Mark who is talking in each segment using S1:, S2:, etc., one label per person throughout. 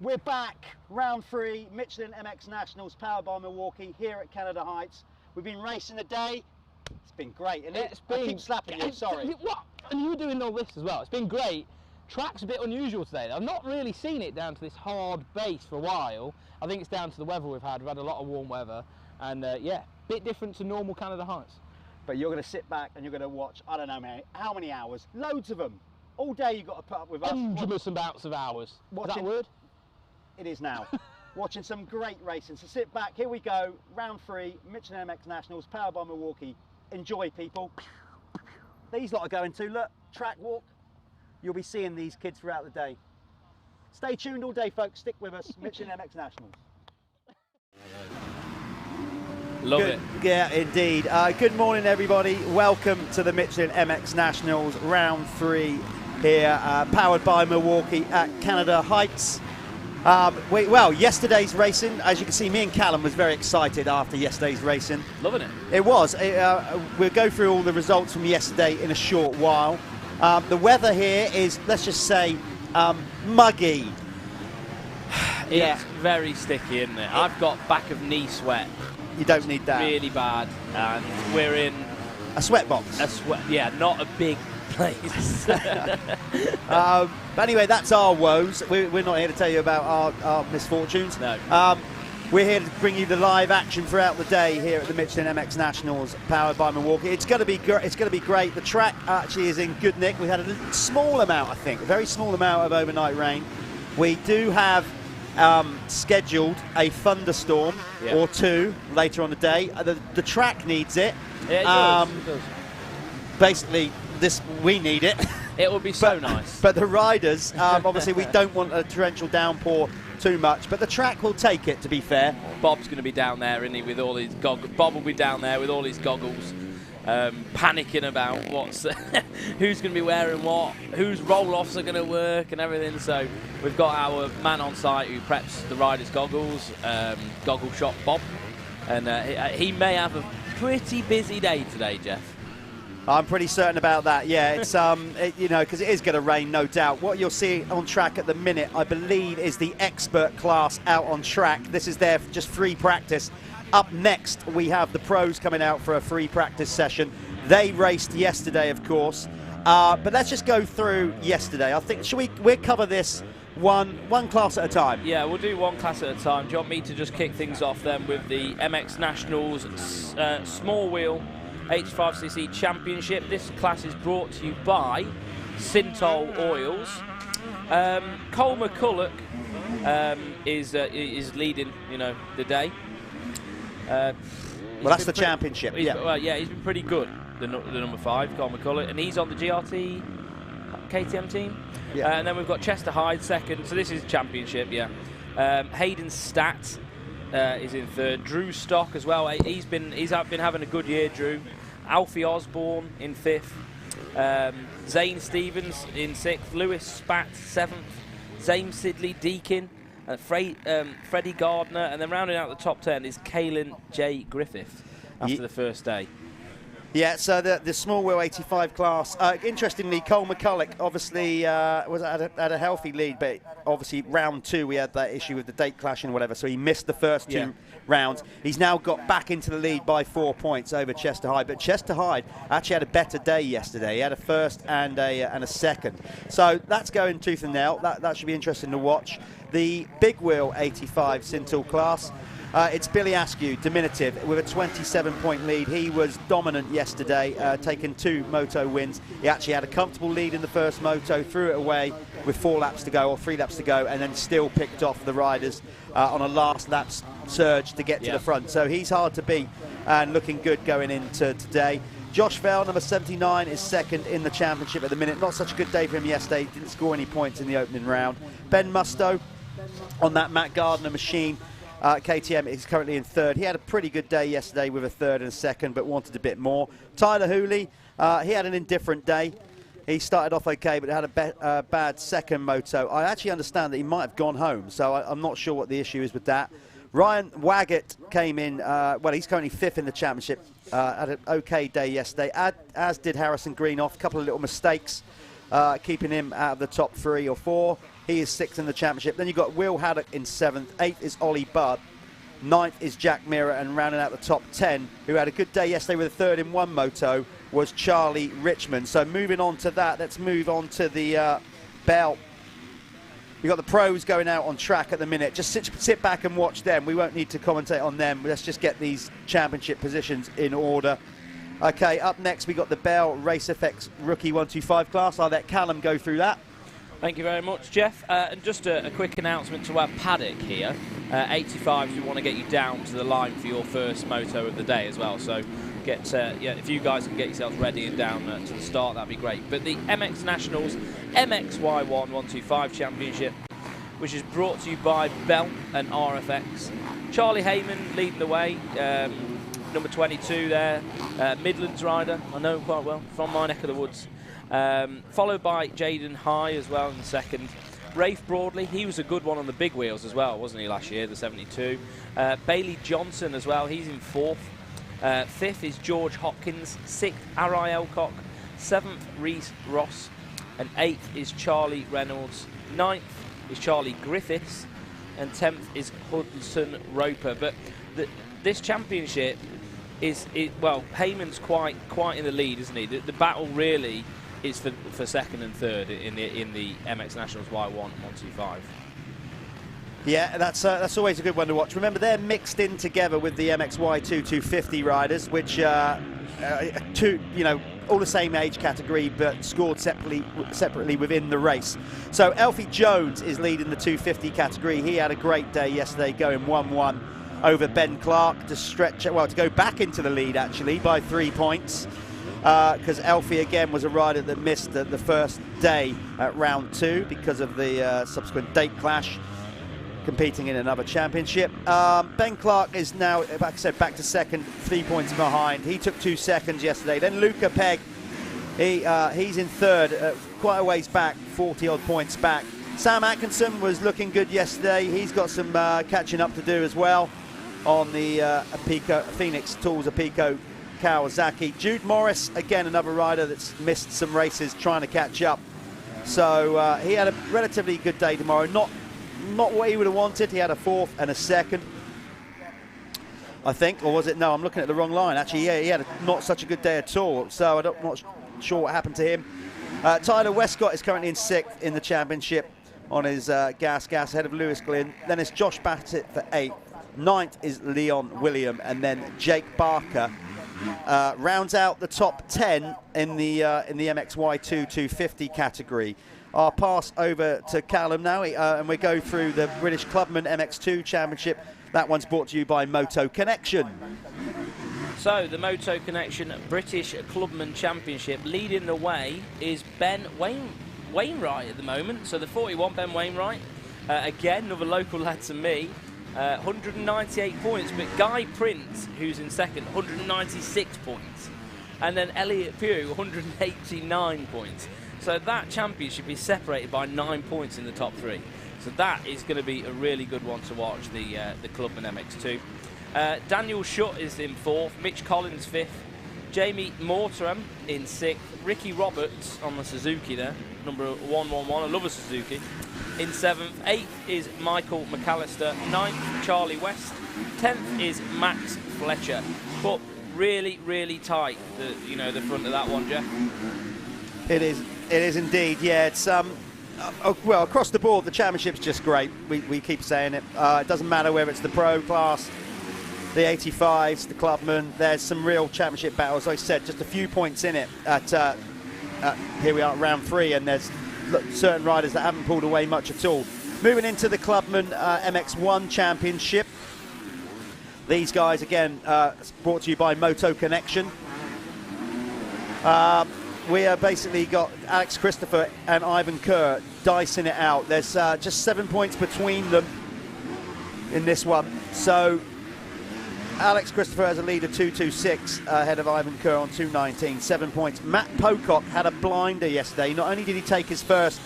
S1: We're back, round 3, Michelin MX Nationals, powered by Milwaukee, here at Canada Heights. We've been racing today. It's been great, isn't it? I keep slapping you, sorry.
S2: What? And you were doing all this as well. It's been great. Track's a bit unusual today. I've not really seen it down to this hard base for a while. I think it's down to the weather we've had. We've had a lot of warm weather. And yeah, bit different to normal Canada Heights.
S1: But you're going to sit back and you're going to watch, I don't know how many hours, loads of them. All day you've got to put up with us.
S2: Hundreds and bouts of hours. Is that a word?
S1: It is now. Watching some great racing. So sit back, here we go, round 3, Michelin MX Nationals, powered by Milwaukee. Enjoy, people. These lot are going to, look, track walk. You'll be seeing these kids throughout the day. Stay tuned all day, folks. Stick with us, Michelin MX Nationals.
S3: Love it.
S1: Yeah, indeed. Good morning, everybody. Welcome to the Michelin MX Nationals, round 3 here, powered by Milwaukee at Canada Heights. Well, yesterday's racing, as you can see, me and Callum was very excited after yesterday's racing.
S3: Loving it.
S1: It was. We'll go through all the results from yesterday in a short while. The weather here is, let's just say, muggy.
S3: It's very sticky, isn't it? I've got back of knee sweat.
S1: You don't need that.
S3: Really bad. And we're in
S1: a sweat box.
S3: Yeah, not a big place.
S1: But anyway, that's our woes. We're not here to tell you about our misfortunes.
S3: No.
S1: We're here to bring you the live action throughout the day here at the Michelin MX Nationals, powered by Milwaukee. It's going to be great. The track actually is in good nick. We had a small amount, I think, a very small amount of overnight rain. We do have scheduled a thunderstorm or two later on the day. The track needs it.
S3: Yeah, it does.
S1: Basically, we need it.
S3: It would be so nice.
S1: But the riders, obviously, we don't want a torrential downpour too much, but the track will take it, to be fair.
S3: Bob's going to be down there, isn't he, with all his goggles. Bob will be down there with all his goggles, panicking about who's going to be wearing what, whose roll-offs are going to work and everything. So we've got our man on site who preps the riders' goggles, Goggle Shop Bob, and he may have a pretty busy day today, Jeff.
S1: I'm pretty certain about that. Yeah, it's you know, because it is going to rain, no doubt. What you'll see on track at the minute, I believe, is the expert class out on track. This is their just free practice. Up next, we have the pros coming out for a free practice session. They raced yesterday, of course, but let's just go through yesterday. I think we'll cover this one class at a time.
S3: Yeah, we'll do one class at a time. Do you want me to just kick things off then with the MX Nationals small wheel H5cc Championship? This class is brought to you by Synthol Oils. Cole McCulloch is leading, the day.
S1: Well, that's the championship.
S3: Well, yeah, he's been pretty good. The number 5, Cole McCulloch, and he's on the GRT KTM team.
S1: Yeah.
S3: And then we've got Chester Hyde second. So this is championship. Yeah. Hayden Stat is in third. Drew Stock as well. He's been having a good year. Drew. Alfie Osborne in 5th. Zane Stevens in 6th. Lewis Spat 7th. Zane Sidley Deakin. Freddie Gardner, and then rounding out the top 10 is Kaylin J. Griffith after the first day.
S1: Yeah, so the small wheel 85 class. Interestingly, Cole McCulloch obviously had a healthy lead, but obviously round 2 we had that issue with the date clashing or whatever, so he missed the first 2 rounds. He's now got back into the lead by 4 points over Chester Hyde, but Chester Hyde actually had a better day yesterday. He had a first and a second. So that's going tooth and nail. That should be interesting to watch. The big wheel 85 Synthol class. It's Billy Askew, diminutive, with a 27-point lead. He was dominant yesterday, taking 2 moto wins. He actually had a comfortable lead in the first moto, threw it away with 4 laps to go, or 3 laps to go, and then still picked off the riders on a last lap surge to get to the front. So he's hard to beat and looking good going into today. Josh Fell, number 79, is second in the championship at the minute. Not such a good day for him yesterday. Didn't score any points in the opening round. Ben Musto on that Matt Gardner machine. KTM is currently in 3rd. He had a pretty good day yesterday with a 3rd and a 2nd, but wanted a bit more. Tyler Hooley, he had an indifferent day. He started off okay, but had a bad second moto. I actually understand that he might have gone home, so I'm not sure what the issue is with that. Ryan Waggett came in, well, he's currently 5th in the championship. Had an okay day yesterday, as did Harrison Greenoff. A couple of little mistakes, keeping him out of the top 3 or 4. He is 6th in the championship. Then you've got Will Haddock in 7th. 8th is Ollie Budd. 9th is Jack Mirror, and rounding out the top 10, who had a good day yesterday with a 3rd in one moto, was Charlie Richmond. So moving on to that, let's move on to the belt. We've got the pros going out on track at the minute. Just sit back and watch them. We won't need to commentate on them. Let's just get these championship positions in order. Okay, up next we got the Bell Race FX Rookie 125 class. I'll let Callum go through that.
S3: Thank you very much, Jeff. And just a quick announcement to our paddock here. 85s, we want to get you down to the line for your first moto of the day as well. So if you guys can get yourselves ready and down to the start, that'd be great. But the MX Nationals MXY1 125 Championship, which is brought to you by Bell and RFX. Charlie Heyman leading the way, number 22 there, Midlands rider, I know him quite well, from my neck of the woods. Followed by Jaden High as well in the second. Rafe Broadley, he was a good one on the big wheels as well, wasn't he, last year, the 72. Bailey Johnson as well, he's in 4th. 5th is George Hopkins. 6th, Arai Elcock. 7th, Reese Ross. And 8th is Charlie Reynolds. 9th is Charlie Griffiths. And 10th is Hudson Roper. But this championship well, Heyman's quite in the lead, isn't he? The battle really is for second and third in the MX Nationals Y1 125.
S1: Yeah, that's always a good one to watch. Remember, they're mixed in together with the MXY2 250 riders, which all the same age category, but scored separately within the race. So Alfie Jones is leading the 250 category. He had a great day yesterday, going 1-1 over Ben Clark to go back into the lead actually by 3 points. Because Alfie again was a rider that missed the first day at round 2 because of the subsequent date clash, competing in another championship. Ben Clark is now, like I said, back to second, 3 points behind. He took 2 seconds yesterday. Then Luca Pegg, he's in third, quite a ways back, 40 odd points back. Sam Atkinson was looking good yesterday. He's got some catching up to do as well on the Phoenix Tools Apico Kawasaki. Jude Morris, again another rider that's missed some races trying to catch up. So he had a relatively good day tomorrow. Not what he would have wanted. He had a 4th and a 2nd, I think, or was it? No, I'm looking at the wrong line. Actually, yeah, he had not such a good day at all. So I'm not sure what happened to him. Tyler Westcott is currently in 6th in the championship on his gas ahead of Lewis Glynn. Then it's Josh Bassett for 8th. 9th is Leon William, and then Jake Barker rounds out the top 10 in the MXY2 250 category. I'll pass over to Callum now, and we go through the British Clubman MX2 Championship. That one's brought to you by Moto Connection.
S3: So the Moto Connection British Clubman Championship, leading the way is Ben Wainwright at the moment. So the 41, Ben Wainwright, again another local lad to me. 198 points, but Guy Prince, who's in second, 196 points. And then Elliot Pugh, 189 points. So that championship is separated by 9 points in the top 3. So that is going to be a really good one to watch, the Clubman MX2. Daniel Schutt is in 4th, Mitch Collins 5th, Jamie Morteram in 6th, Ricky Roberts on the Suzuki there, number 111, I love a Suzuki, in 7th. 8th is Michael McAllister. 9th, Charlie West. 10th is Max Fletcher. But really, really tight, the front of that one, Jeff.
S1: It is indeed, yeah. It's well, across the board, the championship's just great. We keep saying it. It doesn't matter whether it's the pro class, the 85s, the Clubman. There's some real championship battles. As I said, just a few points in it. Here we are at round 3, and there's certain riders that haven't pulled away much at all. Moving into the Clubman MX1 Championship. These guys, again, brought to you by Moto Connection. We have basically got Alex Christopher and Ivan Kerr dicing it out. There's just 7 points between them in this one. So Alex Christopher has a lead of 2.26 ahead of Ivan Kerr on 2.19, 7 points. Matt Pocock had a blinder yesterday. Not only did he take his first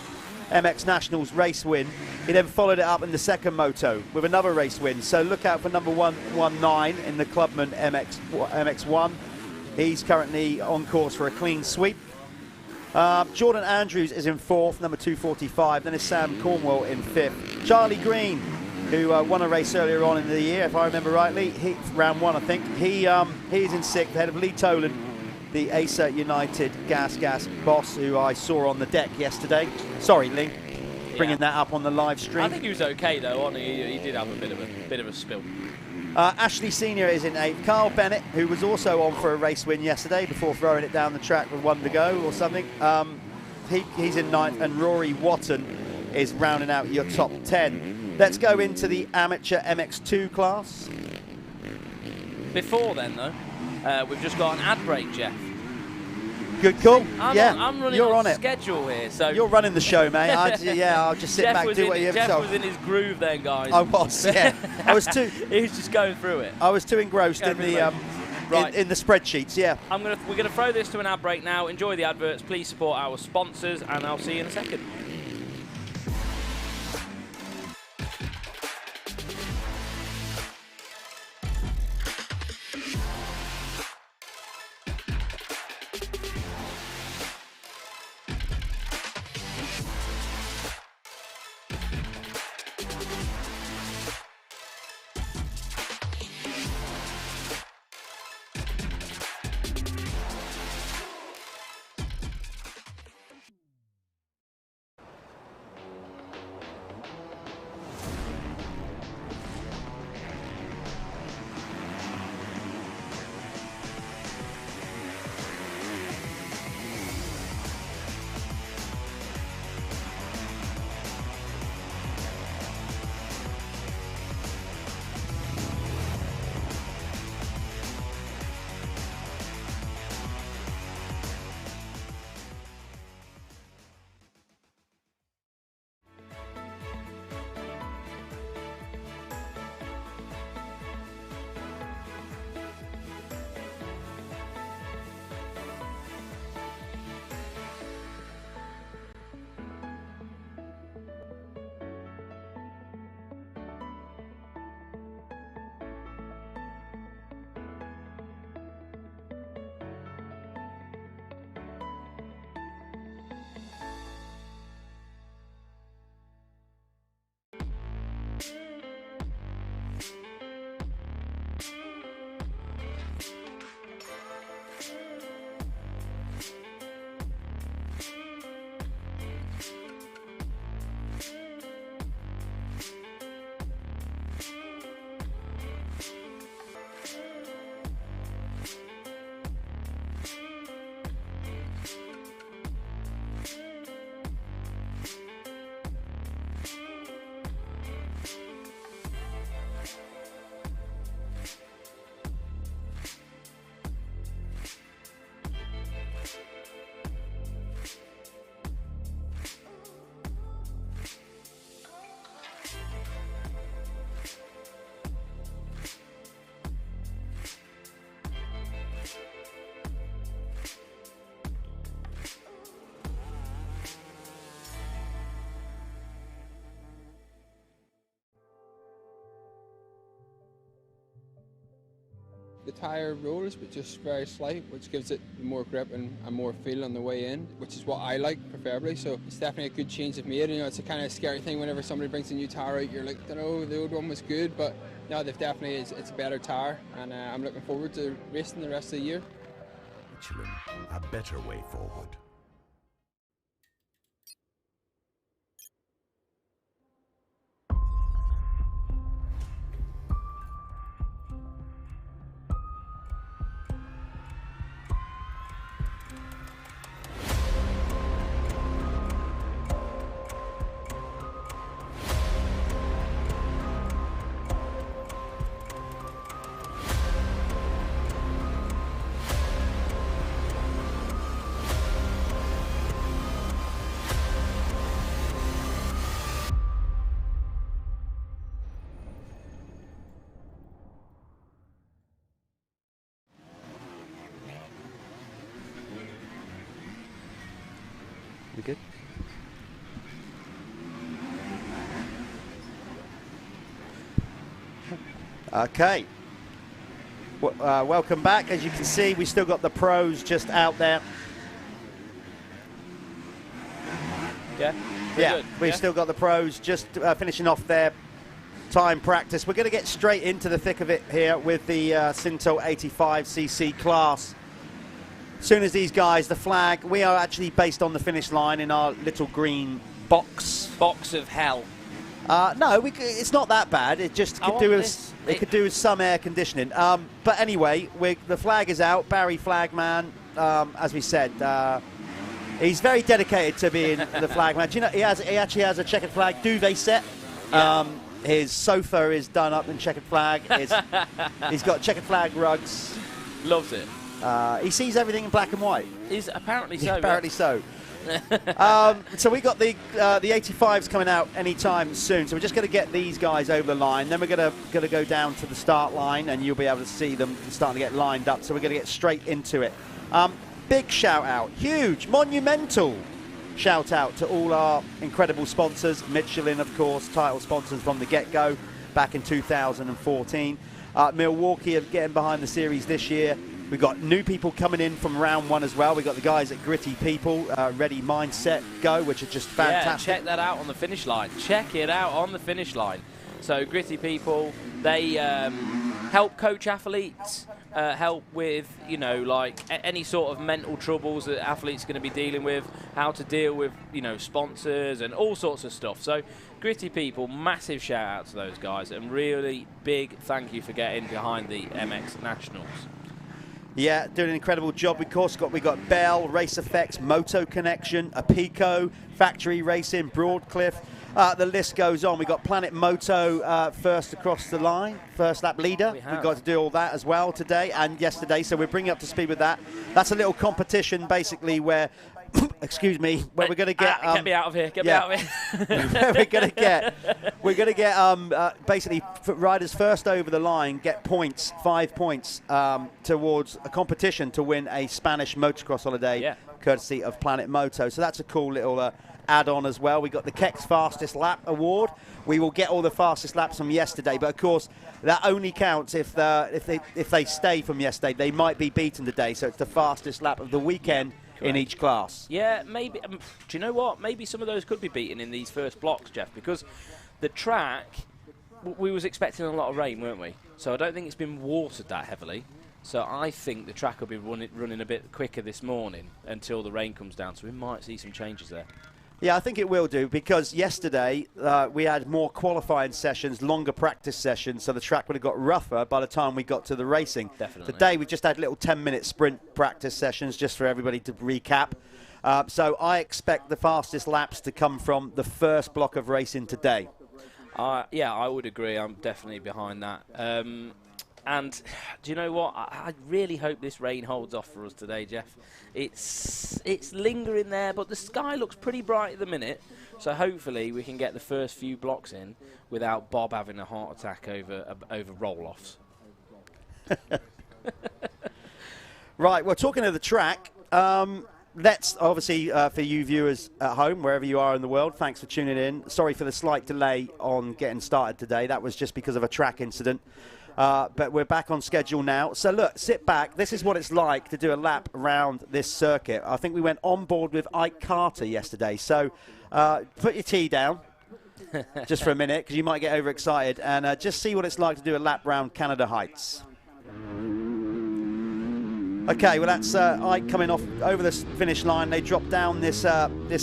S1: MX Nationals race win, he then followed it up in the second moto with another race win. So look out for number 119 in the Clubman MX1. He's currently on course for a clean sweep. Jordan Andrews is in 4th, number 245. Then is Sam Cornwell in 5th. Charlie Green, who won a race earlier on in the year, if I remember rightly, round 1, I think. He's in 6th, ahead of Lee Tolan, the Acer United gas boss, who I saw on the deck yesterday. Sorry, Lee, bringing that up on the live stream.
S3: I think he was okay though, wasn't he? He did have a bit of a spill.
S1: Ashley Senior is in 8th. Carl Bennett, who was also on for a race win yesterday before throwing it down the track with 1 to go or something, he's in 9th, and Rory Watton is rounding out your top 10. Let's go into the Amateur MX2 class.
S3: Before then, though, we've just got an ad break, Jeff.
S1: Good call.
S3: I'm running
S1: you're
S3: on
S1: it.
S3: Schedule here, so
S1: you're running the show, mate. I'll just sit back, do what you have.
S3: Jeff was in his groove then, guys.
S1: I was, yeah. I was too.
S3: He was just going through it.
S1: I was too engrossed in the in the spreadsheets. Yeah.
S3: We're gonna throw this to an ad break now. Enjoy the adverts. Please support our sponsors, and I'll see you in a second.
S4: The tyre rolls, but just very slight, which gives it more grip and more feel on the way in, which is what I like preferably. So it's definitely a good change they've made. You know, it's a kind of scary thing whenever somebody brings a new tyre out. You're like, I don't know, the old one was good, but no, they've definitely it's a better tyre, and I'm looking forward to racing the rest of the year.
S5: Michelin, a better way forward.
S1: We good? Okay. Welcome back. As you can see, we still got the pros just out there.
S3: Yeah.
S1: Yeah,
S3: Good.
S1: we've still got the pros just finishing off their time practice. We're going to get straight into the thick of it here with the Sinto 85cc class. As soon as these guys, the flag, we are actually based on the finish line in our little green box.
S3: Box of hell.
S1: No, it's not that bad. It just could do with some air conditioning. But anyway, the flag is out. Barry Flagman, as we said, he's very dedicated to being the flagman. Do you know, he actually has a checkered flag duvet set.
S3: Yeah.
S1: His sofa is done up in checkered flag. He's got checkered flag rugs.
S3: Loves it.
S1: He sees everything in black and white.
S3: Is apparently so.
S1: Apparently so. So we got the 85s coming out anytime soon. So we're just going to get these guys over the line. Then we're going to go down to the start line, and you'll be able to see them starting to get lined up. So we're going to get straight into it. Big shout out, huge, monumental shout out to all our incredible sponsors. Michelin, of course, title sponsors from the get-go back in 2014. Milwaukee are getting behind the series this year. We've got new people coming in from round one as well. We've got the guys at Gritty People, Ready Mindset Go, which are just fantastic.
S3: Yeah, check that out on the finish line. Check it out on the finish line. So Gritty People, they help coach athletes, help with, you know, like any sort of mental troubles that athletes are going to be dealing with, how to deal with, you know, sponsors and all sorts of stuff. So Gritty People, massive shout out to those guys, and really big thank you for getting behind the MX Nationals.
S1: Yeah, doing an incredible job. Of course, we got Bell, Race Effects, Moto Connection, Apico, Factory Racing, Broadcliff. The list goes on. We got Planet Moto first across the line, first lap leader. We've got to do all that as well today and yesterday, so we're bringing up to speed with that. That's a little competition, basically, where excuse me, where we're going to get
S3: get me out of here. Get me out of here.
S1: we're going to get basically riders first over the line get points, 5 points towards a competition to win a Spanish motocross holiday, courtesy of Planet Moto. So that's a cool little add-on as well. We got the Keck's Fastest Lap Award. We will get all the fastest laps from yesterday, but of course that only counts if they stay from yesterday. They might be beaten today, so it's the fastest lap of the weekend. In each class.
S3: Yeah, maybe. Do you know what? Maybe some of those could be beaten in these first blocks, Jeff, because the track, we was expecting a lot of rain, weren't we? So I don't think it's been watered that heavily. So I think the track will be running a bit quicker this morning until the rain comes down. So we might see some changes there.
S1: Yeah, I think it will do, because yesterday we had more qualifying sessions, longer practice sessions, so the track would have got rougher by the time we got to the racing.
S3: Definitely.
S1: Today we just had little 10-minute sprint practice sessions just for everybody to recap. So I expect the fastest laps to come from the first block of racing today.
S3: Yeah, I would agree. I'm definitely behind that. And do you know what? I really hope this rain holds off for us today, Jeff. It's lingering there, but the sky looks pretty bright at the minute. So hopefully we can get the first few blocks in without Bob having a heart attack over roll-offs.
S1: Right, well, talking of the track, let's obviously, for you viewers at home, wherever you are in the world, thanks for tuning in. Sorry for the slight delay on getting started today. That was just because of a track incident. But we're back on schedule now. So look, sit back. This is what it's like to do a lap around this circuit. I think we went on board with Ike Carter yesterday. So put your tea down just for a minute, because you might get overexcited, and just see what it's like to do a lap around Canada Heights. Okay, well, that's Ike coming off over the finish line. They drop down this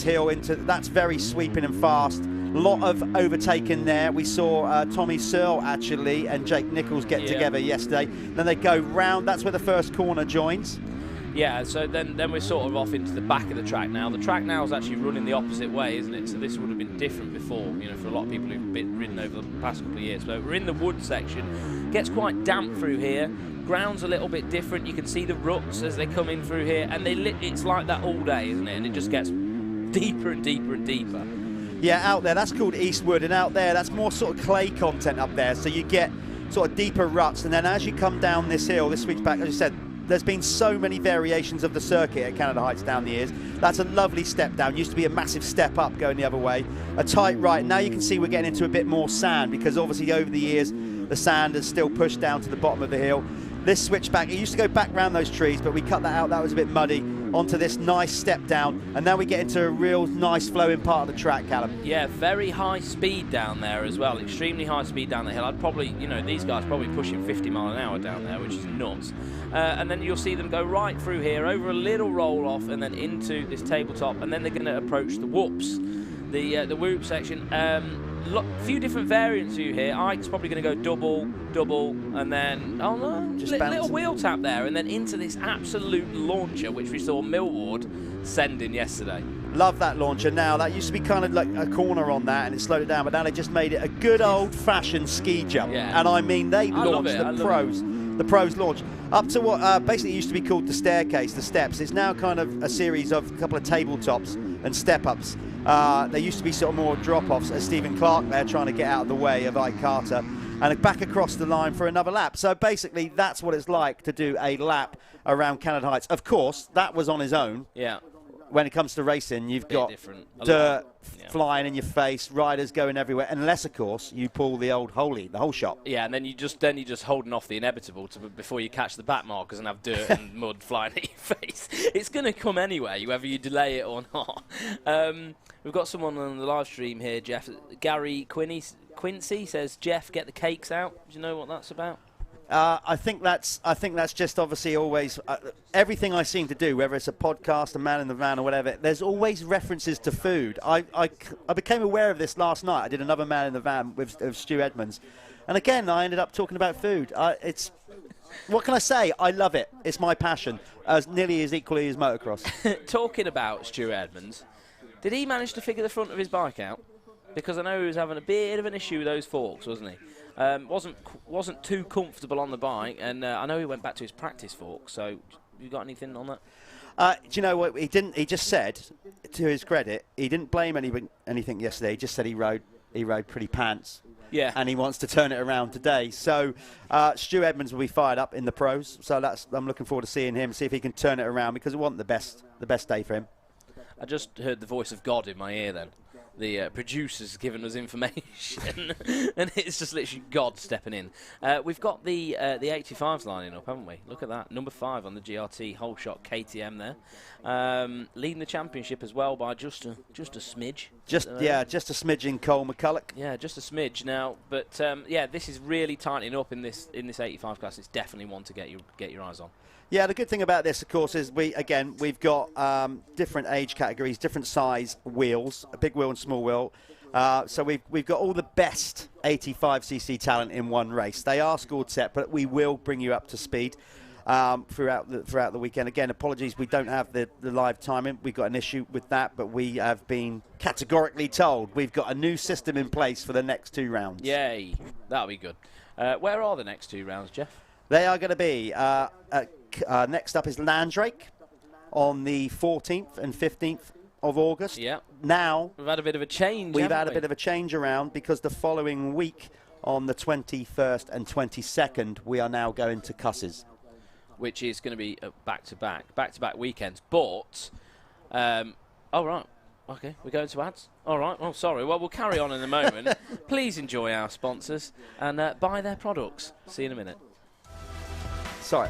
S1: hill into, that's very sweeping and fast. A lot of overtaking there. We saw Tommy Searle actually and Jake Nichols get together yesterday. Then they go round. That's where the first corner joins.
S3: Yeah, so then we're sort of off into the back of the track now. The track now is actually running the opposite way, isn't it? So this would have been different before, you know, for a lot of people who've been ridden over the past couple of years. But we're in the wood section. Gets quite damp through here. Ground's a little bit different. You can see the ruts as they come in through here, and it's like that all day, isn't it? And it just gets deeper and deeper and deeper.
S1: Yeah, out there, that's called Eastwood, and out there, that's more sort of clay content up there, so you get sort of deeper ruts, and then as you come down this hill, this sweeps back, as you said, there's been so many variations of the circuit at Canada Heights down the years. That's a lovely step down. Used to be a massive step up going the other way. A tight right. Now you can see we're getting into a bit more sand, because obviously over the years, the sand has still pushed down to the bottom of the hill. this switchback, it used to go back round those trees, but we cut that out. That was a bit muddy. Onto this nice step down, and now we get into a real nice flowing part of the track, Callum.
S3: Yeah, very high speed down there as well. Extremely high speed down the hill. I'd probably, you know, these guys probably pushing 50 mile an hour down there, which is nuts. And then you'll see them go right through here, over a little roll off, and then into this tabletop, and then they're going to approach the whoops, the whoop section. Few different variants you here. Ike's probably going to go double, and then just little wheel tap there, and then into this absolute launcher, which we saw Millward sending yesterday.
S1: Love that launcher. Now that used to be kind of like a corner on that, and it slowed it down, but now they just made it a good old-fashioned ski jump.
S3: Yeah.
S1: And I mean, they launched the pros launch up to what basically used to be called the staircase, the steps. It's now kind of a series of a couple of tabletops and step-ups. There used to be sort of more drop-offs as Stephen Clark there trying to get out of the way of Ike Carter and back across the line for another lap. So basically that's what it's like to do a lap around Canada Heights. Of course, that was on his own.
S3: Yeah.
S1: When it comes to racing, you've got dirt flying in your face, riders going everywhere, unless, of course, you pull the old holy, the whole shot.
S3: Yeah, and then you're just holding off the inevitable before you catch the back markers and have dirt and mud flying at your face. It's going to come anyway, whether you delay it or not. We've got someone on the live stream here, Jeff. Gary Quincy says, Jeff, get the cakes out. Do you know what that's about?
S1: I think that's just obviously always everything I seem to do, whether it's a podcast, a man in the van, or whatever. There's always references to food. I became aware of this last night. I did another man in the van with Stu Edmonds, and again I ended up talking about food. It's what can I say? I love it. It's my passion, as nearly as equally as motocross. Talking
S3: about Stu Edmonds, did he manage to figure the front of his bike out? Because I know he was having a bit of an issue with those forks, wasn't he? Wasn't too comfortable on the bike, and I know he went back to his practice fork. So, you got anything on that?
S1: Do you know what he didn't? He just said, to his credit, he didn't blame anything yesterday. He just said he rode pretty pants.
S3: Yeah.
S1: And he wants to turn it around today. So Stu Edmonds will be fired up in the pros. So I'm looking forward to seeing him, see if he can turn it around, because it wasn't the best day for him.
S3: I just heard the voice of God in my ear then. The producer's given us information, and it's just literally God stepping in. We've got the 85s lining up, haven't we? Look at that, number 5 on the GRT whole shot KTM there, leading the championship as well by just a smidge.
S1: Just a smidge in Cole McCulloch.
S3: Yeah, just a smidge now. But yeah, this is really tightening up in this 85 class. It's definitely one to get your eyes on.
S1: Yeah, the good thing about this, of course, is we've got different age categories, different size wheels, a big wheel and small wheel. So we've got all the best 85cc talent in one race. They are scored set, but we will bring you up to speed throughout the weekend. Again, apologies, we don't have the live timing. We've got an issue with that, but we have been categorically told we've got a new system in place for the next 2 rounds.
S3: Yay, that'll be good. Where are the next 2 rounds, Jeff?
S1: They are going to be, next up is Landrake on the 14th and 15th of August.
S3: Yeah.
S1: Now,
S3: we've had a bit of a change.
S1: We've had a bit of a change around, because the following week, on the 21st and 22nd, we are now going to Cusses.
S3: Which is going to be back-to-back weekends. But, oh, right. Okay, we're going to ads. All right. Oh, sorry. Well, we'll carry on in a moment. Please enjoy our sponsors and buy their products. See you in a minute.
S1: Sorry.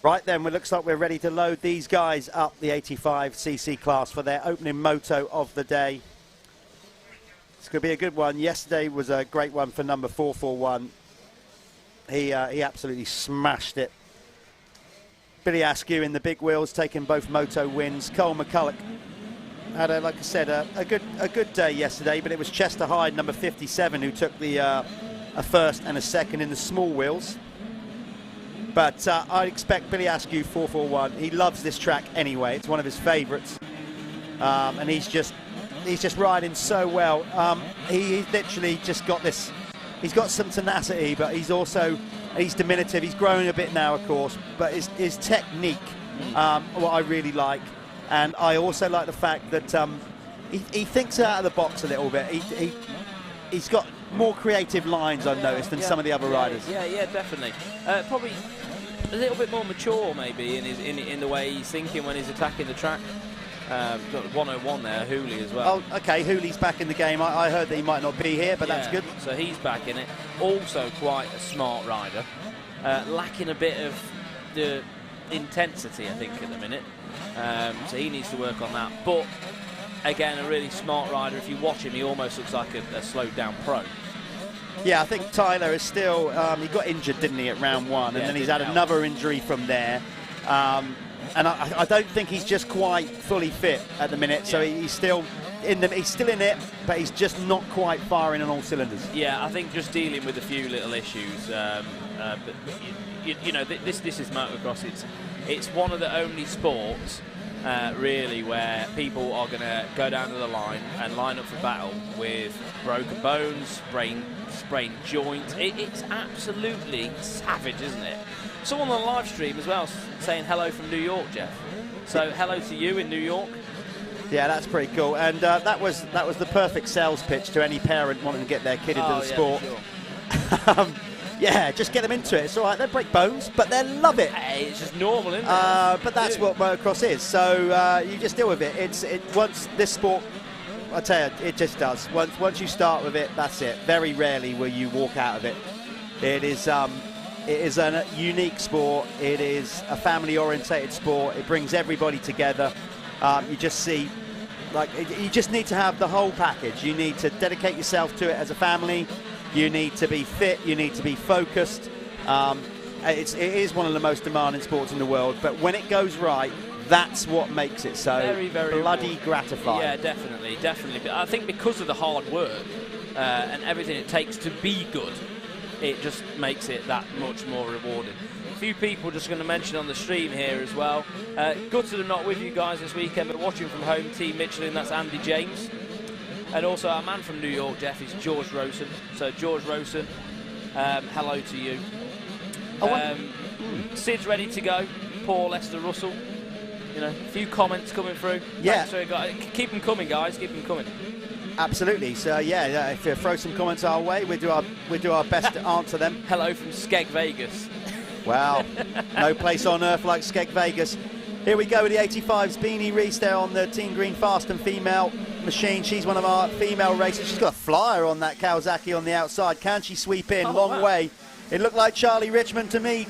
S1: Right then, it looks like we're ready to load these guys up, the 85cc class, for their opening moto of the day. It's going to be a good one. Yesterday was a great one for number 441. He absolutely smashed it. Billy Askew in the big wheels, taking both moto wins. Cole McCulloch had, like I said, a good day yesterday, but it was Chester Hyde, number 57, who took the a first and a second in the small wheels. But I expect Billy Askew 441. He loves this track anyway. It's one of his favourites, and he's just riding so well. He's literally just got this. He's got some tenacity, but he's diminutive. He's growing a bit now, of course, but his technique, what I really like. And I also like the fact that he thinks out of the box a little bit. He's got more creative lines, I've noticed, than some of the other riders.
S3: Yeah, definitely. Probably a little bit more mature, maybe, in the way he's thinking when he's attacking the track. Got 101 there, Hooley as well.
S1: Oh, okay, Hooley's back in the game. I heard that he might not be here, but that's good.
S3: So he's back in it. Also quite a smart rider. Lacking a bit of the intensity, I think, at the minute. So he needs to work on that. But, again, a really smart rider. If you watch him, he almost looks like a slowed-down pro.
S1: Yeah, I think Tyler is still... he got injured, didn't he, at round one, and then he's had another injury from there. And I don't think he's just quite fully fit at the minute, so he's still in it, but he's just not quite firing on all cylinders.
S3: Yeah, I think just dealing with a few little issues. But you know, this is motocross. It's one of the only sports really where people are going to go down to the line and line up for battle with broken bones, sprained joints. It's absolutely savage, isn't it? Someone on the live stream as well saying hello from New York, Jeff. So hello to you in New York.
S1: Yeah, that's pretty cool. And that was the perfect sales pitch to any parent wanting to get their kid into the sport. Sure. Yeah, just get them into it. It's all right. They break bones, but they love it.
S3: Hey, it's just normal, isn't it?
S1: But that's what motocross is. So you just deal with it. Once this sport, I tell you, it just does. Once you start with it, that's it. Very rarely will you walk out of it. It is a unique sport. It is a family-orientated sport. It brings everybody together. You just see, you just need to have the whole package. You need to dedicate yourself to it as a family. You need to be fit. You need to be focused. It is one of the most demanding sports in the world. But when it goes right, that's what makes it so
S3: very
S1: bloody gratifying.
S3: Yeah, definitely. But I think because of the hard work and everything it takes to be good, it just makes it that much more rewarding. A few people just going to mention on the stream here as well. Gutted I'm not with you guys this weekend, but watching from home, Team Michelin, that's Andy James. And also our man from New York, Jeff, is George Rosen. So George Rosen, hello to you. Sid's ready to go. Paul Lester Russell. You know, a few comments coming through.
S1: Yeah.
S3: Keep them coming, guys. Keep them coming.
S1: Absolutely. So yeah, if you throw some comments our way, we do our best to answer them.
S3: Hello from Skeg Vegas.
S1: Wow, no place on earth like Skeg Vegas. Here we go with the 85s. Beanie Reese there on the Team Green Fast and Female machine. She's one of our female racers. She's got a flyer on that Kawasaki on the outside. Can she sweep in? Long way. It looked like Charlie Richmond to me.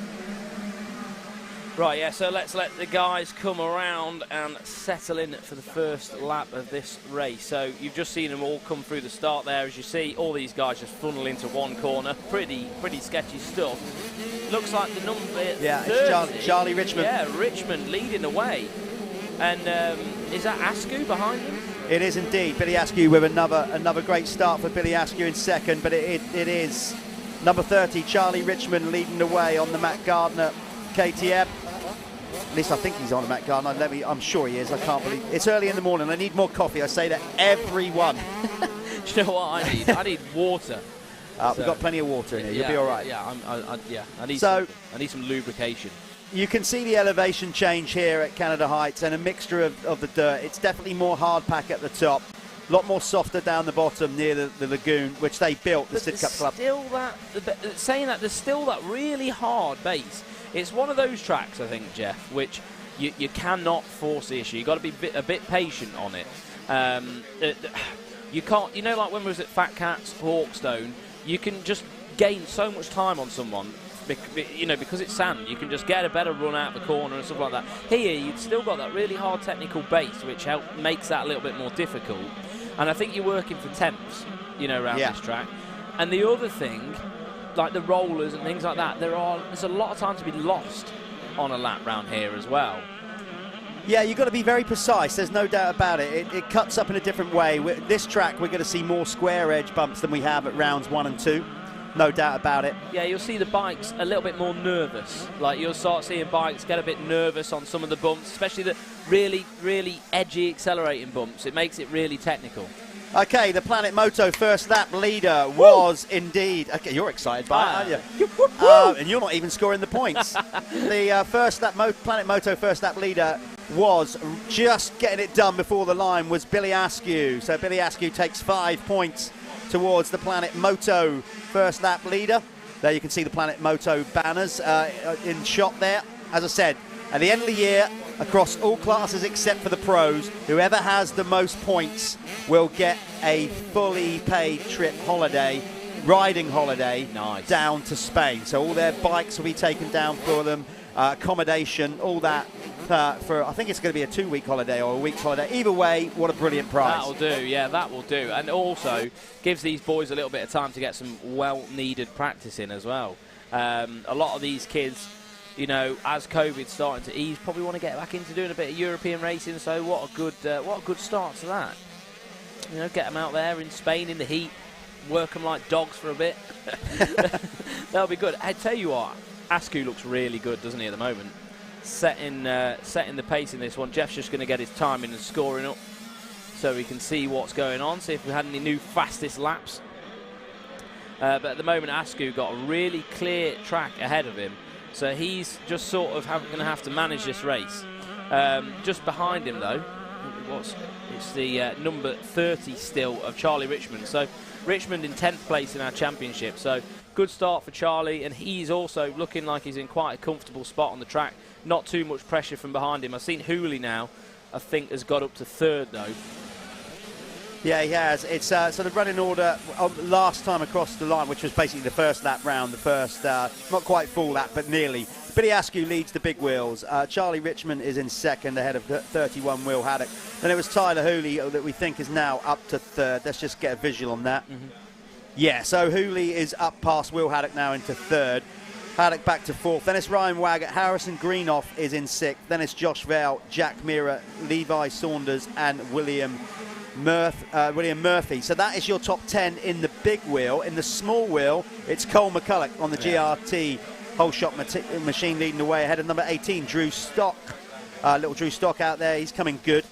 S3: Right, yeah, so let's let the guys come around and settle in for the first lap of this race. So you've just seen them all come through the start there. As you see, all these guys just funnel into one corner. Pretty sketchy stuff. Looks like the number 30.
S1: It's Charlie Richmond.
S3: Yeah, Richmond leading the way. And is that Askew behind him?
S1: It is indeed. Billy Askew with another great start for Billy Askew in second, but it is number 30, Charlie Richmond, leading the way on the Matt Gardner KTM. At least I think he's on Matt Gardner. I'm sure he is. I can't believe it's early in the morning. I need more coffee. I say that everyone.
S3: Do you know what I need? I need water.
S1: We've got plenty of water in here. You'll be all right.
S3: Yeah, I need some lubrication.
S1: You can see the elevation change here at Canada Heights and a mixture of the dirt. It's definitely more hard pack at the top. A lot more softer down the bottom near the lagoon, which they built, the Sid Cup Club.
S3: Saying that, there's still that really hard base. It's one of those tracks, I think, Jeff, which you cannot force the issue. You've got to be a bit patient on it. You can't, like when we was at Fat Cats, Hawkstone, you can just gain so much time on someone you know, because it's sand, you can just get a better run out of the corner and stuff like that. Here, you've still got that really hard technical base, which makes that a little bit more difficult. And I think you're working for tenths, you know, around this track. And the other thing, like the rollers and things like that, there's a lot of time to be lost on a lap round here as well.
S1: Yeah, you've got to be very precise, there's no doubt about it. It cuts up in a different way. This track, we're going to see more square edge bumps than we have at rounds 1 and 2. No doubt about it.
S3: Yeah, you'll see the bikes a little bit more nervous. Like, you'll start seeing bikes get a bit nervous on some of the bumps, especially the really, really edgy accelerating bumps. It makes it really technical.
S1: Okay, the Planet Moto first lap leader was indeed... Okay, you're excited by it, aren't you? And you're not even scoring the points. The first lap Planet Moto first lap leader was just getting it done before the line was Billy Askew. So Billy Askew takes 5 points towards the Planet Moto first lap leader. There you can see the Planet Moto banners in shot there. As I said, at the end of the year, across all classes except for the pros, whoever has the most points will get a fully paid trip holiday, riding holiday, down to Spain. So all their bikes will be taken down for them, accommodation, all that. For I think it's going to be a 2-week holiday or a week's holiday. Either way, what a brilliant prize.
S3: That'll do, yeah, that will do. And also gives these boys a little bit of time to get some well-needed practice in as well. A lot of these kids, you know, as COVID's starting to ease, probably want to get back into doing a bit of European racing. So what a good start to that. You know, get them out there in Spain in the heat, work them like dogs for a bit. That'll be good. I tell you what, Askew looks really good, doesn't he, at the moment? Setting the pace in this one. Jeff's just going to get his timing and scoring up so we can see what's going on, see if we had any new fastest laps. But at the moment, Askew got a really clear track ahead of him, so he's just sort of going to have to manage this race. Just behind him, though, it's the number 30 still of Charlie Richmond. So Richmond in 10th place in our championship. So good start for Charlie, and he's also looking like he's in quite a comfortable spot on the track. Not too much pressure from behind him. I've seen Hooley now, I think, has got up to 3rd, though.
S1: Yeah, he has. It's so the running order last time across the line, which was basically the first lap round, the first, not quite full lap, but nearly. Billy Askew leads the big wheels. Charlie Richmond is in 2nd, ahead of 31 Will Haddock. Then it was Tyler Hooley that we think is now up to 3rd. Let's just get a visual on that. Yeah, so Hooley is up past Will Haddock now into 3rd. Haddock back to 4th. Then it's Ryan Waggett. Harrison Greenoff is in 6th. Then it's Josh Vale, Jack Meara, Levi Saunders, and William Murphy. So that is your top 10 in the big wheel. In the small wheel, it's Cole McCulloch on the GRT whole shot machine leading the way ahead of number 18, Drew Stock. Little Drew Stock out there. He's coming good.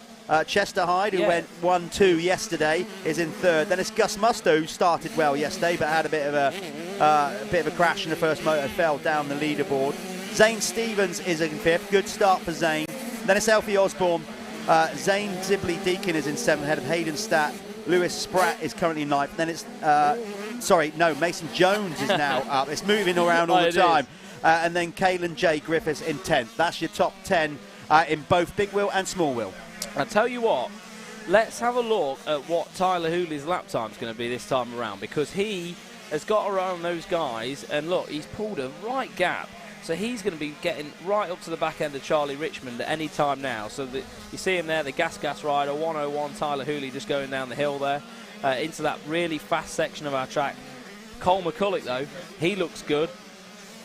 S1: Chester Hyde, who went 1-2 yesterday, is in 3rd. Then it's Gus Musto, who started well yesterday, but had a bit of a crash in the first motor, fell down the leaderboard. Zane Stevens is in 5th. Good start for Zane. Then it's Alfie Osborne. Zane Zibley Deacon is in 7th, ahead of Hayden Statt. Lewis Spratt is currently 9th. Then it's, Mason Jones is now up. It's moving around all the time. And then Kalen J. Griffiths in 10th. That's your top 10 in both big wheel and small wheel.
S3: I'll tell you what, let's have a look at what Tyler Hooley's lap time's going to be this time around, because he has got around those guys, and look, he's pulled a right gap. So he's going to be getting right up to the back end of Charlie Richmond at any time now. So you see him there, the gas rider, 101, Tyler Hooley just going down the hill there into that really fast section of our track. Cole McCulloch, though, he looks good.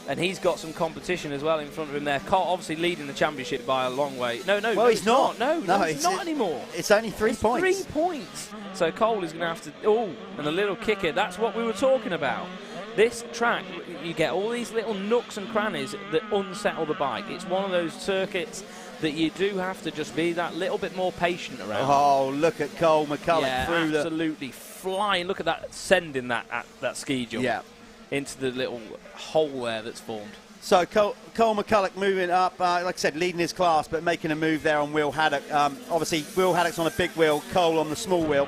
S3: And he's got some competition as well in front of him there. Cole obviously leading the championship by a long way. No, he's not. No, he's not anymore.
S1: It's only 3 points.
S3: 3 points. So Cole is going to have to... Oh, and a little kicker. That's what we were talking about. This track, you get all these little nooks and crannies that unsettle the bike. It's one of those circuits that you do have to just be that little bit more patient around.
S1: Oh, look at Cole McCulloch through
S3: absolutely flying. Look at that, sending that ski jump.
S1: Yeah. Into
S3: the little hole there that's formed.
S1: So Cole McCulloch moving up, like I said, leading his class, but making a move there on Will Haddock. Obviously, Will Haddock's on a big wheel, Cole on the small wheel.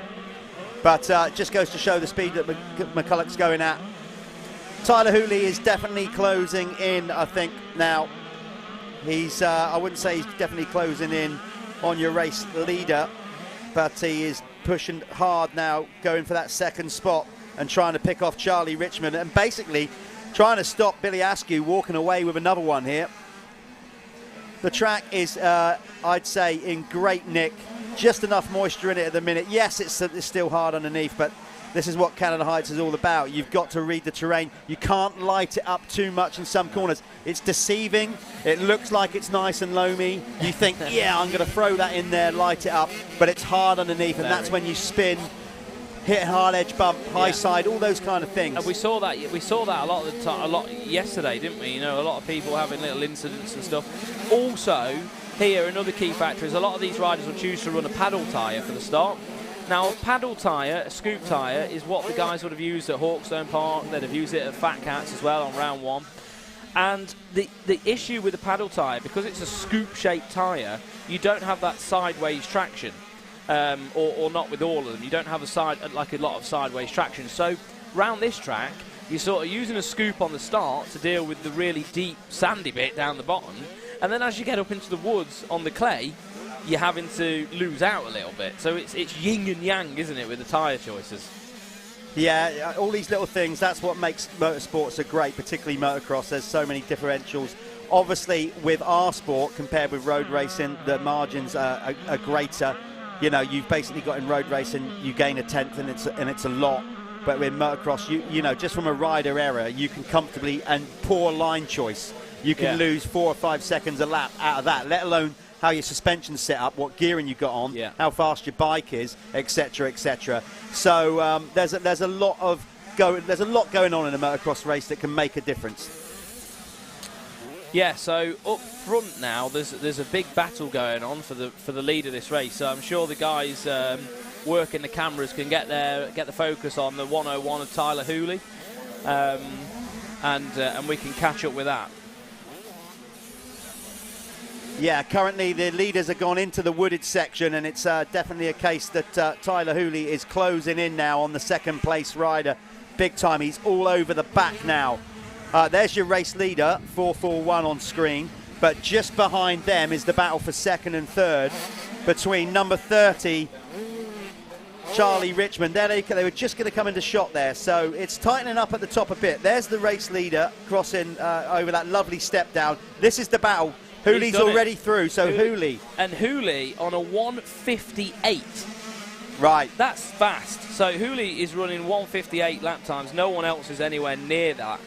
S1: But just goes to show the speed that McCulloch's going at. Tyler Hooley is definitely closing in, I think, now. He's, I wouldn't say he's definitely closing in on your race leader, but he is pushing hard now, going for that 2nd spot and trying to pick off Charlie Richmond. And basically, trying to stop Billy Askew walking away with another one here. The track is, I'd say, in great nick. Just enough moisture in it at the minute. Yes, it's still hard underneath, but this is what Canada Heights is all about. You've got to read the terrain. You can't light it up too much in some corners. It's deceiving. It looks like it's nice and loamy. You think, yeah, I'm going to throw that in there, light it up, but it's hard underneath, and that's when you spin, hit hard edge bump, high side, all those kind of things.
S3: And we saw that a lot of the time, a lot yesterday, didn't we? You know, a lot of people having little incidents and stuff. Also, here another key factor is a lot of these riders will choose to run a paddle tyre for the start. Now, a paddle tyre, a scoop tyre, is what the guys would have used at Hawkstone Park. They'd have used it at Fat Cats as well on round 1. And the issue with the paddle tyre, because it's a scoop-shaped tyre, you don't have that sideways traction, or not with all of them. You don't have a lot of sideways traction. So, round this track, you're sort of using a scoop on the start to deal with the really deep, sandy bit down the bottom. And then as you get up into the woods on the clay, you're having to lose out a little bit. So it's yin and yang, isn't it, with the tyre choices?
S1: Yeah, all these little things, that's what makes motorsport so great, particularly motocross. There's so many differentials. Obviously, with our sport, compared with road racing, the margins are greater. You know, you've basically got in road racing, you gain a tenth, and it's a lot. But with motocross, you know, just from a rider error, you can comfortably, and poor line choice, you can lose 4 or 5 seconds a lap out of that, let alone how your suspension's set up, what gearing you got on, how fast your bike is, etc., etc. So there's a lot going on in a motocross race that can make a difference.
S3: Yeah, so up front now, there's a big battle going on for the lead of this race. So I'm sure the guys working the cameras can get the focus on the 101 of Tyler Hooley, and we can catch up with that.
S1: Yeah, currently the leaders have gone into the wooded section, and it's definitely a case that Tyler Hooley is closing in now on the second place rider. Big time, he's all over the back now. There's your race leader, 441 on screen, but just behind them is the battle for second and third between number 30, Charlie Richmond. They were just going to come into shot there, so it's tightening up at the top a bit. There's the race leader crossing over that lovely step down. This is the battle. Hooley's already through, so Hooley.
S3: And Hooley on a 1:58.
S1: Right.
S3: That's fast. So Hooley is running 1:58 lap times. No one else is anywhere near that.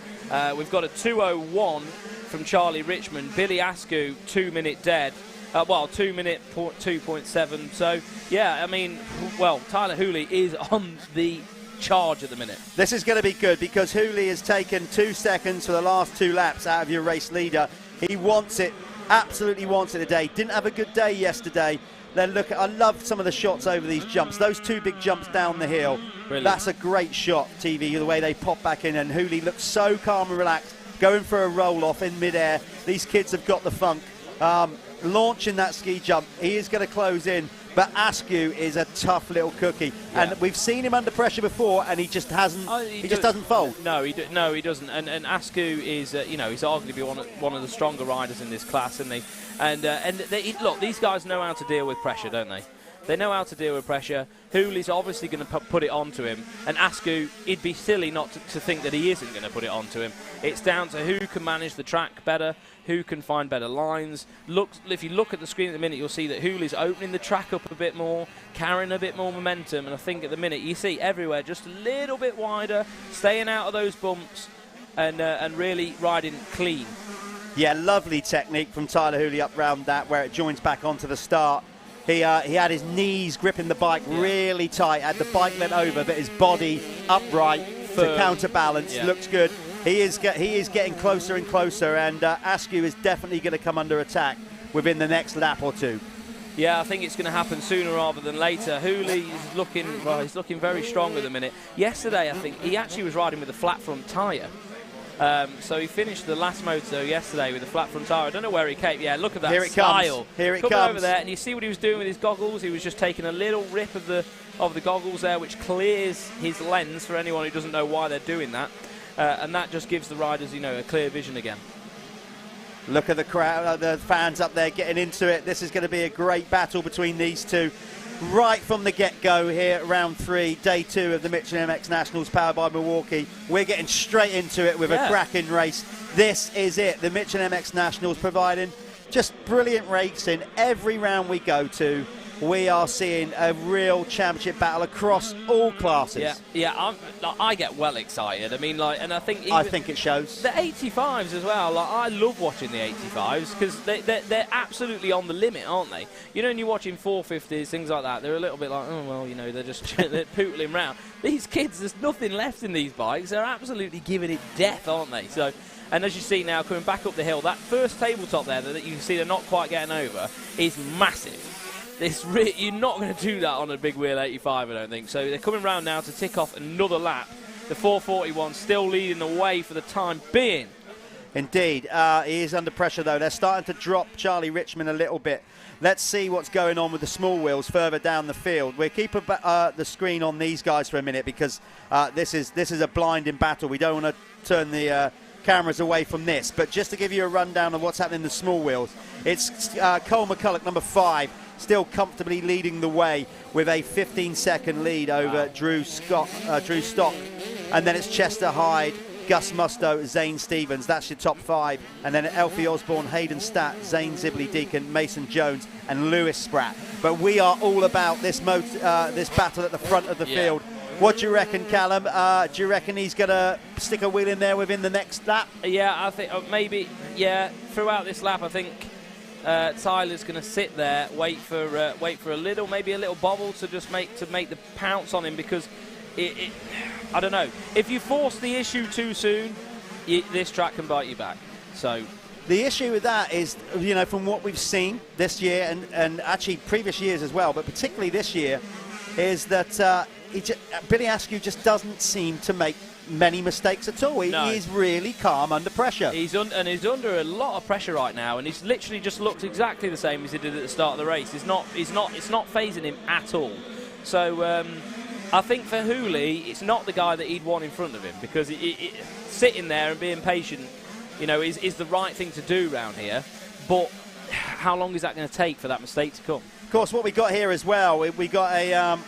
S3: We've got a 2:01 from Charlie Richmond. Billy Askew, 2 minute dead. 2 minute 2.7. So, yeah, I mean, well, Tyler Hooley is on the charge at the minute.
S1: This is going to be good because Hooley has taken 2 seconds for the last 2 laps out of your race leader. He wants it. Absolutely wants it today. Didn't have a good day yesterday. Then look, I love some of the shots over these jumps. Those 2 big jumps down the hill. Brilliant. That's a great shot, TV, the way they pop back in. And Hooley looks so calm and relaxed, going for a roll-off in midair. These kids have got the funk. Launching that ski jump, he is going to close in. But Askew is a tough little cookie, and we've seen him under pressure before, and he just hasn't. He just doesn't fold.
S3: No, he doesn't. And Askew is, he's arguably one of the stronger riders in this class, isn't he? And look, these guys know how to deal with pressure, don't they? They know how to deal with pressure. Hooley's obviously going to put it onto him, and Askew, it'd be silly not to think that he isn't going to put it onto him. It's down to who can manage the track better, who can find better lines. If you look at the screen at the minute, you'll see that Hooley's opening the track up a bit more, carrying a bit more momentum, and I think at the minute you see everywhere just a little bit wider, staying out of those bumps, and really riding clean.
S1: Yeah, lovely technique from Tyler Hooley up round that, where it joins back onto the start. He had his knees gripping the bike really tight, had the bike bent over, but his body upright to counterbalance. Looks good. He is getting closer and closer, and Askew is definitely going to come under attack within the next lap or 2.
S3: Yeah, I think it's going to happen sooner rather than later. Hooley is looking very strong at the minute. Yesterday, I think he actually was riding with a flat front tyre. So he finished the last moto yesterday with a flat front tyre. I don't know where he came. Yeah, look at that style.
S1: Here it
S3: comes.
S1: Coming
S3: over there, and you see what he was doing with his goggles. He was just taking a little rip of the goggles there, which clears his lens for anyone who doesn't know why they're doing that. And that just gives the riders, a clear vision again.
S1: Look at the crowd, the fans up there getting into it. This is going to be a great battle between these two. right from the get-go here, round 3, day 2 of the Michelin MX Nationals powered by Milwaukee. We're getting straight into it with a cracking race. This is it. The Michelin MX Nationals providing just brilliant racing every round we go to. We are seeing a real championship battle across all classes.
S3: I get well excited. I mean, and I think
S1: it shows.
S3: The 85s as well. I love watching the 85s because they're absolutely on the limit, aren't they? You know, when you're watching 450s, things like that, they're a little bit like, oh well, you know, they're just they're pootling around. These kids, there's nothing left in these bikes. They're absolutely giving it death, aren't they? So. And as you see now, coming back up the hill, that first tabletop there that you can see they're not quite getting over is massive. You're not going to do that on a big wheel 85, I don't think. So they're coming round now to tick off another lap. The 441 still leading the way for the time being.
S1: Indeed. He is under pressure, though. They're starting to drop Charlie Richmond a little bit. Let's see what's going on with the small wheels further down the field. We'll keep the screen on these guys for a minute because this is a blinding battle. We don't want to turn the cameras away from this. But just to give you a rundown of what's happening in the small wheels, it's Cole McCulloch, number 5, still comfortably leading the way with a 15-second lead over Drew Stock. And then it's Chester Hyde, Gus Musto, Zane Stevens. That's your top 5. And then Alfie Osborne, Hayden Statt, Zane Zibley Deacon, Mason Jones, and Lewis Spratt. But we are all about this battle at the front of the field. What do you reckon, Callum? Do you reckon he's going to stick a wheel in there within the next lap?
S3: Yeah, I think maybe, throughout this lap, I think Tyler's going to sit there, wait for a little bobble to just make the pounce on him because I don't know. If you force the issue too soon, this track can bite you back. So
S1: the issue with that is, you know, from what we've seen this year and actually previous years as well, but particularly this year, is that Billy Askew just doesn't seem to make many mistakes at all. He is really calm under pressure.
S3: He's under a lot of pressure right now, and he's literally just looked exactly the same as he did at the start of the race. It's not phasing him at all. So I think for Hooley, it's not the guy that he'd want in front of him because sitting there and being patient, you know, is the right thing to do around here. But how long is that going to take for that mistake to come?
S1: Of course, what we got here as well, we got a.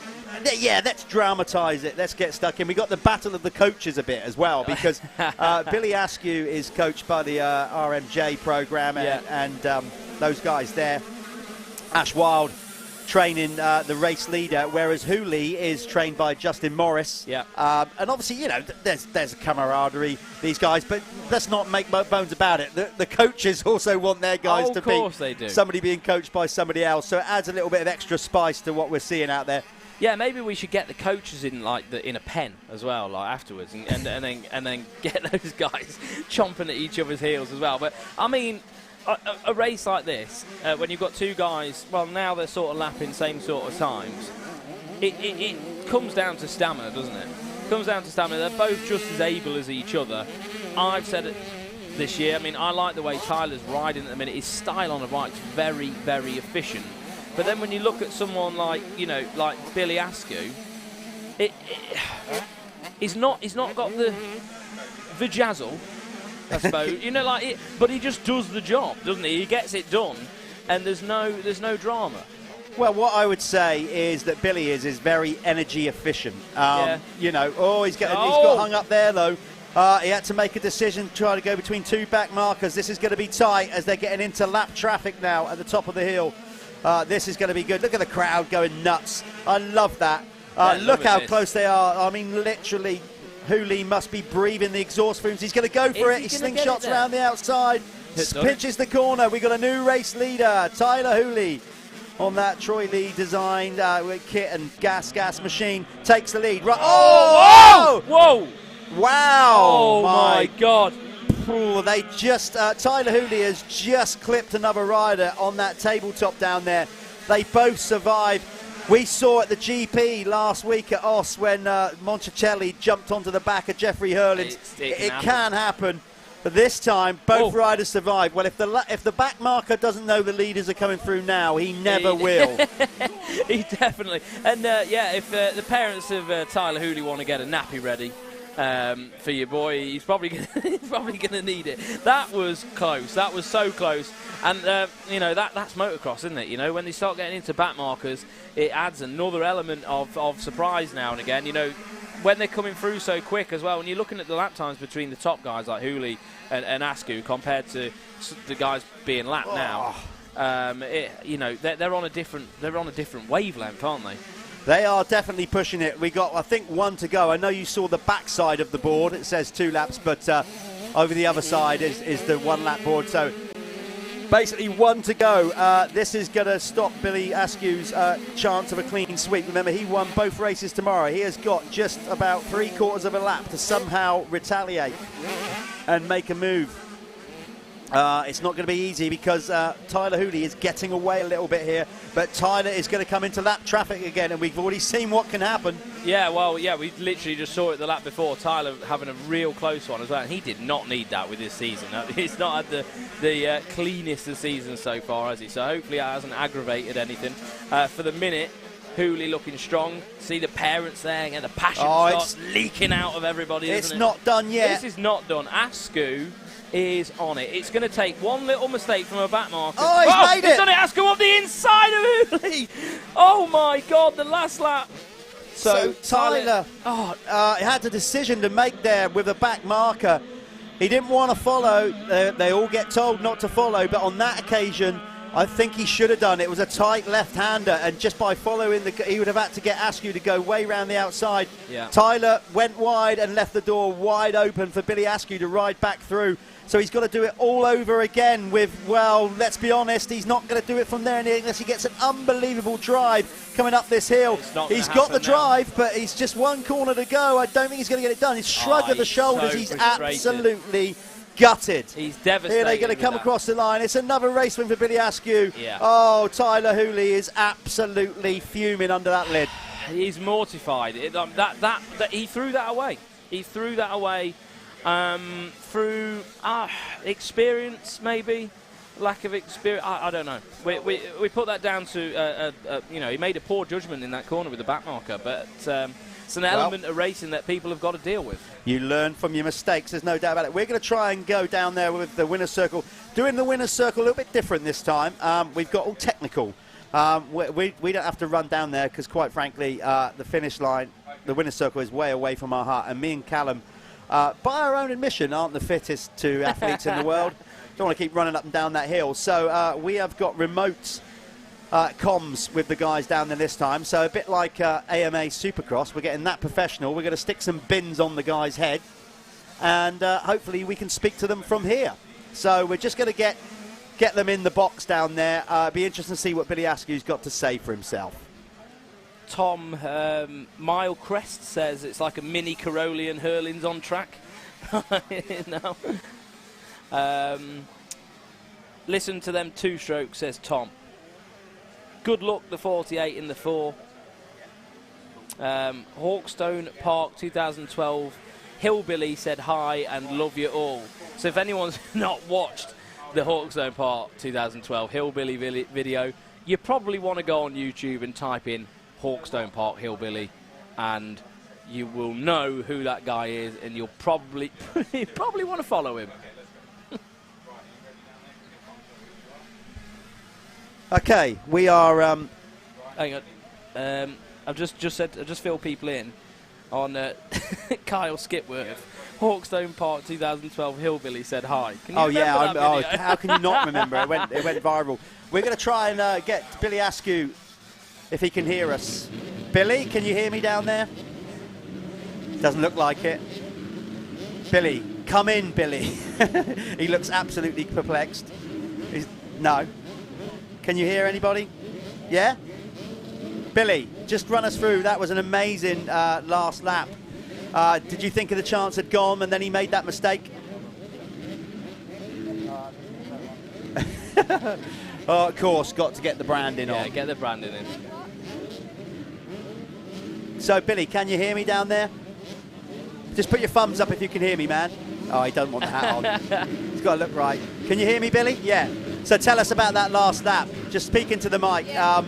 S1: Let's dramatise it. Let's get stuck in. We got the battle of the coaches a bit as well because Billy Askew is coached by the RMJ program and those guys there. Ash Wild training the race leader, whereas Hooley is trained by Justin Morris.
S3: Yeah.
S1: And obviously, you know, there's a camaraderie, these guys, but let's not make bones about it. The coaches also want their guys to be somebody being coached by somebody else, so it adds a little bit of extra spice to what we're seeing out there.
S3: Yeah, maybe we should get the coaches in in a pen as well, like afterwards, and then get those guys chomping at each other's heels as well. But I mean, a race like this, when you've got two guys, well, now they're sort of lapping same sort of times. It comes down to stamina, doesn't it? It comes down to stamina. They're both just as able as each other. I've said it this year. I mean, I like the way Tyler's riding at the minute. His style on the bike's very, very efficient. But then when you look at someone like Billy Askew, he's not got the jazzle, I suppose. You know, but he just does the job, doesn't he? He gets it done, and there's no drama.
S1: Well, what I would say is that Billy is very energy efficient. You know, he's got hung up there though. He had to make a decision to try to go between two back markers. This is going to be tight as they're getting into lap traffic now at the top of the hill. This is going to be good. Look at the crowd going nuts. I love that. Look how close they are. I mean, literally, Hooley must be breathing the exhaust fumes. He's going to go for it. He slingshots around the outside. Pinches the corner. We've got a new race leader, Tyler Hooley, on that Troy Lee designed kit and gas machine. Takes the lead. Right.
S3: Oh! Whoa!
S1: Wow!
S3: Oh, my God.
S1: They just Tyler Hooley has just clipped another rider on that tabletop down there. They both survived. We saw at the GP last week at Oss when Monticelli jumped onto the back of Jeffrey Hurlins. It can happen, but this time both riders survived. Well, if the back marker doesn't know the leaders are coming through now, he never will.
S3: He definitely. And if the parents of Tyler Hooley want to get a nappy ready for your boy, he's probably gonna need it. That was close. That was so close. And, you know, that's motocross, isn't it? You know, when they start getting into back markers, it adds another element of surprise now and again. You know, when they're coming through so quick as well, when you're looking at the lap times between the top guys like Hooley and Askew compared to the guys being lapped now, you know, they're on a different wavelength, aren't they?
S1: They are definitely pushing it. We got, I think, 1 to go. I know you saw the backside of the board. It says 2 laps, but over the other side is the 1 lap board. So basically 1 to go. This is going to stop Billy Askew's chance of a clean sweep. Remember, he won both races tomorrow. He has got just about 3/4 of a lap to somehow retaliate and make a move. It's not going to be easy because Tyler Hooley is getting away a little bit here, but Tyler is going to come into lap traffic again, and we've already seen what can happen.
S3: Yeah, well, yeah, we literally just saw it the lap before, Tyler having a real close one as well, and he did not need that with his season. He's not had the cleanest of seasons so far, has he? So hopefully it hasn't aggravated anything. For the minute, Hooley looking strong. See the parents there, and the passion starts leaking out of everybody,
S1: It's not done yet.
S3: This is not done. Askew is on it. It's going to take one little mistake from a back marker.
S1: Oh, he's made it!
S3: He's done it. Askew off the inside of Hooley. Oh my God, the last lap.
S1: So Tyler had a decision to make there with a back marker. He didn't want to follow. They all get told not to follow, but on that occasion, I think he should have done. It was a tight left-hander, and just by following he would have had to get Askew to go way round the outside.
S3: Yeah.
S1: Tyler went wide and left the door wide open for Billy Askew to ride back through. So he's got to do it all over again with, well, let's be honest, he's not going to do it from there unless he gets an unbelievable drive coming up this hill. He's got the drive, but he's just 1 corner to go. I don't think he's going to get it done. His shrug of the shoulders, he's absolutely gutted.
S3: He's devastated.
S1: Here they're going to come across the line. It's another race win for Billy Askew.
S3: Yeah.
S1: Oh, Tyler Hooley is absolutely fuming under that lid.
S3: He's mortified. He threw that away. He threw that away through experience, maybe lack of experience. I don't know. We put that down to you know, he made a poor judgment in that corner with the back marker, but it's an element of racing that people have got to deal with.
S1: You learn from your mistakes, there's no doubt about it. We're going to try and go down there with the winner's circle. Doing the winner's circle a little bit different this time. We've got all technical. We don't have to run down there because, quite frankly, the finish line, the winner's circle is way away from our heart. And me and Callum, by our own admission, aren't the fittest 2 athletes in the world. Don't want to keep running up and down that hill. So we have got remote comms with the guys down there this time. So a bit like AMA Supercross, we're getting that professional. We're going to stick some bins on the guy's head, and hopefully we can speak to them from here. So we're just going to get them in the box down there. Be interesting to see what Billy Askew's got to say for himself.
S3: Tom Mile Crest says it's like a mini Carolian Hurlings on track. No. Listen to them 2 strokes, says Tom. Good luck, the 48 in the 4. Hawkstone Park 2012. Hillbilly said hi and love you all. So if anyone's not watched the Hawkstone Park 2012 Hillbilly video, you probably want to go on YouTube and type in Hawkstone Park Hillbilly, and you will know who that guy is, and you'll probably want to follow him.
S1: Okay, we are.
S3: Hang on, I've just filled people in on Kyle Skipworth. Hawkstone Park 2012 Hillbilly said hi. Can you remember that video?
S1: How can you not remember? It went viral. We're going to try and get Billy Askew if he can hear us. Billy, can you hear me down there? Doesn't look like it. Billy, come in, Billy. He looks absolutely perplexed. No. Can you hear anybody? Yeah? Billy, just run us through. That was an amazing last lap. Did you think of the chance had gone and then he made that mistake? Oh, of course, got to get the branding on.
S3: Yeah, get the branding in.
S1: So, Billy, can you hear me down there? Just put your thumbs up if you can hear me, man. Oh, he doesn't want the hat on. He's got to look right. Can you hear me, Billy? Yeah. So tell us about that last lap. Just speak into the mic.
S6: Yeah.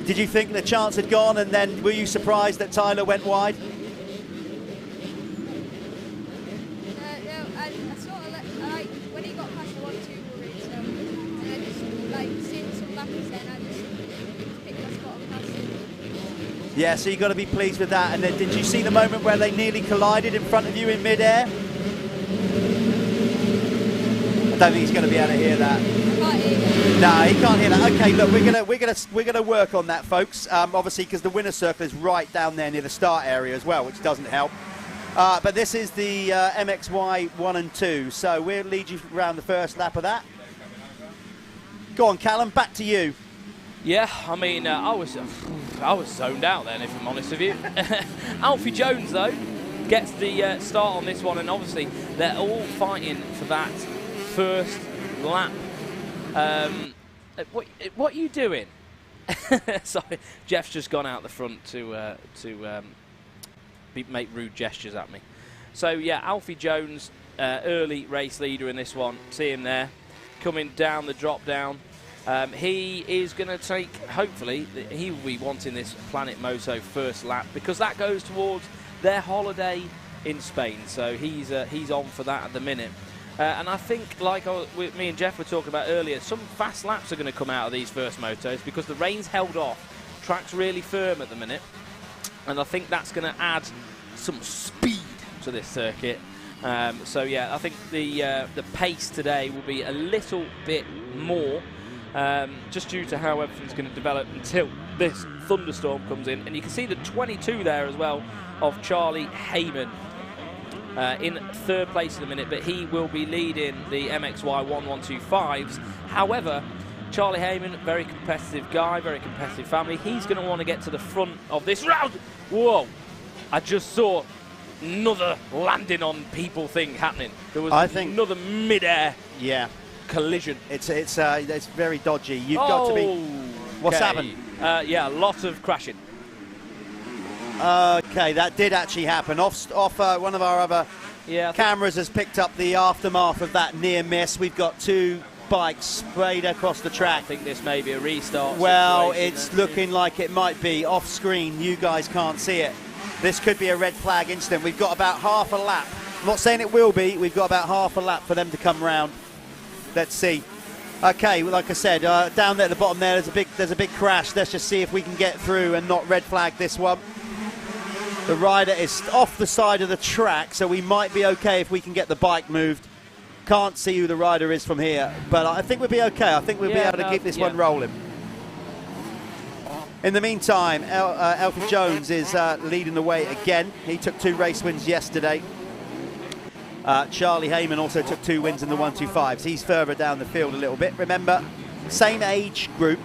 S1: Did you think the chance had gone, and then were you surprised that Tyler went wide?
S6: No, I sort of when he got past the 1-2 grid, so, and I just
S1: Yeah, so you've got to be pleased with that. And then did you see the moment where they nearly collided in front of you in mid-air? I don't think he's going to be able to hear that. No, he can't hear that. Okay, look, we're gonna work on that, folks. Obviously, because the winner's circle is right down there near the start area as well, which doesn't help. But this is the MXY 1 and 2, so we'll lead you around the first lap of that. Go on, Callum, back to you.
S3: Yeah, I mean, I was zoned out then, if I'm honest with you. Alfie Jones, though, gets the start on this one, and obviously they're all fighting for that first lap. What are you doing? Sorry, Jeff's just gone out the front to make rude gestures at me. So yeah, Alfie Jones, early race leader in this one. See him there, coming down the drop down. He is going to take, hopefully, he will be wanting this Planet Moto first lap because that goes towards their holiday in Spain. So he's on for that at the minute. And I think, like me and Jeff were talking about earlier, some fast laps are going to come out of these first motos because the rain's held off. Track's really firm at the minute. And I think that's going to add some speed to this circuit. So yeah, I think the pace today will be a little bit more, just due to how everything's going to develop until this thunderstorm comes in. And you can see the 22 there as well of Charlie Heyman. In third place at the minute, but he will be leading the MXY 1125s. However, Charlie Heyman, very competitive guy, very competitive family. He's going to want to get to the front of this round. Whoa! I just saw another landing on people thing happening. There was another mid-air collision.
S1: It's very dodgy. You've got to be. What's happened?
S3: Yeah, a lot of crashing.
S1: Okay, that did actually happen. Off one of our other cameras has picked up the aftermath of that near miss. We've got two bikes sprayed across the track.
S3: I think this may be a restart.
S1: Well, it's looking like it might be off screen. You guys can't see it. This could be a red flag incident. We've got about half a lap. I'm not saying it will be. We've got about half a lap for them to come round. Let's see. Okay, well, like I said, down there at the bottom there's a big crash. Let's just see if we can get through and not red flag this one. The rider is off the side of the track, so we might be okay if we can get the bike moved. Can't see who the rider is from here, but I think we'll be okay. I think we'll be able to keep this one rolling. In the meantime, Alfie Jones is leading the way again. He took 2 race wins yesterday. Charlie Heyman also took 2 wins in the 125s. He's further down the field a little bit. Remember, same age group,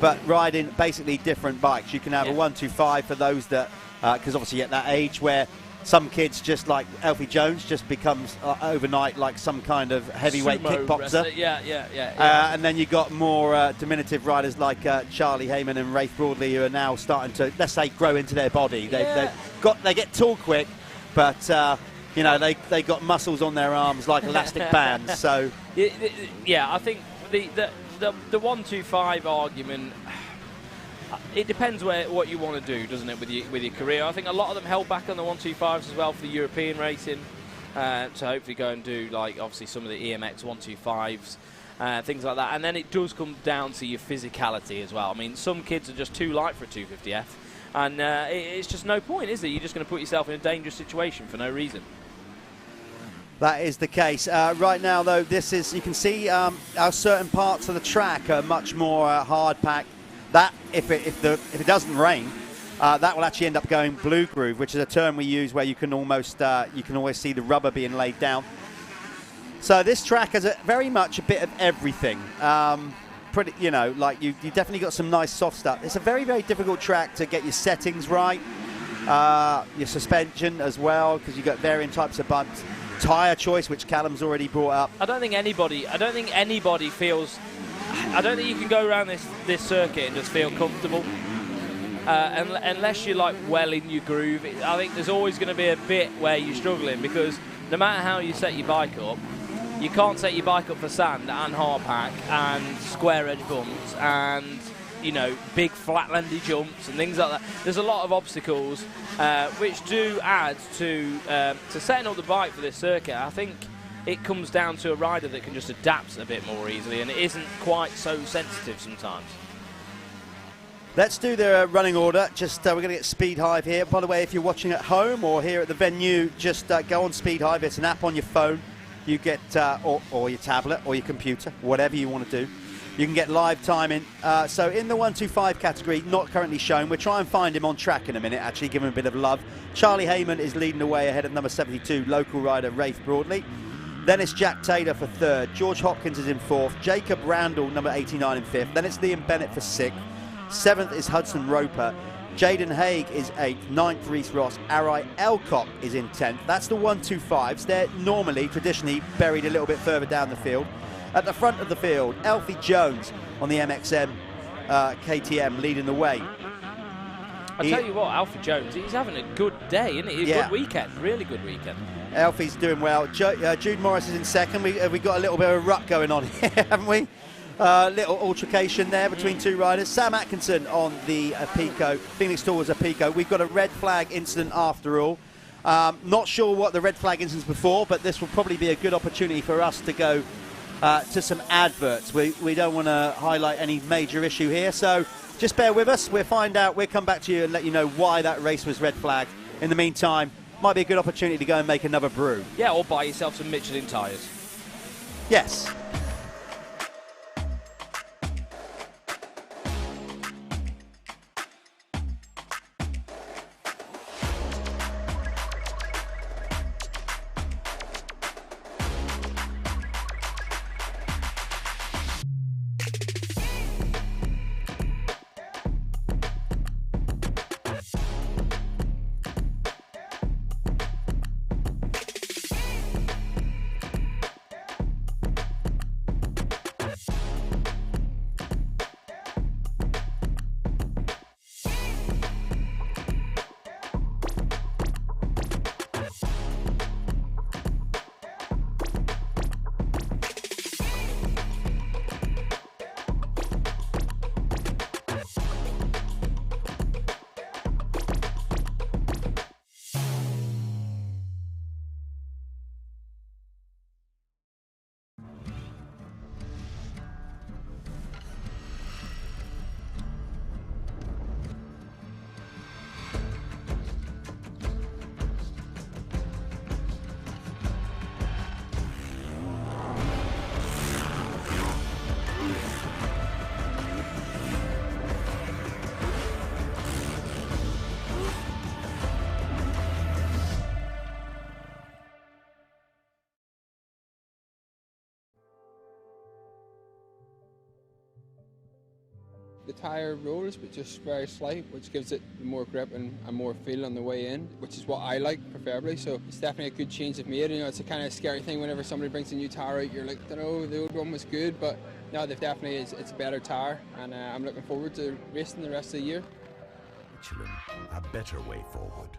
S1: but riding basically different bikes. You can have a 125 for those that, because obviously at that age where some kids, just like Alfie Jones, just becomes overnight like some kind of heavyweight kickboxer. And then you've got more diminutive riders like Charlie Heyman and Rafe Broadley, who are now starting to, let's say, grow into their body. They get tall quick, but you know, they got muscles on their arms like elastic bands. So
S3: yeah, I think the 125 argument, it depends what you want to do, doesn't it, with your career. I think a lot of them held back on the 125s as well for the European racing, to hopefully go and do, like, obviously some of the EMX 125s, things like that. And then it does come down to your physicality as well. I mean, some kids are just too light for a 250F, and it's just no point, is it? You're just going to put yourself in a dangerous situation for no reason.
S1: That is the case. Right now, though, this is, you can see how certain parts of the track are much more hard packed. That, if it doesn't rain, that will actually end up going blue groove, which is a term we use where you can always see the rubber being laid down. So this track has very much a bit of everything. Pretty, you know, like you definitely got some nice soft stuff. It's a very, very difficult track to get your settings right, your suspension as well, because you got varying types of bumps. Tyre choice, which Callum's already brought up.
S3: I don't think anybody feels. I don't think you can go around this circuit and just feel comfortable, unless you're like well in your groove. I think there's always going to be a bit where you're struggling, because no matter how you set your bike up, you can't set your bike up for sand and hard pack and square edge bumps and, you know, big flatlandy jumps and things like that. There's a lot of obstacles which do add to setting up the bike for this circuit. I think it comes down to a rider that can just adapt a bit more easily, and it isn't quite so sensitive sometimes.
S1: Let's do the running order. Just we're going to get Speed Hive here. By the way, if you're watching at home or here at the venue, just go on Speed Hive. It's an app on your phone. You get or your tablet or your computer, whatever you want to do. You can get live timing. So in the 125 category, not currently shown. We'll try and find him on track in a minute, actually, give him a bit of love. Charlie Heyman is leading the way ahead of number 72, local rider Rafe Broadley. Then it's Jack Taylor for third. George Hopkins is in fourth. Jacob Randall, number 89, in fifth. Then it's Liam Bennett for sixth. Seventh is Hudson Roper. Jaden Haig is eighth. Ninth, Reese Ross. Arai Elcock is in 10th. That's the 125s. They're normally, traditionally, buried a little bit further down the field. At the front of the field, Alfie Jones on the MXM KTM leading the way.
S3: I'll tell you what, Alfie Jones, he's having a good day, isn't he? A good weekend, really good weekend.
S1: Alfie's doing well. Jude Morris is in second. We've got a little bit of a rut going on here, haven't we? Little altercation there between two riders. Sam Atkinson on the Pico, Phoenix towards a Pico. We've got a red flag incident after all. Not sure what the red flag incident's before, but this will probably be a good opportunity for us to go to some adverts. We don't want to highlight any major issue here, so just bear with us. We'll find out. We'll come back to you and let you know why that race was red flagged. In the meantime, might be a good opportunity to go and make another brew.
S3: Yeah, or buy yourself some Michelin tyres.
S1: Yes.
S4: The tyre rolls, but just very slight, which gives it more grip and more feel on the way in, which is what I like preferably. So it's definitely a good change they've made. You know, it's a kind of scary thing whenever somebody brings a new tyre out. You're like, I don't know, the old one was good, but no, they've definitely it's a better tyre, and I'm looking forward to racing the rest of the year.
S5: Michelin, a better way forward.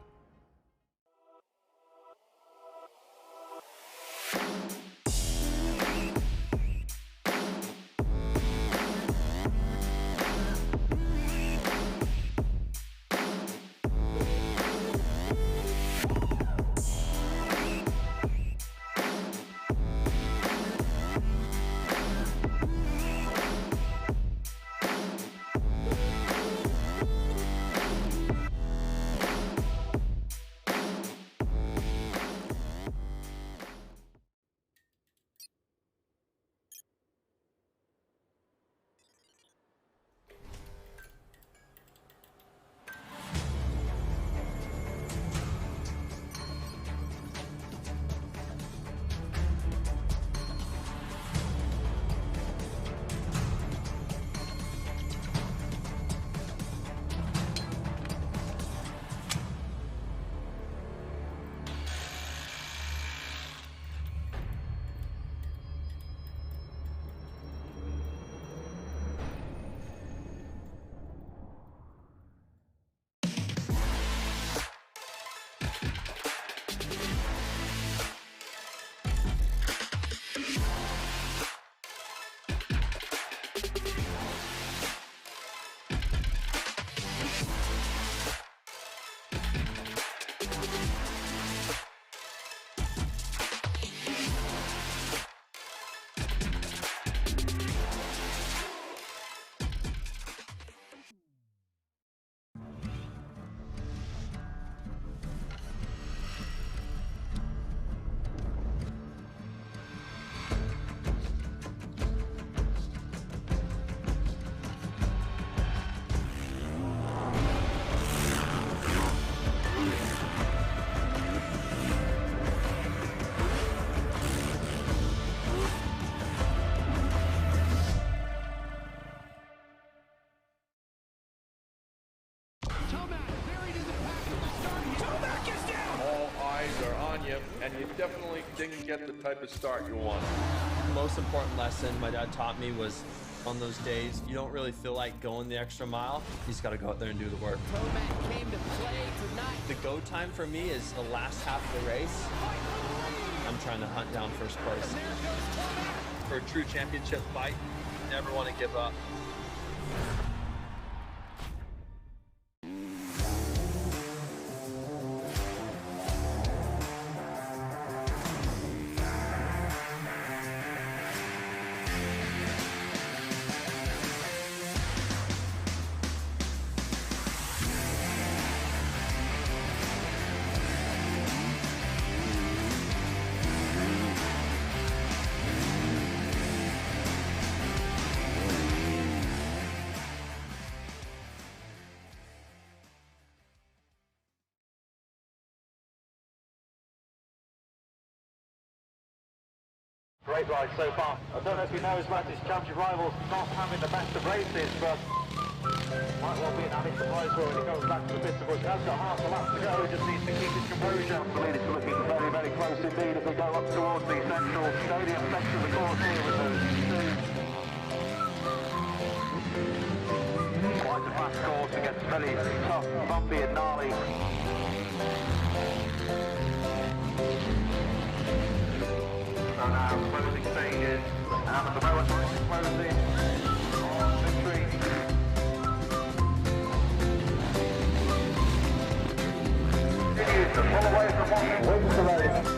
S6: didn't get the type of start you want.
S7: The most important lesson my dad taught me was on those days you don't really feel like going the extra mile. You just got to go out there and do the work. The go time for me is the last half of the race. I'm trying to hunt down first place. For a true championship fight, you never want to give up.
S8: Great ride so far. I don't know if you know as much as championship rivals not having the best of races, but might well be an added surprise when he goes back to the pits. Of course, he has got half a lap to go. He just needs to keep his composure. The lead is looking very, very close indeed as we go up towards the central stadium section of the course here with those two. Quite a fast course. It gets very tough, bumpy and gnarly. So now closing stages, and at the moment closing on victory. Continues to pull away from one wins the race.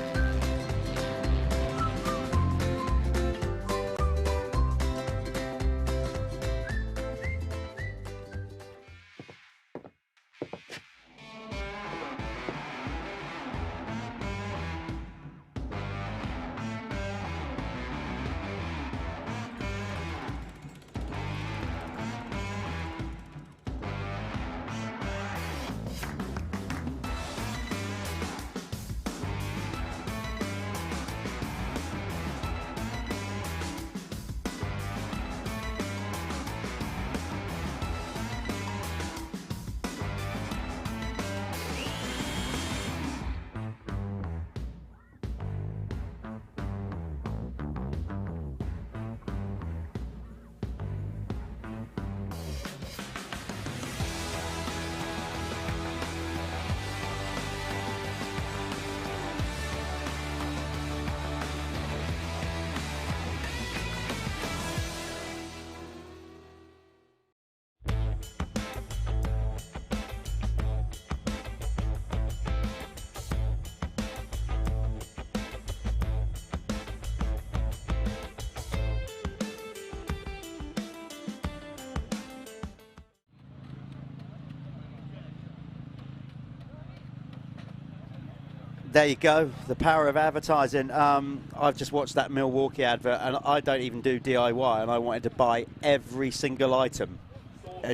S1: There you go, the power of advertising. I've just watched that Milwaukee advert, and I don't even do DIY, and I wanted to buy every single item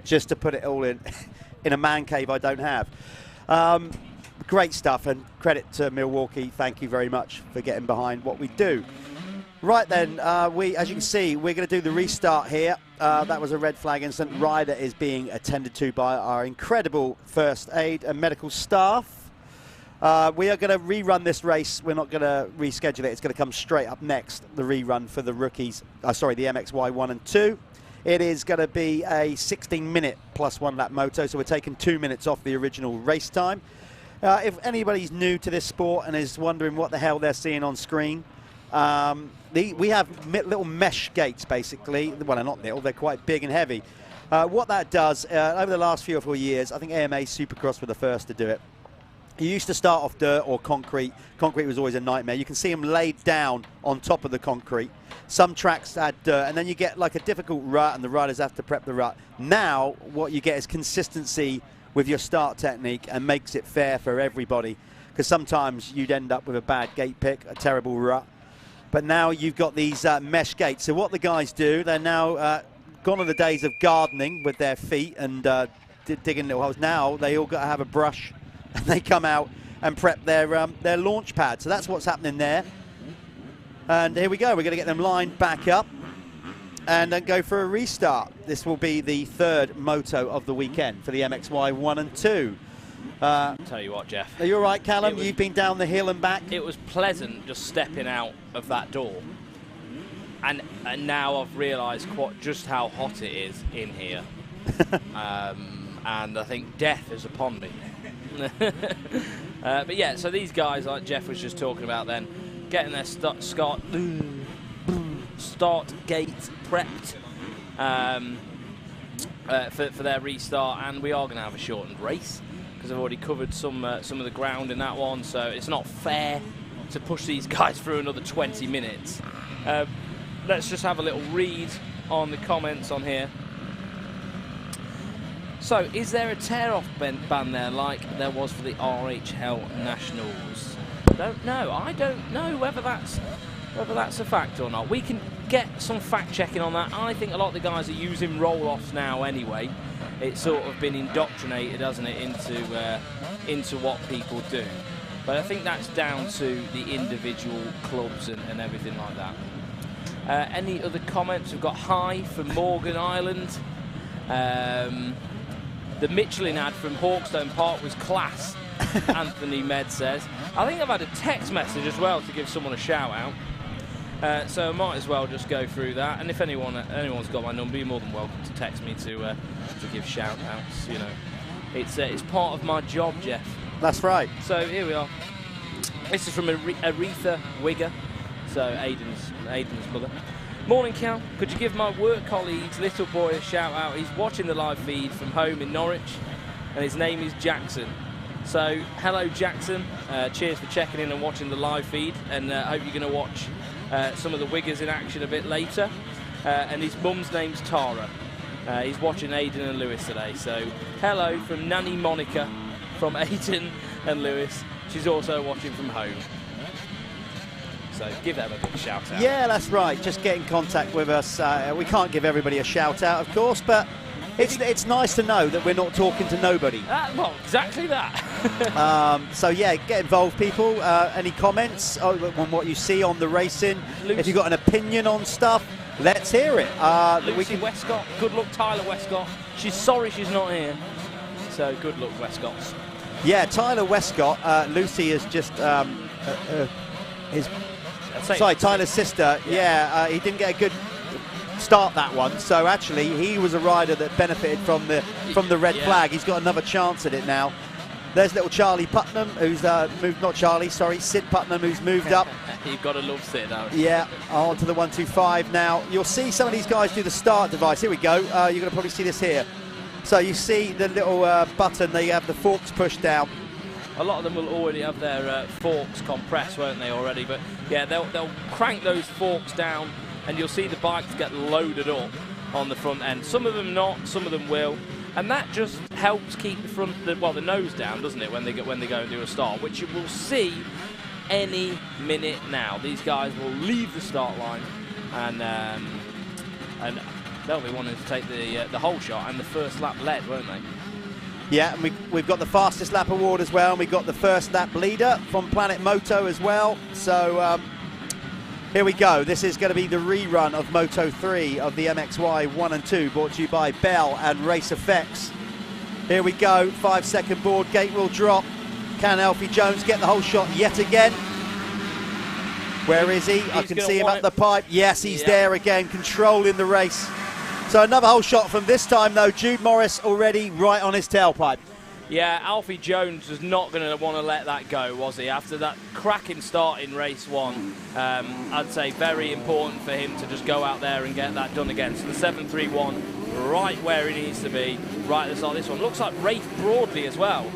S1: just to put it all in a man cave I don't have. Great stuff, and credit to Milwaukee. Thank you very much for getting behind what we do. Right then, as you can see, we're going to do the restart here. That was a red flag incident. Ryder is being attended to by our incredible first aid and medical staff. We are going to rerun this race. We're not going to reschedule it. It's going to come straight up next, the rerun for the rookies. Sorry, the MXY 1 and 2. It is going to be a 16-minute plus 1 lap moto, so we're taking 2 minutes off the original race time. If anybody's new to this sport and is wondering what the hell they're seeing on screen, we have little mesh gates, basically. Well, they're not little, they're quite big and heavy. What that does, over the last 3 or 4 years, I think AMA Supercross were the first to do it. You used to start off dirt or concrete. Concrete was always a nightmare. You can see them laid down on top of the concrete. Some tracks had dirt, and then you get like a difficult rut, and the riders have to prep the rut. Now, what you get is consistency with your start technique and makes it fair for everybody, because sometimes you'd end up with a bad gate pick, a terrible rut. But now you've got these mesh gates. So what the guys do, they're now gone are the days of gardening with their feet and digging little holes. Now they all got to have a brush, and they come out and prep their launch pad. So that's what's happening there. And here we go. We're going to get them lined back up and then go for a restart. This will be the third moto of the weekend for the MXY 1 and 2.
S3: Tell you what, Jeff.
S1: Are you all right, Callum? You've been down the hill and back.
S3: It was pleasant just stepping out of that door. And now I've realised just how hot it is in here. And I think death is upon me. But yeah, so these guys, like Jeff was just talking about then, getting their start gate prepped for their restart, and we are going to have a shortened race because I've already covered some of the ground in that one, so it's not fair to push these guys through another 20 minutes. Let's just have a little read on the comments on here. So, is there a tear-off ban there like there was for the RHL Nationals? Don't know. I don't know whether that's a fact or not. We can get some fact-checking on that. I think a lot of the guys are using roll-offs now anyway. It's sort of been indoctrinated, hasn't it, into what people do. But I think that's down to the individual clubs and everything like that. Any other comments? We've got hi from Morgan Island. The Michelin ad from Hawkstone Park was class, Anthony Med says. I think I've had a text message as well to give someone a shout out. So I might as well just go through that. And if anyone's got my number, you're more than welcome to text me to give shout outs. You know, it's part of my job, Jeff.
S1: That's right.
S3: So here we are. This is from Aretha Wigger, so Aiden's mother. Morning, Cal. Could you give my work colleague's little boy a shout out? He's watching the live feed from home in Norwich, and his name is Jackson. So, hello, Jackson. Cheers for checking in and watching the live feed, and I hope you're going to watch some of the Wiggers in action a bit later. And his mum's name's Tara. He's watching Aiden and Lewis today. So, hello from Nanny Monica from Aiden and Lewis. She's also watching from home. So give them a big shout out.
S1: Yeah, that's right. Just get in contact with us. We can't give everybody a shout out, of course, but it's nice to know that we're not talking to nobody.
S3: Well, exactly that.
S1: So yeah, get involved, people. Any comments on what you see on the racing? If you've got an opinion on stuff, let's hear it.
S3: Lucy Westcott. Good luck, Tyler Westcott. She's sorry she's not here. So good luck, Westcotts.
S1: Yeah, Tyler Westcott. Lucy is just Tyler's sister. Yeah, he didn't get a good start that one. So actually, he was a rider that benefited from the red flag. He's got another chance at it now. There's little Charlie Putnam, who's moved. Not Charlie, sorry, Sid Putnam, who's moved up.
S3: You've got to love Sid now.
S1: Yeah, on to the 125 now. You'll see some of these guys do the start device. Here we go. You're going to probably see this here. So you see the little button. They have the forks pushed down.
S3: A lot of them will already have their forks compressed, won't they, already? But yeah, they'll crank those forks down, and you'll see the bikes get loaded up on the front end. Some of them not, some of them will, and that just helps keep the nose down, doesn't it, when they go and do a start, which you will see any minute now. These guys will leave the start line, and they'll be wanting to take the whole shot and the first lap led, won't they?
S1: Yeah, and we've got the fastest lap award as well, and we've got the first lap leader from Planet Moto as well. So here we go. This is going to be the rerun of Moto 3 of the MXY 1 and 2, brought to you by Bell and Race Effects. Here we go, 5-second board, gate will drop. Can Alfie Jones get the whole shot yet again? Where is he? I can see him up the pipe. Yes, he's there again, controlling the race. So another whole shot from this time, though. Jude Morris already right on his tailpipe.
S3: Yeah, Alfie Jones was not going to want to let that go, was he? After that cracking start in race one, I'd say very important for him to just go out there and get that done again. So the 731 right where he needs to be, right at the start of this one. Looks like Rafe Broadley as well.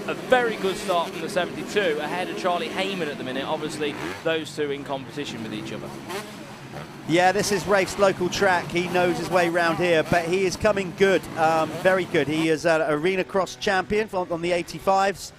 S3: A very good start from the 72, ahead of Charlie Heyman at the minute. Obviously, those two in competition with each other.
S1: Yeah, this is Rafe's local track. He knows his way around here, but he is coming good, very good. He is an arena cross champion on the 85s.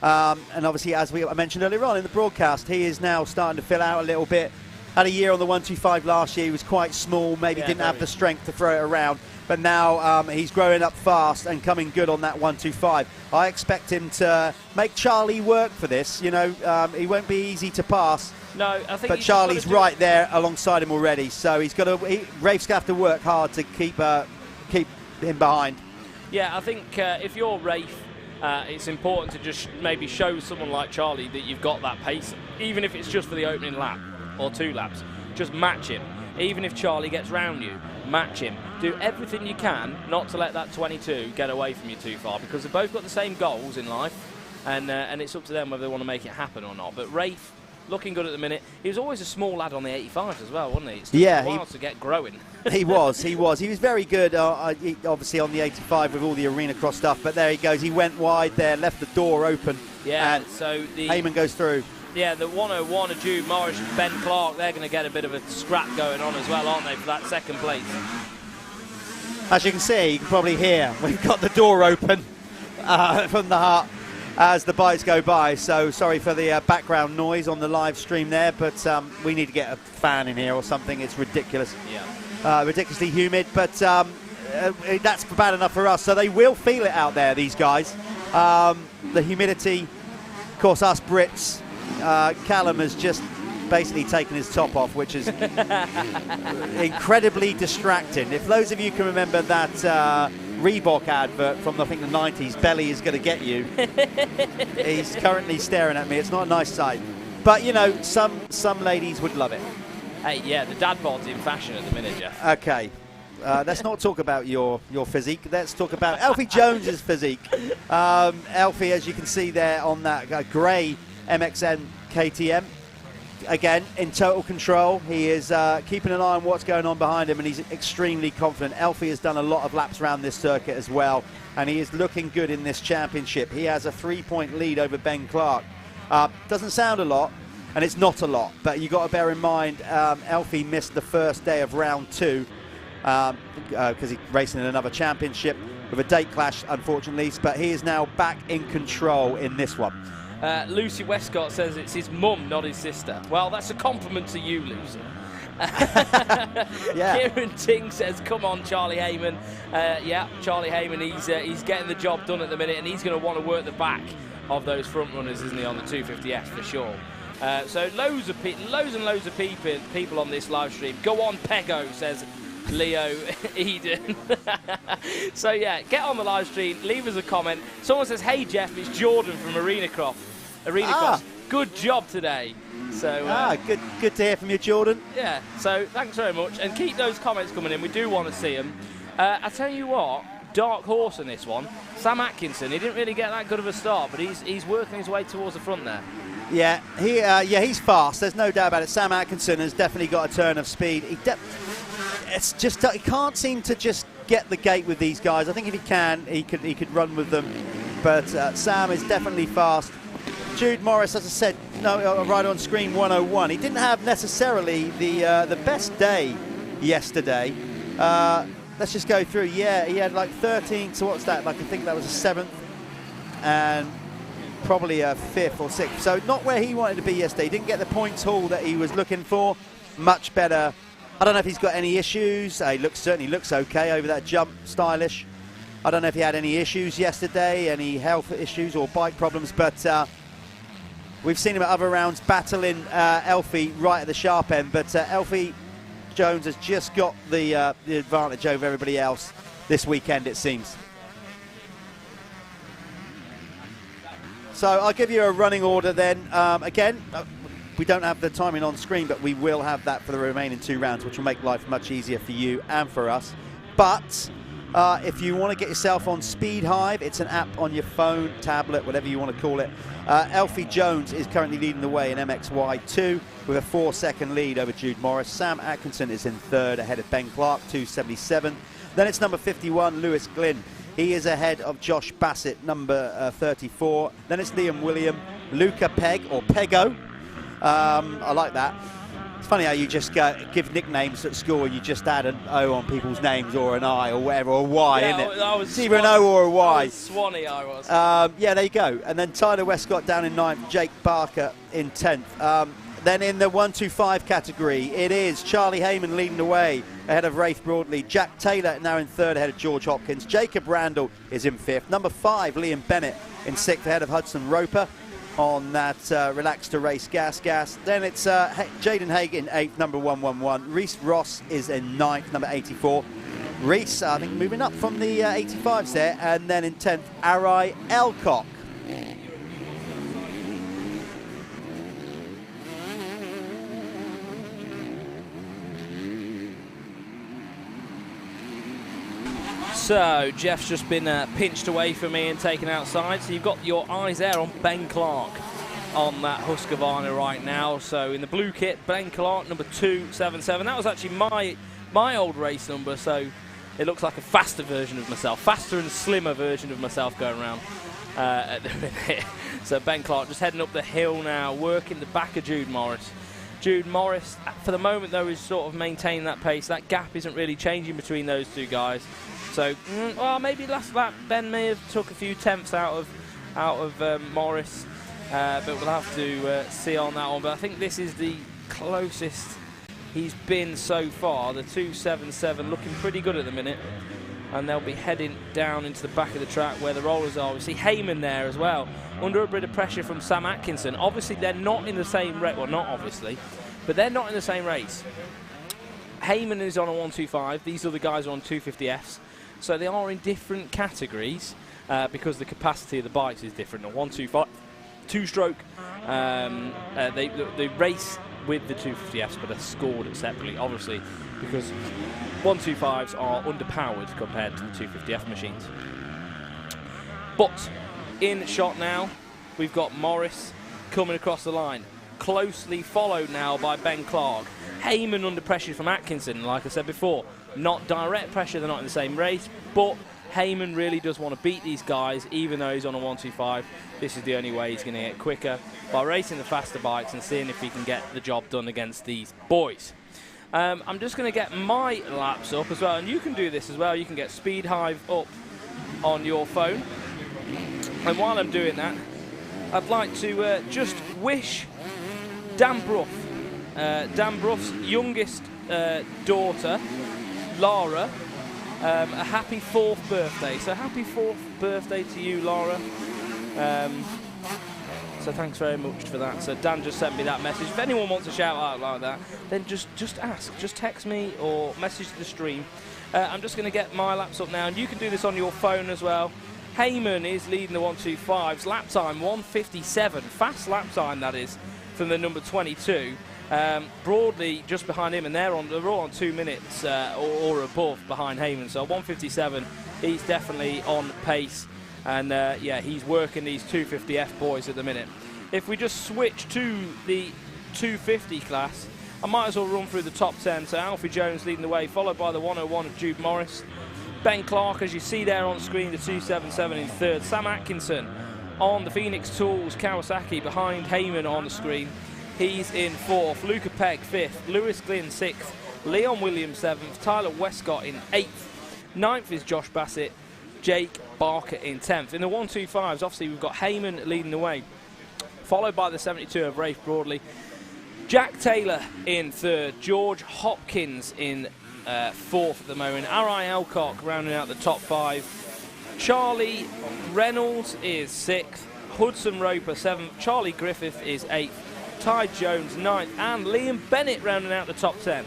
S1: And obviously, as I mentioned earlier on in the broadcast, he is now starting to fill out a little bit. Had a year on the 125 last year. He was quite small, maybe didn't have the strength to throw it around. But now he's growing up fast and coming good on that 125. I expect him to make Charlie work for this. You know, he won't be easy to pass.
S3: No, I think.
S1: But Charlie's right there alongside him already, so he's got to. Rafe's going to have to work hard to keep him behind.
S3: Yeah, I think if you're Rafe, it's important to just maybe show someone like Charlie that you've got that pace, even if it's just for the opening lap or 2 laps. Just match him. Even if Charlie gets round you, match him. Do everything you can not to let that 22 get away from you too far, because they've both got the same goals in life, and it's up to them whether they want to make it happen or not. But Rafe, looking good at the minute. He was always a small lad on the 85s as well, wasn't he? It took a while to get growing.
S1: He was very good, obviously on the 85 with all the arena cross stuff, but there he goes. He went wide there, left the door open, and
S3: so the
S1: Heyman goes through.
S3: Yeah, the 101 of Jude Morris and Ben Clark, they're going to get a bit of a scrap going on as well, aren't they, for that second place?
S1: As you can see, you can probably hear, we've got the door open from the heart as the bikes go by. So sorry for the background noise on the live stream there, but we need to get a fan in here or something. It's ridiculous.
S3: Yeah.
S1: Ridiculously humid, but that's bad enough for us. So they will feel it out there, these guys. The humidity, of course, us Brits. Callum has just basically taken his top off, which is incredibly distracting. If those of you can remember that Reebok advert from, I think, the 90s, Belly is going to get you. He's currently staring at me. It's not a nice sight. But, you know, some ladies would love it.
S3: Hey, yeah, the dad bod's in fashion at the minute, Jeff.
S1: Okay. Let's not talk about your physique. Let's talk about Alfie Jones's physique. Alfie, as you can see there on that grey MXN KTM, again in total control. He is keeping an eye on what's going on behind him, and he's extremely confident. Alfie has done a lot of laps around this circuit as well, and he is looking good in this championship. He has a 3-point lead over Ben Clark. Doesn't sound a lot, and it's not a lot, but you got to bear in mind Alfie missed the first day of round 2 because he's racing in another championship with a date clash, unfortunately, but he is now back in control in this one.
S3: Lucy Westcott says it's his mum, not his sister. Well, that's a compliment to you, Lucy.
S1: Yeah.
S3: Kieran Ting says, come on, Charlie Heyman. Yeah, Charlie Heyman, he's getting the job done at the minute, and he's going to want to work the back of those front runners, isn't he, on the 250S for sure. So loads and loads of people on this live stream. Go on, Pego, says Leo Eden. So yeah, get on the live stream, leave us a comment. Someone says, hey Jeff, it's Jordan from Arena Cross. Good job today. So
S1: good to hear from you, Jordan.
S3: Yeah, so thanks very much, and keep those comments coming in. We do want to see them. I tell you what, dark horse in this one, Sam Atkinson. He didn't really get that good of a start, but he's working his way towards the front there. Yeah,
S1: he's fast. There's no doubt about it. Sam Atkinson has definitely got a turn of speed. It's just he can't seem to just get the gate with these guys. I think if he can, he could run with them. But Sam is definitely fast. Jude Morris, as I said, right on screen, 101. He didn't have necessarily the best day yesterday. Let's just go through. Yeah, he had like 13. So what's that? Like I think that was a 7th, and probably a 5th or 6th. So not where he wanted to be yesterday. He didn't get the points haul that he was looking for. Much better. I don't know if he's got any issues. He certainly looks okay over that jump, stylish. I don't know if he had any issues yesterday, any health issues or bike problems, but we've seen him at other rounds battling Alfie right at the sharp end, but Alfie Jones has just got the advantage over everybody else this weekend, it seems. So I'll give you a running order then. Again, we don't have the timing on screen, but we will have that for the remaining 2 rounds, which will make life much easier for you and for us. But if you want to get yourself on Speed Hive, it's an app on your phone, tablet, whatever you want to call it. Alfie Jones is currently leading the way in MXY2 with a 4-second lead over Jude Morris. Sam Atkinson is in 3rd ahead of Ben Clark, 277. Then it's number 51, Lewis Glynn. He is ahead of Josh Bassett, number 34. Then it's Liam William, Luca Peg, or Pego. I like that. It's funny how you just give nicknames at school and you just add an O on people's names, or an I, or whatever, or a Y, isn't it? It's either an O or a Y.
S3: Swanee, I was.
S1: Yeah, there you go. And then Tyler Westcott down in 9th, Jake Barker in 10th. Then in the 1-2-5 category, it is Charlie Heyman leading the way ahead of Rafe Broadley. Jack Taylor now in 3rd ahead of George Hopkins. Jacob Randall is in 5th. Number 5, Liam Bennett in 6th ahead of Hudson Roper on that Relax to Race gas. Then it's Jaden Haig in 8th, number 111. Reese Ross is in 9th, number 84. Reese, I think, moving up from the 85s there, and then in 10th, Arai Elcock.
S3: So Jeff's just been pinched away from me and taken outside. So you've got your eyes there on Ben Clark on that Husqvarna right now. So in the blue kit, Ben Clark, number 277. That was actually my old race number. So it looks like a faster version of myself, faster and slimmer version of myself going around at the minute. So Ben Clark just heading up the hill now, working the back of Jude Morris. Jude Morris, for the moment though, is sort of maintaining that pace. That gap isn't really changing between those two guys. So, well, maybe last lap Ben may have took a few tenths out of Morris, but we'll have to see on that one. But I think this is the closest he's been so far. The 277 looking pretty good at the minute, and they'll be heading down into the back of the track where the rollers are. We see Heyman there as well, under a bit of pressure from Sam Atkinson. Obviously, they're not in the same race. Well, not obviously, but they're not in the same race. Heyman is on a 125. These other guys are on 250Fs. So they are in different categories because the capacity of the bikes is different. A 125 two-stroke, they race with the 250Fs, but are scored separately, obviously, because 125s are underpowered compared to the 250F machines. But in shot now, we've got Morris coming across the line, closely followed now by Ben Clark. Heyman under pressure from Atkinson, like I said before. Not direct pressure, they're not in the same race, but Heyman really does want to beat these guys, even though he's on a 125. This is the only way he's going to get quicker, by racing the faster bikes and seeing if he can get the job done against these boys. I'm just going to get my laps up as well, and you can do this as well. You can get Speed Hive up on your phone. And while I'm doing that, I'd like to just wish Dan Bruff's youngest daughter, Laura, a happy 4th birthday. So happy 4th birthday to you, Laura. So thanks very much for that. So Dan just sent me that message. If anyone wants a shout out like that, then just ask. Just text me or message the stream. I'm just going to get my laps up now, and you can do this on your phone as well. Heyman is leading the 125s. Lap time 1:57. Fast lap time, that is, from the number 22. Broadly just behind him, and they're all on 2 minutes or above behind Heyman. So 1:57, he's definitely on pace, and yeah, he's working these 250F boys at the minute. If we just switch to the 250 class, I might as well run through the top 10. So Alfie Jones leading the way, followed by the 101 of Jude Morris. Ben Clark, as you see there on screen, the 277 in 3rd. Sam Atkinson on the Phoenix Tools Kawasaki behind Heyman on the screen. He's in 4th. Luca Pegg 5th. Lewis Glynn 6th. Leon Williams 7th. Tyler Westcott in 8th. 9th is Josh Bassett. Jake Barker in 10th. In the 125s, obviously, we've got Heyman leading the way, followed by the 72 of Rafe Broadley. Jack Taylor in 3rd. George Hopkins in 4th at the moment. Arai Elcock rounding out the top 5. Charlie Reynolds is 6th. Hudson Roper 7th. Charlie Griffith is 8th. Ty Jones 9th. And Liam Bennett rounding out the top 10.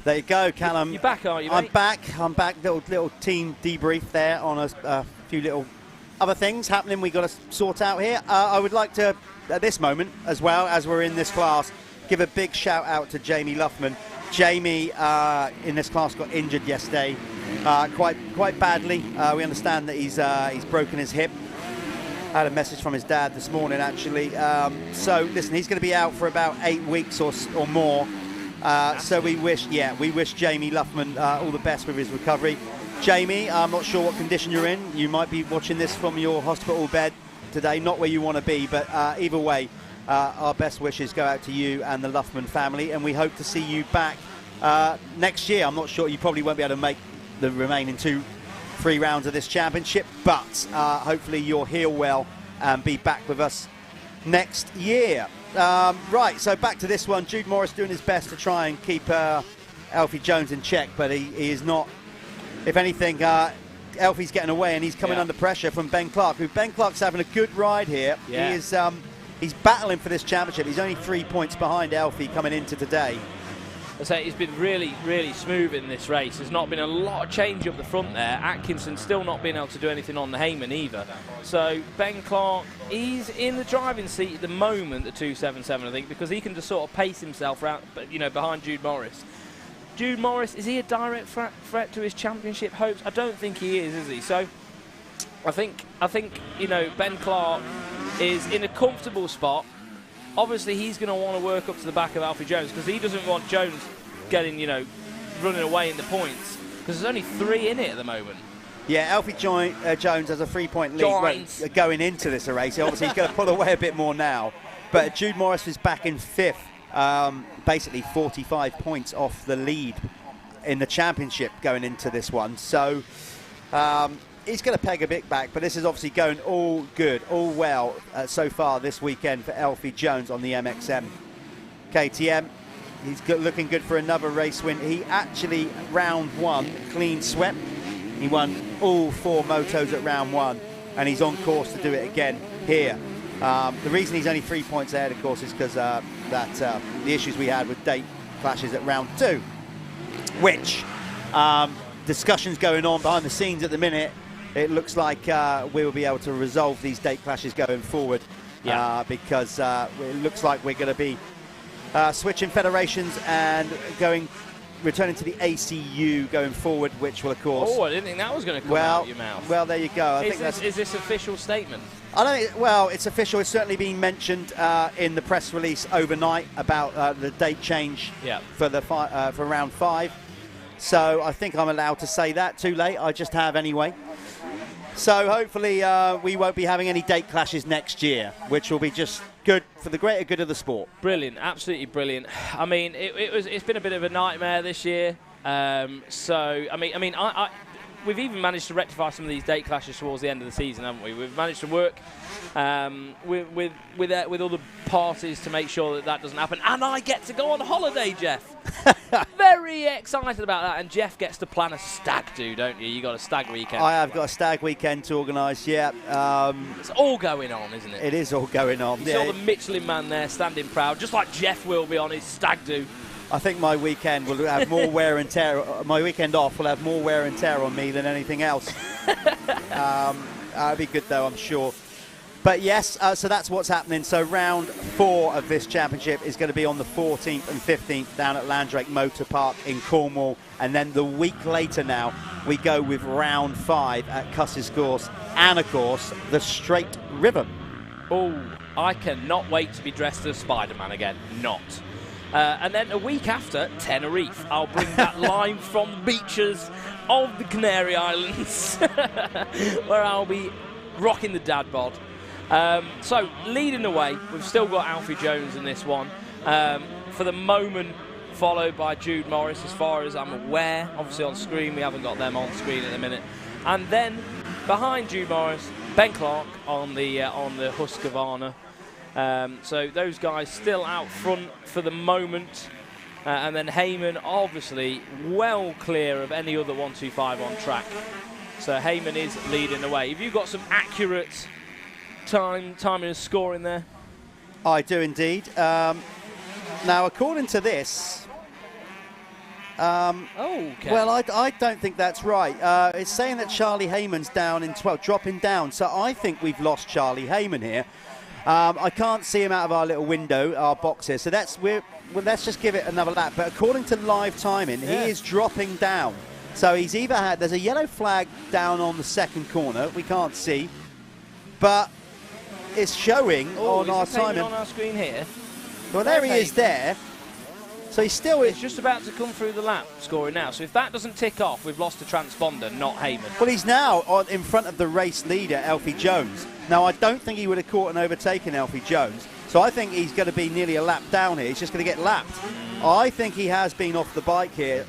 S1: There you go, Callum.
S3: You're back, aren't you, mate?
S1: I'm back. Little team debrief there on a few little other things happening we got to sort out here. I would like to, at this moment, as well as we're in this class, give a big shout out to Jamie Luffman. Jamie in this class got injured yesterday, quite badly. We understand that he's broken his hip. I had a message from his dad this morning, actually. So listen, he's going to be out for about 8 weeks or more. So we wish Jamie Luffman all the best with his recovery. Jamie, I'm not sure what condition you're in. You might be watching this from your hospital bed today, not where you want to be, but either way, our best wishes go out to you and the Luffman family, and we hope to see you back next year. I'm not sure, you probably won't be able to make the remaining 2-3 rounds of this championship, but hopefully you'll heal well and be back with us next year. Right, so back to this one. Jude Morris doing his best to try and keep Alfie Jones in check, but he is not. If anything, Alfie's getting away, and he's coming under pressure from Ben Clark, who Ben Clark's having a good ride here. Yeah. He is, he's battling for this championship. He's only 3 points behind Alfie coming into today.
S3: I say he's been really, really smooth in this race. There's not been a lot of change up the front there. Atkinson still not being able to do anything on the Heyman either. So Ben Clark, he's in the driving seat at the moment at 277, I think, because he can just sort of pace himself around, you know, behind Jude Morris. Jude Morris, is he a direct threat to his championship hopes? I don't think he is he? So I think you know, Ben Clark is in a comfortable spot. Obviously, he's going to want to work up to the back of Alfie Jones because he doesn't want Jones getting, you know, running away in the points because there's only 3 in it at the moment. Yeah,
S1: Alfie Jones has a 3-point lead going into this race. Obviously, he's going to pull away a bit more now. But Jude Morris is back in 5th, basically 45 points off the lead in the championship going into this one. So he's going to peg a bit back, but this is obviously going all good, all well so far this weekend for Alfie Jones on the MXM. KTM, he's looking good for another race win. He actually, round 1, clean swept. He won all 4 motos at round 1, and he's on course to do it again here. The reason he's only 3 points ahead, of course, is because the issues we had with date clashes at round 2, which discussions going on behind the scenes at the minute. It looks like we will be able to resolve these date clashes going forward, because it looks like we're going to be switching federations and returning to the ACU going forward, which will, of course...
S3: Oh, I didn't think that was going to come out of your mouth.
S1: Well, there you go.
S3: Is this official statement?
S1: I don't think, well, it's official. It's certainly been mentioned in the press release overnight about the date change for for round 5. So I think I'm allowed to say that. Too late. I just have anyway. So hopefully we won't be having any date clashes next year, which will be just good for the greater good of the sport.
S3: Brilliant, absolutely brilliant. I mean, it's been a bit of a nightmare this year. So I mean, we've even managed to rectify some of these date clashes towards the end of the season, haven't we? We've managed to work with other parties to make sure that doesn't happen. And I get to go on holiday, Jeff. Very excited about that. And Jeff gets to plan a stag do, don't you? You got a stag weekend.
S1: I have got a stag weekend to organise. Yeah.
S3: It's all going on, isn't it?
S1: It is all going on.
S3: You saw the Michelin man there standing proud, just like Jeff will be on his stag do.
S1: I think my weekend will have more wear and tear. My weekend off will have more wear and tear on me than anything else. It'll be good though, I'm sure. But yes, so that's what's happening. So round 4 of this championship is going to be on the 14th and 15th down at Landrake Motor Park in Cornwall. And then the week later now, we go with round 5 at Cusses Course. And of course, the Straight River.
S3: Oh, I cannot wait to be dressed as Spider-Man again. Not. And then a week after, Tenerife. I'll bring that live from beaches of the Canary Islands, where I'll be rocking the dad bod. So, leading the way, we've still got Alfie Jones in this one. For the moment, followed by Jude Morris, as far as I'm aware. Obviously on screen, we haven't got them on screen at the minute. And then, behind Jude Morris, Ben Clark on the Husqvarna. So those guys still out front for the moment. And then Heyman, obviously, well clear of any other 125 on track. So Heyman is leading the way. Have you got some accurate timing and scoring there?
S1: I do indeed. Now, according to this...
S3: okay.
S1: Well, I don't think that's right. It's saying that Charlie Heyman's down in 12th, dropping down. So I think we've lost Charlie Heyman here. I can't see him out of our little window, our box here. So let's just give it another lap. But according to live timing, he is dropping down. So he's either had, there's a yellow flag down on the second corner. We can't see. But it's showing on our timing.
S3: On our screen here.
S1: Well, there he is there. So he's still...
S3: It's just about to come through the lap scoring now. So if that doesn't tick off, we've lost a transponder, not Heyman.
S1: Well, he's now in front of the race leader, Alfie Jones. Now, I don't think he would have caught and overtaken Alfie Jones. So I think he's going to be nearly a lap down here. He's just going to get lapped. I think he has been off the bike here.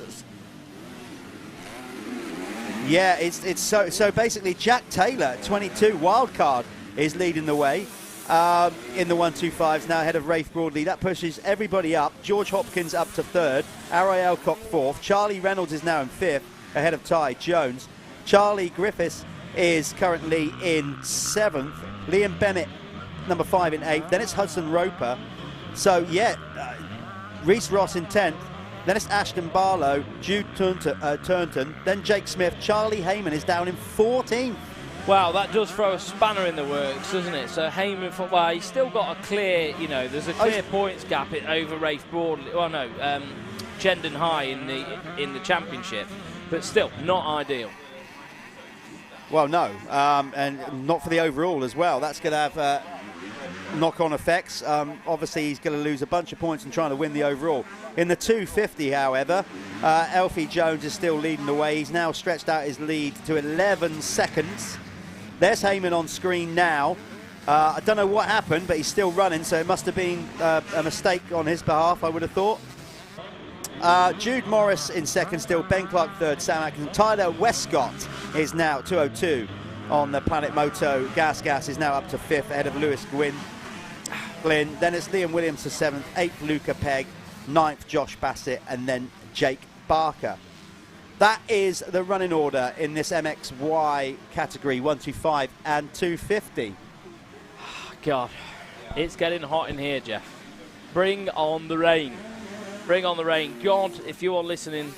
S1: Yeah, it's so basically Jack Taylor, 22, wild card, is leading the way. In the 125s now ahead of Rafe Broadley. That pushes everybody up. George Hopkins up to 3rd. Ari Alcock 4th. Charlie Reynolds is now in 5th ahead of Ty Jones. Charlie Griffiths is currently in 7th. Liam Bennett number 5 in 8th. Then it's Hudson Roper. So yeah, Reese Ross in 10th. Then it's Ashton Barlow, Jude Turnton, then Jake Smith. Charlie Heyman is down in 14th.
S3: Wow, that does throw a spanner in the works, doesn't it? So Heyman, well, he's still got a clear, you know, there's a clear points gap over Rafe Broadley. Well, no, Gendon High in the championship, but still not ideal.
S1: Well, no, and not for the overall as well. That's going to have knock-on effects. Obviously, he's going to lose a bunch of points in trying to win the overall. In the 250, however, Alfie Jones is still leading the way. He's now stretched out his lead to 11 seconds. There's Heyman on screen now. I don't know what happened, but he's still running, so it must have been a mistake on his behalf, I would have thought. Jude Morris in second still, Ben Clark third, Sam Atkinson. Tyler Westcott is now 202 on the Planet Moto. Gas is now up to fifth, ahead of Lewis Glynn. Then it's Liam Williams to seventh, eighth Luca Pegg, ninth Josh Bassett, and then Jake Barker. That is the running order in this MXY category, 125 and 250.
S3: God, it's getting hot in here, Jeff. Bring on the rain. Bring on the rain. God, if you are listening,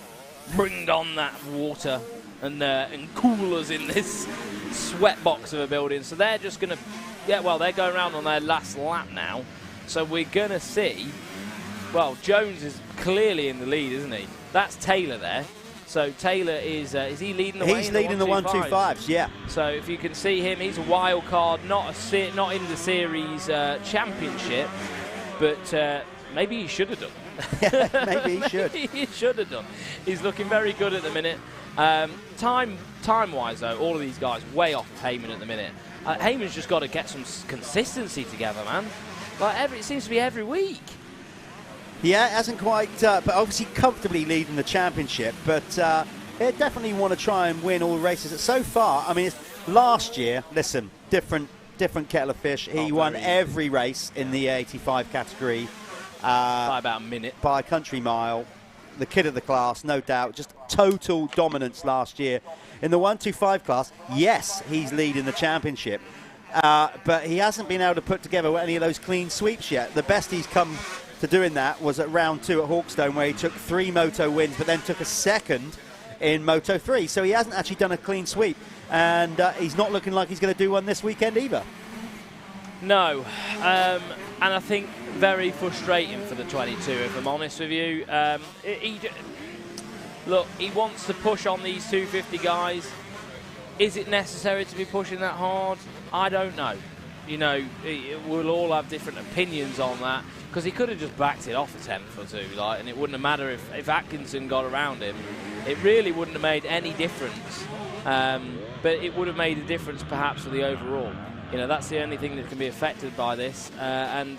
S3: bring on that water and cool us in this sweat box of a building. So they're just going to, yeah, well, they're going around on their last lap now. So we're going to see, well, Jones is clearly in the lead, isn't he? That's Taylor there. So Taylor is he leading the way?
S1: He's leading the 125s, yeah.
S3: So if you can see him, he's a wild card, not in the series championship, but maybe he should have done.
S1: Maybe he should.
S3: He should have done. He's looking very good at the minute. Time-wise, though, all of these guys way off of Heyman at the minute. Heyman's just got to get some consistency together, man. Like it seems to be every week.
S1: Yeah, it hasn't quite, but obviously comfortably leading the championship. But they definitely want to try and win all the races. So far, I mean, last year, listen, different kettle of fish. He won every race in the 85 category.
S3: By about a minute.
S1: By a country mile. The kid of the class, no doubt. Just total dominance last year. In the 125 class, yes, he's leading the championship. But he hasn't been able to put together any of those clean sweeps yet. The best he's come to doing that was at round 2 at Hawkstone, where he took 3 moto wins, but then took a second in Moto 3. So he hasn't actually done a clean sweep. And he's not looking like he's going to do one this weekend either.
S3: No. And I think very frustrating for the 22, if I'm honest with you. Look, he wants to push on these 250 guys. Is it necessary to be pushing that hard? I don't know. You know, we'll all have different opinions on that, because he could have just backed it off a tenth or two, like, and it wouldn't have mattered if Atkinson got around him. It really wouldn't have made any difference. But it would have made a difference perhaps for the overall. You know, that's the only thing that can be affected by this. And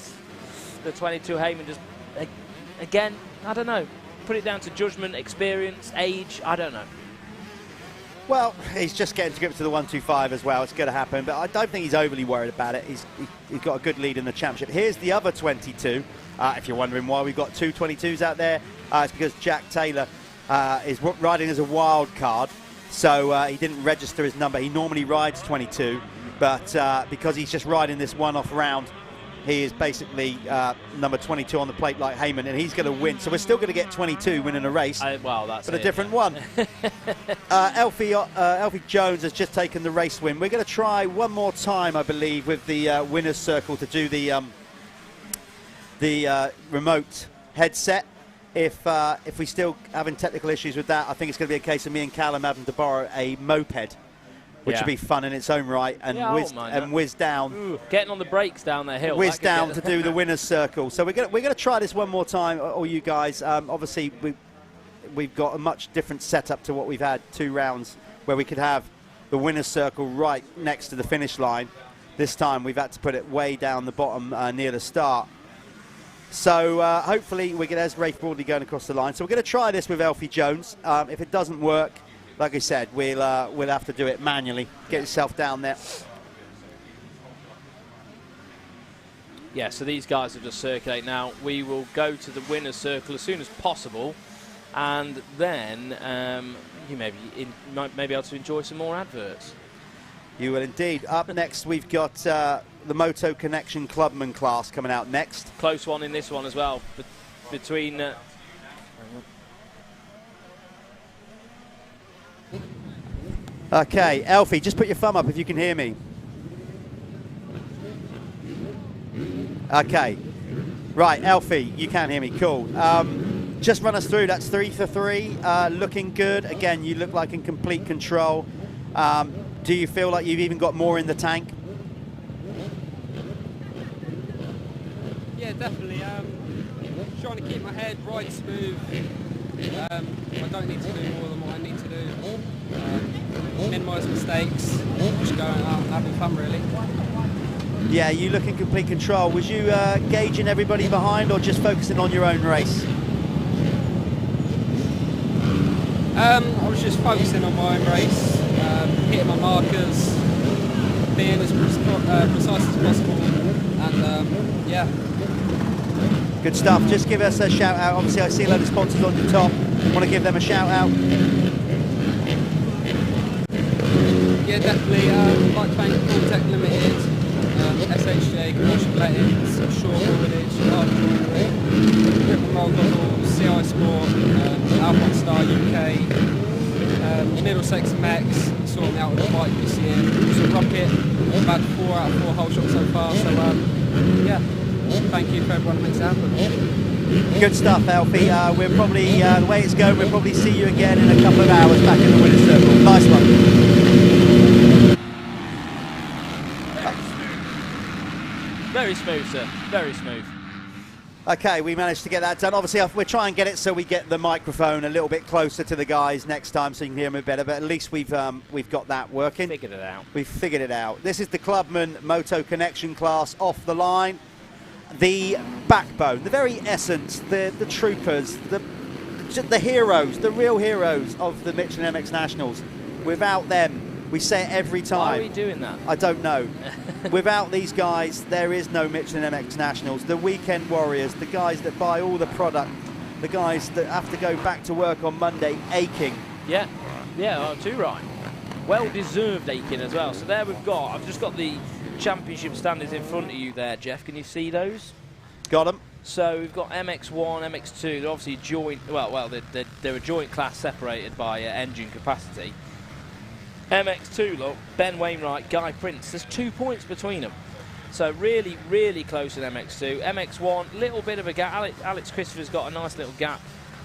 S3: the 22 Heyman just, again, I don't know. Put it down to judgment, experience, age, I don't know.
S1: Well, he's just getting to grips to the 125 as well. It's going to happen, but I don't think he's overly worried about it. He's got a good lead in the championship. Here's the other 22. If you're wondering why we've got 2 22s out there, it's because Jack Taylor is riding as a wild card. So he didn't register his number. He normally rides 22, but because he's just riding this one-off round, he is basically number 22 on the plate like Heyman, and he's going to win. So we're still going to get 22 winning a race,
S3: well, that's
S1: but a different one. Alfie Jones has just taken the race win. We're going to try one more time, I believe, with the winner's circle to do the remote headset. If we still having technical issues with that, I think it's going to be a case of me and Callum having to borrow a moped, which would be fun in its own right, and whiz down.
S3: Ooh, getting on the brakes down the hill.
S1: Whiz down to do the winner's circle. So we're going to try this one more time, all you guys. Obviously, we've got a much different setup to what we've had 2 rounds, where we could have the winner's circle right next to the finish line. This time we've had to put it way down the bottom near the start. So hopefully we get Rafe Broadley going across the line. So we're going to try this with Alfie Jones. If it doesn't work, like I said, we'll have to do it manually. Get yourself down there.
S3: Yeah, so these guys will just circulate now. We will go to the winner's circle as soon as possible, and then you might be able to enjoy some more adverts.
S1: You will indeed. Up next, we've got the Moto Connection Clubman class coming out next.
S3: Close one in this one as well, between
S1: Okay, Elfie, just put your thumb up if you can hear me. Okay. Right, Elfie, you can hear me. Cool. Just run us through. That's 3 for 3. Looking good. Again, you look like in complete control. Do you feel like you've even got more in the tank?
S9: Yeah, definitely. Trying to keep my head right smooth. I don't need to do more than what I need to do. Minimise mistakes. Just going out, having fun, really.
S1: Yeah, you look in complete control. Was you gauging everybody behind or just focusing on your own race?
S9: I was just focusing on my own race, hitting my markers, being as precise as possible, and yeah.
S1: Good stuff. Just give us a shout out. Obviously, I see a load of sponsors on your top. Want to give them a shout out?
S9: Yeah, definitely. I'd like to thank Tech Limited, SHJ, Commercial Lettings, Shore Haulage, Hard Jewellery, Grip and Roll Goggles, CI Sport, Alpine Star UK, Middlesex Max, sorting out with the bike this year. So Rocket, about 4 out of 4 whole shots so far. So yeah, thank you for everyone who makes it happen.
S1: Good stuff, Alfie. We'll probably, the way it's going, we'll probably see you again in a couple of hours back in the winner's circle. Nice one.
S3: Very smooth, sir. Very smooth.
S1: Okay, we managed to get that done. Obviously, we'll try and get it so we get the microphone a little bit closer to the guys next time so you can hear them a bit better, but at least we've got that working.
S3: Figured it out.
S1: We've figured it out. This is the Clubman Moto Connection class off the line. The backbone, the very essence, the troopers, the heroes, the real heroes of the Michelin MX Nationals. Without them, we say it every time.
S3: Why are we doing that?
S1: I don't know. Without these guys, there is no Michelin MX Nationals. The weekend warriors, the guys that buy all the product, the guys that have to go back to work on Monday aching.
S3: Yeah, too right. Well-deserved aching as well. So there we've got, I've just got the championship standings in front of you there, Jeff. Can you see those?
S1: Got them.
S3: So we've got MX1, MX2. They're obviously joint. Well, they're a joint class separated by engine capacity. MX2, look, Ben Wainwright, Guy Prince. There's 2 points between them. So really, really close in MX2. MX1, little bit of a gap. Alex Christopher's got a nice little gap.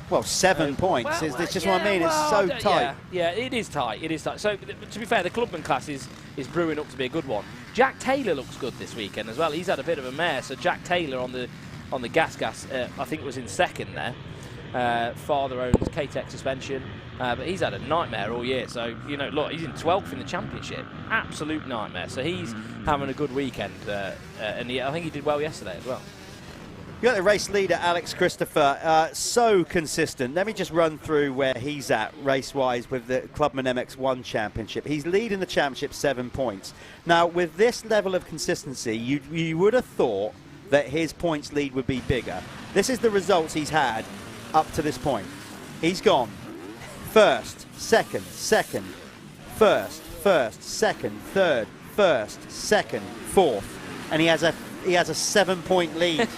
S1: Well, 7 points. It's just what I mean. It's so tight.
S3: Yeah, it is tight. It is tight. So, to be fair, the Clubman class is brewing up to be a good one. Jack Taylor looks good this weekend as well. He's had a bit of a mare. So Jack Taylor on the gas, I think it was in second there. Father owns K-Tech suspension, but he's had a nightmare all year. So, you know, look, he's in 12th in the championship. Absolute nightmare. So he's having a good weekend, and I think he did well yesterday as well.
S1: You got the race leader, Alex Christopher, so consistent. Let me just run through where he's at race-wise with the Clubman MX1 championship. He's leading the championship 7 points. Now, with this level of consistency, you would have thought that his points lead would be bigger. This is the results he's had up to this point. He's gone first, second, first, second, third, first, second, fourth, and he has a 7-point lead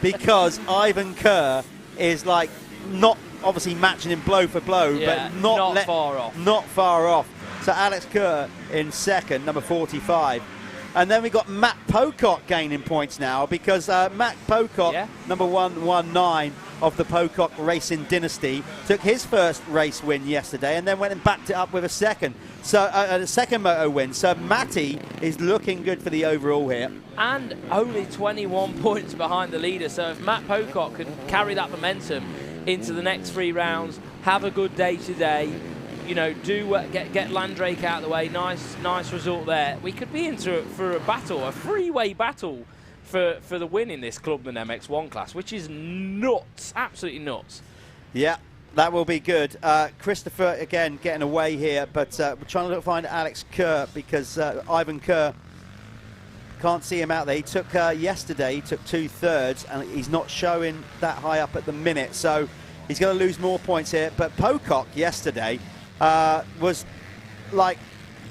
S1: because Ivan Kerr is like not obviously matching him blow for blow, but not far off. Not far off. So Alex Kerr in second, number 45. And then we got Matt Pocock gaining points now because Matt Pocock, number 119 of the Pocock Racing Dynasty, took his first race win yesterday and then went and backed it up with a second. So a second moto win. So Matty is looking good for the overall here.
S3: And only 21 points behind the leader. So if Matt Pocock can carry that momentum into the next 3 rounds, have a good day today, you know, get Landrake out of the way. Nice result there. We could be into for a battle, a three-way battle for the win in this Clubman MX1 class, which is nuts, absolutely nuts.
S1: Yeah, that will be good. Christopher again getting away here, but we're trying to find Alex Kerr because Ivan Kerr, can't see him out there. He took yesterday, he took 2/3, and he's not showing that high up at the minute, so he's going to lose more points here. But Pocock yesterday was like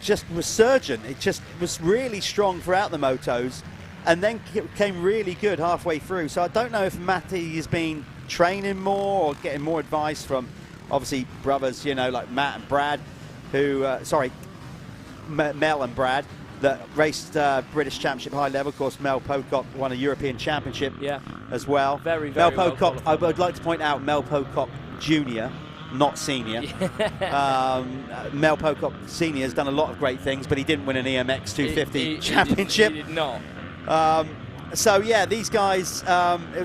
S1: just resurgent. It just was really strong throughout the motos and then came really good halfway through. So I don't know if Matty has been training more or getting more advice from obviously brothers, you know, like Matt and Brad, who Mel and Brad, that raced British Championship high level. Of course, Mel Pocock won a European Championship as well.
S3: Very
S1: Mel
S3: well
S1: Pocock, I
S3: qualified.
S1: would like to point out Mel Pocock Jr., not Senior. Mel Pocock Senior has done a lot of great things, but he didn't win an EMX 250 Championship.
S3: He did not.
S1: So yeah, these guys,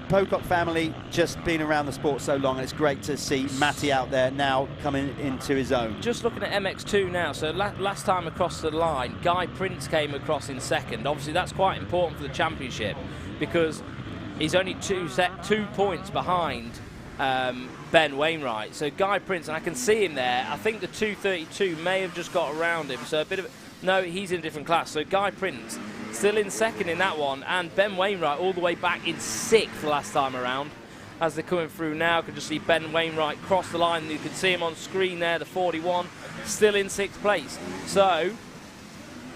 S1: Pocock family, just been around the sport so long, and it's great to see Matty out there now coming into his own.
S3: Just looking at MX2 now, so last time across the line, Guy Prince came across in second. Obviously that's quite important for the championship because he's only 2 points behind Ben Wainwright. So Guy Prince, and I can see him there, I think the 232 may have just got around him, so a bit of, no, he's in a different class. So Guy Prince still in second in that one, and Ben Wainwright all the way back in 6th last time around. As they're coming through now, can just see Ben Wainwright cross the line. You can see him on screen there, the 41, still in 6th place. So,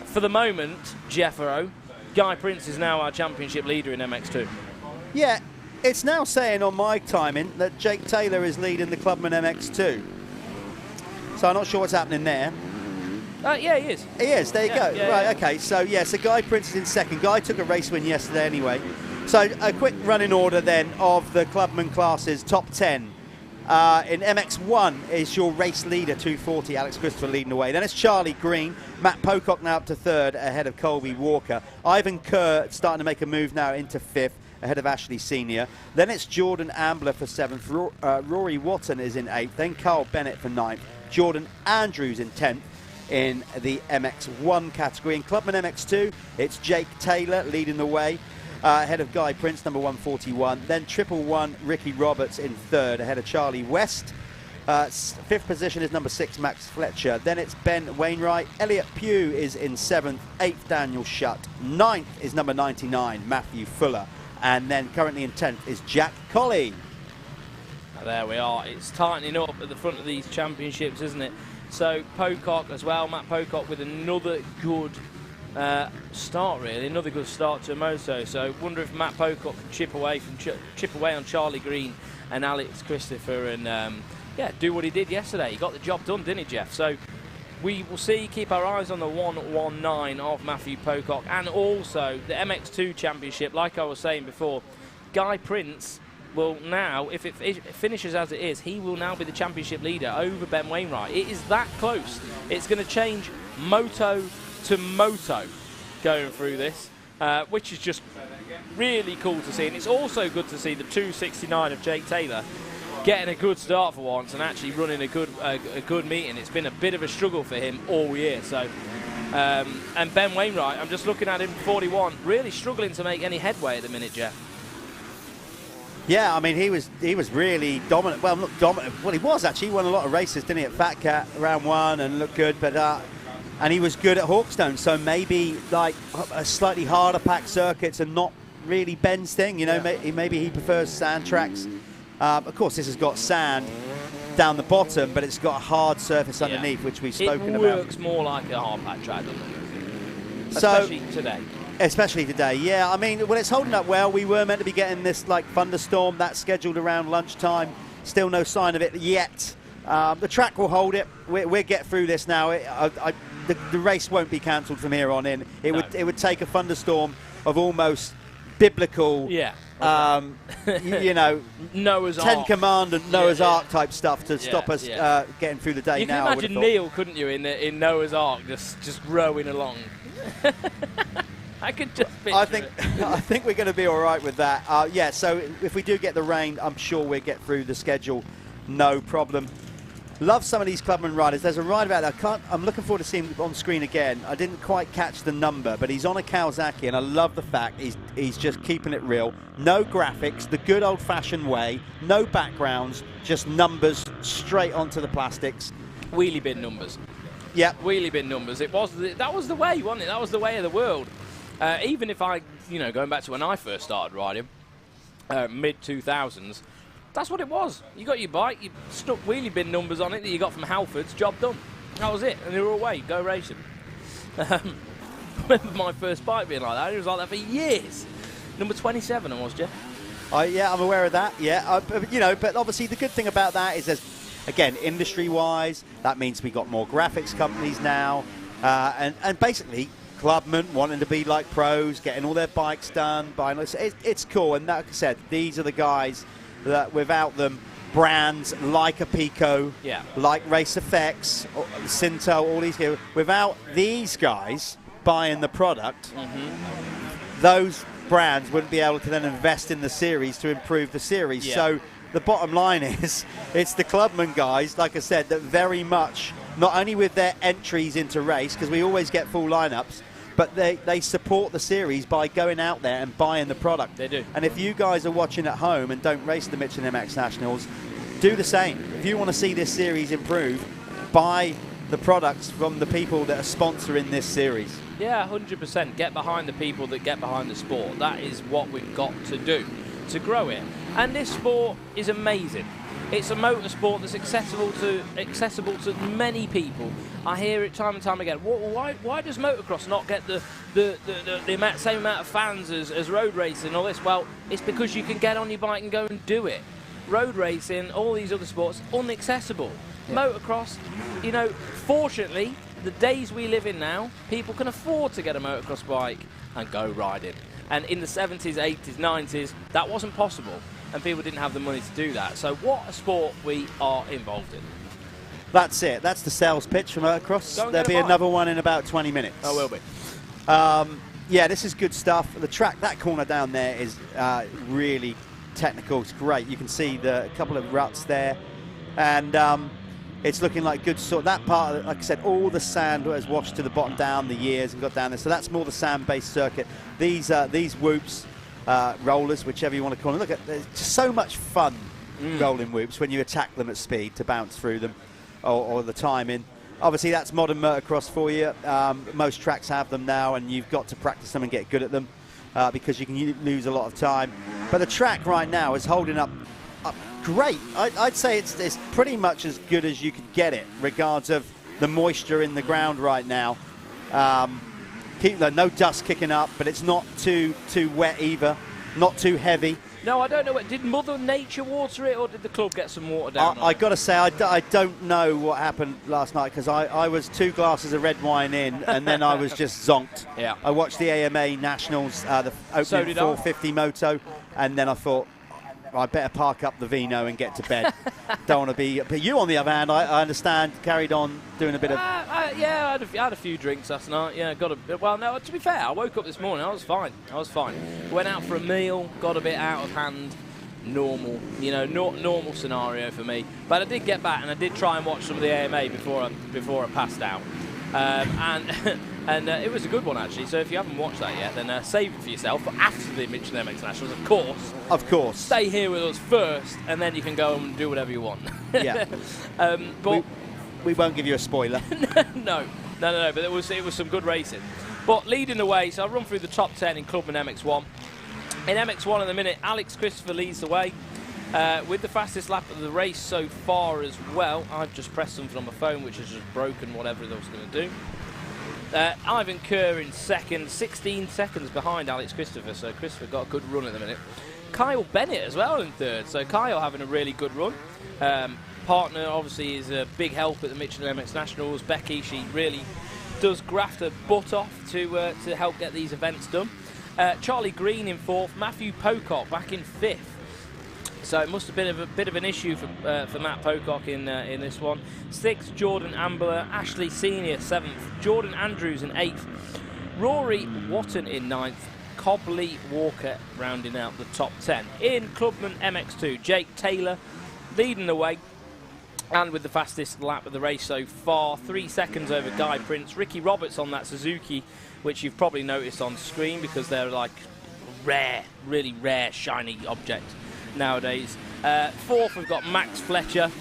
S3: for the moment, Jeffero, Guy Prince is now our championship leader in MX2.
S1: Yeah, it's now saying on my timing that Jake Taylor is leading the Clubman MX2. So I'm not sure what's happening there.
S3: Yeah, he is.
S1: He is, there you go.
S3: Yeah,
S1: right,
S3: yeah.
S1: okay, so yeah, so Guy Prince is in second. Guy took a race win yesterday anyway. So a quick running order then of the Clubman classes, top 10. In MX1 is your race leader, 240, Alex Christopher leading the way. Then it's Charlie Green, Matt Pocock now up to 3rd, ahead of Colby Walker. Ivan Kerr starting to make a move now into 5th, ahead of Ashley Senior. Then it's Jordan Ambler for 7th, Rory Watton is in 8th, then Carl Bennett for 9th, Jordan Andrews in 10th. In the MX1 category. In Clubman MX2, it's Jake Taylor leading the way, ahead of Guy Prince, number 141. Then 111, Ricky Roberts in 3rd, ahead of Charlie West. 5th position is number 6, Max Fletcher. Then it's Ben Wainwright. Elliot Pugh is in 7th, 8th, Daniel Shutt. 9th is number 99, Matthew Fuller. And then currently in 10th is Jack Colley.
S3: There we are. It's tightening up at the front of these championships, isn't it? So Pocock as well, Matt Pocock with another good start, really, another good start to a moto. So wonder if Matt Pocock can chip away on Charlie Green and Alex Christopher, and yeah, do what he did yesterday. He got the job done, didn't he, Jeff? So we will see, keep our eyes on the 119 of Matthew Pocock, and also the MX2 Championship. Like I was saying before, Guy Prince will now, if it finishes as it is, he will now be the championship leader over Ben Wainwright. It is that close. It's going to change moto to moto going through this, which is just really cool to see. And it's also good to see the 269 of Jake Taylor getting a good start for once and actually running a good meeting. It's been a bit of a struggle for him all year. So, and Ben Wainwright, I'm just looking at him, 41, really struggling to make any headway at the minute, Jeff.
S1: Yeah, I mean, he was really dominant. Well, not dominant. Well, he was actually. He won a lot of races, didn't he, at Fat Cat round 1 and looked good. But and he was good at Hawkstone. So maybe like a slightly harder packed circuits and not really Ben's thing. You know, maybe he prefers sand tracks. Of course, this has got sand down the bottom, but it's got a hard surface underneath, which we've spoken about.
S3: It works more like a hard pack track, doesn't it?
S1: So,
S3: especially today.
S1: Especially today, yeah. I mean, well, it's holding up well. We were meant to be getting this like thunderstorm that's scheduled around lunchtime. Still no sign of it yet. The track will hold it. We'll get through this now. The race won't be cancelled from here on in. It would take a thunderstorm of almost biblical, you know,
S3: Noah's
S1: Ten
S3: Ark.
S1: Commandment, Noah's Ark type stuff to stop us getting through the day.
S3: You can imagine Neil, couldn't you, in Noah's Ark, just rowing along. I could just
S1: I think we're going to be all right with that. Yeah, so if we do get the rain, I'm sure we'll get through the schedule, no problem. Love some of these Clubman riders. There's a rider out there. I'm looking forward to seeing him on screen again. I didn't quite catch the number, but he's on a Kawasaki, and I love the fact he's just keeping it real. No graphics, the good old-fashioned way. No backgrounds, just numbers straight onto the plastics.
S3: Wheelie bin numbers.
S1: Yeah,
S3: wheelie bin numbers. That was the way, wasn't it? That was the way of the world. Even if going back to when I first started riding, mid-2000s, that's what it was. You got your bike, you stuck wheelie bin numbers on it that you got from Halfords, job done. That was it, and they were away, go racing. I remember my first bike being like that. It was like that for years. Number 27 I was, Jeff.
S1: Yeah, I'm aware of that, yeah. But obviously the good thing about that is there's, again, industry-wise, that means we got more graphics companies now. And basically, clubmen wanting to be like pros, getting all their bikes done. It's cool. And like I said, these are the guys that without them, brands like a Pico, like Race Effects, or Cinto, all these here, without these guys buying the product, those brands wouldn't be able to then invest in the series to improve the series. So the bottom line is, it's the clubman guys, like I said, that very much, not only with their entries into race, because we always get full lineups, but they support the series by going out there and buying the product.
S3: They do.
S1: And if you guys are watching at home and don't race the Michelin MX Nationals, do the same. If you want to see this series improve, buy the products from the people that are sponsoring this series.
S3: Yeah, 100%. Get behind the people that get behind the sport. That is what we've got to do to grow it. And this sport is amazing. It's a motorsport that's accessible to many people. I hear it time and time again. Why does motocross not get the same amount of fans as road racing and all this? Well, it's because you can get on your bike and go and do it. Road racing, all these other sports, inaccessible. Motocross, you know, fortunately, the days we live in now, people can afford to get a motocross bike and go riding. And in the 70s, 80s, 90s, that wasn't possible. And people didn't have the money to do that. So what a sport we are involved in.
S1: That's it. That's the sales pitch for motocross. There'll be another one in about 20 minutes.
S3: Oh, will be.
S1: Yeah, this is good stuff. The track, that corner down there is really technical. It's great. You can see a couple of ruts there. And it's looking like good sort. That part, like I said, all the sand has washed to the bottom down the years and got down there. So that's more the sand-based circuit. These whoops, rollers, whichever you want to call them. Look at, there's just so much fun rolling whoops when you attack them at speed to bounce through them, or the timing. Obviously, that's modern motocross for you. Most tracks have them now, and you've got to practice them and get good at them because you can lose a lot of time. But the track right now is holding up great. I'd say it's pretty much as good as you could get it, regards of the moisture in the ground right now. No dust kicking up, but it's not too wet either, not too heavy.
S3: No, I don't know. Did Mother Nature water it, or did the club get some water down?
S1: I got to say, I don't know what happened last night, because I was 2 glasses of red wine in, and then I was just zonked.
S3: Yeah.
S1: I watched the AMA Nationals, the opening 450 moto, and then I thought, I better park up the vino and get to bed. Don't want to be. But you, on the other hand, I understand, carried on doing a bit of.
S3: Yeah, I had a few drinks last night. Yeah, got a bit. Well, no, to be fair, I woke up this morning. I was fine. Went out for a meal, got a bit out of hand. Normal, you know, normal scenario for me. But I did get back and I did try and watch some of the AMA before I passed out. And it was a good one, actually. So if you haven't watched that yet, then save it for yourself. But after the Michelin MX Nationals, of course. Stay here with us first, and then you can go and do whatever you want.
S1: Yeah.
S3: But
S1: we won't give you a spoiler.
S3: No. But it was some good racing. But leading the way, so I'll run through the top 10 in Clubman MX1. In MX1 in the minute, Alex Christopher leads the way. With the fastest lap of the race so far as well. I've just pressed something on my phone which has just broken whatever it was going to do. Ivan Kerr in second, 16 seconds behind Alex Christopher, so Christopher got a good run at the minute. Kyle Bennett as well in third, so Kyle having a really good run. Partner obviously is a big help at the Michelin MX Nationals. Becky, she really does graft her butt off to help get these events done. Charlie Green in fourth, Matthew Pocock back in fifth. So it must have been a bit of an issue for Matt Pocock in this one. Sixth, Jordan Ambler, Ashley Senior seventh, Jordan Andrews in eighth, Rory Watton in ninth, Cobley Walker rounding out the top 10. In Clubman MX2, Jake Taylor leading the way and with the fastest lap of the race so far, 3 seconds over Guy Prince. Ricky Roberts on that Suzuki, which you've probably noticed on screen because they're like rare, really rare, shiny objects nowadays. Fourth, we've got Max Fletcher,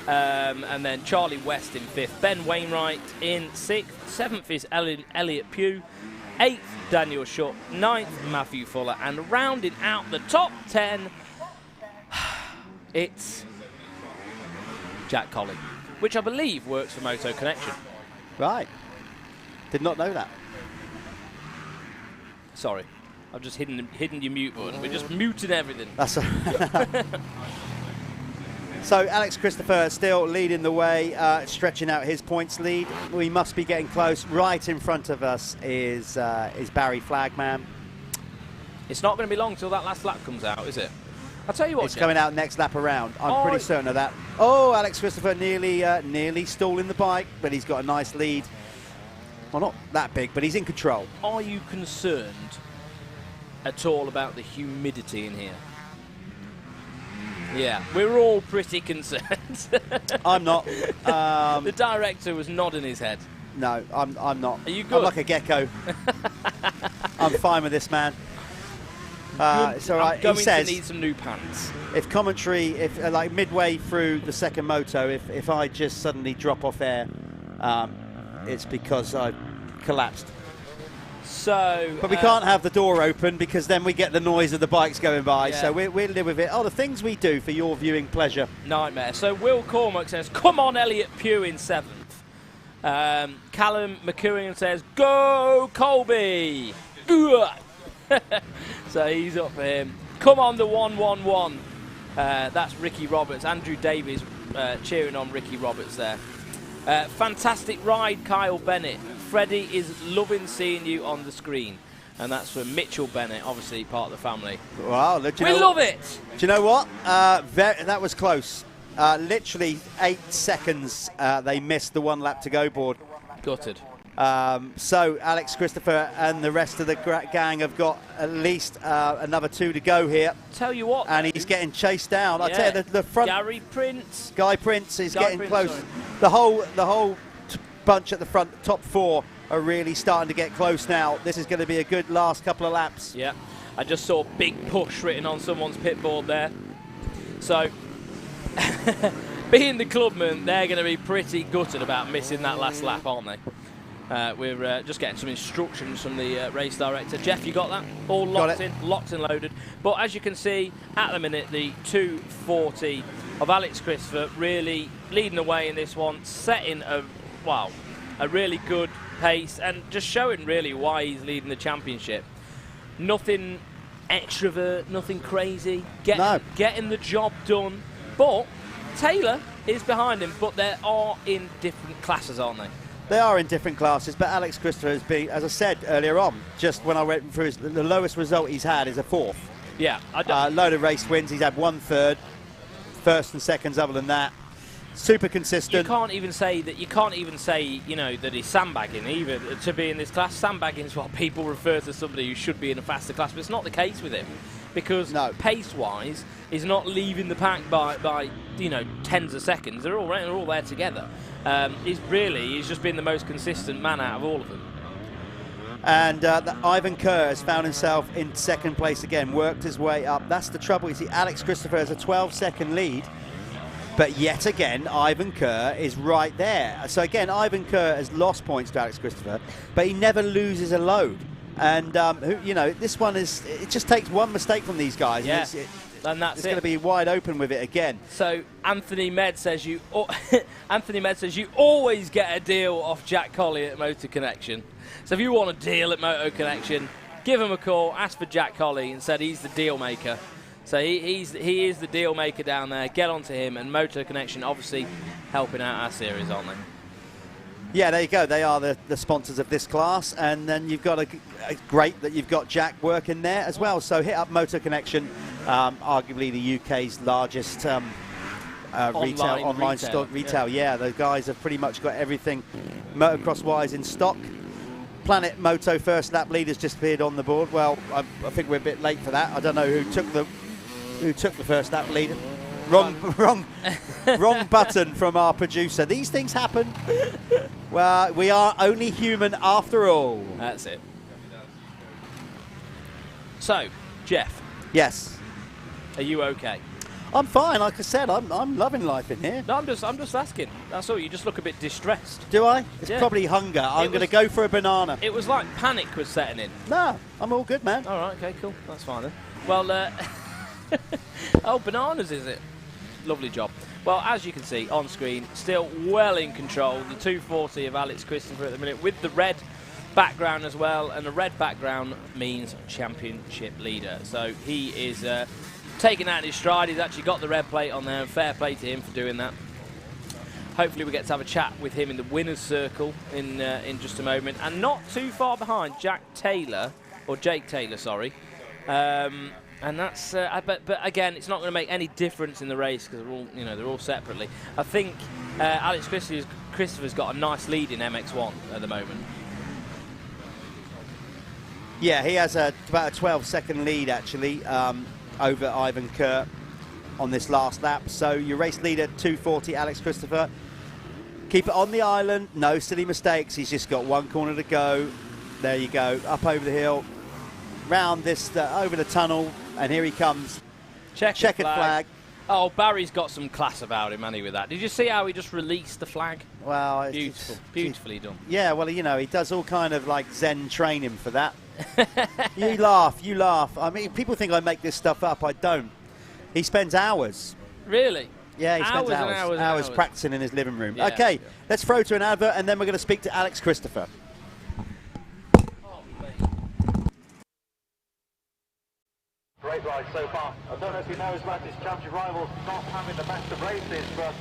S3: and then Charlie West in fifth. Ben Wainwright in sixth. Seventh is Elliot Pugh. Eighth, Daniel Schutt. Ninth, Matthew Fuller. And rounding out the top 10, it's Jack Colley, which I believe works for Moto Connection.
S1: Right. Did not know that.
S3: Sorry. I've just hidden your mute button. We're just muting everything.
S1: That's So Alex Christopher still leading the way, stretching out his points lead. We must be getting close. Right in front of us is Barry Flagman.
S3: It's not going to be long till that last lap comes out, is it? I'll tell you what,
S1: It's coming out next lap around. I'm pretty certain of that. Oh, Alex Christopher nearly stalling the bike, but he's got a nice lead. Well, not that big, but he's in control.
S3: Are you concerned at all about the humidity in here? Yeah, we're all pretty concerned.
S1: I'm not.
S3: The director was nodding his head.
S1: No, I'm not.
S3: Are you good?
S1: I'm like a gecko. I'm fine with this, man. It's all right.
S3: I'm going
S1: He says
S3: to need some new pants.
S1: if commentary, if like midway through the second moto, if I just suddenly drop off air, it's because I collapsed.
S3: So,
S1: but we can't have the door open because then we get the noise of the bikes going by.
S3: Yeah.
S1: So we'll live with it. Oh, the things we do for your viewing pleasure.
S3: Nightmare. So Will Cormack says, "Come on, Elliot Pugh in 7th." Callum McEwen says, "Go, Colby!" So he's up for him. Come on, the 111. That's Ricky Roberts. Andrew Davies cheering on Ricky Roberts there. Fantastic ride, Kyle Bennett. Freddie is loving seeing you on the screen. And that's from Mitchell Bennett, obviously part of the family.
S1: Wow,
S3: we love it.
S1: Do you know what? That was close. Literally 8 seconds they missed the 1 lap to go board.
S3: Gutted.
S1: So Alex Christopher and the rest of the gang have got at least another 2 to go here.
S3: Tell you what,
S1: and he's getting chased down. I tell you, the front Guy Prince is getting close.
S3: Sorry.
S1: The whole bunch at the front, top 4, are really starting to get close now. This is going to be a good last couple of laps.
S3: Yeah, I just saw "big push" written on someone's pit board there. So, being the clubman, they're going to be pretty gutted about missing that last lap, aren't they? We're just getting some instructions from the race director. Jeff, you got that? All locked and loaded. But as you can see, at the minute, the 240 of Alex Christopher really leading the way in this one, setting a really good pace and just showing really why he's leading the championship. Nothing extrovert, nothing crazy, getting the job done. But Taylor is behind him, but they are in different classes, aren't they?
S1: They are in different classes, but Alex Christopher has been, as I said earlier on, just when I went through the lowest result he's had is a 4th.
S3: Yeah.
S1: Load of race wins. He's had 1 third, 1st and 2nds. Other than that, super consistent.
S3: You can't even say that he's sandbagging either to be in this class. Sandbagging is what people refer to somebody who should be in a faster class, but it's not the case with him because pace-wise, he's not leaving the pack by tens of seconds. They're all there together. He's just been the most consistent man out of all of them.
S1: And Ivan Kerr has found himself in 2nd place again, worked his way up. That's the trouble. You see, Alex Christopher has a 12-second lead, but yet again, Ivan Kerr is right there. So again, Ivan Kerr has lost points to Alex Christopher, but he never loses a load. And this one it just takes one mistake from these guys.
S3: Yeah. And that's
S1: it's going to be wide open with it again.
S3: So Anthony Med says you always get a deal off Jack Colley at Motor Connection. So if you want a deal at Motor Connection, give him a call, ask for Jack Colley, and said he's the deal maker. So he is the deal maker down there. Get onto him, and Motor Connection obviously helping out our series, aren't they?
S1: Yeah, there you go. They are the sponsors of this class, and then you've got a great that you've got Jack working there as well. So hit up Motor Connection, arguably the UK's largest online stock retail. Yeah, the guys have pretty much got everything motocross-wise in stock. Planet Moto first lap lead has just appeared on the board. Well, I think we're a bit late for that. I don't know who took the first lap lead. Wrong button from our producer. These things happen. Well, we are only human after all.
S3: That's it. So, Jeff.
S1: Yes.
S3: Are you okay?
S1: I'm fine. Like I said, I'm loving life in here.
S3: No, I'm just asking. That's all. You just look a bit distressed.
S1: Do I? It's probably hunger. I'm going to go for a banana.
S3: It was like panic was setting in.
S1: No, I'm all good, man.
S3: All right. Okay. Cool. That's fine then. Well, oh, bananas is it? Lovely job. Well, as you can see on screen, still well in control. The 240 of Alex Christopher at the minute with the red background as well, and the red background means championship leader. So he is taken that in his stride. He's actually got the red plate on there, and fair play to him for doing that. Hopefully we get to have a chat with him in the winner's circle in just a moment. And not too far behind, Jake Taylor, sorry. And that's, but again, it's not going to make any difference in the race because they're all, they're all separately. I think Alex Christopher's got a nice lead in MX1 at the moment.
S1: Yeah, he has about a 12-second lead actually over Ivan Kerr on this last lap. So your race leader 240, Alex Christopher. Keep it on the island, no silly mistakes. He's just got one corner to go. There you go, up over the hill, round this, over the tunnel, and here he comes. Checkered flag.
S3: Oh, Barry's got some class about him, hasn't he, with that? Did you see how he just released the flag?
S1: Well,
S3: beautiful, beautifully done.
S1: Yeah, well, he does all kind of like Zen training for that. You laugh. I mean, people think I make this stuff up. I don't. He spends hours.
S3: Really?
S1: Yeah, he spends hours practicing in his living room. Yeah, okay, let's throw to an advert, and then we're going to speak to Alex Christopher.
S8: Great ride so far. I don't know if you know as much as championship rivals not having the best of races, but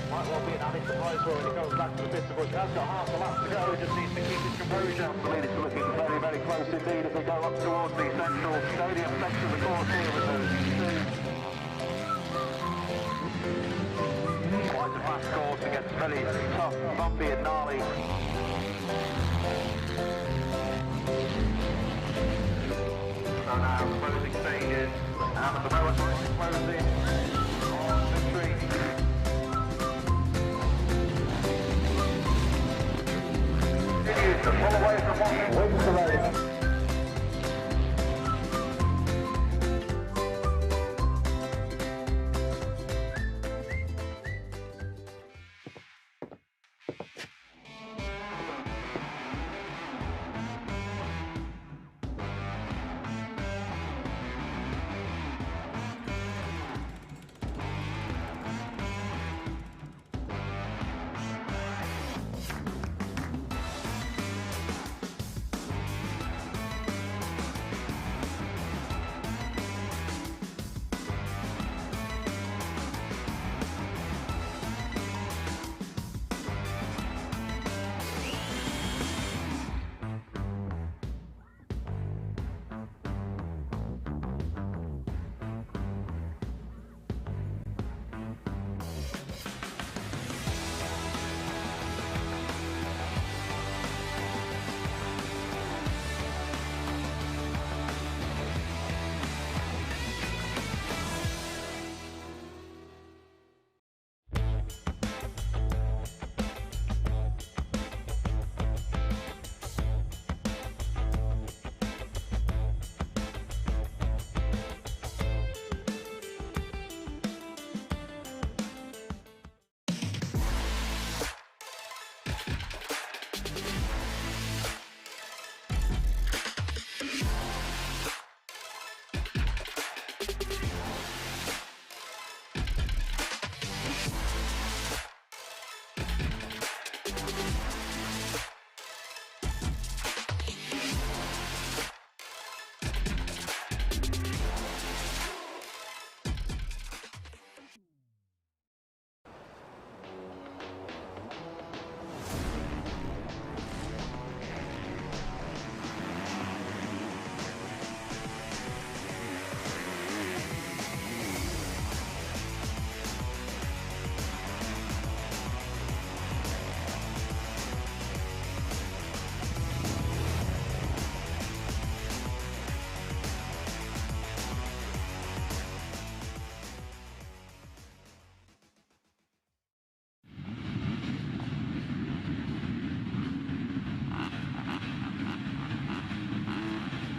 S8: might well be an added surprise for when he goes back to the pits of bush. He has got half a lap to go, he just needs to keep his composure. The lead is looking very, very close indeed as they go up towards the central stadium section of the course here with those two. Quite a fast course, it gets very tough, bumpy and gnarly. So now the closing stages, and the Perrett closing on victory. Continues to pull away from one wins the race.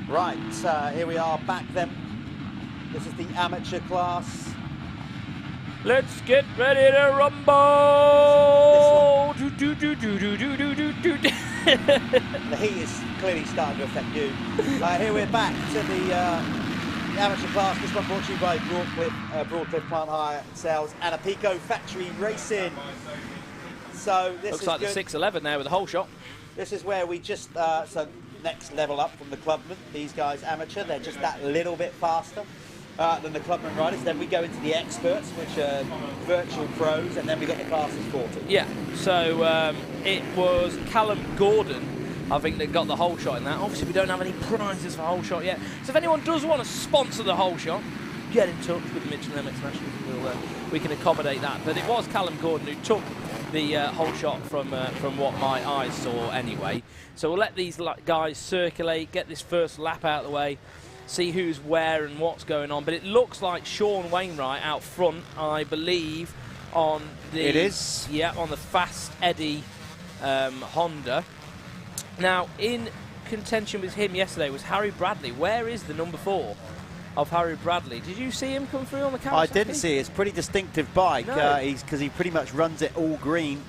S1: Right, here we are back then. This is the amateur class.
S3: Let's get ready to rumble!
S1: The heat is clearly starting to affect you. Here we're back to the amateur class. This one brought to you by Broadcliff Plant Hire Sales and Apico Factory Racing. So this
S3: looks like good. The 611 there with the whole shot.
S1: This is where we just so next level up from the Clubman. These guys amateur, they're just that little bit faster. than the Clubman riders. Then we go into the experts, which are virtual pros, and then we get the classes 40.
S3: Yeah, so it was Callum Gordon, I think, that got the whole shot in that. Obviously, we don't have any prizes for whole shot yet. So if anyone does want to sponsor the whole shot, get in touch with Michelin MX2. We can accommodate that. But it was Callum Gordon who took the whole shot from what my eyes saw anyway. So we'll let these guys circulate, get this first lap out of the way, see who's where and what's going on. But it looks like Sean Wainwright out front, I believe, on the...
S1: It is.
S3: Yeah, on the Fast Eddie Honda. Now, in contention with him yesterday was Harry Bradley. Where is the number 4 of Harry Bradley? Did you see him come through on the camera?
S1: I didn't see it. It's a pretty distinctive bike because he pretty much runs it all green.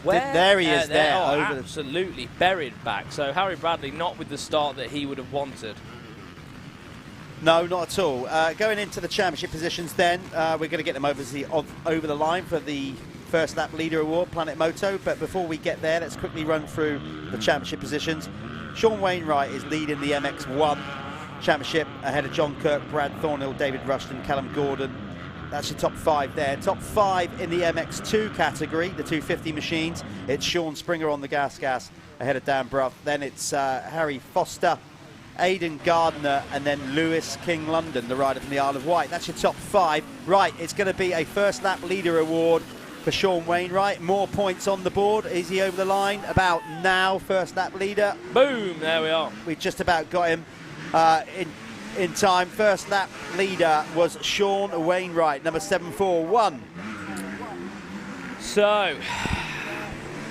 S3: Where?
S1: There he is there.
S3: Oh,
S1: over
S3: absolutely buried back. So Harry Bradley not with the start that he would have wanted.
S1: No, not at all. Going into the championship positions then, we're going to get them over the line for the first lap leader award, Planet Moto. But before we get there, let's quickly run through the championship positions. Sean Wainwright is leading the MX1 championship ahead of John Kirk, Brad Thornhill, David Rushton, Callum Gordon. That's your top 5 there. Top 5 in the MX2 category, the 250 machines. It's Sean Springer on the gas ahead of Dan Bruff. Then it's Harry Foster, Aidan Gardner, and then Lewis King London, the rider from the Isle of Wight. That's your top 5. Right, it's going to be a first lap leader award for Sean Wainwright. More points on the board. Is he over the line? About now, first lap leader.
S3: Boom, there we are.
S1: We just about got him in time. First lap leader was Sean Wainwright, number 741.
S3: So,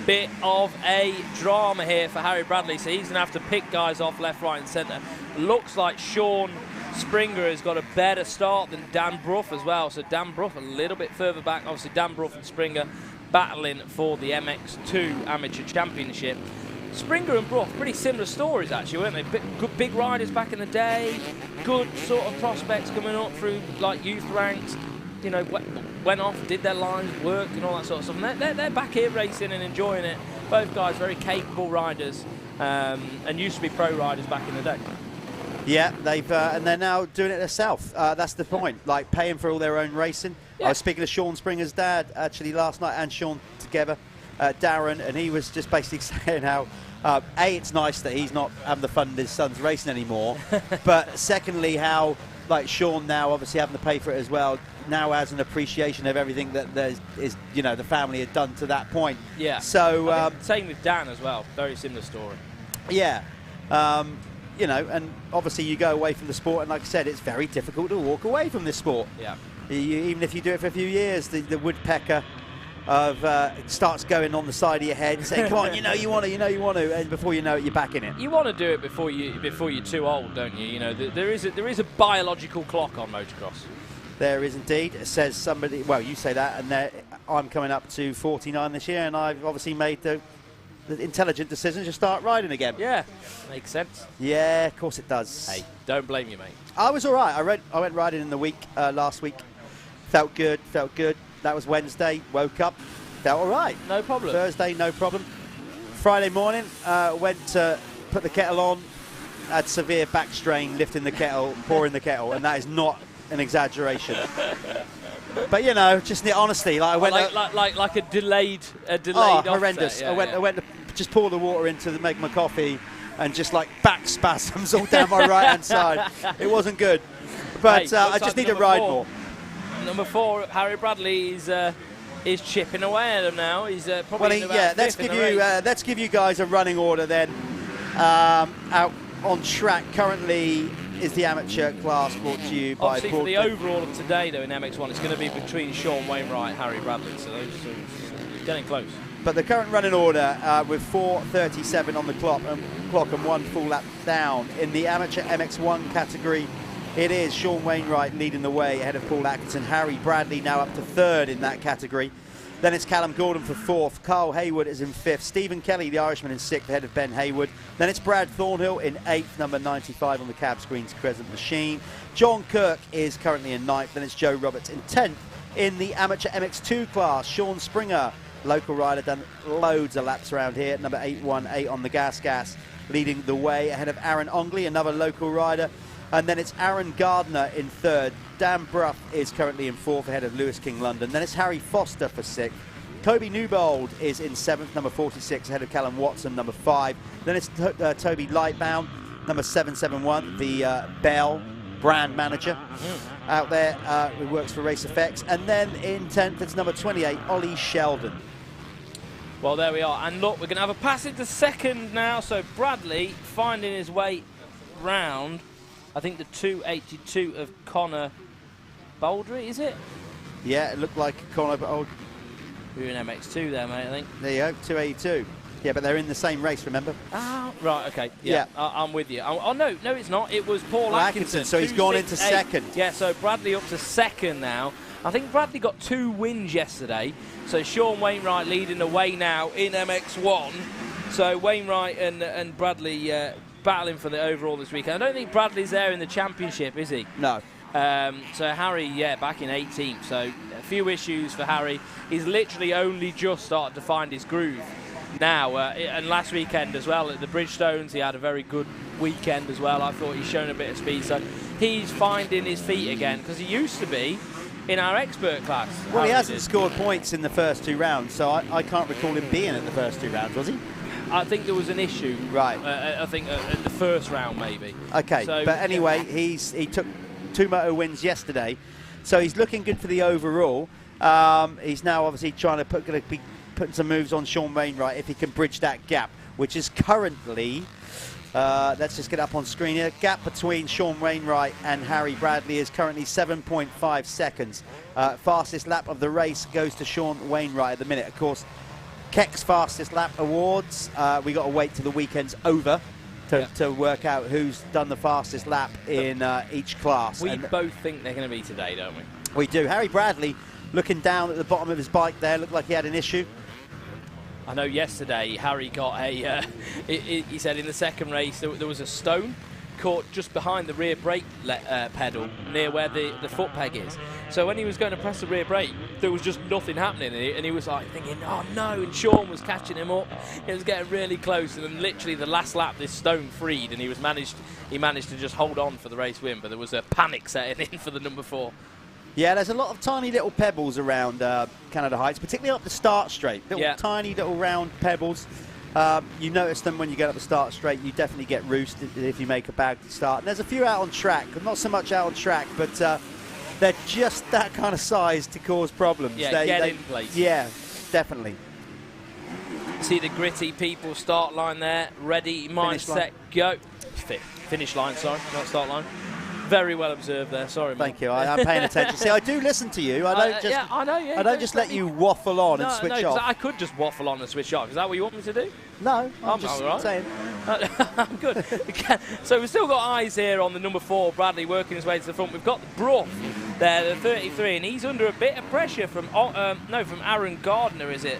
S3: bit of a drama here for Harry Bradley. So he's going to have to pick guys off left, right and centre. Looks like Sean Springer has got a better start than Dan Bruff as well. So Dan Bruff a little bit further back. Obviously Dan Bruff and Springer battling for the MX2 Amateur Championship. Springer and Bruff, pretty similar stories actually, weren't they? Good big riders back in the day, good sort of prospects coming up through like youth ranks, you know, went off, did their lines, worked and all that sort of stuff. And they're back here racing and enjoying it. Both guys very capable riders and used to be pro riders back in the day.
S1: Yeah, they've and they're now doing it themselves. That's the point, like paying for all their own racing. Yeah. I was speaking to Sean Springer's dad actually last night and Sean together. Darren, and he was just basically saying how A, it's nice that he's not having the fun his son's racing anymore, but secondly how like Sean now obviously having to pay for it as well now has an appreciation of everything that there's is, you know, the family had done to that point.
S3: Yeah.
S1: So
S3: same with Dan as well, very similar story.
S1: Yeah. You know, and obviously you go away from the sport, and like I said, it's very difficult to walk away from this sport.
S3: Yeah.
S1: Even if you do it for a few years, the woodpecker starts going on the side of your head, saying, "Come on, you know you want to," and before you know it, you're back in it.
S3: You want to do it before you're too old, don't you? You know, there is a biological clock on motocross.
S1: There is indeed. It says somebody. Well, you say that, and I'm coming up to 49 this year, and I've obviously made the intelligent decision to start riding again.
S3: Yeah, makes sense.
S1: Yeah, of course it does.
S3: Hey, don't blame you, mate.
S1: I was all right. I went riding in the week last week. Felt good. That was Wednesday. Woke up. Felt all right.
S3: No problem.
S1: Thursday, no problem. Friday morning, went to put the kettle on. Had severe back strain lifting the kettle, pouring the kettle, and that is not an exaggeration. But you know, just the honesty. Like I went
S3: like a delayed.
S1: Oh, horrendous!
S3: Yeah,
S1: I went to just pour the water in to make my coffee, and just like back spasms all down my right hand side. It wasn't good. But
S3: hey,
S1: I just need to ride more.
S3: Number 4, Harry Bradley is chipping away at him now. He's probably
S1: let's give you guys a running order then. Out on track currently is the amateur class brought to you by.
S3: Obviously, for the overall of today, though, in MX1, it's going to be between Sean Wainwright and Harry Bradley. So those are getting close.
S1: But the current running order with 4:37 on the clock and 1 full lap down in the amateur MX1 category. It is Sean Wainwright leading the way ahead of Paul Atkinson. Harry Bradley now up to 3rd in that category. Then it's Callum Gordon for 4th. Carl Hayward is in 5th. Stephen Kelly, the Irishman, in 6th ahead of Ben Hayward. Then it's Brad Thornhill in 8th, number 95 on the cab screen's Crescent Machine. John Kirk is currently in 9th. Then it's Joe Roberts in 10th in the amateur MX2 class. Sean Springer, local rider, done loads of laps around here. Number 818 on the gas, leading the way ahead of Aaron Ongley, another local rider. And then it's Aaron Gardner in third. Dan Bruff is currently in fourth ahead of Lewis King London. Then it's Harry Foster for sixth. Toby Newbold is in seventh, number 46, ahead of Callum Watson, number 5. Then it's Toby Lightbound, number 771, the Bell brand manager out there who works for Race Effects. And then in 10th, it's number 28, Ollie Sheldon.
S3: Well, there we are. And look, we're going to have a pass into second now. So Bradley finding his way round, I think the 282 of Connor Baldry, is it?
S1: Yeah, it looked like Connor Baldry.
S3: We're in MX2 there, mate, I think.
S1: There you go, 282. Yeah, but they're in the same race, remember?
S3: Ah, right, okay. Yeah. I'm with you. Oh, no, it's not. It was Paul Atkinson.
S1: So he's gone into second.
S3: Yeah, so Bradley up to second now. I think Bradley got 2 wins yesterday. So Sean Wainwright leading the way now in MX1. So Wainwright and Bradley battling for the overall this weekend. I don't think Bradley's there in the championship, is he?
S1: No.
S3: So Harry, yeah, back in 18th. So a few issues for Harry. He's literally only just started to find his groove now. And last weekend as well at the Bridgestones, he had a very good weekend as well. I thought he's shown a bit of speed. So he's finding his feet again, because he used to be in our expert class.
S1: Well, he hasn't scored points in the first 2 rounds, so I can't recall him being at the first 2 rounds, was he?
S3: I think there was an issue.
S1: Right.
S3: I think at the first round maybe.
S1: Okay,
S3: so,
S1: but anyway, he took 2 moto wins yesterday, so he's looking good for the overall. He's now obviously going to be putting some moves on Sean Wainwright if he can bridge that gap, which is currently, let's just get up on screen here, gap between Sean Wainwright and Harry Bradley is currently 7.5 seconds. Fastest lap of the race goes to Sean Wainwright at the minute. Of course, Keck's fastest lap awards, we got to wait till the weekend's over to work out who's done the fastest lap in each class.
S3: We both think they're going to be today, don't we?
S1: We do. Harry Bradley looking down at the bottom of his bike there, looked like he had an issue.
S3: I know yesterday Harry got a, he said in the second race there was a stone caught just behind the rear brake pedal near where the foot peg is. So when he was going to press the rear brake, there was just nothing happening, and he was like thinking, oh no, and Sean was catching him up. It was getting really close, and then literally the last lap this stone freed, and he managed to just hold on for the race win, but there was a panic setting in for the number 4.
S1: Yeah, there's a lot of tiny little pebbles around Canada Heights, particularly up the start straight. Tiny little round pebbles. You notice them when you get up the start straight. You definitely get roosted if you make a bad start. And there's a few out on track, not so much out on track, but they're just that kind of size to cause problems.
S3: Yeah, get in place.
S1: Yeah, definitely.
S3: See the gritty people start line there, ready, mind, set, go. Finish line, sorry, not start line. Very well observed there. Sorry, mate.
S1: Thank you. I'm paying attention. See, I do listen to you. I don't just.
S3: Yeah, I know. Yeah,
S1: I don't just let you waffle on and switch off.
S3: I could just waffle on and switch off. Is that what you want me to do?
S1: No, I'm just saying.
S3: I'm good. So we've still got eyes here on the number 4, Bradley, working his way to the front. We've got Bruff there, the 33, and he's under a bit of pressure from Aaron Gardner, is it?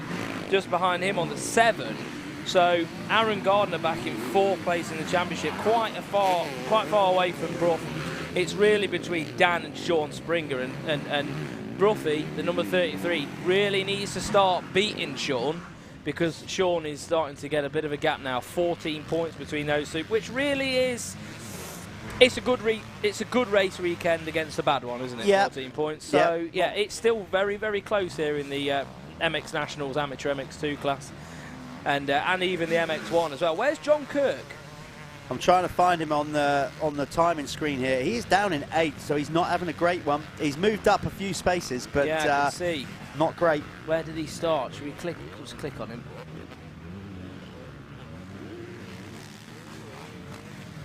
S3: Just behind him on the 7. So Aaron Gardner back in 4th place in the championship, quite far away from Bruff. It's really between Dan and Sean Springer, and Bruffy, the number 33, really needs to start beating Sean, because Sean is starting to get a bit of a gap now. 14 points between those two, which really is, it's a good race weekend against a bad one, isn't it?
S1: Yeah.
S3: 14 points. So yeah, it's still very, very close here in the MX Nationals Amateur MX2 class, and even the MX1 as well. Where's John Kirk?
S1: I'm trying to find him on the timing screen here. He's down in 8th, so he's not having a great one. He's moved up a few spaces, but
S3: yeah, I can see.
S1: Not great.
S3: Where did he start? Should we just click on him?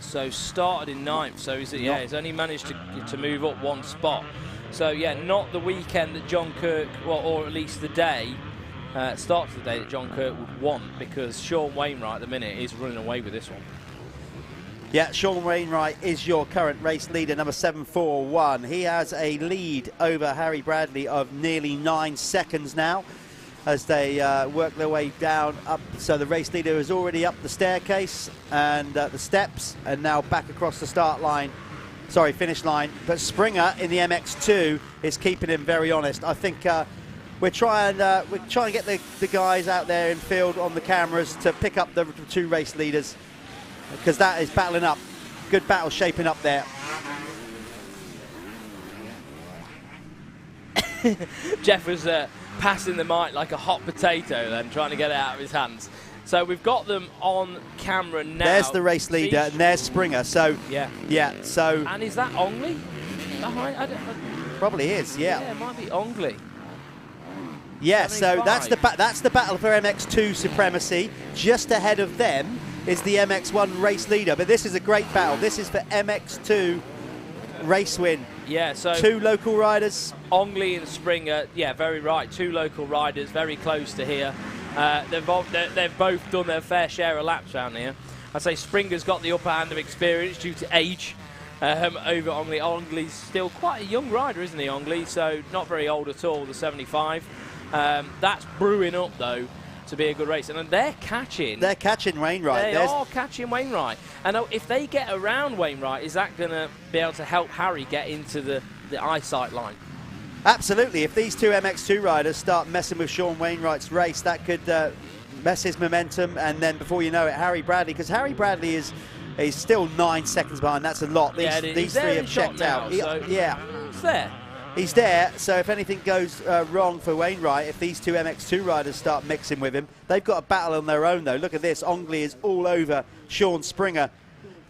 S3: So started in 9th, so he's only managed to move up 1 spot. So yeah, not the weekend that John Kirk, or at least the day, starts the day that John Kirk would want, because Sean Wainwright at the minute is running away with this one.
S1: Yeah, Sean Wainwright is your current race leader, number 741. He has a lead over Harry Bradley of nearly 9 seconds now as they work their way down up. So the race leader is already up the staircase and the steps, and now back across the finish line. But Springer in the MX2 is keeping him very honest. I think we're trying to get the guys out there in field on the cameras to pick up the 2 race leaders, because that is battling up good battle shaping up there.
S3: Jeff was passing the mic like a hot potato then, trying to get it out of his hands. So we've got them on camera now.
S1: There's the race leader, and there's Springer. So yeah. So
S3: and is that Ongley?
S1: Probably is. Yeah.
S3: Yeah, it might be Ongley.
S1: Yeah. So that's the battle for MX2 supremacy. Just ahead of them is the MX1 race leader. But this is a great battle. This is for MX2 race win.
S3: Yeah. So
S1: 2 local riders.
S3: Ongley and Springer. Yeah, very right. 2 local riders, very close to here. They've both done their fair share of laps around here. I'd say Springer's got the upper hand of experience due to age over Ongley. Ongley's still quite a young rider, isn't he, Ongley? So not very old at all, the 75. That's brewing up, though, to be a good race. And they're catching.
S1: They're catching Wainwright.
S3: They are catching Wainwright. And if they get around Wainwright, is that going to be able to help Harry get into the eyesight line?
S1: Absolutely. If these 2 MX2 riders start messing with Sean Wainwright's race, that could mess his momentum, and then before you know it, Harry Bradley, because Harry Bradley is still 9 seconds behind. That's a lot. These 3 have checked out. Yeah.
S3: It's there.
S1: He's there, so if anything goes wrong for Wainwright, if these 2 MX2 riders start mixing with him, they've got a battle on their own, though. Look at this. Ongley is all over Sean Springer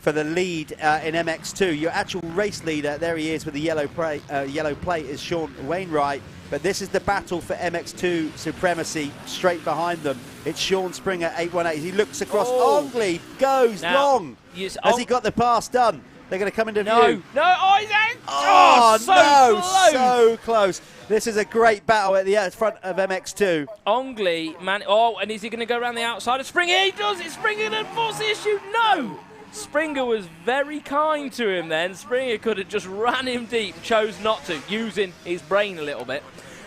S1: for the lead in MX2. Your actual race leader, there he is with the yellow plate, is Sean Wainwright. But this is the battle for MX2 supremacy straight behind them. It's Sean Springer, 818. He looks across. Ongley goes long. Has he got the pass done? They're going to come into view.
S3: No, oh, he's out.
S1: Oh,
S3: so
S1: no,
S3: close.
S1: so close. This is a great battle at the front of MX2.
S3: Ongley, man, and is he going to go around the outside of Springer? He does. It's Springer that forced the issue. No. Springer was very kind to him then. Springer could have just ran him deep, chose not to, using his brain a little bit.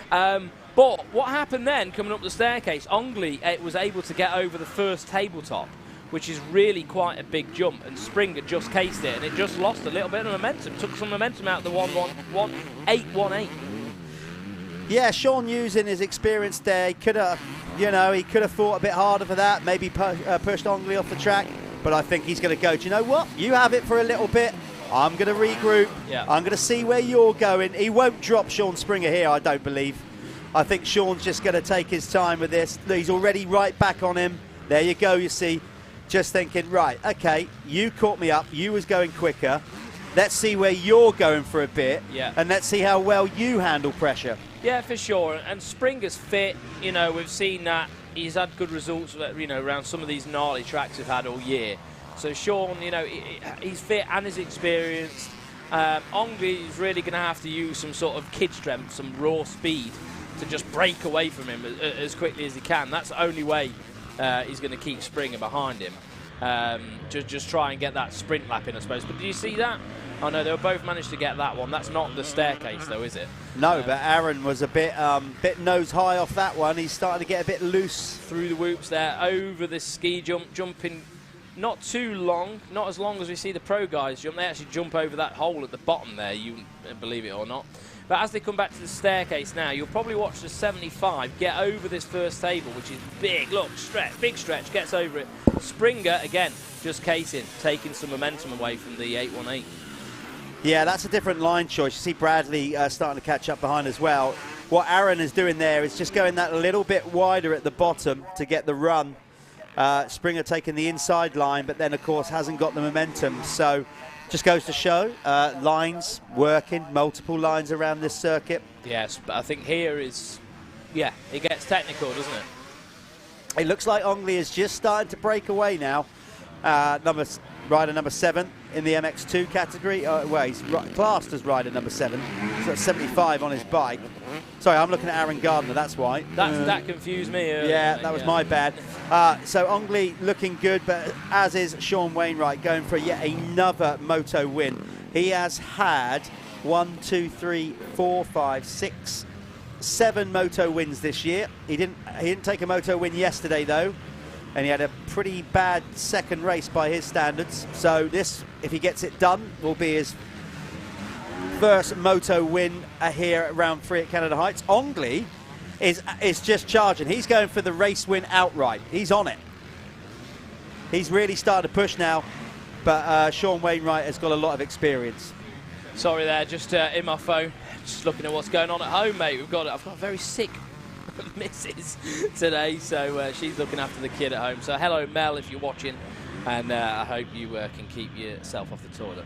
S3: But what happened then, coming up the staircase, Ongley was able to get over the first tabletop, which is really quite a big jump, and Springer just cased it, and it just lost a little bit of momentum, took some momentum out of the 818.
S1: Yeah, Sean using his experience there, he could have fought a bit harder for that, maybe pushed Ongley off the track, but I think he's going to go, do you know what? You have it for a little bit. I'm going to regroup.
S3: Yeah.
S1: I'm going to see where you're going. He won't drop Sean Springer here, I don't believe. I think Sean's just going to take his time with this. He's already right back on him. There you go, you see. Just thinking, right, okay, you caught me up. You was going quicker. Let's see where you're going for a bit.
S3: Yeah.
S1: And let's see how well you handle pressure.
S3: Yeah, for sure. And Springer's fit. You know, we've seen that. He's had good results, around some of these gnarly tracks we've had all year. So Sean, he's fit and he's experienced. Ongley is really going to have to use some sort of kid strength, some raw speed to just break away from him as quickly as he can. That's the only way he's going to keep Springer behind him. Just try and get that sprint lap in, I suppose. But do you see that? Oh no, they'll both manage to get that one. That's not the staircase, though, is it?
S1: No, but Aaron was a bit nose high off that one. He's starting to get a bit loose.
S3: Through the whoops there, over the ski jump, jumping not too long, not as long as we see the pro guys jump. They actually jump over that hole at the bottom there, you believe it or not. But as they come back to the staircase now, you'll probably watch the 75 get over this first table, which is big. Look, big stretch, gets over it. Springer, again, just casing, taking some momentum away from the 818.
S1: Yeah, that's a different line choice. You see Bradley starting to catch up behind as well. What Aaron is doing there is just going that little bit wider at the bottom to get the run. Springer taking the inside line, but then, of course, hasn't got the momentum. So just goes to show lines working, multiple lines around this circuit.
S3: Yes, but I think here is, it gets technical, doesn't it?
S1: It looks like Ongley is just starting to break away now. Rider number 7 in the MX2 category. He's classed as rider number 7. He's got 75 on his bike. Sorry, I'm looking at Aaron Gardner, that's why.
S3: That confused me.
S1: Yeah, that was my bad. So Ongley looking good, but as is Sean Wainwright, going for yet another moto win. He has had 1, 2, 3, 4, 5, 6, 7 moto wins this year. He didn't take a moto win yesterday, though. And he had a pretty bad second race by his standards. So this, if he gets it done, will be his first moto win here at round 3 at Canada Heights. Ongley is just charging. He's going for the race win outright. He's on it. He's really started to push now. but Sean Wainwright has got a lot of experience.
S3: Sorry there, just in my phone, just looking at what's going on at home, mate. I've got a very sick missus today, so she's looking after the kid at home. So hello, Mel, if you're watching, and I hope you can keep yourself off the toilet.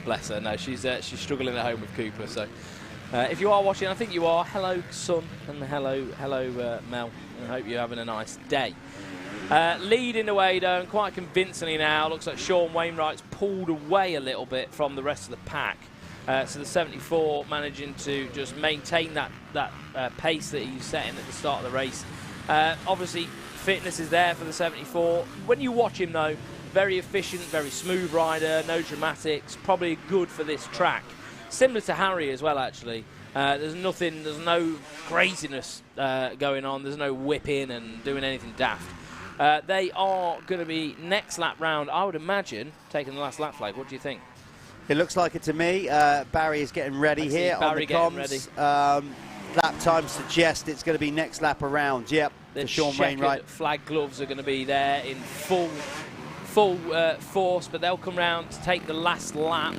S3: Bless her. No, she's struggling at home with Cooper. So if you are watching, I think you are. Hello, son, and hello, Mel. I hope you're having a nice day. Leading the way, though, and quite convincingly now. Looks like Sean Wainwright's pulled away a little bit from the rest of the pack. So the 74 managing to just maintain that pace that he's setting at the start of the race. Obviously, fitness is there for the 74. When you watch him, though, very efficient, very smooth rider, no dramatics, probably good for this track. Similar to Harry as well, actually. There's no craziness going on. There's no whipping and doing anything daft. They are going to be next lap round, I would imagine, taking the last lap flag. What do you think?
S1: It looks like it to me. Barry is getting ready here on the comms. Lap time suggests it's going to be next lap around. Yep,
S3: the
S1: Sean Wainwright.
S3: Flag gloves are going to be there in full force, but they'll come round to take the last lap.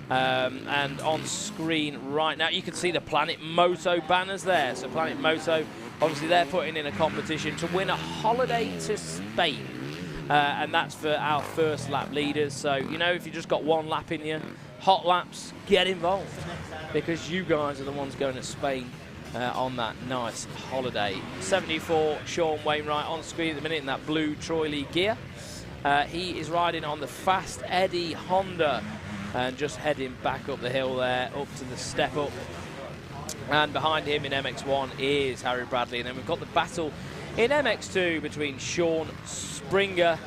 S3: And on screen right now, you can see the Planet Moto banners there. So Planet Moto, obviously they're putting in a competition to win a holiday to Spain. And that's for our first lap leaders. So, you know, if you just got one lap in you, hot laps, get involved. Because you guys are the ones going to Spain on that nice holiday. 74, Sean Wainwright on screen at the minute in that blue Troy Lee gear. He is riding on the Fast Eddie Honda. And just heading back up the hill there, up to the step up. And behind him in MX1 is Harry Bradley. And then we've got the battle in MX2 between Sean Springer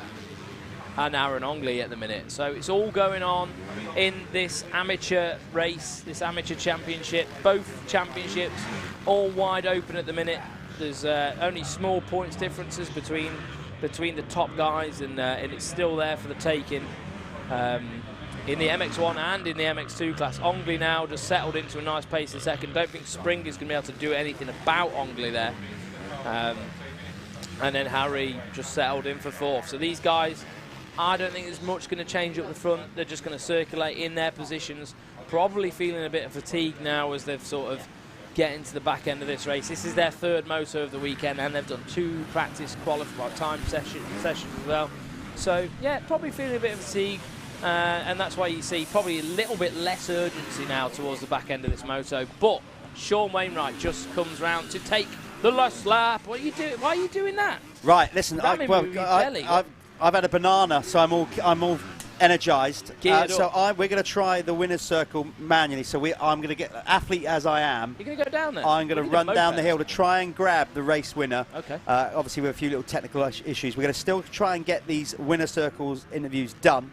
S3: and Aaron Ongley at the minute. So it's all going on in this amateur race, this amateur championship. Both championships all wide open at the minute. There's only small points differences between the top guys, and it's still there for the taking. In the MX1 and in the MX2 class. Ongley now just settled into a nice pace in second. Don't think Springer's going to be able to do anything about Ongley there. And then Harry just settled in for fourth. So these guys, I don't think there's much going to change up the front. They're just going to circulate in their positions. Probably feeling a bit of fatigue now as they've sort of get into the back end of this race. This is their third moto of the weekend, and they've done 2 practice time sessions as well. So yeah, probably feeling a bit of fatigue. And that's why you see probably a little bit less urgency now towards the back end of this moto. But Sean Wainwright just comes round to take the last lap. What are you doing? Why are you doing that?
S1: Right, listen. I've had a banana, so I'm all energised. So we're going to try the winner's circle manually. So I'm going to get athlete as I am.
S3: You're going to go down there.
S1: I'm going to run down the hill to try and grab the race winner.
S3: Okay.
S1: Obviously, with a few little technical issues, we're going to still try and get these winner circles interviews done.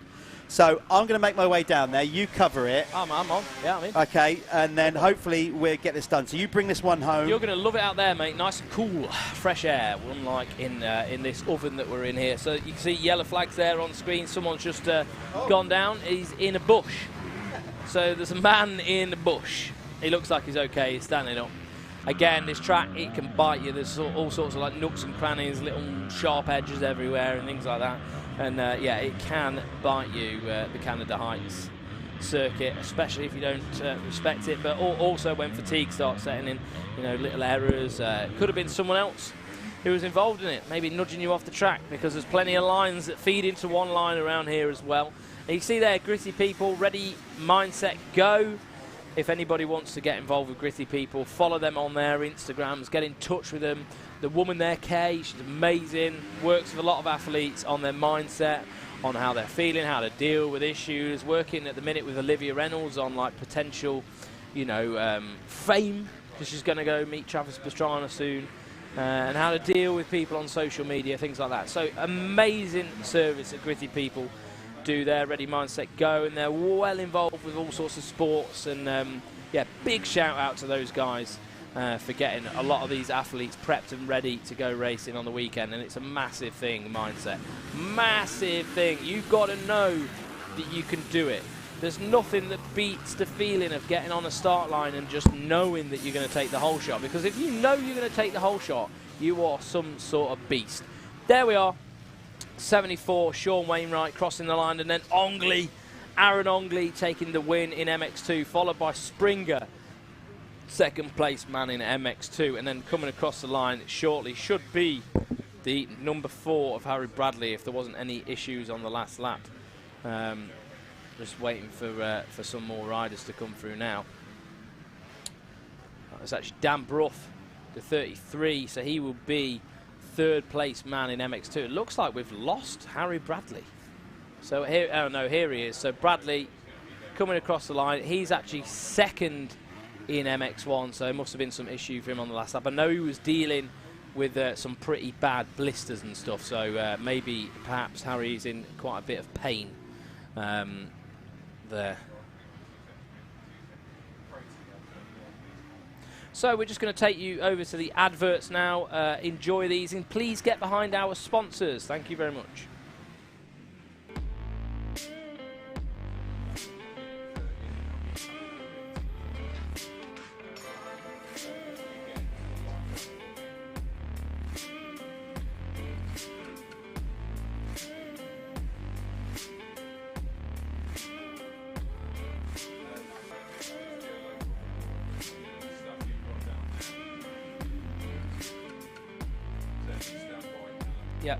S1: So I'm going to make my way down there. You cover it.
S3: I'm on. Yeah, I'm in.
S1: Okay, and then hopefully we'll get this done. So you bring this one home.
S3: You're going to love it out there, mate. Nice and cool, fresh air, unlike in this oven that we're in here. So you can see yellow flags there on screen. Someone's just gone down. He's in a bush. So there's a man in the bush. He looks like he's okay. He's standing up. Again, this track, it can bite you. There's all sorts of like nooks and crannies, little sharp edges everywhere and things like that. And yeah, it can bite you, the Canada Heights circuit, especially if you don't respect it. But also when fatigue starts setting in, you know, little errors. Could have been someone else who was involved in it, maybe nudging you off the track, because there's plenty of lines that feed into one line around here as well. And you see there, Gritty People, ready, mindset, go. If anybody wants to get involved with Gritty People, follow them on their Instagrams, get in touch with them. The woman there, Kay, she's amazing, works with a lot of athletes on their mindset, on how they're feeling, how to deal with issues, working at the minute with Olivia Reynolds on like potential, you know, fame, because she's going to go meet Travis Pastrana soon, and how to deal with people on social media, things like that. So amazing service that Gritty People do there, Ready Mindset Go, and they're well involved with all sorts of sports. And yeah, big shout out to those guys for getting a lot of these athletes prepped and ready to go racing on the weekend. And it's a massive thing, mindset, massive thing. You've got to know that you can do it. There's nothing that beats the feeling of getting on a start line and just knowing that you're going to take the whole shot, because if you know you're going to take the whole shot, you are some sort of beast. There we are. 74, Sean Wainwright crossing the line, and then Ongley, Aaron Ongley taking the win in MX2, followed by Springer, second place man in MX2, and then coming across the line shortly should be the number 4 of Harry Bradley if there wasn't any issues on the last lap. Just waiting for some more riders to come through now. It's actually Dan Bruff, the 33, so he will be third place man in MX2. It looks like we've lost Harry Bradley. So here, oh no, here he is. So Bradley coming across the line. He's actually second in MX1, so there must have been some issue for him on the last lap. I know he was dealing with some pretty bad blisters and stuff, so maybe perhaps Harry's in quite a bit of pain there. So we're just going to take you over to the adverts now. Enjoy these, and please get behind our sponsors. Thank you very much. Yep.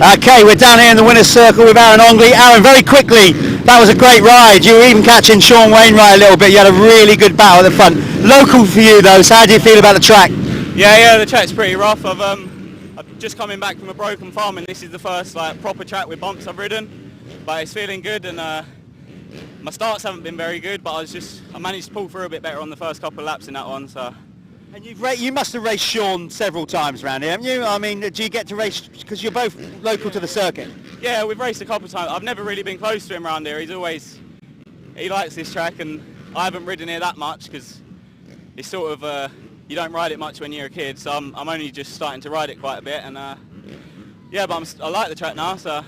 S1: Okay, we're down here in the winner's circle with Aaron Ongley. Aaron, very quickly, that was a great ride. You were even catching Sean Wainwright a little bit. You had a really good battle at the front. Local for you though, so how do you feel about the track?
S10: Yeah, the track's pretty rough. I've just coming back from a broken farm, and this is the first proper track with bumps I've ridden. But it's feeling good, and my starts haven't been very good, but I managed to pull through a bit better on the first couple of laps in that one. So.
S1: And you must have raced Sean several times around here, haven't you? I mean, do you get to race, because you're both local to the circuit?
S10: Yeah, we've raced a couple of times. I've never really been close to him around here. He likes this track, and I haven't ridden here that much because it's sort of, you don't ride it much when you're a kid, so I'm only just starting to ride it quite a bit, and yeah, but I like the track now, so.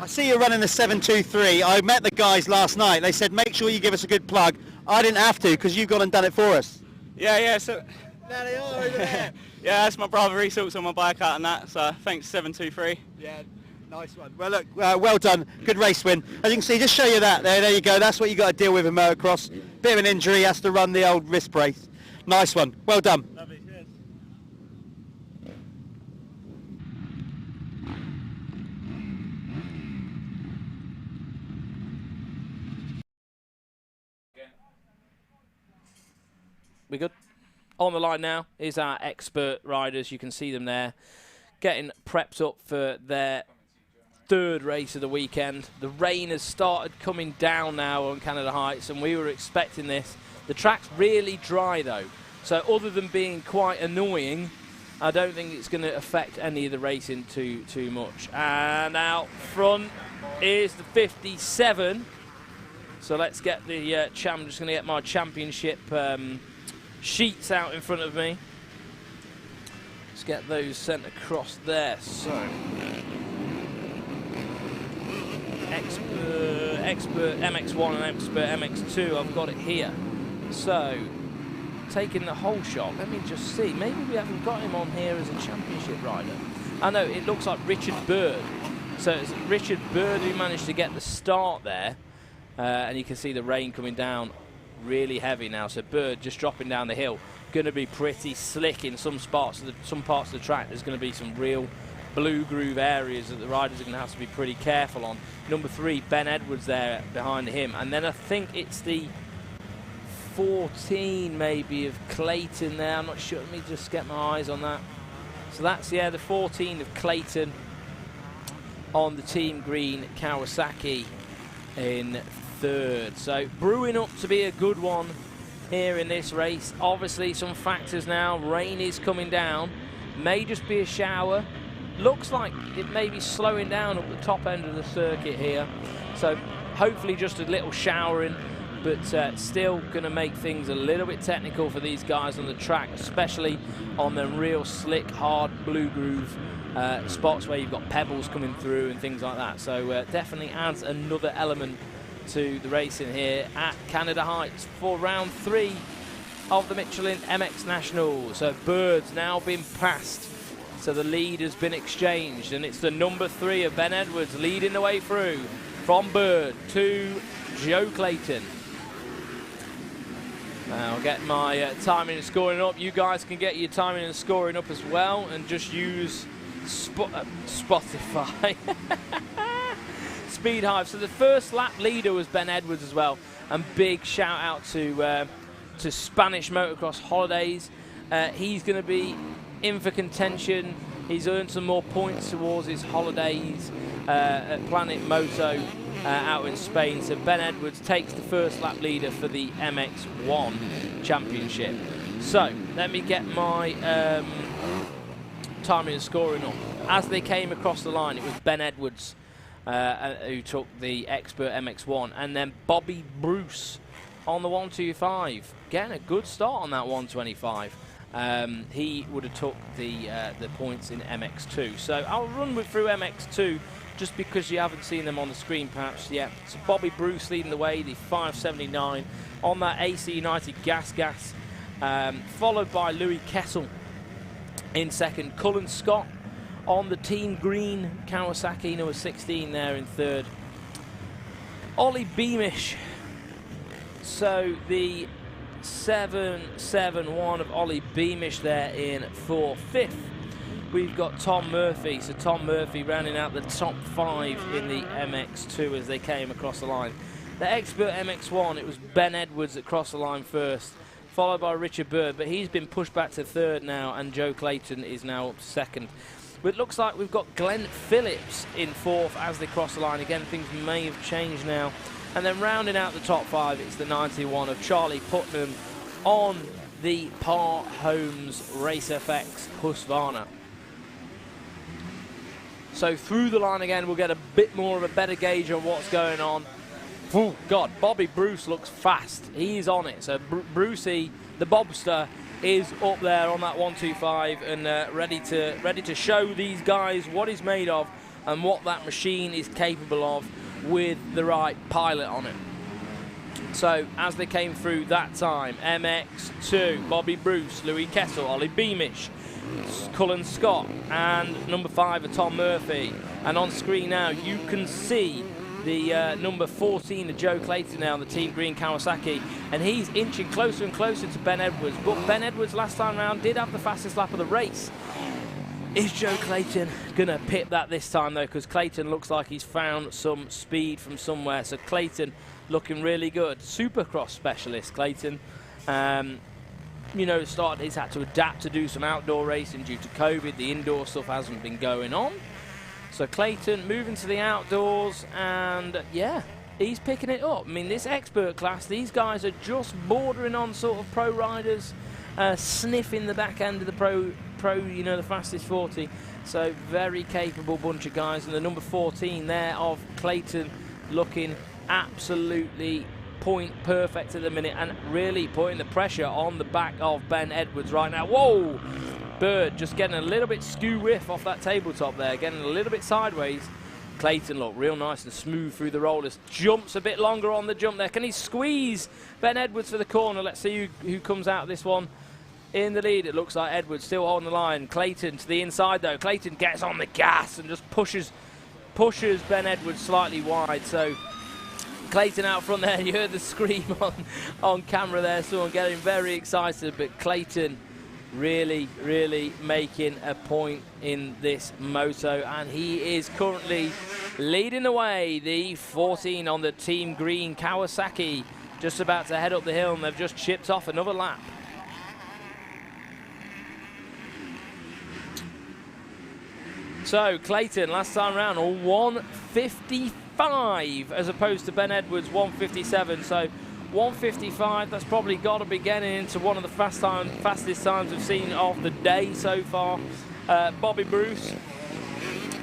S1: I see you're running the 723. I met the guys last night. They said, make sure you give us a good plug. I didn't have to, because you've gone and done it for us.
S10: Yeah, so.
S1: There they are over there.
S10: Yeah, that's my brother. He sorts on my bike out and that, so thanks 723.
S1: Yeah, nice one. Well, look, well done. Good race win. As you can see, just show you that. There you go. That's what you got to deal with in motocross. Bit of an injury, has to run the old wrist brace. Nice one. Well done.
S10: Lovely, cheers.
S3: We good? On the line now is our expert riders. You can see them there getting prepped up for their third race of the weekend. The rain has started coming down now on Canada Heights, and we were expecting this. The track's really dry though, so other than being quite annoying, I don't think it's going to affect any of the racing too much. And out front is the 57. So let's get the I'm just going to get my championship sheets out in front of me. Let's get those sent across there. So, expert MX1 and expert MX2, I've got it here. So, taking the whole shot, let me just see. Maybe we haven't got him on here as a championship rider. I know it looks like Richard Bird. So it's Richard Bird who managed to get the start there, and you can see the rain coming down really heavy now. So Bird just dropping down the hill, going to be pretty slick in some spots. Some parts of the track, there's going to be some real blue groove areas that the riders are going to have to be pretty careful on. Number 3, Ben Edwards there behind him, and then I think it's the 14 maybe of Clayton there. I'm not sure. Let me just get my eyes on that. So that's, yeah, the 14 of Clayton on the team green Kawasaki in 3rd. So brewing up to be a good one here in this race. Obviously some factors now. Rain is coming down. May just be a shower. Looks like it may be slowing down up the top end of the circuit here. So hopefully just a little showering, but still going to make things a little bit technical for these guys on the track, especially on the real slick, hard blue groove spots where you've got pebbles coming through and things like that. So definitely adds another element to the racing here at Canada Heights for round 3 of the Michelin MX Nationals. So Bird's now been passed. So the lead has been exchanged, and it's the number 3 of Ben Edwards leading the way through from Bird to Joe Clayton. I'll get my timing and scoring up. You guys can get your timing and scoring up as well, and just use Spotify. Speed Hive. So the first lap leader was Ben Edwards as well, and big shout out to Spanish Motocross Holidays. He's going to be in for contention. He's earned some more points towards his holidays at Planet Moto out in Spain. So Ben Edwards takes the first lap leader for the MX1 Championship. So let me get my timing and scoring up. As they came across the line, it was Ben Edwards who took the Expert MX1, and then Bobby Bruce on the 125, getting a good start on that 125. He would have took the points in MX2. So I'll run through MX2 just because you haven't seen them on the screen perhaps yet. So Bobby Bruce leading the way, the 579 on that AC United gas, followed by Louis Kessel in second. Cullen Scott on the team green Kawasaki, number 16 there in third. Ollie Beamish, so the 771 of Ollie Beamish there in fourth. Fifth, we've got Tom Murphy. So Tom Murphy rounding out the top 5 in the MX2 as they came across the line. The Expert MX1, it was Ben Edwards that crossed the line first, followed by Richard Bird, but he's been pushed back to third now, and Joe Clayton is now up to second. But it looks like we've got Glenn Phillips in fourth as they cross the line. Again, things may have changed now. And then rounding out the top 5, it's the 91 of Charlie Putnam on the Par Homes Race FX Husqvarna. So through the line again, we'll get a bit more of a better gauge on what's going on. Oh God, Bobby Bruce looks fast. He's on it. So Brucey, the Bobster, is up there on that 125 and ready to show these guys what he's made of and what that machine is capable of with the right pilot on it. So as they came through that time, MX2, Bobby Bruce, Louis Kessel, Ollie Beamish, Cullen Scott, and number 5 of Tom Murphy. And on screen now you can see the number 14 of Joe Clayton now, the team green Kawasaki, and he's inching closer and closer to Ben Edwards. But Ben Edwards last time round did have the fastest lap of the race. Is Joe Clayton going to pip that this time though? Because Clayton looks like he's found some speed from somewhere. So Clayton looking really good. Supercross specialist Clayton. You know, he's had to adapt to do some outdoor racing due to COVID. The indoor stuff hasn't been going on. So Clayton moving to the outdoors, and yeah, he's picking it up. I mean, this expert class, these guys are just bordering on sort of pro riders, sniffing the back end of the pro, you know, the fastest 40. So very capable bunch of guys. And the number 14 there of Clayton looking absolutely point perfect at the minute, and really putting the pressure on the back of Ben Edwards right now. Whoa! Bird just getting a little bit skew whiff off that tabletop there, getting a little bit sideways. Clayton looked real nice and smooth through the rollers. Jumps a bit longer on the jump there. Can he squeeze Ben Edwards for the corner? Let's see who comes out of this one. in the lead. It looks like Edwards still holding the line. Clayton to the inside though. Clayton gets on the gas and just pushes Ben Edwards slightly wide. So Clayton out front there. You heard the scream on camera there. Someone getting very excited, but Clayton really making a point in this moto, and he is currently leading the way. The 14 on the team green Kawasaki just about to head up the hill, and they've just chipped off another lap. So Clayton last time round on 155 as opposed to Ben Edwards 157. So 155, that's probably got to be getting into one of the fastest times we've seen of the day so far. Bobby Bruce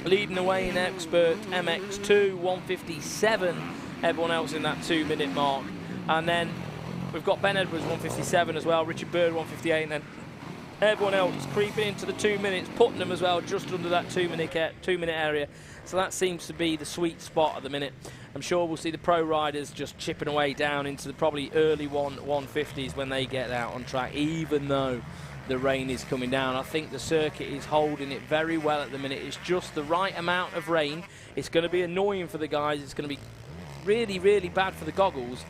S3: leading the way in Expert MX2, 157. Everyone else in that 2-minute mark. And then we've got Ben Edwards 157 as well, Richard Bird 158, and then everyone else creeping into the 2 minutes, Putnam as well, just under that 2 minute area. So that seems to be the sweet spot at the minute. I'm sure we'll see the pro riders just chipping away down into the probably early 150s when they get out on track, even though the rain is coming down. I think the circuit is holding it very well at the minute. It's just the right amount of rain. It's going to be annoying for the guys. It's going to be really bad for the goggles.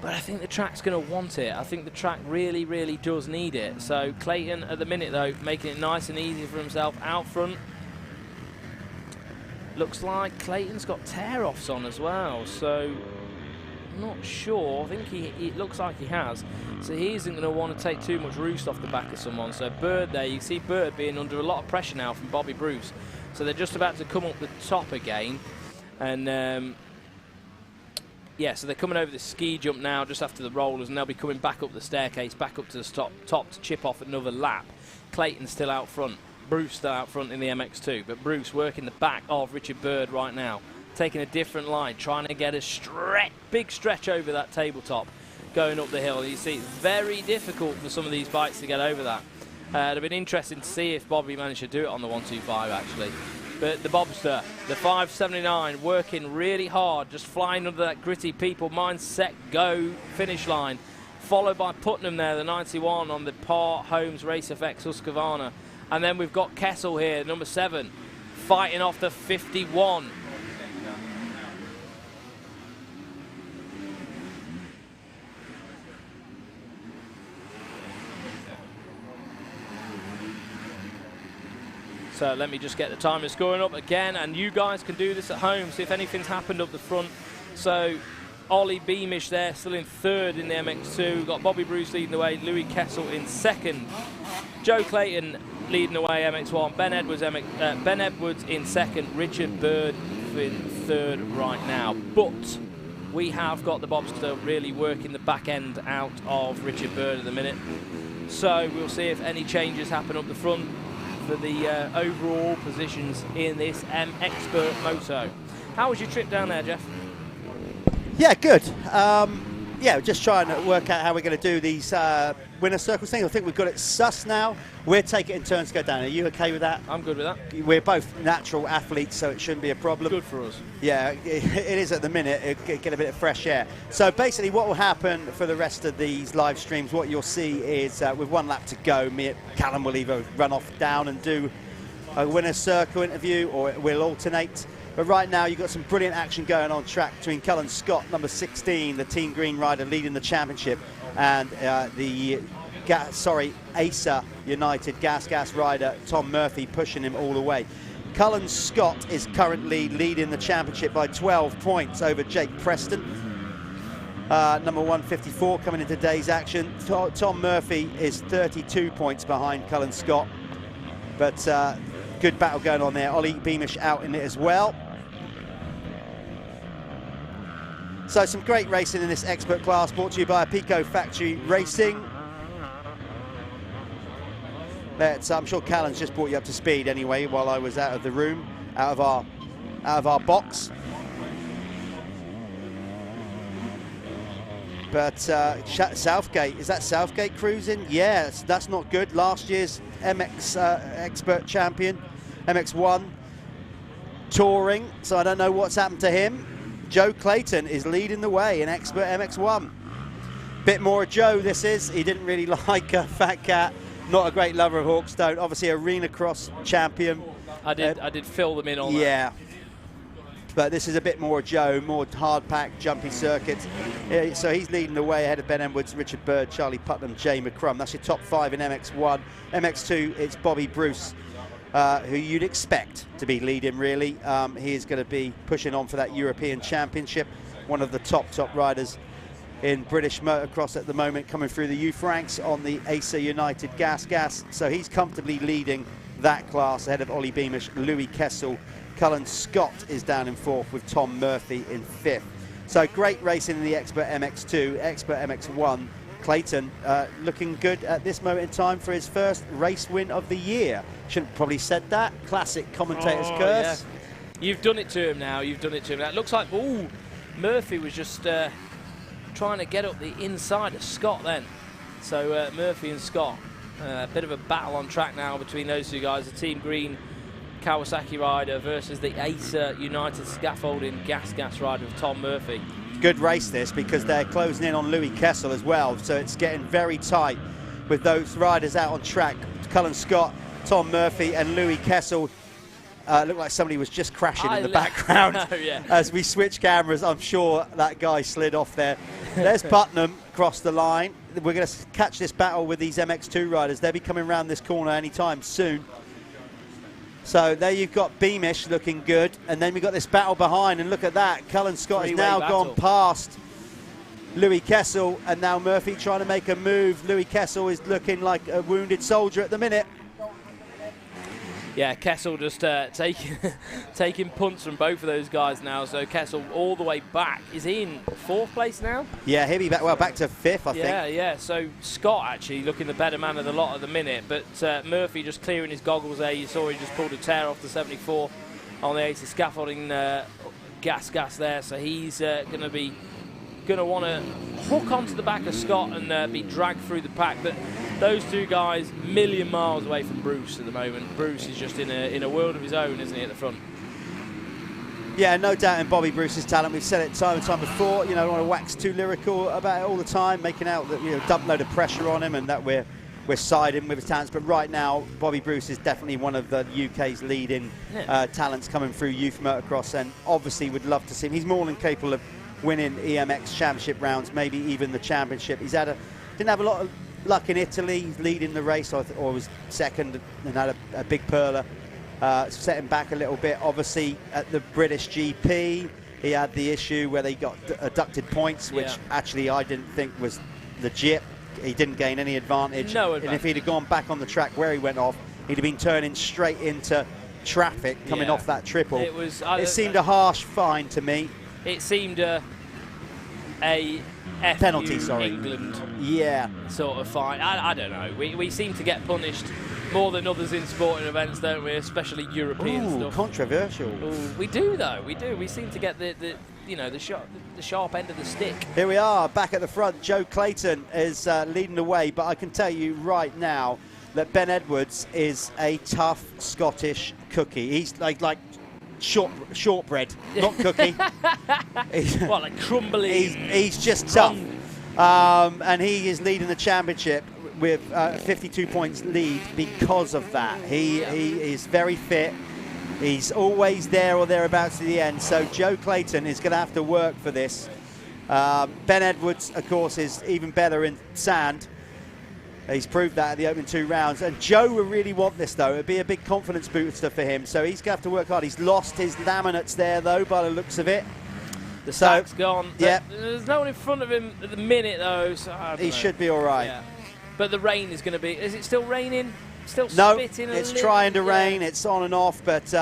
S3: But I think the track's going to want it. I think the track really does need it. So Clayton at the minute, though, making it nice and easy for himself out front. Looks like Clayton's got tear-offs on as well, so not sure. I think it looks like he has. So he isn't going to want to take too much roost off the back of someone. So Bird there, you see Bird being under a lot of pressure now from Bobby Bruce. So they're just about to come up the top again. And yeah, so they're coming over the ski jump now just after the rollers, and they'll be coming back up the staircase, back up to the top to chip off another lap. Clayton's still out front. Bruce still out front in the MX2, but Bruce working the back of Richard Bird right now, taking a different line, trying to get a big stretch over that tabletop going up the hill. You see, it's very difficult for some of these bikes to get over that. It'd have been interesting to see if Bobby managed to do it on the 125 actually. But the Bobster, the 579, working really hard, just flying under that gritty people mindset go finish line. Followed by Putnam there, the 91 on the Par Homes Race FX Husqvarna. And then we've got Kessel here, number 7, fighting off the 51. So let me just get the timer scoring up again, and you guys can do this at home, see if anything's happened up the front. So Ollie Beamish there, still in 3rd in the MX2. We've got Bobby Bruce leading the way, Louis Kessel in 2nd. Joe Clayton leading the way, MX1. Ben Edwards in 2nd. Richard Bird in 3rd right now. But we have got the Bobster really working the back end out of Richard Bird at the minute. So we'll see if any changes happen up the front for the overall positions in this Expert Moto. How was your trip down there, Jeff?
S1: Yeah, good. Yeah, just trying to work out how we're going to do these winner circles things. I think we've got it sussed now. We'll take it in turns to go down. Are you okay with that?
S3: I'm good with that.
S1: We're both natural athletes, so it shouldn't be a problem.
S3: Good for us.
S1: Yeah, it is at the minute. It'll get a bit of fresh air. So basically what will happen for the rest of these live streams, what you'll see is with 1 lap to go, me and Callum will either run off down and do a winner circle interview, or we'll alternate. But right now, you've got some brilliant action going on track between Cullen Scott, number 16, the Team Green rider leading the championship, and the Acer United Gas rider, Tom Murphy, pushing him all the way. Cullen Scott is currently leading the championship by 12 points over Jake Preston. Number 154 coming into today's action. Tom Murphy is 32 points behind Cullen Scott. But good battle going on there. Ollie Beamish out in it as well. So some great racing in this expert class, brought to you by Pico Factory Racing. I'm sure Callum's just brought you up to speed anyway while I was out of the room, out of our box. But Southgate, is that Southgate cruising? Yeah, that's not good. Last year's MX expert champion, MX1, touring, so I don't know what's happened to him. Joe Clayton is leading the way in Expert MX1. Bit more Joe this is. He didn't really like Fat Cat. Not a great lover of Hawkstone. Obviously arena cross champion.
S3: I did fill them in on that.
S1: Yeah. But this is a bit more Joe, more hard pack, jumpy circuits. So he's leading the way ahead of Ben Edwards, Richard Bird, Charlie Putnam, Jay McCrum. That's your top 5 in MX1. MX2, it's Bobby Bruce, who you'd expect to be leading, really. He is going to be pushing on for that European Championship. One of the top riders in British motocross at the moment, coming through the youth ranks on the Acer United Gas. So he's comfortably leading that class ahead of Ollie Beamish, Louis Kessel. Cullen Scott is down in 4th with Tom Murphy in 5th. So great racing in the Expert MX2, Expert MX1. Clayton looking good at this moment in time for his first race win of the year. Shouldn't have probably said that. Classic commentator's curse.
S3: Yeah. You've done it to him now. You've done it to him now. It looks like, ooh, Murphy was just trying to get up the inside of Scott then. So Murphy and Scott, a bit of a battle on track now between those two guys. The Team Green Kawasaki rider versus the Acer United Scaffolding Gas rider of Tom Murphy.
S1: Good race this, because they're closing in on Louis Kessel as well, so it's getting very tight with those riders out on track. Cullen Scott, Tom Murphy and Louis Kessel. Looked like somebody was just crashing in the background.
S3: Yeah.
S1: As we switch cameras, I'm sure that guy slid off there. There's Putnam across the line. We're going to catch this battle with these MX2 riders. They'll be coming around this corner anytime soon. So there you've got Beamish looking good, and then we've got this battle behind, and look at that. Cullen Scott has now gone past Louis Kessel, and now Murphy trying to make a move. Louis Kessel is looking like a wounded soldier at the minute.
S3: Yeah, Kessel just taking punts from both of those guys now. So Kessel all the way back. Is he in 4th place now?
S1: Yeah, he'll be back, well, back to 5th, I think.
S3: Yeah. So Scott actually looking the better man of the lot at the minute. But Murphy just clearing his goggles there. You saw he just pulled a tear off the 74 on the Acer Scaffolding gas there. So he's going to want to hook onto the back of Scott and be dragged through the pack. But those two guys, million miles away from Bruce at the moment. Bruce is just in a world of his own, isn't he, at the front?
S1: Yeah, no doubt in Bobby Bruce's talent. We've said it time and time before. You know, I don't want to wax too lyrical about it all the time, making out that, you know, dump load of pressure on him and that we're siding with his talents. But right now, Bobby Bruce is definitely one of the UK's leading talents coming through youth motocross, and obviously would love to see him. He's more than capable of winning EMX championship rounds, maybe even the championship. He's didn't have a lot of luck in Italy. He's leading the race, or was second, and had a big perler, set him back a little bit. Obviously at the British GP, he had the issue where they got deducted points, which actually I didn't think was legit. He didn't gain any advantage.
S3: No advantage.
S1: And if he'd have gone back on the track where he went off, he'd have been turning straight into traffic coming off that triple. It seemed a harsh fine to me.
S3: It seemed a
S1: penalty, sorry.
S3: England
S1: sort
S3: of fine. I don't know. We seem to get punished more than others in sporting events, don't we? Especially European stuff.
S1: Controversial.
S3: Ooh, we do though. We do. We seem to get the sharp end of the stick.
S1: Here we are back at the front. Joe Clayton is leading the way, but I can tell you right now that Ben Edwards is a tough Scottish cookie. He's like shortbread, not cookie.
S3: What, like crumbly?
S1: He's just tough. And he is leading the championship with 52 points lead because of that. He is very fit. He's always there or thereabouts to the end. So Joe Clayton is going to have to work for this. Ben Edwards, of course, is even better in sand. He's proved that at the opening 2 rounds. And Joe will really want this, though. It'll be a big confidence booster for him. So he's going to have to work hard. He's lost his laminates there, though, by the looks of it.
S3: The sack's gone.
S1: Yeah.
S3: There's no one in front of him at the minute, though. So
S1: he should be all right.
S3: Yeah. But the rain is going to be... Is it still raining? Still
S1: no,
S3: spitting
S1: it's trying to rain. It's on and off, but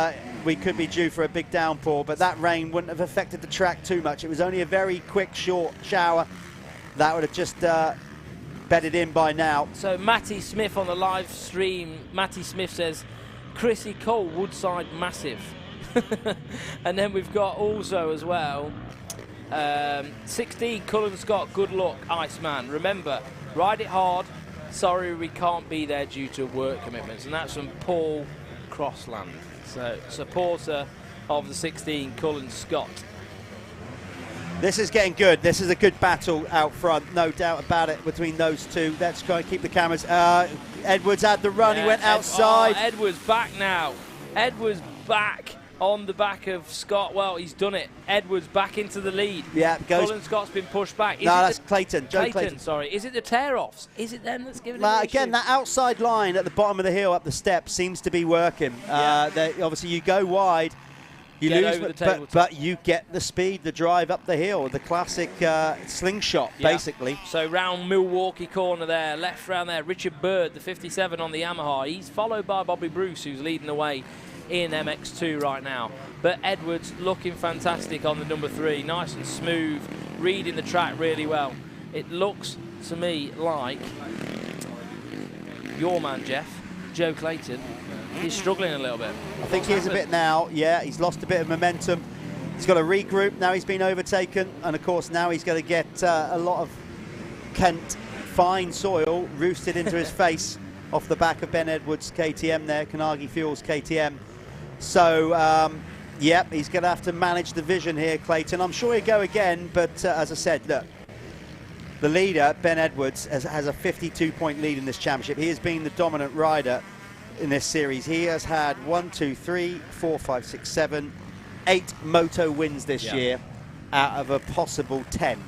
S1: we could be due for a big downpour. But that rain wouldn't have affected the track too much. It was only a very quick, short shower. That would have just... bedded in by now.
S3: So Matty Smith on the live stream, Matty Smith says, Chrissy Cole, Woodside massive. And then we've got also as well, 16, Cullen Scott, good luck, Iceman. Remember, ride it hard. Sorry we can't be there due to work commitments. And that's from Paul Crossland. So supporter of the 16, Cullen Scott.
S1: This is getting good. This is a good battle out front, no doubt about it, between those two. Let's try and keep the cameras. Edwards had the run. He went outside.
S3: Edwards back now. Edwards back on the back of Scott. Well, he's done it. Edwards back into the lead.
S1: Yeah, goes.
S3: Cullen Scott's been pushed back.
S1: No, that's Clayton. Joe Clayton.
S3: Sorry. Is it the tear-offs? Is it them that's giving it
S1: again, that outside line at the bottom of the hill up the steps seems to be working. Obviously, you go wide. You lose, but you get the speed, the drive up the hill, the classic slingshot, basically.
S3: So round Milwaukee corner there, left round there, Richard Bird, the 57 on the Yamaha. He's followed by Bobby Bruce, who's leading the way in MX2 right now. But Edwards looking fantastic on the number 3, nice and smooth, reading the track really well. It looks to me like your man, Jeff, Joe Clayton, he's struggling a little bit.
S1: I think he is a bit now. Yeah, he's lost a bit of momentum. He's got to regroup. Now he's been overtaken. And, of course, now he's going to get a lot of Kent fine soil roosted into his face off the back of Ben Edwards' KTM there, Kanagi Fuels KTM. So, yep, he's going to have to manage the vision here, Clayton. I'm sure he'll go again, but as I said, look, the leader, Ben Edwards, has a 52-point lead in this championship. He has been the dominant rider in this series. He has had 8 moto wins this year out of a possible 10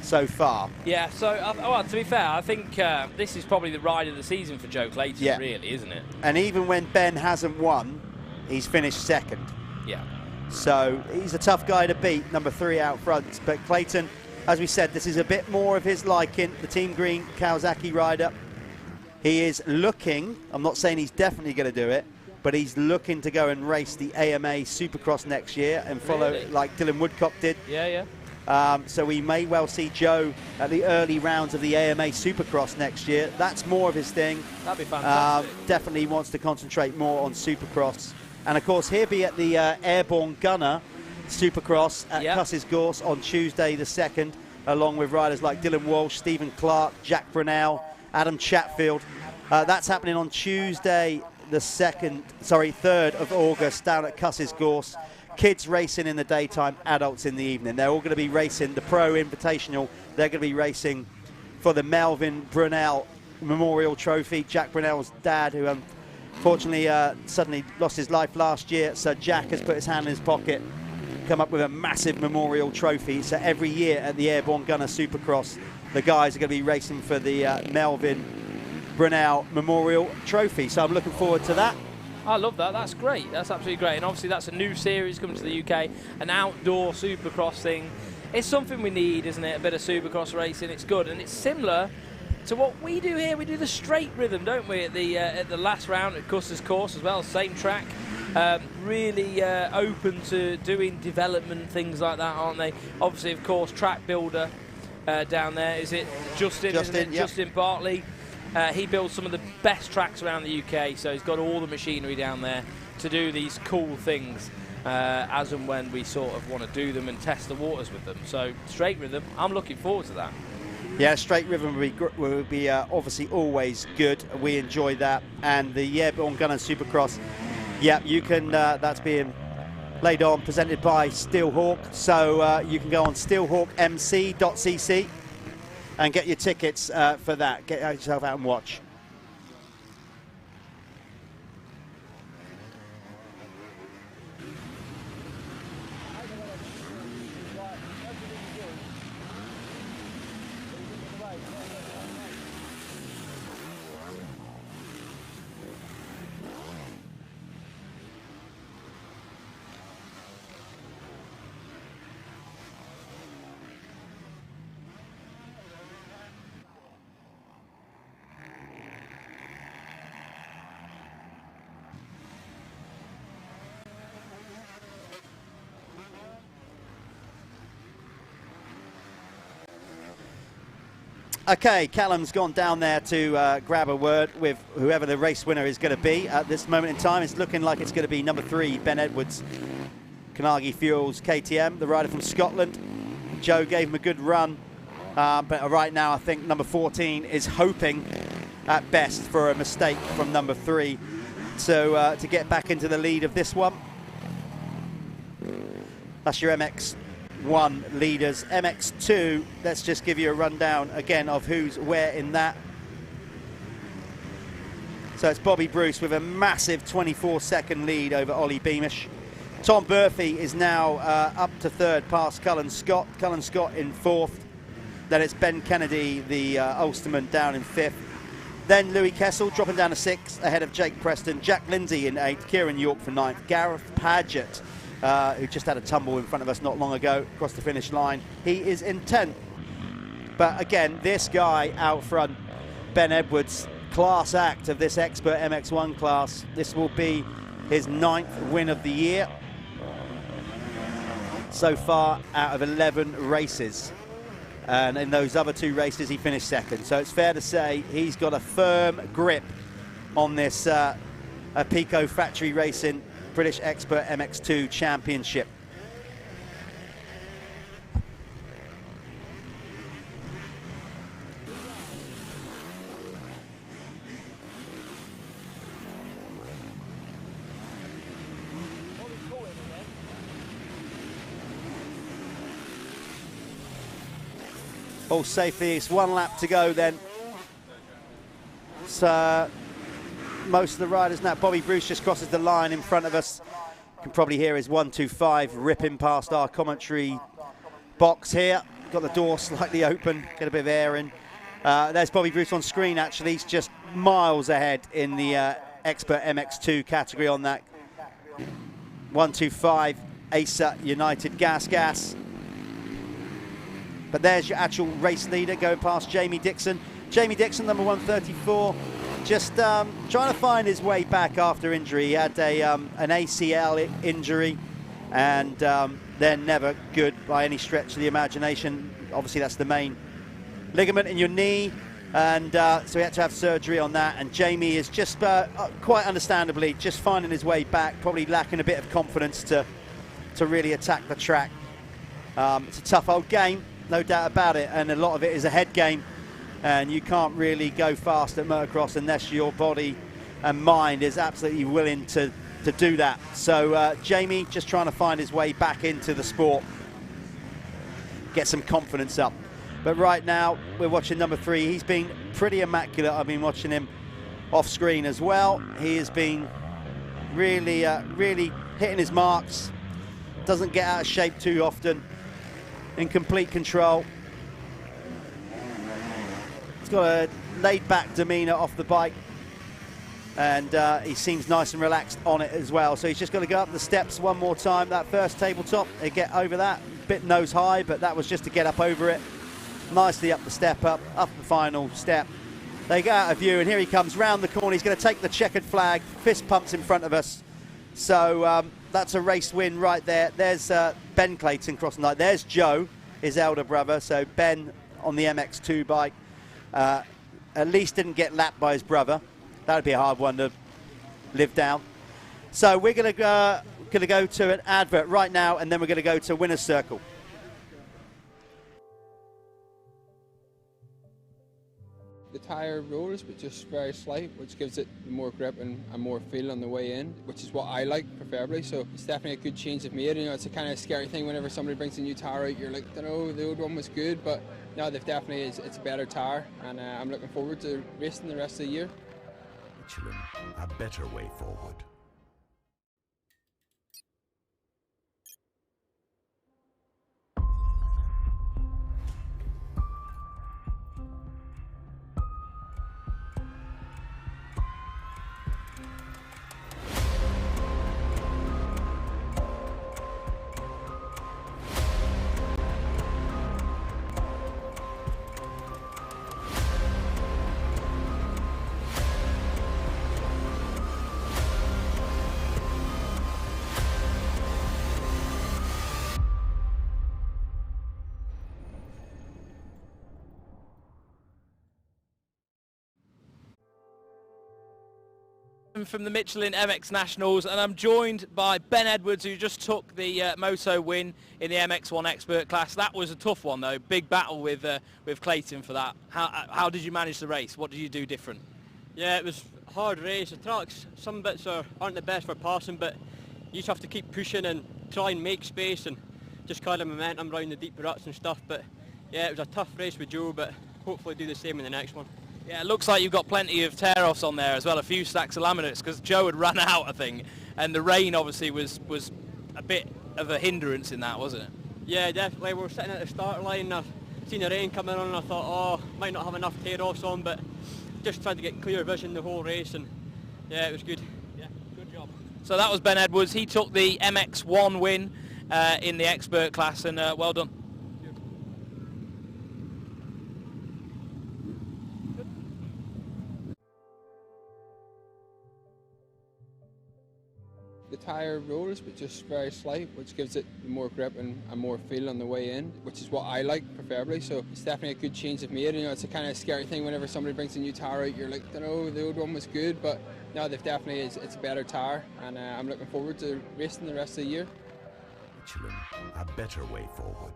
S1: so far.
S3: Yeah, so well, to be fair, I think this is probably the ride of the season for Joe Clayton, really, isn't it?
S1: And even when Ben hasn't won, he's finished second.
S3: Yeah.
S1: So he's a tough guy to beat, number 3 out front. But Clayton, as we said, this is a bit more of his liking, the Team Green Kawasaki rider. He is looking, I'm not saying he's definitely going to do it, but he's looking to go and race the AMA Supercross next year and follow like Dylan Woodcock did.
S3: Yeah.
S1: So we may well see Joe at the early rounds of the AMA Supercross next year. That's more of his thing.
S3: That'd be fantastic.
S1: Definitely wants to concentrate more on Supercross. And of course, he'll be at the Airborne Gunner Supercross at Cusses Gorse on Tuesday the 2nd, along with riders like Dylan Walsh, Stephen Clark, Jack Brunel, Adam Chatfield. That's happening on Tuesday the 3rd of August down at Cusses Gorse. Kids racing in the daytime, adults in the evening. They're all going to be racing the Pro Invitational. They're going to be racing for the Melvin Brunel Memorial Trophy. Jack Brunel's dad, who unfortunately suddenly lost his life last year. So Jack has put his hand in his pocket, come up with a massive memorial trophy. So every year at the Airborne Gunner Supercross, the guys are going to be racing for the Melvin Brunel Memorial Trophy. So I'm looking forward to that.
S3: I love that. That's great. That's absolutely great. And obviously that's a new series coming to the UK, an outdoor Supercross thing. It's something we need, isn't it? A bit of Supercross racing. It's good. And it's similar to what we do here. We do the straight rhythm, don't we, at the last round at Cusses Course as well. Same track. Really open to doing development, things like that, aren't they? Obviously, of course, track builder down there. Is it Justin? Isn't it?
S1: Yep.
S3: Justin Bartley. He builds some of the best tracks around the UK, so he's got all the machinery down there to do these cool things as and when we sort of want to do them and test the waters with them. So straight rhythm, I'm looking forward to that.
S1: Yeah, straight rhythm will be obviously always good. We enjoy that. And the Airborne Gunner Supercross, yeah, you can, that's being laid on, presented by Steelhawk. So you can go on steelhawkmc.cc and get your tickets for that. Get yourself out and watch. Okay, Callum's gone down there to grab a word with whoever the race winner is going to be. At this moment in time, it's looking like it's going to be number 3, Ben Edwards, Kanagi Fuels KTM, the rider from Scotland. Joe gave him a good run, but right now I think number 14 is hoping at best for a mistake from number 3 to get back into the lead of this one. That's your MX MX1 leaders. MX2, let's just give you a rundown again of who's where in that. So it's Bobby Bruce with a massive 24-second lead over Ollie Beamish. Tom Murphy is now up to third past Cullen Scott. Cullen Scott in fourth. Then it's Ben Kennedy, the Ulsterman, down in fifth. Then Louis Kessel dropping down to sixth ahead of Jake Preston. Jack Lindsay in eighth. Kieran York for ninth. Gareth Paget, who just had a tumble in front of us not long ago across the finish line, he is in 10th. But again, this guy out front, Ben Edwards, class act of this expert MX1 class. This will be his 9th win of the year so far out of 11 races. And in those other 2 races, he finished second. So it's fair to say he's got a firm grip on this Pico Factory Racing British Expert MX2 Championship. All safely, it's 1 lap to go then. So most of the riders now, Bobby Bruce just crosses the line in front of us. You can probably hear his 125 ripping past our commentary box here. Got the door slightly open, get a bit of air in. There's Bobby Bruce on screen actually. He's just miles ahead in the Expert MX2 category on that. 125 ASA United Gas. But there's your actual race leader going past Jamie Dixon. Jamie Dixon, number 134, just trying to find his way back after injury. He had an ACL injury and then never good by any stretch of the imagination. Obviously, that's the main ligament in your knee. And so he had to have surgery on that. And Jamie is just quite understandably just finding his way back, probably lacking a bit of confidence to really attack the track. It's a tough old game. No doubt about it, and a lot of it is a head game, and you can't really go fast at motocross unless your body and mind is absolutely willing to do that. So Jamie just trying to find his way back into the sport, get some confidence up. But right now we're watching number 3. He's been pretty immaculate. I've been watching him off screen as well. He has been really hitting his marks, doesn't get out of shape too often, in complete control. He's got a laid-back demeanour off the bike, and he seems nice and relaxed on it as well. So he's just got to go up the steps one more time. That first tabletop, they get over that, bit nose high, but that was just to get up over it. Nicely up the step up the final step. They go out of view, and here he comes round the corner. He's going to take the checkered flag, fist pumps in front of us. So that's a race win right there. There's Ben Clayton crossing the line. There's Joe, his elder brother. So Ben on the MX2 bike at least didn't get lapped by his brother. That would be a hard one to live down. So we're going to go to an advert right now, and then we're going to go to winner's circle.
S4: The tyre rolls, but just very slight, which gives it more grip and more feel on the way in, which is what I like preferably. So it's definitely a good change they've made. You know, it's a kind of scary thing whenever somebody brings a new tyre out. You're like, I don't know, the old one was good, but no, they've definitely it's a better tyre, and I'm looking forward to racing the rest of the year.
S5: Michelin, a better way forward.
S3: From the Michelin MX Nationals, and I'm joined by Ben Edwards, who just took the Moto win in the MX1 Expert class. That was a tough one though, big battle with Clayton for that. How did you manage the race? What did you do different?
S11: Yeah, it was a hard race. The tracks, some bits aren't the best for passing, but you just have to keep pushing and try and make space, and just kind of momentum around the deep ruts and stuff. But yeah, it was a tough race with Joe, but hopefully do the same in the next one.
S3: Yeah, it looks like you've got plenty of tear-offs on there as well, a few stacks of laminates, because Joe had run out, I think, and the rain obviously was a bit of a hindrance in that, wasn't it?
S11: Yeah, definitely. We were sitting at the start line, and I seen the rain coming on, and I thought, oh, might not have enough tear-offs on, but just tried to get clear vision the whole race, and yeah, it was good.
S3: Yeah, good job. So that was Ben Edwards. He took the MX1 win in the expert class, and well done.
S4: The tyre rolls, but just very slight, which gives it more grip and more feel on the way in, which is what I like preferably. So it's definitely a good change they've made. You know, it's a kind of scary thing whenever somebody brings a new tyre out. You're like, I don't know, the old one was good, but no, they've definitely it's a better tyre, and I'm looking forward to racing the rest of the year.
S5: Michelin, a better way forward.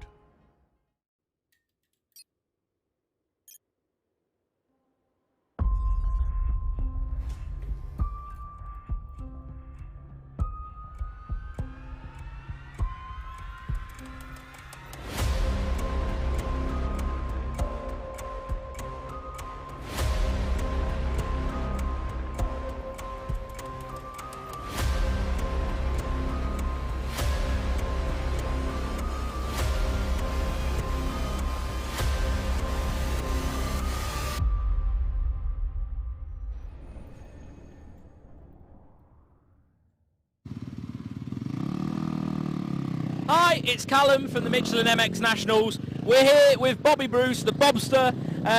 S3: Hi, it's Callum from the Michelin MX Nationals. We're here with Bobby Bruce, the Bobster.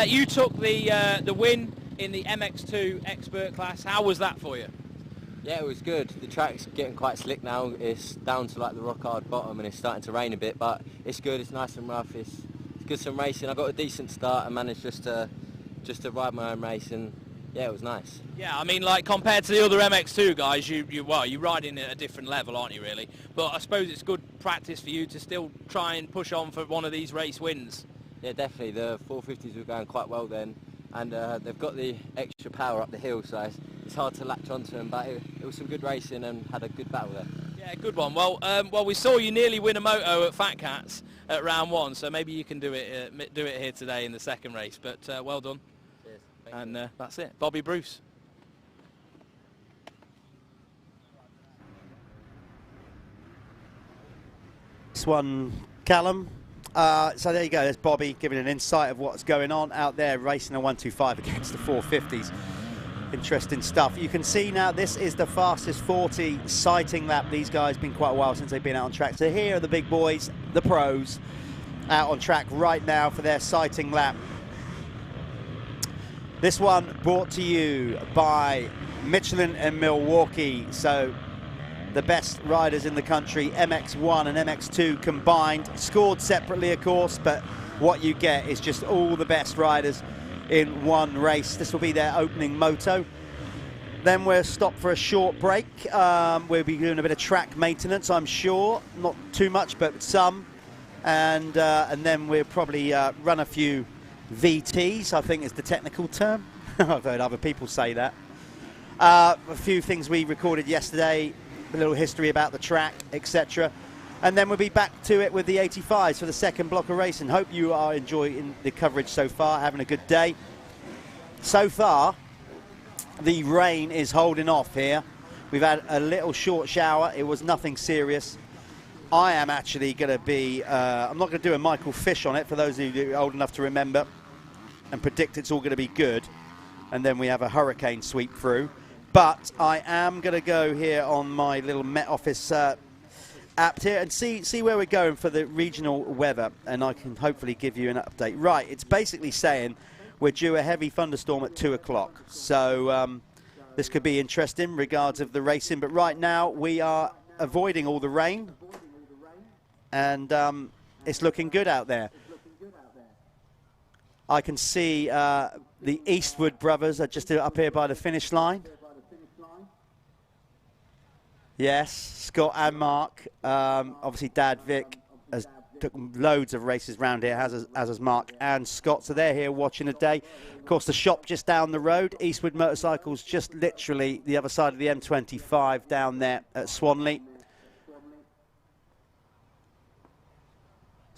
S3: You took the win in the MX2 expert class. How was that for you?
S12: Yeah, it was good. The track's getting quite slick now. It's down to like the rock hard bottom, and it's starting to rain a bit, but it's good. It's nice and rough. It's good some racing. I got a decent start and managed just to ride my own race, and yeah, it was nice.
S3: Yeah, I mean, like compared to the other MX2 guys, you're riding at a different level, aren't you, really? But I suppose it's good practice for you to still try and push on for one of these race wins.
S12: Yeah, definitely. The 450s were going quite well then, and they've got the extra power up the hill, so it's hard to latch onto them, but it was some good racing and had a good battle there.
S3: Yeah, good one. Well, we saw you nearly win a moto at Fat Cats at round 1, so maybe you can do it here today in the second race, but well done.
S12: Cheers.
S3: And that's it. Bobby Bruce.
S1: Swan, Callum. So there you go, there's Bobby giving an insight of what's going on out there racing a 125 against the 450s. Interesting stuff. You can see now this is the fastest 40 sighting lap. These guys been quite a while since they've been out on track. So here are the big boys, the pros, out on track right now for their sighting lap. This one brought to you by Michelin and Milwaukee. So the best riders in the country, MX1 and MX2 combined, scored separately of course, but what you get is just all the best riders in one race. This will be their opening moto. Then we'll stop for a short break. We'll be doing a bit of track maintenance, I'm sure, not too much but some, and then we'll probably run a few VTs, I think is the technical term. I've heard other people say that. A few things we recorded yesterday, a little history about the track, etc. And then we'll be back to it with the 85s for the second block of racing. Hope you are enjoying the coverage so far, having a good day. So far, the rain is holding off here. We've had a little short shower. It was nothing serious. I am actually going to be, I'm not going to do a Michael Fish on it, for those of you who are old enough to remember, and predict it's all going to be good. And then we have a hurricane sweep through. But I am going to go here on my little Met Office app here and see where we're going for the regional weather, and I can hopefully give you an update. Right, it's basically saying we're due a heavy thunderstorm at 2 o'clock. So this could be interesting regards of the racing. But right now we are avoiding all the rain, and it's looking good out there. I can see the Eastwood brothers are just up here by the finish line. Yes, Scott and Mark. Obviously, Dad Vic has took loads of races round here, as has Mark and Scott. So they're here watching the day. Of course, the shop just down the road. Eastwood Motorcycles just literally the other side of the M25 down there at Swanley.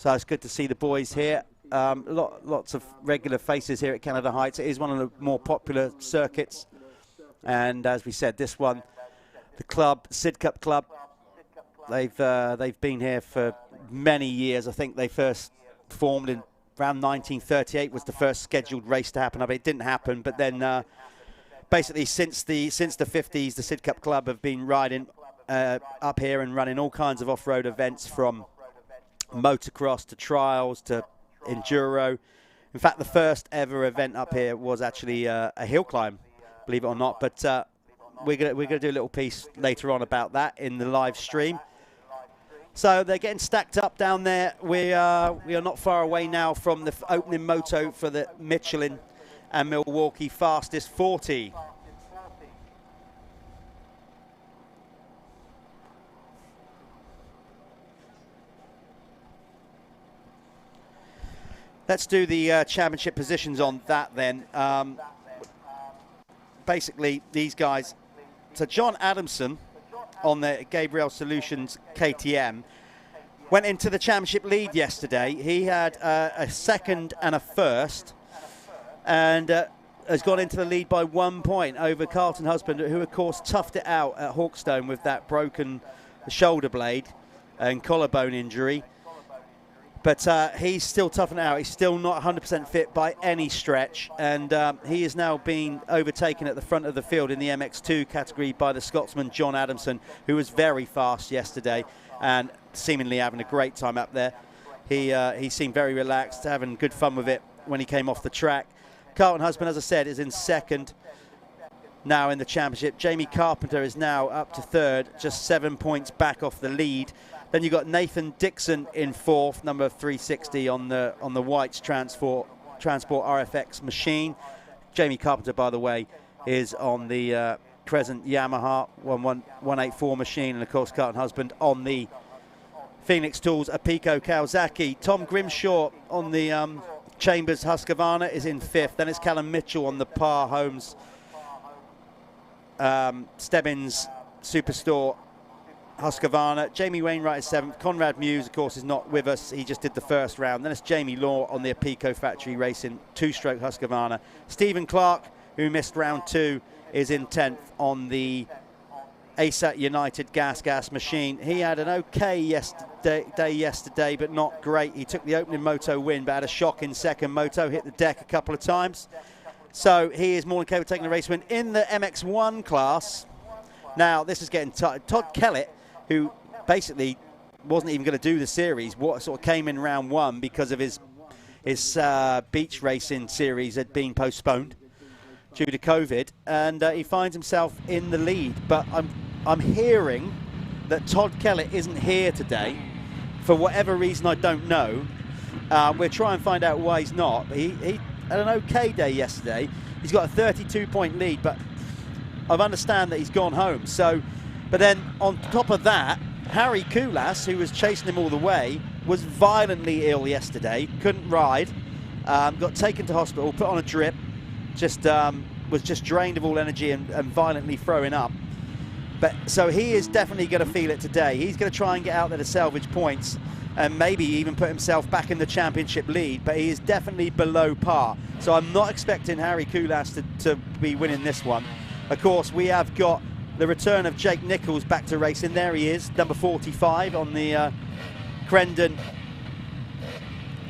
S1: So it's good to see the boys here. Lots of regular faces here at Canada Heights. It is one of the more popular circuits. And as we said, this one, the club, Sid Cup Club, they've been here for many years. I think they first formed in around 1938 was the first scheduled race to happen. I mean, it didn't happen, but then basically since the 50s, the Sid Cup Club have been riding up here and running all kinds of off-road events, from motocross to trials to enduro. In fact, the first ever event up here was actually a hill climb, believe it or not. But we're gonna do a little piece later on about that in the live stream. So they're getting stacked up down there. We are not far away now from the opening moto for the Michelin and Milwaukee Fastest 40. Let's do the championship positions on that then. Basically, these guys. So John Adamson on the Gabriel Solutions KTM went into the championship lead yesterday. He had a second and a first, and has gone into the lead by 1 point over Carlton Husband, who of course toughed it out at Hawkstone with that broken shoulder blade and collarbone injury. But he's still toughing it out. He's still not 100% fit by any stretch. And he is now being overtaken at the front of the field in the MX2 category by the Scotsman John Adamson, who was very fast yesterday and seemingly having a great time up there. He seemed very relaxed, having good fun with it when he came off the track. Carlton Husband, as I said, is in second now in the championship. Jamie Carpenter is now up to third, just 7 points back off the lead. Then you've got Nathan Dixon in fourth, number 360 on the White's Transport RFX machine. Jamie Carpenter, by the way, is on the Crescent Yamaha 184 machine, and of course Carlton Husband on the Phoenix Tools Apico Kawasaki. Tom Grimshaw on the Chambers Husqvarna is in fifth. Then it's Callum Mitchell on the Par Homes Stebbins Superstore Husqvarna. Jamie Wainwright is seventh. Conrad Muse, of course, is not with us. He just did the first round. Then it's Jamie Law on the Apico Factory Racing two-stroke Husqvarna. Stephen Clark, who missed round two, is in 10th on the ASAT United Gas machine. He had an okay day yesterday, but not great. He took the opening moto win, but had a shock in second moto, hit the deck a couple of times. So he is more than capable of taking the race win in the MX1 class. Now, this is getting tight. Todd Kellett, who basically wasn't even going to do the series, sort of came in round one because of his beach racing series had been postponed due to COVID, and he finds himself in the lead. But I'm hearing that Todd Kellett isn't here today for whatever reason. I don't know. We'll try and find out why he's not. He had an okay day yesterday. He's got a 32-point lead, but I understand that he's gone home. So, but then on top of that, Harry Koulas, who was chasing him all the way, was violently ill yesterday, couldn't ride, got taken to hospital, put on a drip, was just drained of all energy and violently throwing up. But so he is definitely going to feel it today. He's going to try and get out there to salvage points and maybe even put himself back in the championship lead, but he is definitely below par. So I'm not expecting Harry Koulas to be winning this one. Of course, we have got the return of Jake Nichols back to racing. There he is, number 45 on the Crendon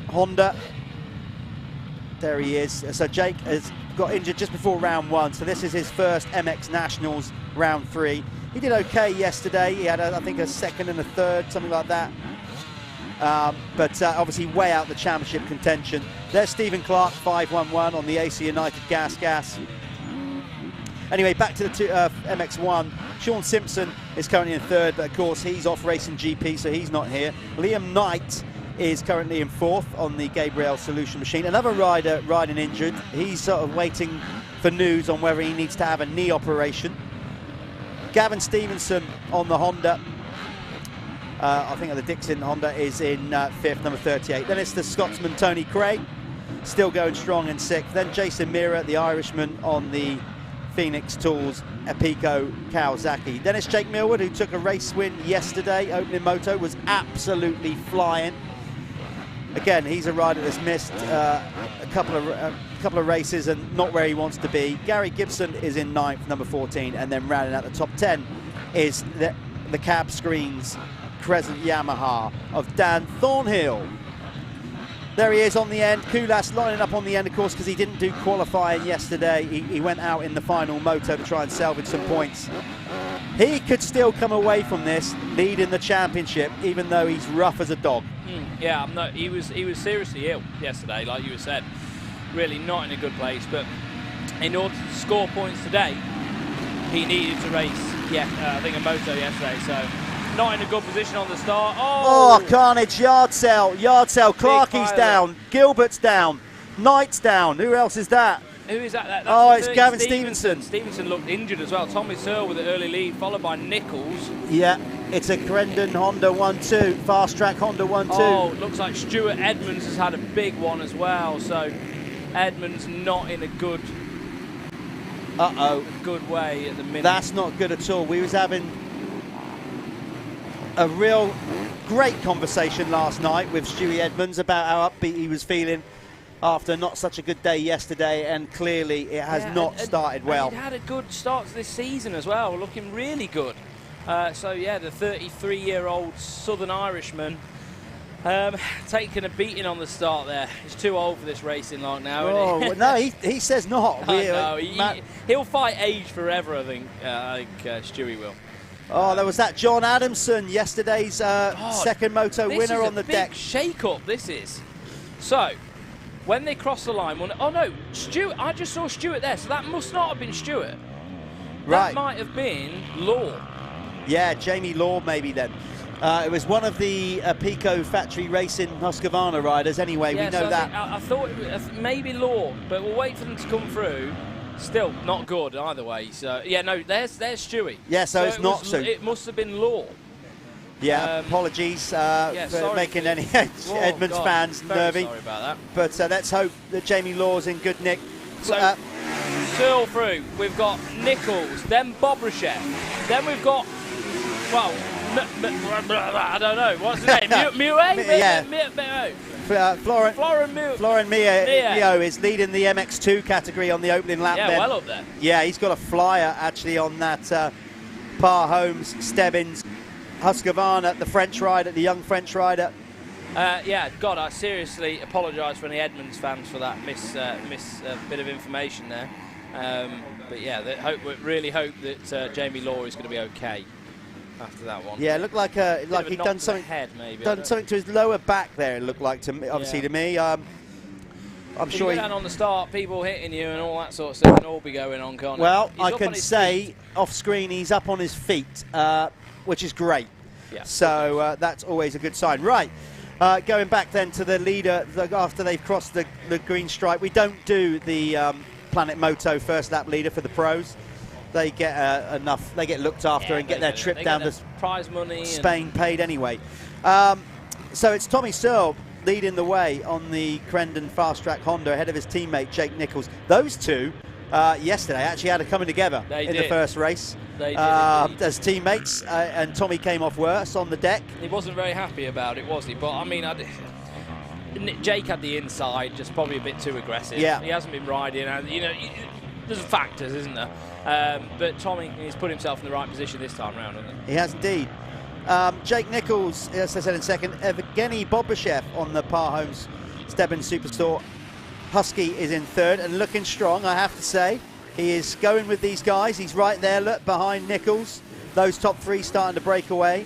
S1: Honda. There he is. So Jake has got injured just before round one, so this is his first MX Nationals round three. He did okay yesterday. He had, I think, a second and a third, something like that. But obviously way out the championship contention. There's Stephen Clark, 511 on the AC United Gas. Anyway, back to the MX1. Sean Simpson is currently in third, but of course he's off racing GP, so he's not here. Liam Knight is currently in fourth on the Gabriel Solution machine. Another rider riding injured. He's sort of waiting for news on whether he needs to have a knee operation. Gavin Stevenson on the Honda. I think the Dixon Honda is in fifth, number 38. Then it's the Scotsman Tony Craig, still going strong in sixth. Then Jason Mira, the Irishman, on the Phoenix Tools Apico Kawasaki. Then it's Jake Millward, who took a race win yesterday. Opening moto, was absolutely flying. again, he's a rider that's missed a couple of races and not where he wants to be. Gary Gibson is in 9th, number 14, and then rounding out the top 10 is the cab screens Crescent Yamaha of Dan Thornhill. There he is on the end. Kulas lining up on the end, of course, because he didn't do qualifying yesterday. He went out in the final moto to try and salvage some points. He could still come away from this leading the championship, even though he's rough as a dog.
S3: Yeah, no, he was seriously ill yesterday, like you said. Really not in a good place, but in order to score points today, he needed to race, I think a moto yesterday, so not in a good position on the start.
S1: Oh, carnage, yard sale, Clarkie's down, Gilbert's down, Knight's down. Who else is that?
S3: Who is that?
S1: That's it's Gavin Stevenson.
S3: Stevenson looked injured as well. Tommy Searle with the early lead, followed by Nichols.
S1: Yeah, it's a Crendon Honda 1-2, fast track Honda 1-2.
S3: Oh, looks like Stuart Edmonds has had a big one as well. So Edmonds not in a good, good way at the minute.
S1: That's not good at all. We was having a real great conversation last night with Stewie Edmonds about how upbeat he was feeling after not such a good day yesterday, and clearly it has not started well.
S3: He'd had a good start to this season as well, looking really good. So yeah, the 33-year-old Southern Irishman taking a beating on the start there. He's too old for this racing like now, isn't he?
S1: No, he says not.
S3: No, he'll fight age forever, I think Stewie will.
S1: Oh, there was that John Adamson, yesterday's second moto winner on the deck.
S3: This is a big shake-up, this is. So, when they cross the line, oh no, Stuart, I just saw Stuart there, so that must not have been Stuart.
S1: Right.
S3: That might have been Law.
S1: Yeah, Jamie Law maybe then. It was one of the Pico Factory Racing Husqvarna riders anyway, we know that.
S3: I thought it was maybe Law, but we'll wait for them to come through. Still not good either way. So yeah, no, there's Stewie.
S1: Yeah, so it's not so.
S3: It must have been Law.
S1: Yeah, apologies for making any Edmonds fans nervy.
S3: Sorry about that.
S1: But let's hope that Jamie Law's in good nick.
S3: So Searle through. We've got Nichols, then Bobrashev, then we've got I don't know what's his name.
S1: Florin Mio is leading the MX2 category on the opening lap.
S3: Yeah, well up there.
S1: Yeah, he's got a flyer actually on that Par Holmes Stebbins Husqvarna, the French rider, the young French rider.
S3: Yeah, God, I seriously apologise for any Edmonds fans for that miss bit of information there. But yeah, we really hope that Jamie Law is going to be okay after that one.
S1: Yeah, it looked like he'd done something. Something to his lower back there. It looked like to me, obviously to me. I'm sure.
S3: Down on the start, people hitting you and all that sort of stuff can all be going on, can't it?
S1: Well, I can say off screen he's up on his feet, which is great.
S3: Yeah.
S1: So that's always a good sign. Right. Going back then to the leader after they've crossed the green stripe. We don't do the Planet Moto first lap leader for the pros. They get enough. They get looked after and get their trip down to
S3: prize money,
S1: Spain paid anyway. So it's Tommy Searle leading the way on the Crendon Fast Track Honda ahead of his teammate Jake Nichols. Those two yesterday actually had a coming together in the first race.
S3: They did
S1: as teammates, and Tommy came off worse on the deck.
S3: He wasn't very happy about it, was he? But I mean, Jake had the inside, just probably a bit too aggressive.
S1: Yeah.
S3: He hasn't been riding, and there's factors, isn't there? But Tommy has put himself in the right position this time round, hasn't he?
S1: He has indeed. Jake Nichols, as I said in second, Evgeny Bobrashev on the Par Holmes Stebbins Superstore. Husky is in third and looking strong, I have to say. He is going with these guys. He's right there, look, behind Nichols. Those top three starting to break away.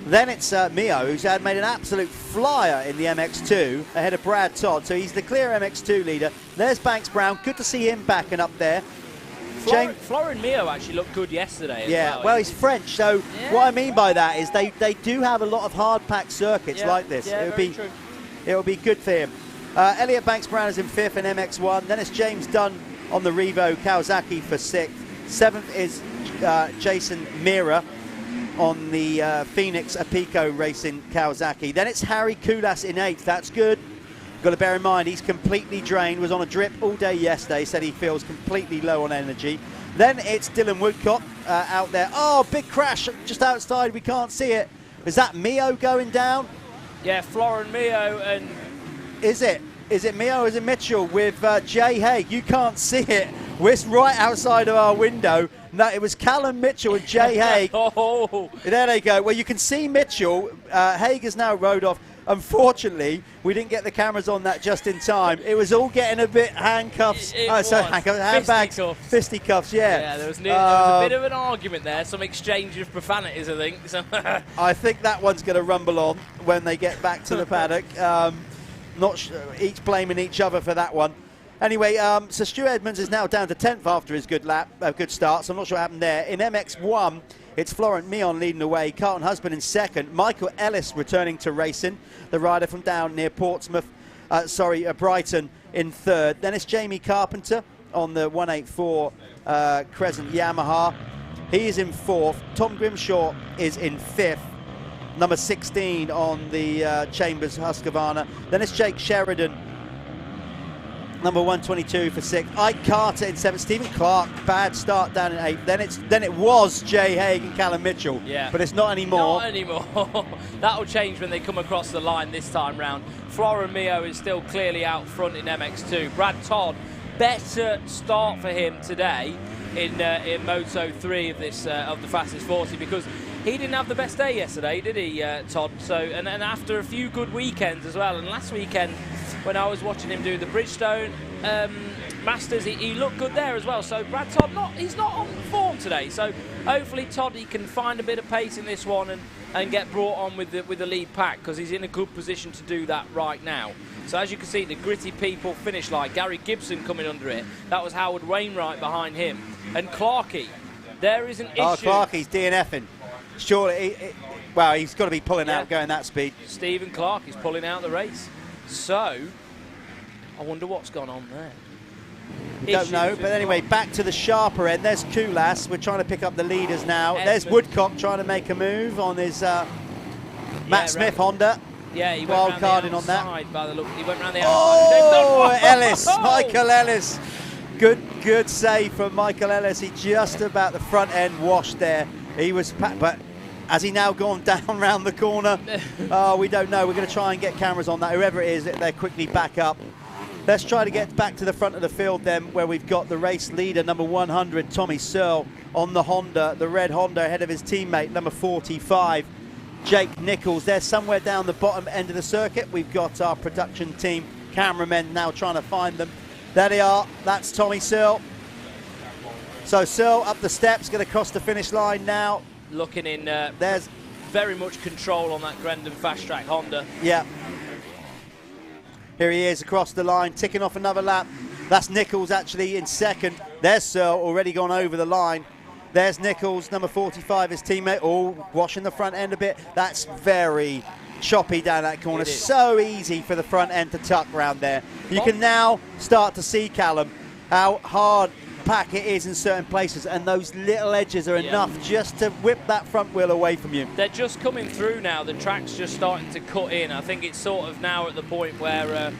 S1: Then it's Mio, who's made an absolute flyer in the MX2 ahead of Brad Todd. So he's the clear MX2 leader. There's Banks Brown. Good to see him backing up there.
S3: Florin Mio actually looked good yesterday as
S1: well. He's French, so what I mean by that is they do have a lot of hard-packed circuits like this. It would be good for him. Elliot Banks Brown is in fifth in MX1. Then it's James Dunn on the Revo Kawasaki for sixth. Seventh is Jason Mira on the Phoenix Apico Racing Kawasaki. Then it's Harry Kulas in eighth. That's good. Got to bear in mind he's completely drained, was on a drip all day yesterday, said he feels completely low on energy. Then it's Dylan Woodcock out there. Oh, big crash just outside, we can't see it. Is that Mio going down?
S3: Yeah, Florin Mio and
S1: Is it me or is it Mitchell with Jay Haig? You can't see it. We're right outside of our window. No, it was Callum Mitchell and Jay Haig.
S3: Oh.
S1: There they go. Well, you can see Mitchell. Haig has now rode off. Unfortunately, we didn't get the cameras on that just in time. It was all getting a bit handcuffs. Handbags, fisticuffs. Yeah.
S3: There was a bit of an argument there. Some exchange of profanities, I think. So
S1: I think that one's going to rumble on when they get back to the paddock. Each blaming each other for that one. Anyway, so Stu Edmonds is now down to 10th after his good start, so I'm not sure what happened there. In MX1, it's Florent Mion leading the way, Carlton Husband in second, Michael Ellis returning to racing, the rider from down near Brighton in third. Then it's Jamie Carpenter on the 184 Crescent Yamaha. He is in fourth. Tom Grimshaw is in fifth. Number 16 on the Chambers Husqvarna. Then it's Jake Sheridan, number 122 for sixth. Ike Carter in seventh. Stephen Clark, bad start down in eighth. Then it was Jay Haig and Callum Mitchell.
S3: Yeah.
S1: But it's not anymore.
S3: Not anymore. That'll change when they come across the line this time round. Flora Mio is still clearly out front in MX2. Brad Todd, better start for him today in Moto 3 of this of the fastest 40, because he didn't have the best day yesterday, did he, Todd? So, and after a few good weekends as well, and last weekend when I was watching him do the Bridgestone Masters, he looked good there as well. So Brad Todd, he's not on form today. So hopefully Todd, he can find a bit of pace in this one and get brought on with the lead pack, because he's in a good position to do that right now. So as you can see, the gritty people finish line. Gary Gibson coming under it. That was Howard Wainwright behind him. And Clarkey, there is an issue.
S1: Oh, Clarkey's DNFing. Surely, well, he's got to be pulling out going that speed.
S3: Stephen Clark is pulling out the race. So, I wonder what's gone on there.
S1: Don't know, but anyway, back to the sharper end. There's Kulas. We're trying to pick up the leaders now. There's Woodcock trying to make a move on his Matt Smith Honda.
S3: Yeah, he
S1: wild
S3: went
S1: carding on that.
S3: By the look, he went round the
S1: outside. Ellis, Michael Ellis. Good save from Michael Ellis. He just about the front end washed there. He was, but has he now gone down round the corner? We don't know. We're going to try and get cameras on that. Whoever it is, they're quickly back up. Let's try to get back to the front of the field then, where we've got the race leader, number 100, Tommy Searle, on the Honda, the red Honda, ahead of his teammate, number 45, Jake Nichols. They're somewhere down the bottom end of the circuit. We've got our production team, cameramen now trying to find them. There they are. That's Tommy Searle. So Searle up the steps, going to cross the finish line now.
S3: Looking in, there's very much control on that Grendon Fast Track Honda.
S1: Yeah. Here he is across the line, ticking off another lap. That's Nichols actually in second. There's Searle already gone over the line. There's Nichols, number 45, his teammate. Oh, washing the front end a bit. That's very choppy down that corner. So easy for the front end to tuck round there. You can now start to see, Callum, how hard pack it is in certain places, and those little edges are enough just to whip that front wheel away from you.
S3: They're just coming through now. The track's just starting to cut in. I think it's sort of now at the point where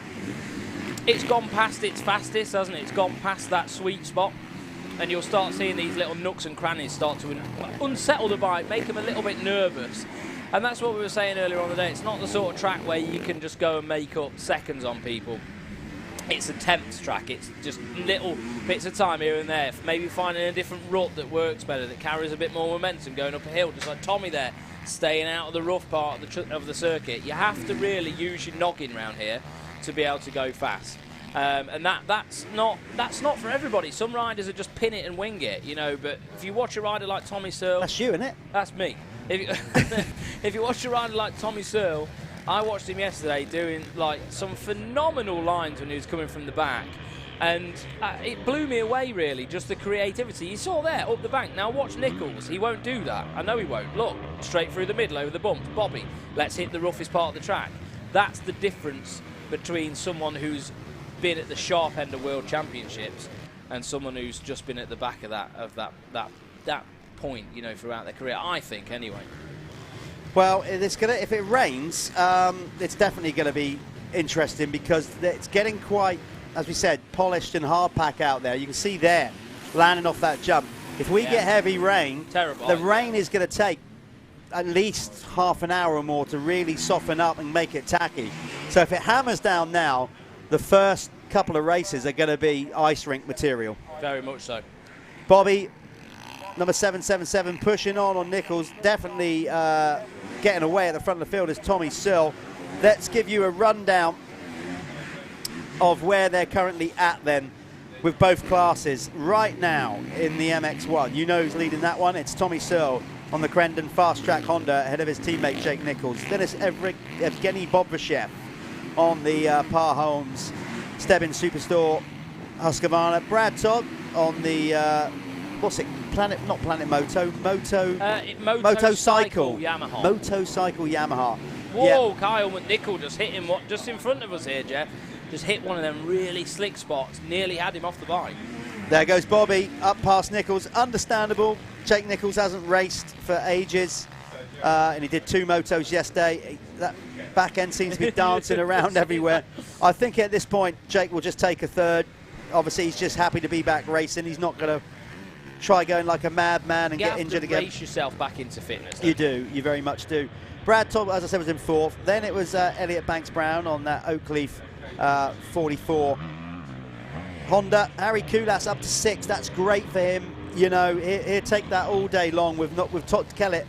S3: it's gone past its fastest, hasn't it? It's gone past that sweet spot, and you'll start seeing these little nooks and crannies start to unsettle the bike, make them a little bit nervous. And that's what we were saying earlier on the day. It's not the sort of track where you can just go and make up seconds on people. It's a temps track. It's just little bits of time here and there. Maybe finding a different rut that works better, that carries a bit more momentum going up a hill, just like Tommy there, staying out of the rough part of the circuit. You have to really use your noggin around here to be able to go fast. And that's not for everybody. Some riders are just pin it and wing it, you know. But if you watch a rider like Tommy Searle,
S1: that's you, isn't it?
S3: That's me. If you watch a rider like Tommy Searle, I watched him yesterday doing like some phenomenal lines when he was coming from the back, and it blew me away really, just the creativity. You saw there up the bank. Now watch Nichols. He won't do that. I know he won't. Look, straight through the middle over the bump. Bobby, let's hit the roughest part of the track. That's the difference between someone who's been at the sharp end of World Championships and someone who's just been at the back of that point, you know, throughout their career, I think, anyway.
S1: Well, if it rains, it's definitely going to be interesting, because it's getting quite, as we said, polished and hard pack out there. You can see there, landing off that jump. If we get heavy rain, the rain is going to take at least half an hour or more to really soften up and make it tacky. So if it hammers down now, the first couple of races are going to be ice rink material.
S3: Very much so.
S1: Bobby, number 777, pushing on Nichols. Definitely getting away at the front of the field is Tommy Searle. Let's give you a rundown of where they're currently at then with both classes. Right now in the MX1, you know who's leading that one. It's Tommy Searle on the Crendon Fast Track Honda ahead of his teammate Jake Nichols. Then it's Evgeny Bobrishev on the Par Holmes Stebbins Superstore Husqvarna. Brad Todd on the Motocycle
S3: Yamaha.
S1: Motocycle Yamaha.
S3: Whoa,
S1: Yeah.
S3: Kyle McNichol just hit him just in front of us here, Jeff. Just hit one of them really slick spots, nearly had him off the bike.
S1: There goes Bobby up past Nichols. Understandable. Jake Nichols hasn't raced for ages, and he did 2 motos yesterday. That back end seems to be dancing around everywhere. I think at this point Jake will just take a third. Obviously he's just happy to be back racing. He's not going to try going like a madman and get injured again.
S3: Race yourself back into fitness.
S1: You do, you very much do. Brad Todd, as I said, was in 4th. Then it was Elliot Banks-Brown on that Oakleaf 44 Honda. Harry Kulas up to 6th. That's great for him. You know, he'll take that all day long with Todd Kellett.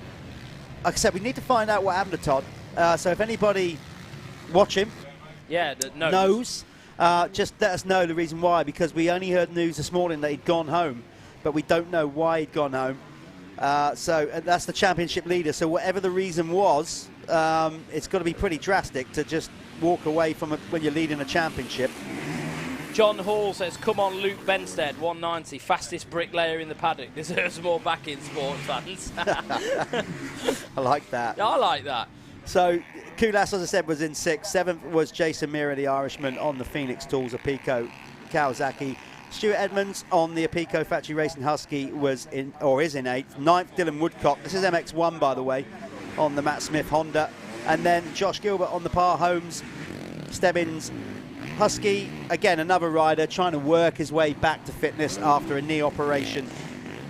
S1: Like I said, we need to find out what happened to Todd. So if anybody watch him knows, just let us know the reason why, because we only heard news this morning that he'd gone home, but we don't know why he'd gone home. So that's the championship leader. So whatever the reason was, it's got to be pretty drastic to just walk away from it when you're leading a championship.
S3: John Hall says, come on, Luke Benstead, 190, fastest bricklayer in the paddock. Deserves more backing, sports fans.
S1: I like that.
S3: I like that.
S1: So Kulas, as I said, was in 6th. 7th was Jason Mira, the Irishman, on the Phoenix Tools Apico Kawasaki. Stuart Edmonds on the Apico Factory Racing Husky was in, or is in 8th. 9th, Dylan Woodcock. This is MX1, by the way, on the Matt Smith Honda. And then Josh Gilbert on the Par Holmes Stebbins Husky. Again, another rider trying to work his way back to fitness after a knee operation.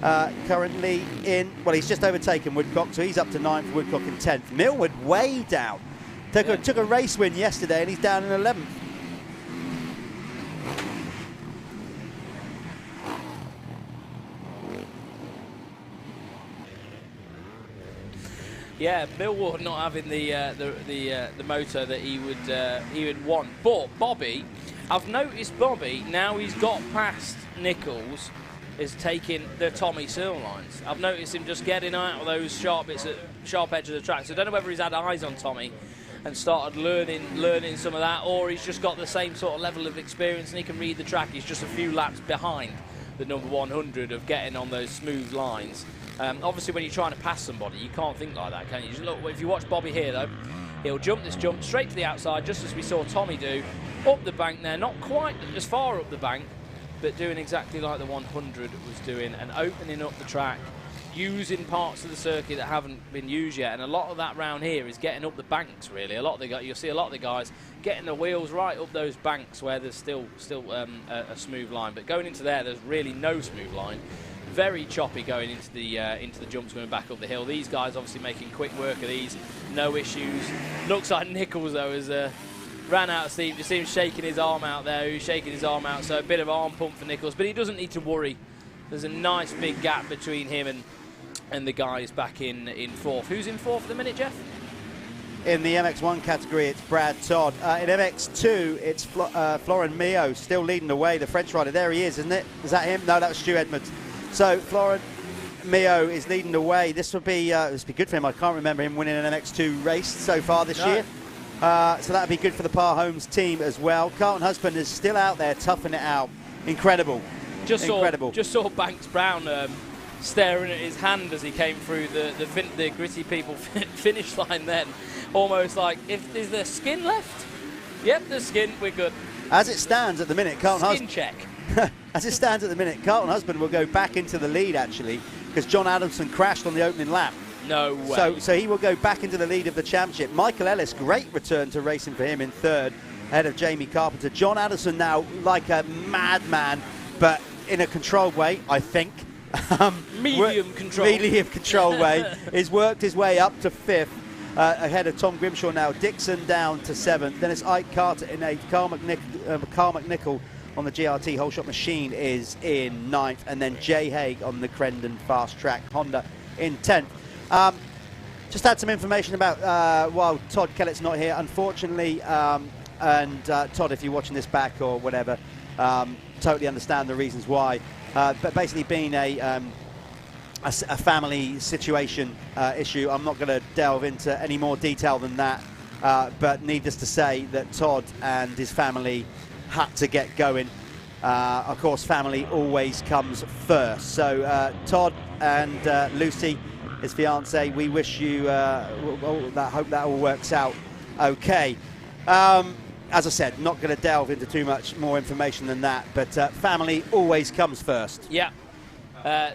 S1: Currently in, well, he's just overtaken Woodcock, so he's up to 9th, Woodcock in 10th. Millward way down. Took a race win yesterday, and he's down in 11th.
S3: Yeah, Millward not having the motor that he would want. But Bobby, I've noticed Bobby, now he's got past Nichols, is taking the Tommy Searle lines. I've noticed him just getting out of those sharp bits, sharp edge of the track. So I don't know whether he's had eyes on Tommy and started learning some of that, or he's just got the same sort of level of experience and he can read the track. He's just a few laps behind the number 100 of getting on those smooth lines. Obviously, when you're trying to pass somebody, you can't think like that, can you? Just look, if you watch Bobby here, though, he'll jump this jump straight to the outside, just as we saw Tommy do, up the bank there, not quite as far up the bank, but doing exactly like the 100 was doing, and opening up the track, using parts of the circuit that haven't been used yet. And a lot of that round here is getting up the banks, really. You'll see a lot of the guys getting the wheels right up those banks where there's still a smooth line. But going into there's really no smooth line. Very choppy going into the jumps going back up the hill. These guys obviously making quick work of these, no issues. Looks like Nichols though has ran out of steam. Just see him shaking his arm out there. He's shaking his arm out, so a bit of arm pump for Nichols, but he doesn't need to worry. There's a nice big gap between him and the guys back in 4th. Who's in 4th at the minute, Jeff?
S1: In the MX1 category, it's Brad Todd. In MX2, it's Florent Mio still leading the way, the French rider. There he is, isn't it? Is that him? No, that was Stu Edmonds. So Florent Mio is leading the way. This would be good for him. I can't remember him winning an MX2 race so far this year. So that would be good for the Par Holmes team as well. Carlton Husband is still out there toughing it out. Incredible. Incredible.
S3: Just saw Banks Brown staring at his hand as he came through the gritty people finish line then. Almost like, is there skin left? Yep, there's skin, we're good.
S1: As it stands at the minute, Carlton Husband...
S3: check.
S1: As it stands at the minute, Carlton Husband will go back into the lead, actually, because John Adamson crashed on the opening lap.
S3: No way.
S1: So he will go back into the lead of the championship. Michael Ellis, great return to racing for him in 3rd, ahead of Jamie Carpenter. John Addison now like a madman, but in a controlled way, I think.
S3: Medium control.
S1: Medium control way. He's worked his way up to 5th, ahead of Tom Grimshaw now. Dixon down to 7th. Then it's Ike Carter in 8th. Carl McNichol on the GRT whole shot machine is in 9th. And then Jay Haig on the Crendon Fast Track Honda in 10th. Just had some information about, while Todd Kellett's not here, unfortunately, and Todd, if you're watching this back or whatever, totally understand the reasons why. But basically being a family situation issue, I'm not going to delve into any more detail than that. But needless to say that Todd and his family had to get going. Of course, family always comes first. So Todd and Lucy, his fiance, we wish you, hope that all works out okay. As I said, not going to delve into too much more information than that, but family always comes first.
S3: Yeah.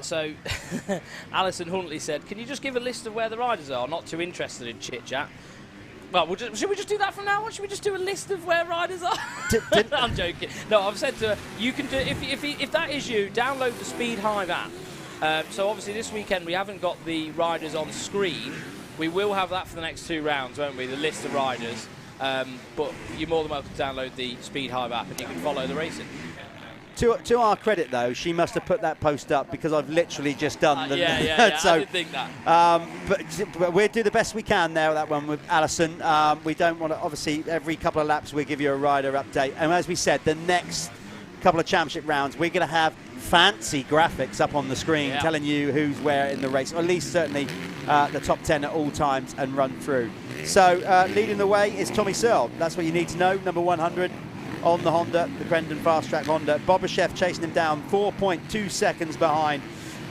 S3: So Alison Huntley said, can you just give a list of where the riders are? Not too interested in chit-chat. Well, should we just do that from now on? Should we just do a list of where riders are? I'm joking. No, I've said to her, you can do, if that is you, download the Speed Hive app. So obviously this weekend we haven't got the riders on screen. We will have that for the next 2 rounds, won't we? The list of riders. But you're more than welcome to download the Speed Hive app and you can follow the racing.
S1: To our credit, though, she must have put that post up because I've literally just done the...
S3: Yeah,
S1: so,
S3: I did think that.
S1: But we'll do the best we can there, that one with Alison. We don't want to, obviously, every couple of laps we give you a rider update. And as we said, the next couple of championship rounds, we're going to have fancy graphics up on the screen telling you who's where in the race, or at least certainly the top 10 at all times and run through. So leading the way is Tommy Searle. That's what you need to know. Number 100 on the Honda, the Crendon Fast Track Honda. Bobashev chasing him down, 4.2 seconds behind.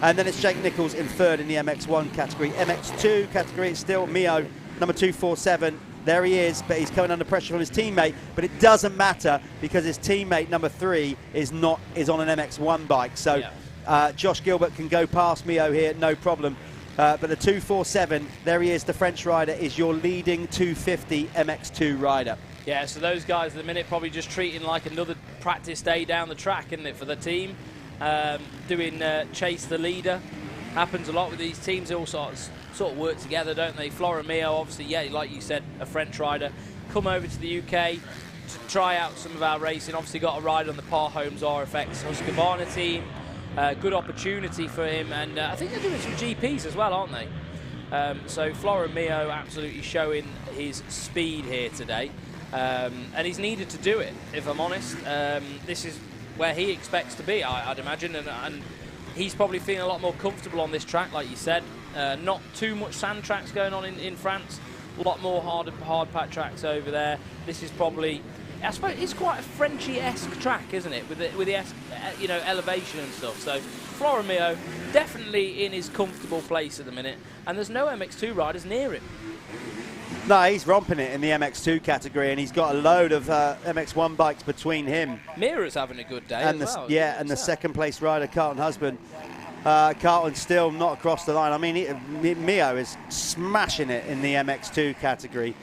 S1: And then it's Jake Nichols in 3rd in the MX1 category. MX2 category, it's still Mio, number 247. There he is, but he's coming under pressure from his teammate. But it doesn't matter because his teammate, number 3, is on an MX1 bike. So Josh Gilbert can go past Mio here, no problem. But the 247, there he is, the French rider, is your leading 250 MX2 rider.
S3: Yeah, so those guys at the minute probably just treating like another practice day down the track, isn't it, for the team? Doing chase the leader. Happens a lot with these teams. They all sort of work together, don't they? Flora Mio, obviously, yeah, like you said, a French rider. Come over to the UK to try out some of our racing. Obviously got a ride on the Par Homes RFX Husqvarna team. Good opportunity for him, and I think they're doing some GPs as well, aren't they? So Flora Mio absolutely showing his speed here today. And he's needed to do it, if I'm honest. This is where he expects to be, I'd imagine, and he's probably feeling a lot more comfortable on this track, like you said. Not too much sand tracks going on in France, a lot more hard pack tracks over there. This is probably, I suppose, it's quite a Frenchy-esque track, isn't it, with the elevation and stuff. So Flora Mio definitely in his comfortable place at the minute, and there's no MX2 riders near him.
S1: No, he's romping it in the MX2 category, and he's got a load of MX1 bikes between him.
S3: Mira's having a good day
S1: and
S3: as well.
S1: Yeah, and the second place rider, Carlton Husband. Carlton still not across the line. I mean, Mio is smashing it in the MX2 category.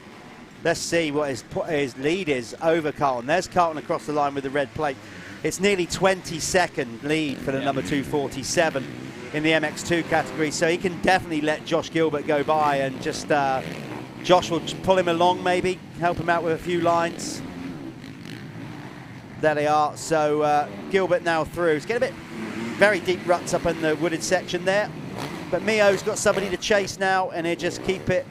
S1: Let's see what his lead is over Carlton. There's Carlton across the line with the red plate. It's nearly 20-second lead for the number 247 in the MX2 category, so he can definitely let Josh Gilbert go by and just... Josh will pull him along, maybe, help him out with a few lines. There they are. So Gilbert now through. It's getting a bit very deep ruts up in the wooded section there. But Mio's got somebody to chase now, and he'll just keep it.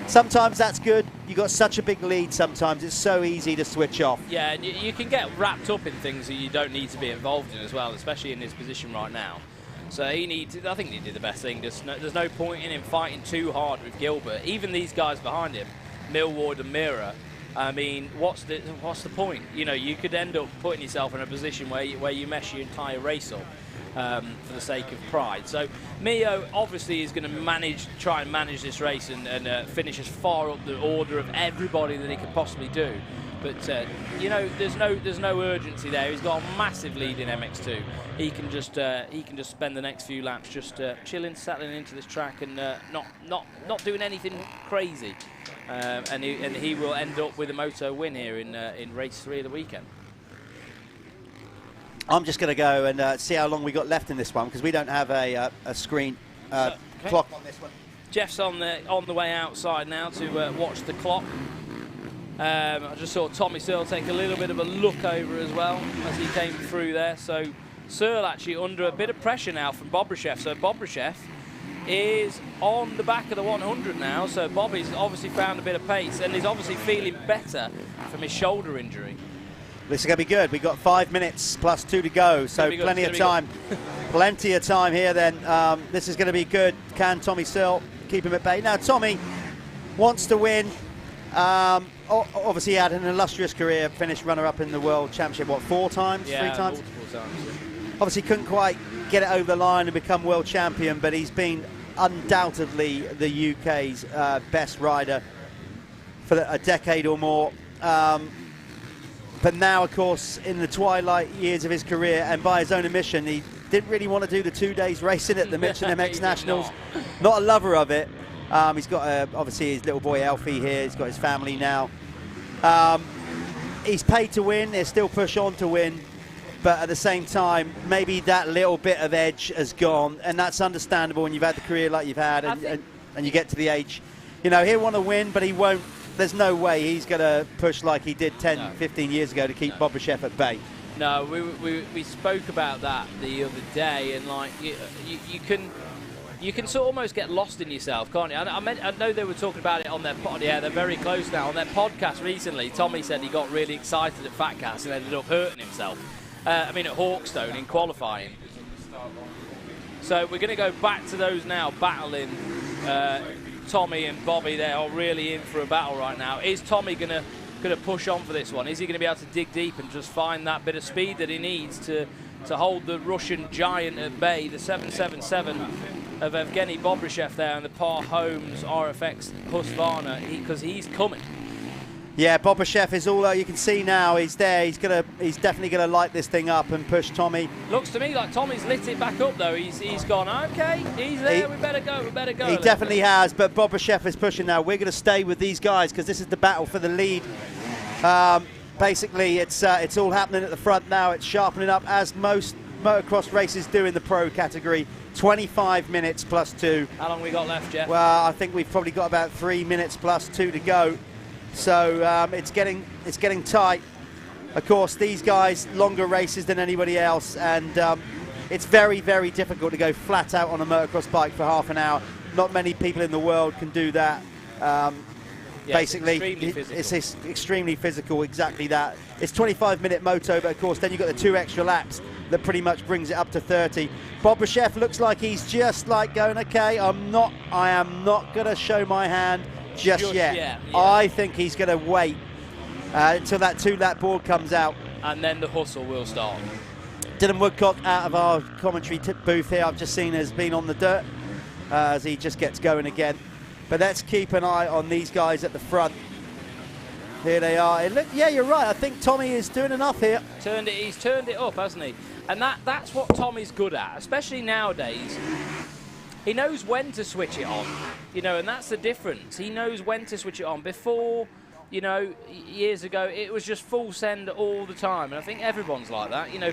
S1: Sometimes that's good. You've got such a big lead sometimes. It's so easy to switch off.
S3: Yeah, and you can get wrapped up in things that you don't need to be involved in as well, especially in his position right now. So I think he did the best thing. There's no point in him fighting too hard with Gilbert. Even these guys behind him, Millward and Mira. I mean, what's the point? You know, you could end up putting yourself in a position where you mess your entire race up for the sake of pride. So Mio obviously is going to try and manage this race and finish as far up the order of everybody that he could possibly do. But you know, there's no urgency there. He's got a massive lead in MX2. He can just spend the next few laps just chilling, settling into this track, and not doing anything crazy. And he will end up with a moto win here in race 3 of the weekend.
S1: I'm just going to go and see how long we got left in this one, because we don't have a screen clock on this one.
S3: Jeff's on the way outside now to watch the clock. I just saw Tommy Searle take a little bit of a look over as well as he came through there. So Searle actually under a bit of pressure now from Bobryshev. So Bobryshev is on the back of the 100 now. So Bobby's obviously found a bit of pace and is obviously feeling better from his shoulder injury.
S1: This is going to be good. We've got 5 minutes plus 2 to go, so plenty of time. Plenty of time here then. This is going to be good. Can Tommy Searle keep him at bay? Now, Tommy wants to win. Obviously, he had an illustrious career, finished runner-up in the World Championship, what, 4 times?
S3: Yeah,
S1: 3 times?
S3: Multiple times.
S1: Obviously, couldn't quite get it over the line and become world champion, but he's been undoubtedly the UK's best rider for a decade or more. But now, of course, in the twilight years of his career, and by his own admission, he didn't really want to do the 2 days racing at the Michelin MX Nationals. Not a lover of it. He's got, obviously, his little boy Alfie here. He's got his family now. He's paid to win. He'll still push on to win. But at the same time, maybe that little bit of edge has gone. And that's understandable when you've had the career like you've had and you get to the age. You know, he'll want to win, but he won't. There's no way he's going to push like he did 10, 15 years ago to keep Bobryshev at bay.
S3: No, we spoke about that the other day, and like you can sort of almost get lost in yourself, can't you? I know they were talking about it on their pod. Yeah, they're very close now. On their podcast recently, Tommy said he got really excited at Fat Cats and ended up hurting himself. I mean, at Hawkstone in qualifying. So we're going to go back to those now, battling. Tommy and Bobby, they are really in for a battle right now. Is Tommy going to push on for this one? Is he going to be able to dig deep and just find that bit of speed that he needs to hold the Russian giant at bay, the 777 of Evgeny Bobryshev there, and the Par Holmes RFX Husqvarna, because he's coming.
S1: Yeah, Bobryshev is all you can see now. He's there. He's definitely gonna light this thing up and push Tommy.
S3: Looks to me like Tommy's lit it back up though. He's gone, okay, he's there. We better go.
S1: He definitely has, but Bobryshev is pushing now. We're gonna stay with these guys because this is the battle for the lead. Basically, it's all happening at the front now. It's sharpening up as most motocross races do in the pro category. 25 minutes plus 2.
S3: How long we got left, Jeff?
S1: Well, I think we've probably got about 3 minutes plus 2 to go. So it's getting tight. Of course, these guys longer races than anybody else, and it's very, very difficult to go flat out on a motocross bike for half an hour. Not many people in the world can do that. Basically, it's extremely physical. Exactly that. It's 25-minute moto, but of course, then you've got the 2 extra laps that pretty much brings it up to 30. Bobryshev looks like he's just like going, okay, I am not going to show my hand just yet. Yeah. I think he's going to wait until that 2-lap board comes out.
S3: And then the hustle will start.
S1: Dylan Woodcock out of our commentary booth here, I've just seen has been on the dirt as he just gets going again. But let's keep an eye on these guys at the front. Here they are. Yeah, you're right. I think Tommy is doing enough here.
S3: He's turned it up, hasn't he? And that's what Tommy's good at, especially nowadays. He knows when to switch it on, you know, and that's the difference. He knows when to switch it on. Before, you know, years ago, it was just full send all the time. And I think everyone's like that. You know,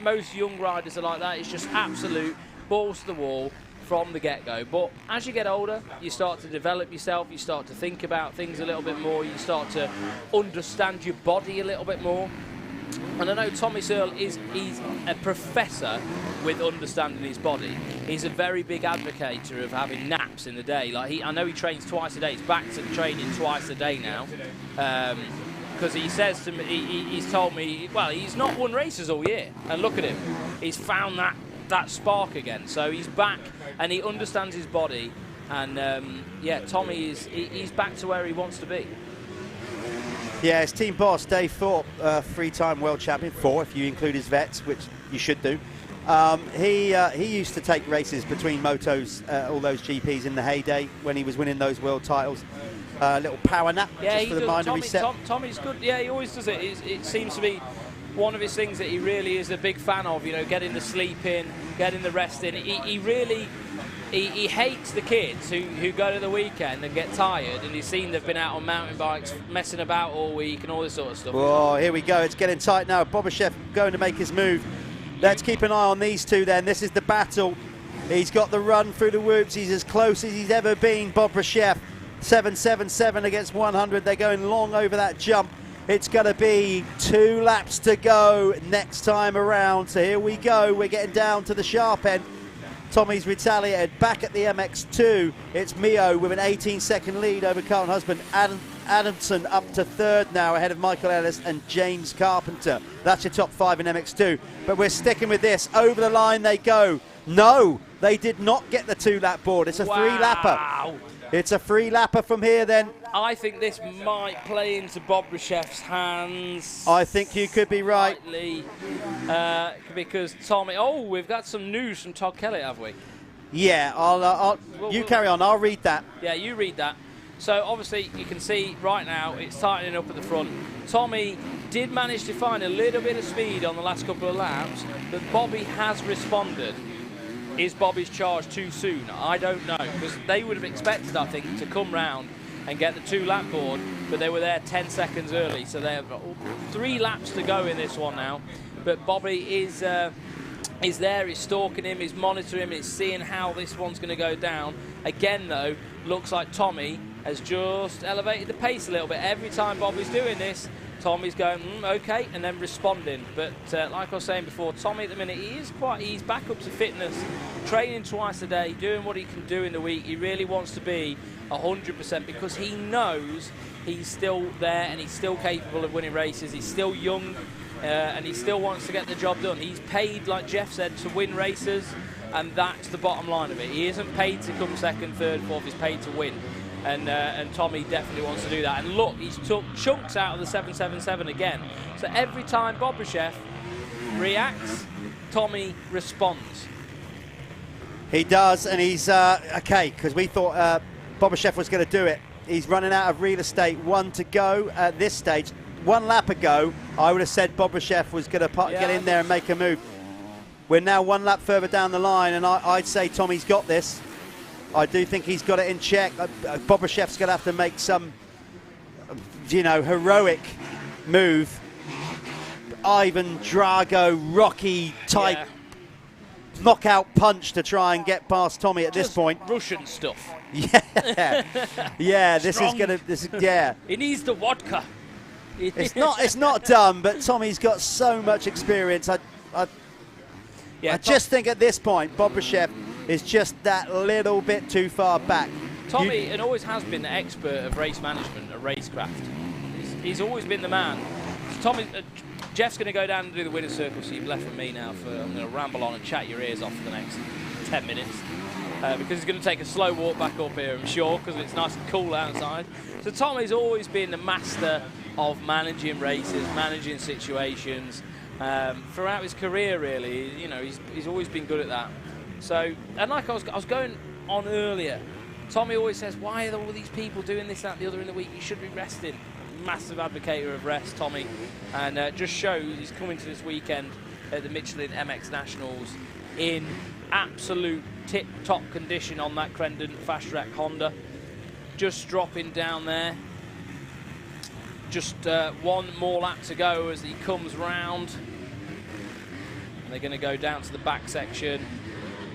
S3: most young riders are like that. It's just absolute balls to the wall from the get-go. But as you get older, you start to develop yourself. You start to think about things a little bit more. You start to understand your body a little bit more. And I know Tommy Searle he's a professor with understanding his body. He's a very big advocate of having naps in the day. Like I know he trains twice a day. He's back to training twice a day now. Because he says to me, he's told me, well, he's not won races all year. And look at him. He's found that spark again. So he's back and he understands his body. And yeah, Tommy he's back to where he wants to be.
S1: Yeah, his team boss, Dave Thorpe, 3-time world champion, 4 if you include his vets, which you should do. He used to take races between motos, all those GPs in the heyday when he was winning those world titles. Little power nap just for the mind to reset.
S3: Tommy's good. Yeah, he always does it. It seems to be one of his things that he really is a big fan of. You know, getting the sleep in, getting the rest in. He really he hates the kids who go to the weekend and get tired, and he's seen they've been out on mountain bikes messing about all week and all this sort of stuff.
S1: Oh, here we go. It's getting tight now. Bobashev going to make his move. Let's keep an eye on these two then. This is the battle. He's got the run through the whoops. He's as close as he's ever been, Bobashev. 7.77 against 100. They're going long over that jump. It's going to be 2 laps to go next time around. So here we go. We're getting down to the sharp end. Tommy's retaliated. Back at the MX2, it's Mio with an 18-second lead over Carlton Husband. Adamson up to 3rd now, ahead of Michael Ellis and James Carpenter. That's your top 5 in MX2. But we're sticking with this. Over the line they go. No, they did not get the 2-lap board. It's a 3-lapper. It's a 3-lapper from here then.
S3: I think this might play into Bobrashev's hands.
S1: I think you could be right.
S3: Slightly, because Tommy... Oh, we've got some news from Todd Kelly, have we?
S1: Yeah, you carry on. I'll read that.
S3: Yeah, you read that. So, obviously, you can see right now it's tightening up at the front. Tommy did manage to find a little bit of speed on the last couple of laps, but Bobby has responded. Is Bobby's charge too soon? I don't know, because they would have expected, I think, to come round and get the 2-lap board, but they were there 10 seconds early, so they have 3 laps to go in this one now. But Bobby is there, he's stalking him, he's monitoring him, he's seeing how this one's going to go down. Again, though, looks like Tommy has just elevated the pace a little bit. Every time Bobby's doing this, Tommy's going, okay, and then responding. But like I was saying before, Tommy at the minute, he's back up to fitness, training twice a day, doing what he can do in the week. He really wants to be 100% because he knows he's still there and he's still capable of winning races. He's still young and he still wants to get the job done. He's paid, like Jeff said, to win races, and that's the bottom line of it. He isn't paid to come 2nd, 3rd, 4th, he's paid to win. And Tommy definitely wants to do that. And look, he's took chunks out of the 777 again. So every time Bobashev reacts, Tommy responds.
S1: He does, and he's okay, because we thought Bobashev was going to do it. He's running out of real estate. 1 to go at this stage. 1 lap ago, I would have said Bobashev was going to get in there and make a move. We're now 1 lap further down the line, and I'd say Tommy's got this. I do think he's got it in check. Bobashev's going to have to make some, heroic move. Ivan Drago, Rocky type knockout punch to try and get past Tommy at this point.
S3: Russian stuff.
S1: Yeah, yeah. This is going to. Yeah.
S3: He needs the vodka.
S1: It's not done, but Tommy's got so much experience. I just think at this point, Bobashev is just that little bit too far back.
S3: Tommy, and always has been the expert of race management, of racecraft. He's always been the man. So Tommy, Jeff's going to go down and do the winner's circle, so you've left with me now. I'm going to ramble on and chat your ears off for the next 10 minutes. Because he's going to take a slow walk back up here, I'm sure, because it's nice and cool outside. So Tommy's always been the master of managing races, managing situations. Throughout his career, really, he's always been good at that. So, and like I was going on earlier, Tommy always says, why are all these people doing this, that, the other in the week? You should be resting. Massive advocator of rest, Tommy. And just shows he's coming to this weekend at the Michelin MX Nationals in absolute tip-top condition on that Crendon Fast Track Honda. Just dropping down there. Just 1 more lap to go as he comes round. And they're going to go down to the back section.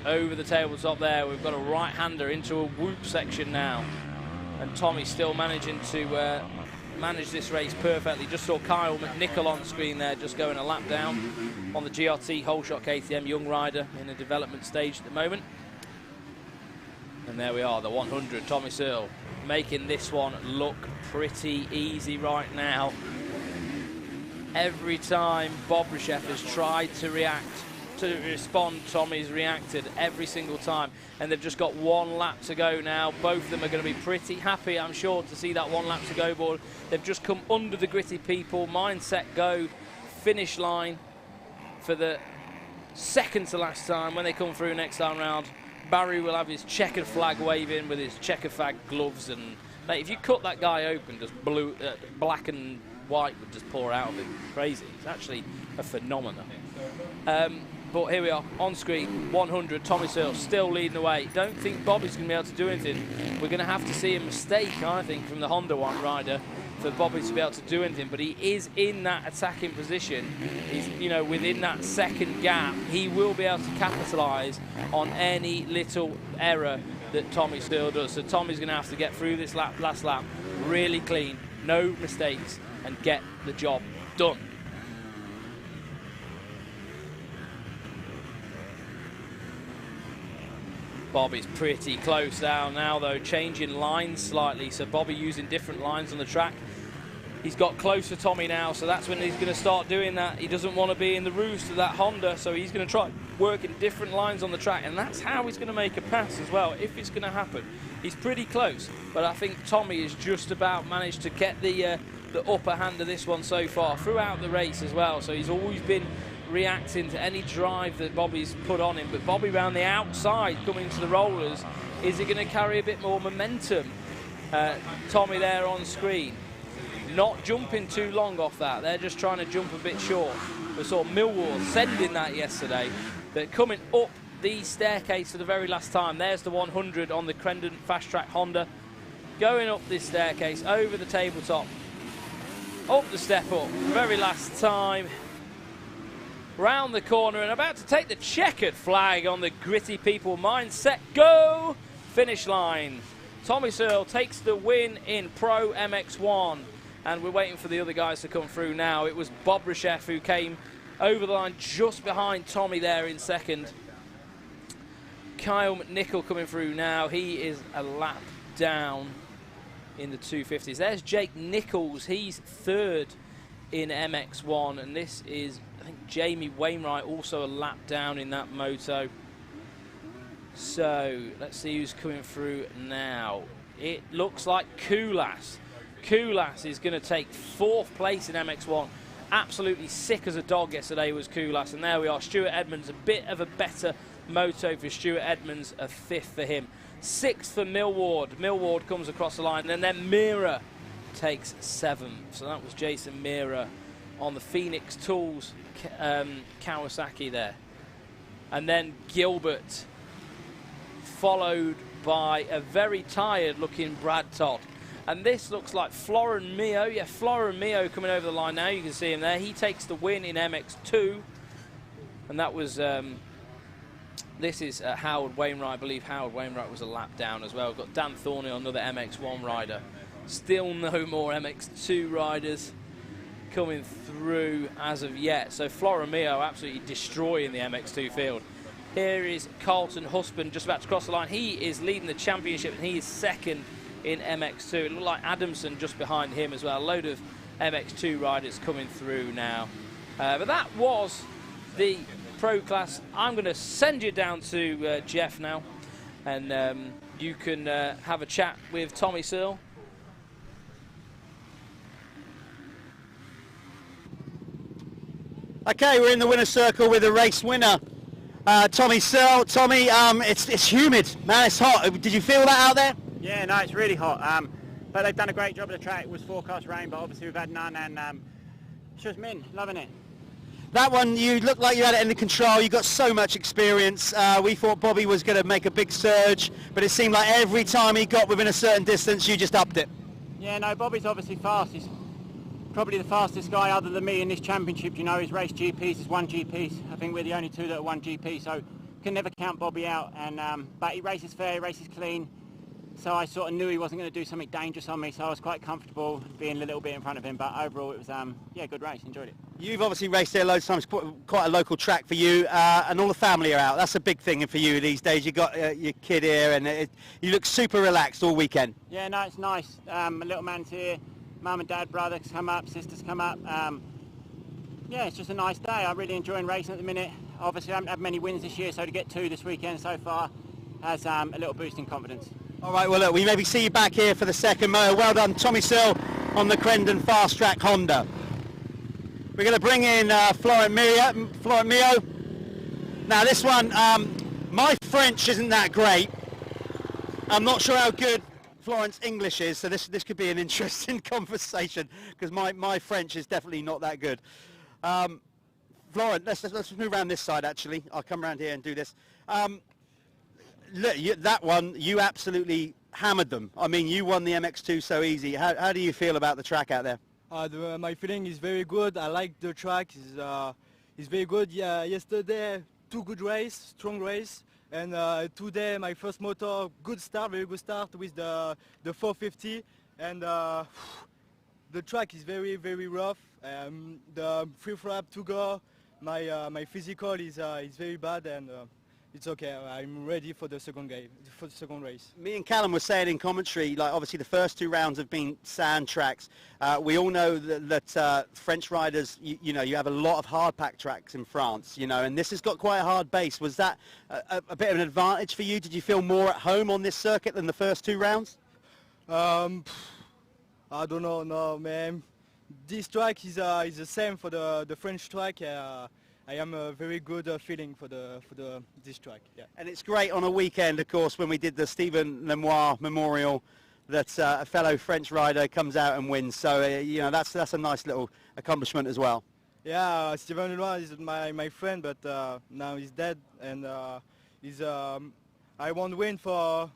S3: Over the tabletop there, we've got a right-hander into a whoop section now. And Tommy's still managing to manage this race perfectly. Just saw Kyle McNichol on screen there, just going a lap down on the GRT Whole Shot KTM young rider in a development stage at the moment. And there we are, the 100, Tommy Searle, making this one look pretty easy right now. Every time Bobashev has tried to respond, Tommy's reacted every single time, and they've just got 1 lap to go now. Both of them are going to be pretty happy, I'm sure, to see that 1 lap to go board. They've just come under the gritty people, mindset go, finish line for the 2nd to last time. When they come through next time round, Barry will have his checkered flag waving with his checkered flag gloves, and if you cut that guy open, just black and white would just pour out of him. Crazy. It's actually a phenomenon. but here we are, on screen, 100, Tommy Searle still leading the way. Don't think Bobby's going to be able to do anything. We're going to have to see a mistake, I think, from the Honda one rider for Bobby to be able to do anything, but he is in that attacking position. He's, you know, within that second gap. He will be able to capitalise on any little error that Tommy Searle does. So Tommy's going to have to get through this last lap really clean, no mistakes, and get the job done. Bobby's pretty close down now, though, changing lines slightly. So Bobby using different lines on the track. He's got close to Tommy now, so that's when he's going to start doing that. He doesn't want to be in the roost of that Honda, so he's going to try working different lines on the track, and that's how he's going to make a pass as well, if it's going to happen. He's pretty close, but I think Tommy has just about managed to get the upper hand of this one so far throughout the race as well. So he's always been reacting to any drive that Bobby's put on him, but Bobby round the outside coming to the rollers, is it going to carry a bit more momentum? Tommy there on screen, not jumping too long off that, they're just trying to jump a bit short. We saw Millwall sending that yesterday, but coming up the staircase for the very last time, there's the 100 on the Crendon Fast Track Honda, going up this staircase, over the tabletop, up the step up, very last time, round the corner, and about to take the checkered flag on the Gritty People mindset. Go! Finish line. Tommy Searle takes the win in Pro MX1, and we're waiting for the other guys to come through now. It was Bob Reshef who came over the line just behind Tommy there in second. Kyle McNichol coming through now. He is a lap down in the 250s. There's Jake Nichols. He's third in MX1, and this is, I think, Jamie Wainwright, also a lap down in that moto. So let's see who's coming through now. It looks like Kulas. Kulas is going to take fourth place in MX1. Absolutely sick as a dog yesterday was Kulas, and there we are. Stuart Edmonds, a bit of a better moto for Stuart Edmonds, a fifth for him. Sixth for Millward. Millward comes across the line, and then Mira takes seventh. So that was Jason Mira on the Phoenix Tools Kawasaki there. And then Gilbert, followed by a very tired looking Brad Todd. And this looks like Florin Mio. Yeah, Florin Mio coming over the line now. You can see him there. He takes the win in MX2. And that was, this is Howard Wainwright. I believe Howard Wainwright was a lap down as well. We've got Dan Thorney, another MX1 rider. Still no more MX2 riders coming through as of yet. So Florin Mio absolutely destroying the MX2 field. Here is Carlton Husband just about to cross the line. He is leading the championship, and he is second in MX2. It looked like Adamson just behind him as well. A load of MX2 riders coming through now. But that was the pro class. I'm going to send you down to Jeff now, and you can have a chat with Tommy Searle.
S1: Okay, we're in the winner's circle with the race winner, Tommy Searle. Tommy, it's humid, man, it's hot. Did you feel that out there?
S13: Yeah, no, it's really hot. But they've done a great job of the track. It was forecast rain, but obviously we've had none, and it's just min, loving it.
S1: That one, you looked like you had it under control. You got so much experience. We thought Bobby was going to make a big surge, but it seemed like every time he got within a certain distance, you just upped it.
S13: Yeah, no, Bobby's obviously fast. He's probably the fastest guy other than me in this championship. You know, he's raced GPs, he's won GPs. I think we're the only two that have won GP, so can never count Bobby out. And but he races fair, he races clean. So I sort of knew he wasn't going to do something dangerous on me, so I was quite comfortable being a little bit in front of him. But overall, it was yeah, good race. Enjoyed it.
S1: You've obviously raced here loads of times, quite a local track for you, and all the family are out. That's a big thing for you these days. You got your kid here, and you look super relaxed all weekend.
S13: Yeah, no, it's nice. My little man's here. Mum and dad, brothers come up, sisters come up. Yeah, it's just a nice day. I'm really enjoying racing at the minute. Obviously, I haven't had many wins this year, so to get two this weekend so far has a little boost in confidence.
S1: All right, well, look, we maybe see you back here for the second moto. Well done, Tommy Searle on the Crendon Fast Track Honda. We're going to bring in Florin Mio. Now, this one, my French isn't that great. I'm not sure how good Florence English is, so this could be an interesting conversation, because my French is definitely not that good. Florent, let's move around this side, actually. I'll come around here and do this. Look, that one, you absolutely hammered them. I mean, you won the MX2 so easy. How do you feel about the track out there?
S14: My feeling is very good. I like the track. It's very good. Yeah, yesterday, 2 good race, strong race. And today, my first motor, good start, very good start with the 450. And the track is very, very rough. The free flap to go, my physical is very bad, and it's okay. I'm ready for the second game, for the second race.
S1: Me and Callum were saying in commentary, like obviously the first 2 rounds have been sand tracks. We all know that French riders, you know, you have a lot of hard pack tracks in France, you know, and this has got quite a hard base. Was that a bit of an advantage for you? Did you feel more at home on this circuit than the first 2 rounds?
S14: I don't know, no, man. This track is the same for the French track. I am a very good feeling for this track. Yeah.
S1: And it's great on a weekend, of course, when we did the Stephen Lemoyne Memorial, that a fellow French rider comes out and wins. So you know, that's a nice little accomplishment as well.
S14: Yeah, Stephen Lemoyne is my friend, but now he's dead, and I won't win for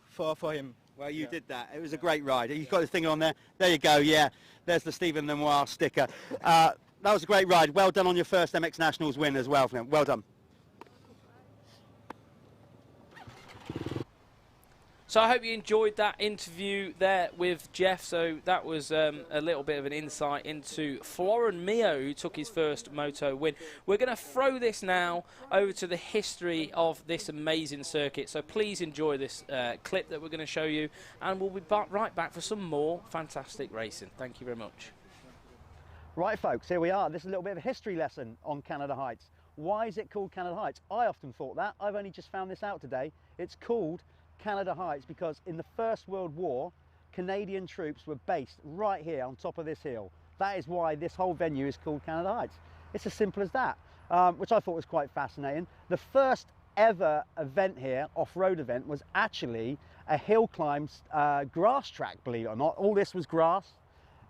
S14: him.
S1: Well, you did that. It was a great ride. You've got the thing on there. There you go. Yeah, there's the Stephen Lemoyne sticker. That was a great ride. Well done on your first MX Nationals win as well, Flynn. Well done.
S3: So I hope you enjoyed that interview there with Jeff. So that was a little bit of an insight into Florent Mio, who took his first moto win. We're going to throw this now over to the history of this amazing circuit. So please enjoy this clip that we're going to show you, and we'll be right back for some more fantastic racing. Thank you very much.
S1: Right, folks, here we are. This is a little bit of a history lesson on Canada Heights. Why is it called Canada Heights? I often thought that. I've only just found this out today. It's called Canada Heights because in the First World War, Canadian troops were based right here on top of this hill. That is why this whole venue is called Canada Heights. It's as simple as that, which I thought was quite fascinating. The first ever event here, off-road event, was actually a hill climb grass track, believe it or not. All this was grass.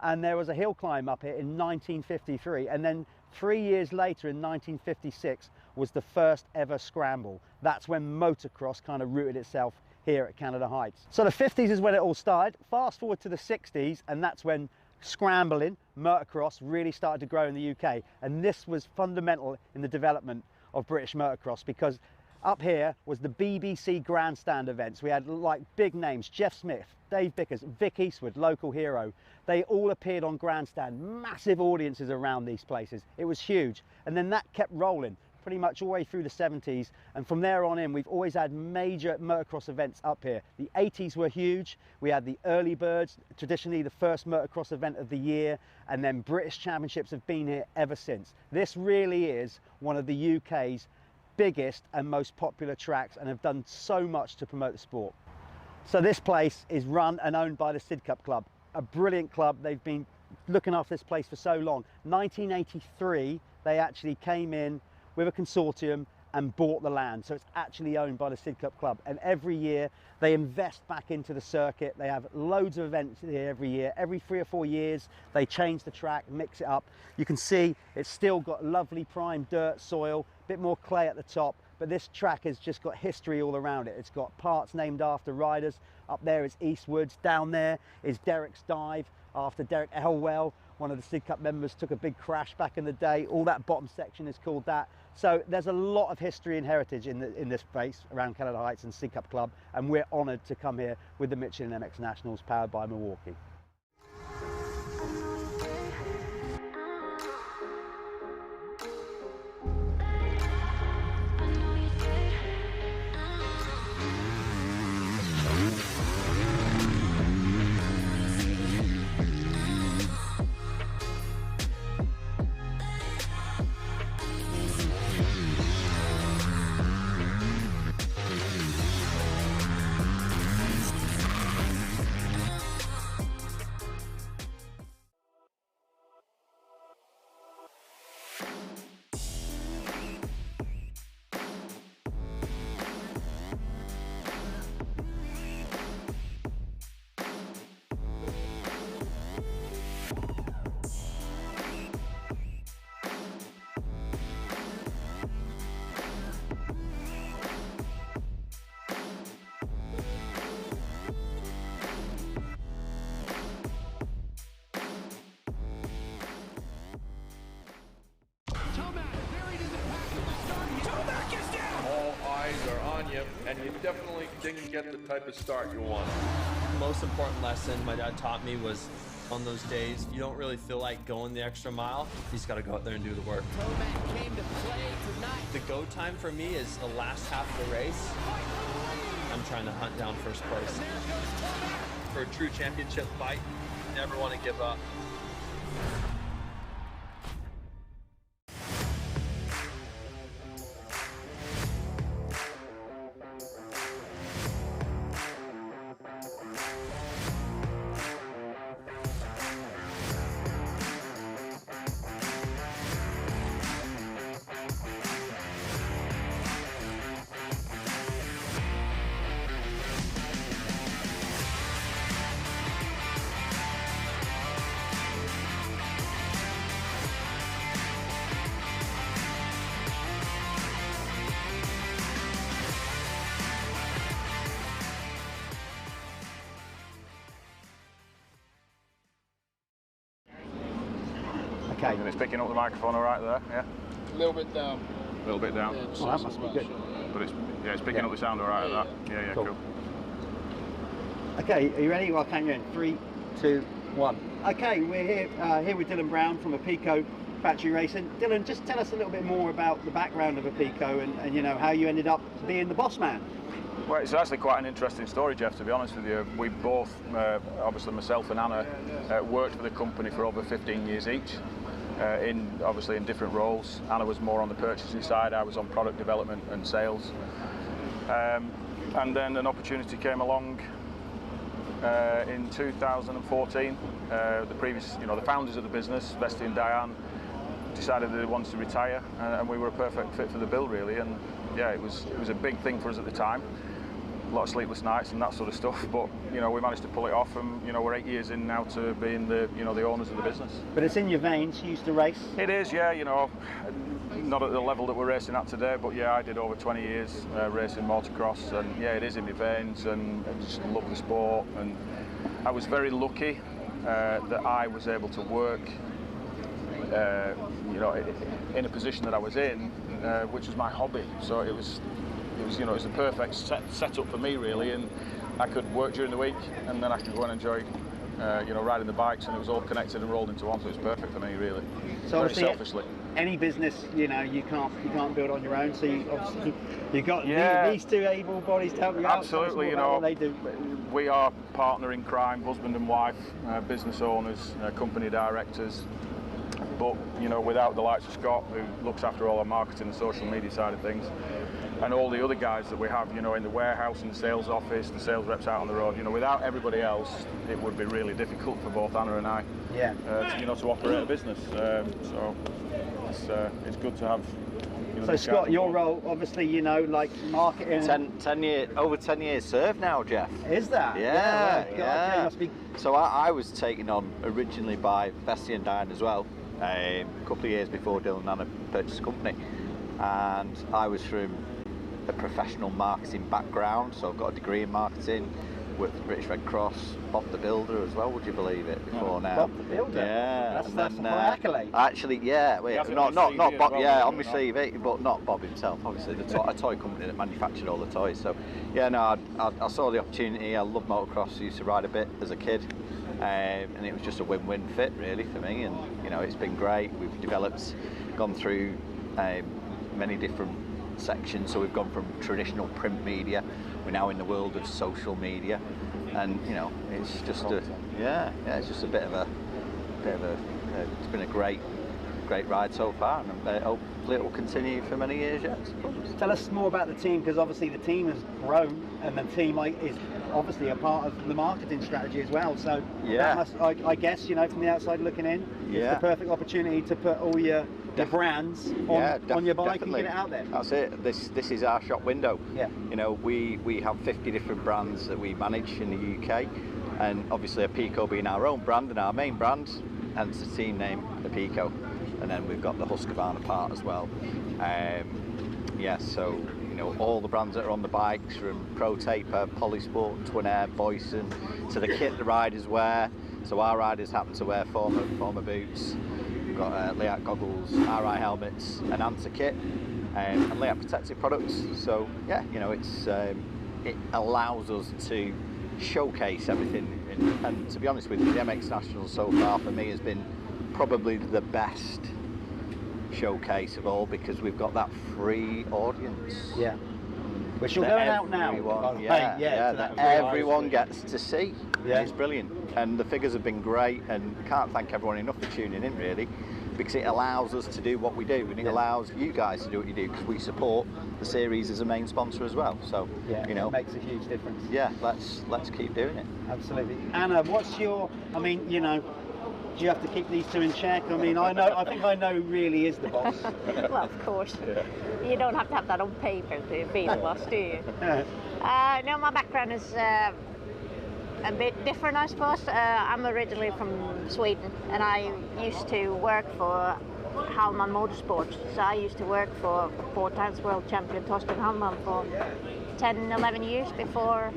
S1: And there was a hill climb up here in 1953, and then 3 years later in 1956 was the first ever scramble. That's when motocross kind of rooted itself here at Canada Heights. So the 50s is when it all started. Fast forward to the 60s, and that's when scrambling, motocross, really started to grow in the UK. And this was fundamental in the development of British motocross, because up here was the BBC Grandstand events. We had like big names, Jeff Smith, Dave Bickers, Vic Eastwood, local hero. They all appeared on Grandstand, massive audiences around these places. It was huge. And then that kept rolling pretty much all the way through the 70s. And from there on in, we've always had major motocross events up here. The 80s were huge. We had the Early Birds, traditionally the first motocross event of the year. And then British Championships have been here ever since. This really is one of the UK's biggest and most popular tracks, and have done so much to promote the sport. So this place is run and owned by the Sidcup Club, a brilliant club. They've been looking after this place for so long. 1983 they actually came in with a consortium and bought the land, so it's actually owned by the Sidcup Club, and every year they invest back into the circuit. They have loads of events here every year. Every 3 or 4 years they change the track, mix it up. You can see it's still got lovely prime dirt soil, a bit more clay at the top, but this track has just got history all around it. It's got parts named after riders. Up there is Eastwood's, down there is Derek's Dive after Derek Elwell, one of the Sidcup members, took a big crash back in the day. All that bottom section is called that. So there's a lot of history and heritage in this place around Canada Heights and Sidcup Club, and we're honoured to come here with the Michelin MX Nationals powered by Milwaukee.
S6: didn't get the type of start you wanted.
S7: The most important lesson my dad taught me was on those days, you don't really feel like going the extra mile. You just got to go out there and do the work.
S15: Came to play tonight.
S7: The go time for me is the last half of the race. I'm trying to hunt down first place. For a true championship fight, you never want to give up.
S1: Okay.
S16: And it's picking up the microphone all right there, yeah?
S4: A little bit down.
S16: A little bit down.
S4: Yeah,
S1: Oh, that must be good.
S16: But it's picking up the sound all right at that. Yeah, cool.
S1: Okay, are you ready? Well, I'll count you in. 3, 2, 1. Okay, we're here with Dylan Brown from Apico Factory Racing. Dylan, just tell us a little bit more about the background of Apico and you know how you ended up being the boss man.
S16: Well, it's actually quite an interesting story, Jeff, to be honest with you. We both, obviously myself and Anna, worked for the company for over 15 years each, obviously in different roles. Anna was more on the purchasing side, I was on product development and sales. And then an opportunity came along in 2014. The founders of the business, Vesti and Diane, decided that they wanted to retire, and we were a perfect fit for the bill, really. And yeah, it was a big thing for us at the time. A lot of sleepless nights and that sort of stuff, but you know, we managed to pull it off, and you know, we're 8 years in now to being the owners of the business.
S1: But it's in your veins. You used to race.
S16: It is, yeah. You know, not at the level that we're racing at today, but yeah, I did over 20 years racing motocross, and yeah, it is in my veins, and I just love the sport. And I was very lucky that I was able to work, you know, in a position that I was in, which was my hobby. So it was the perfect setup for me, really, and I could work during the week, and then I could go and enjoy, riding the bikes, and it was all connected and rolled into one. So it was perfect for me, really.
S1: So
S16: very selfishly.
S1: Any business, you know, you can't build on your own. So you got these two able bodies to help you out.
S16: Absolutely, you know, what they do. We are partner in crime, husband and wife, business owners, company directors. But you know, without the likes of Scott, who looks after all our marketing and social media side of things, and all the other guys that we have, you know, in the warehouse, in the sales office, the sales reps out on the road, you know, without everybody else, it would be really difficult for both Anna and I, to operate a business. So it's good to have. You know,
S1: so Scott, your role, obviously, you know, like marketing.
S17: Over 10 years served now, Jeff.
S1: Is that?
S17: Yeah.
S1: Okay, must be...
S17: So I was taken on originally by Vesti and Diane as well, a couple of years before Dylan and Anna purchased the company, and I was from a professional marketing background, so I've got a degree in marketing, worked for the British Red Cross, Bob the Builder as well, would you believe it, before now.
S1: Bob the Builder?
S17: Yeah.
S1: That's a high accolade.
S17: Actually, yeah, not Bob, on my CV, but not Bob himself, obviously, a toy company that manufactured all the toys. So, yeah, no, I saw the opportunity. I loved motocross, used to ride a bit as a kid, and it was just a win-win fit, really, for me, and, you know, it's been great. We've gone through many different sections, so we've gone from traditional print media, we're now in the world of social media, and you know, it's just it's just a bit of a it's been a great ride so far, and hopefully it will continue for many years yet.
S1: Tell us more about the team, because obviously the team has grown, and the team is obviously a part of the marketing strategy as well. So that must, I guess, you know, from the outside looking in, it's the perfect opportunity to put all your brands on your bike and get it out there.
S17: That's it. This is our shop window.
S1: Yeah.
S17: You know, we have 50 different brands that we manage in the UK, and obviously Apico being our own brand and our main brand, hence the team name Apico. And then we've got the Husqvarna part as well. So you know, all the brands that are on the bikes, from Pro Taper, Polysport, Twin Air, Boyson, to the kit the riders wear. So our riders happen to wear former boots. We've got layout goggles, RI helmets, an Anta kit, and layout protective products. So yeah, you know, it's it allows us to showcase everything. And to be honest with you, the MX Nationals so far for me has been probably the best showcase of all, because we've got that free audience.
S1: Yeah. Which you're going out now.
S17: That everyone gets to see.
S1: Yeah.
S17: It's brilliant. And the figures have been great, and I can't thank everyone enough for tuning in, really, because it allows us to do what we do, and it allows you guys to do what you do, because we support the series as a main sponsor as well. So, you know,
S1: it makes a huge difference.
S17: Yeah, let's keep doing it.
S1: Absolutely. Anna, what's your, I mean, you know, do you have to keep these two in check? I mean, I think I know who really is the boss.
S18: Well, of course. You don't have to have that on paper to be the boss, do you? No, my background is a bit different, I suppose. I'm originally from Sweden, and I used to work for Hallman Motorsports. So I used to work for 4 times world champion Torsten Hallman for 10, 11 years before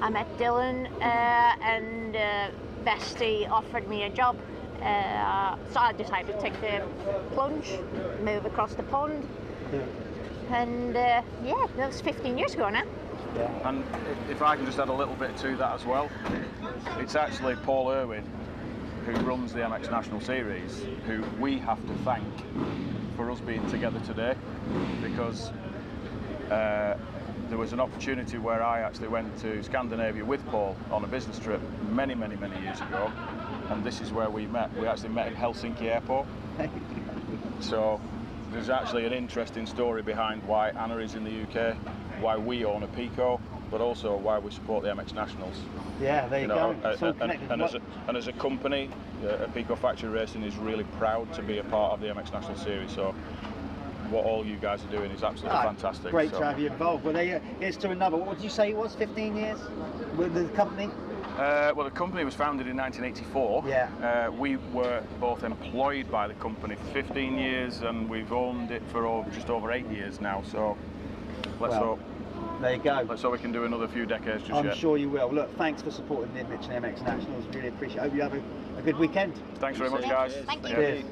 S18: I met Dylan, and Bestie offered me a job, so I decided to take the plunge, move across the pond, and yeah, that was 15 years ago now.
S16: And if I can just add a little bit to that as well, it's actually Paul Irwin, who runs the MX National Series, who we have to thank for us being together today, because there was an opportunity where I actually went to Scandinavia with Paul on a business trip many years ago, and this is where we met. We actually met in Helsinki Airport. So there's actually an interesting story behind why Anna is in the UK, why we own a Pico, but also why we support the MX Nationals.
S1: Yeah, there you go.
S16: And as a company, Pico Factory Racing is really proud to be a part of the MX National Series. So what all you guys are doing is absolutely fantastic.
S1: Great to have you involved. Well, here's to another. What did you say it was? 15 years with the company?
S16: Well, the company was founded in 1984.
S1: Yeah.
S16: We were both employed by the company for 15 years, and we've owned it for just over 8 years now. So let's hope.
S1: There you go.
S16: Let's hope we can do another few decades just
S1: I'm sure you will. Look, thanks for supporting the Michelin MX Nationals. Really appreciate it. Hope you have a good weekend.
S16: Thanks very much, guys.
S18: Thank you.
S1: Cheers.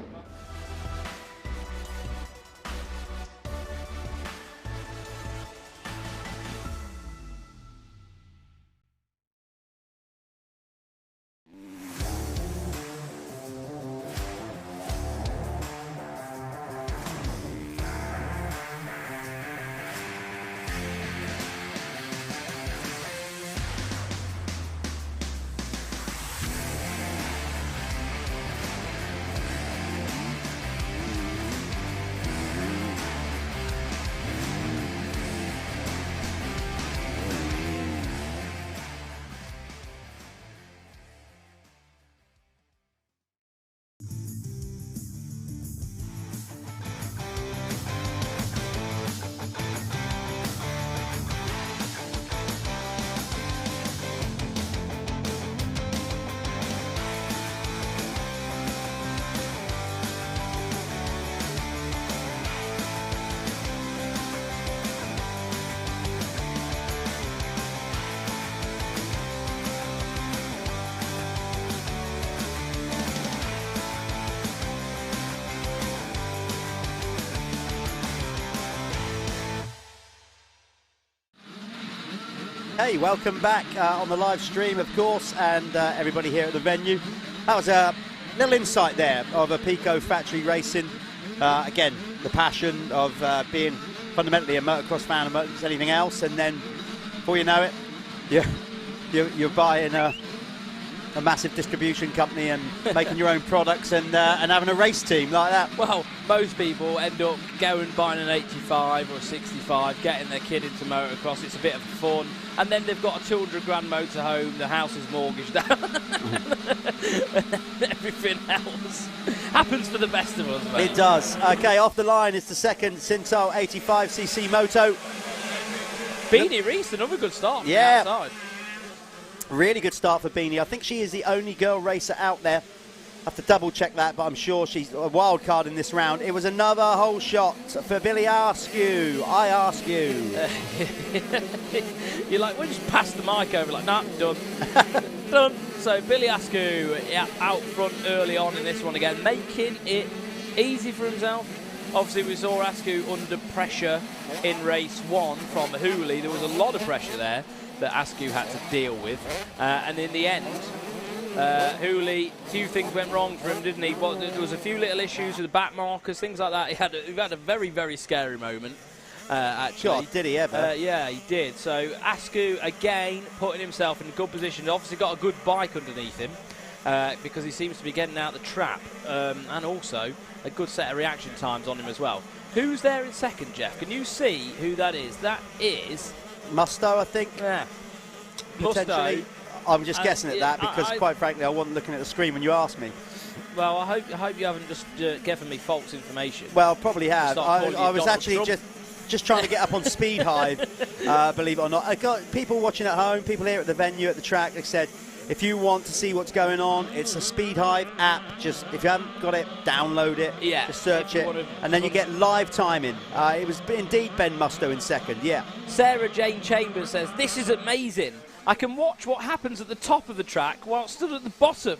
S1: Hey, welcome back on the live stream, of course, and everybody here at the venue. That was a little insight there of a Pico Factory Racing. Again, the passion of being fundamentally a motocross fan of anything else, and then before you know it, you're buying a massive distribution company and making your own products and having a race team like that.
S3: Well, most people end up going buying an 85 or a 65, getting their kid into motocross. It's a bit of fun, and then they've got a 200 grand motorhome, the house is mortgaged down, and everything else happens for the best of us, mate.
S1: It does. Okay, off the line is the second Cintal 85cc moto.
S3: Beanie Reese, another good start from the outside.
S1: Really good start for Beanie. I think she is the only girl racer out there. I have to double check that, but I'm sure she's a wild card in this round. It was another whole shot for Billy Askew. I ask you.
S3: You're like, we'll just pass the mic over. Like, nah, done. Done. So Billy Askew out front early on in this one again, making it easy for himself. Obviously, we saw Askew under pressure in race 1 from Hooley. There was a lot of pressure there that Askew had to deal with. And in the end, Hooley, a few things went wrong for him, didn't he? Well, there was a few little issues with the back markers, things like that. He had a very, very scary moment, actually.
S1: God, did he ever?
S3: Yeah, he did. So Askew, again, putting himself in a good position. Obviously got a good bike underneath him because he seems to be getting out the trap. And also a good set of reaction times on him as well. Who's there in second, Jeff? Can you see who that is? That is...
S1: Musto, I think.
S3: Yeah.
S1: Potentially. I'm just guessing at that because, quite frankly, I wasn't looking at the screen when you asked me.
S3: Well, I hope you haven't just given me false information.
S1: Well, probably have. I was actually just trying to get up on Speed Hive, believe it or not. I got people watching at home, people here at the venue, at the track. They said, if you want to see what's going on, it's a Speed Hive app. Just if you haven't got it, download it.
S3: Yeah.
S1: Just search it, and then you get live timing. It was indeed Ben Musto in second. Yeah.
S3: Sarah Jane Chambers says, "This is amazing. I can watch what happens at the top of the track while stood at the bottom."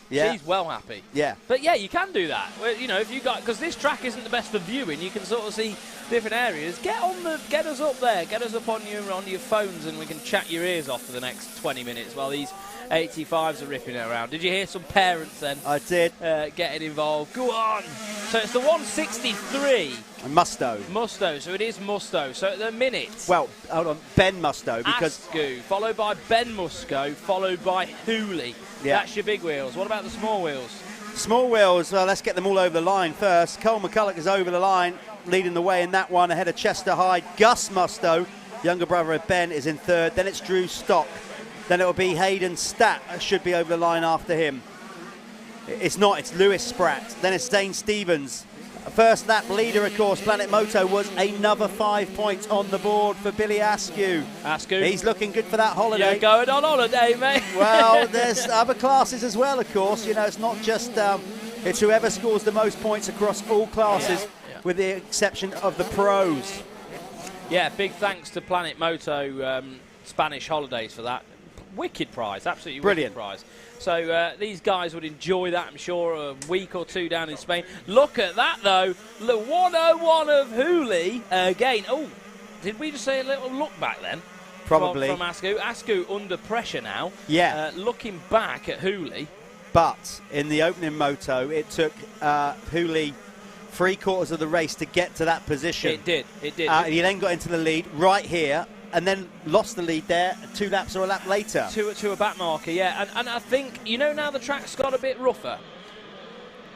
S1: Yeah.
S3: She's well happy.
S1: Yeah.
S3: But yeah, you can do that. Well, you know, if you got, because this track isn't the best for viewing, you can sort of see different areas. Get us up there, get us up on your phones, and we can chat your ears off for the next 20 minutes while these 85s are ripping it around. Did you hear some parents then?
S1: I did.
S3: Getting involved. Go on. So it's the 163.
S1: Musto.
S3: So it is Musto. So at the minute.
S1: Well, hold on. Ben Musto, because
S3: Askew, followed by Ben Musco, followed by Hooley.
S1: Yeah.
S3: That's your big wheels. What about the small wheels?
S1: Small wheels, well, let's get them all over the line first. Cole McCulloch is over the line, leading the way in that one, ahead of Chester Hyde. Gus Musto, younger brother of Ben, is in third. Then it's Drew Stock. Then it'll be Hayden Statt, should be over the line after him. It's not, it's Lewis Spratt. Then it's Dane Stevens. First lap leader, of course, Planet Moto, was another 5 points on the board for Billy Askew. He's looking good for that holiday.
S3: You're going on holiday, mate.
S1: Well, there's other classes as well, of course. You know, it's not just, it's whoever scores the most points across all classes, with the exception of the pros.
S3: Yeah, big thanks to Planet Moto Spanish Holidays for that. Wicked prize, absolutely
S1: brilliant
S3: wicked prize. So these guys would enjoy that, I'm sure, a week or two down in Spain. Look at that, though. The 101 of Hooley again. Oh, did we just say a little look back then?
S1: Probably.
S3: From Askew. Askew under pressure now.
S1: Yeah.
S3: Looking back at Hooley.
S1: But in the opening moto, it took Hooley 3/4 of the race to get to that position.
S3: It did.
S1: He then got into the lead right here, and then lost the lead there 2 laps or a lap later.
S3: To a back marker, yeah. And I think, you know, now the track's got a bit rougher.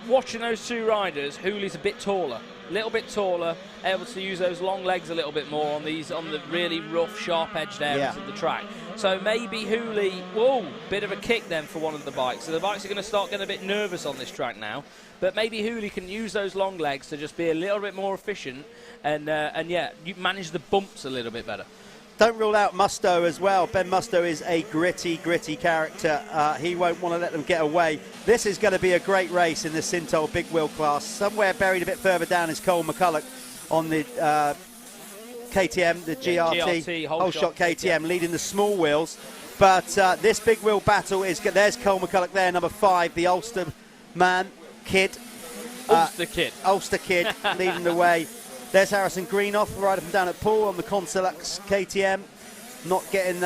S3: Watching those two riders, Hooley's a bit taller. A little bit taller, able to use those long legs a little bit more on the really rough, sharp-edged areas of the track. So maybe Hooley, whoa, bit of a kick then for one of the bikes. So the bikes are going to start getting a bit nervous on this track now. But maybe Hooley can use those long legs to just be a little bit more efficient and yeah, you manage the bumps a little bit better.
S1: Don't rule out Musto as well. Ben Musto is a gritty character. He won't want to let them get away. This is going to be a great race in the Sintol big wheel class. Somewhere buried a bit further down is Cole McCulloch on the KTM, the GRT, whole shot KTM, leading the small wheels. But this big wheel battle is, there's Cole McCulloch there, number 5, the Ulster man, Kid. Ulster Kid leading the way. There's Harrison Greenoff, rider from down at Poole on the Consulux KTM. Not getting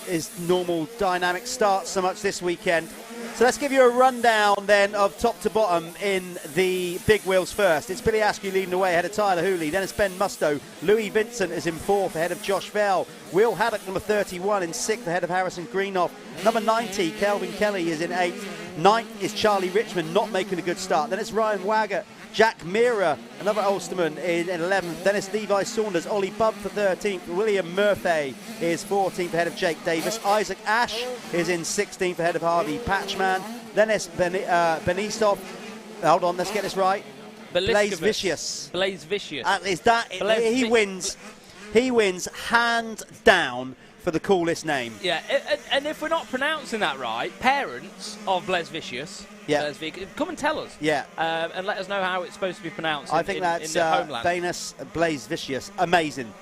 S1: his normal dynamic start so much this weekend. So let's give you a rundown then of top to bottom in the big wheels first. It's Billy Askew leading the way ahead of Tyler Hooley. Then it's Ben Musto. Louis Vincent is in 4th ahead of Josh Bell. Will Haddock, number 31, in 6th ahead of Harrison Greenoff. Number 90, Kelvin Kelly, is in 8th. 9th is Charlie Richmond, not making a good start. Then it's Ryan Wagger. Jack Meara, another Ulsterman, in 11th. Then it's Levi Saunders. Ollie Bubb for 13th. William Murphy is 14th ahead of Jake Davis. Isaac Ash is in 16th ahead of Harvey Patchman. Then it's Benisov. Hold on, let's get this right. Blaze Vicious. He wins. He wins hand down for the coolest name.
S3: Yeah, and if we're not pronouncing that right, parents of Blaze Vicious, come and tell us.
S1: Yeah.
S3: And let us know how it's supposed to be pronounced.
S1: I think that's Venus Blaze Vicious. Amazing.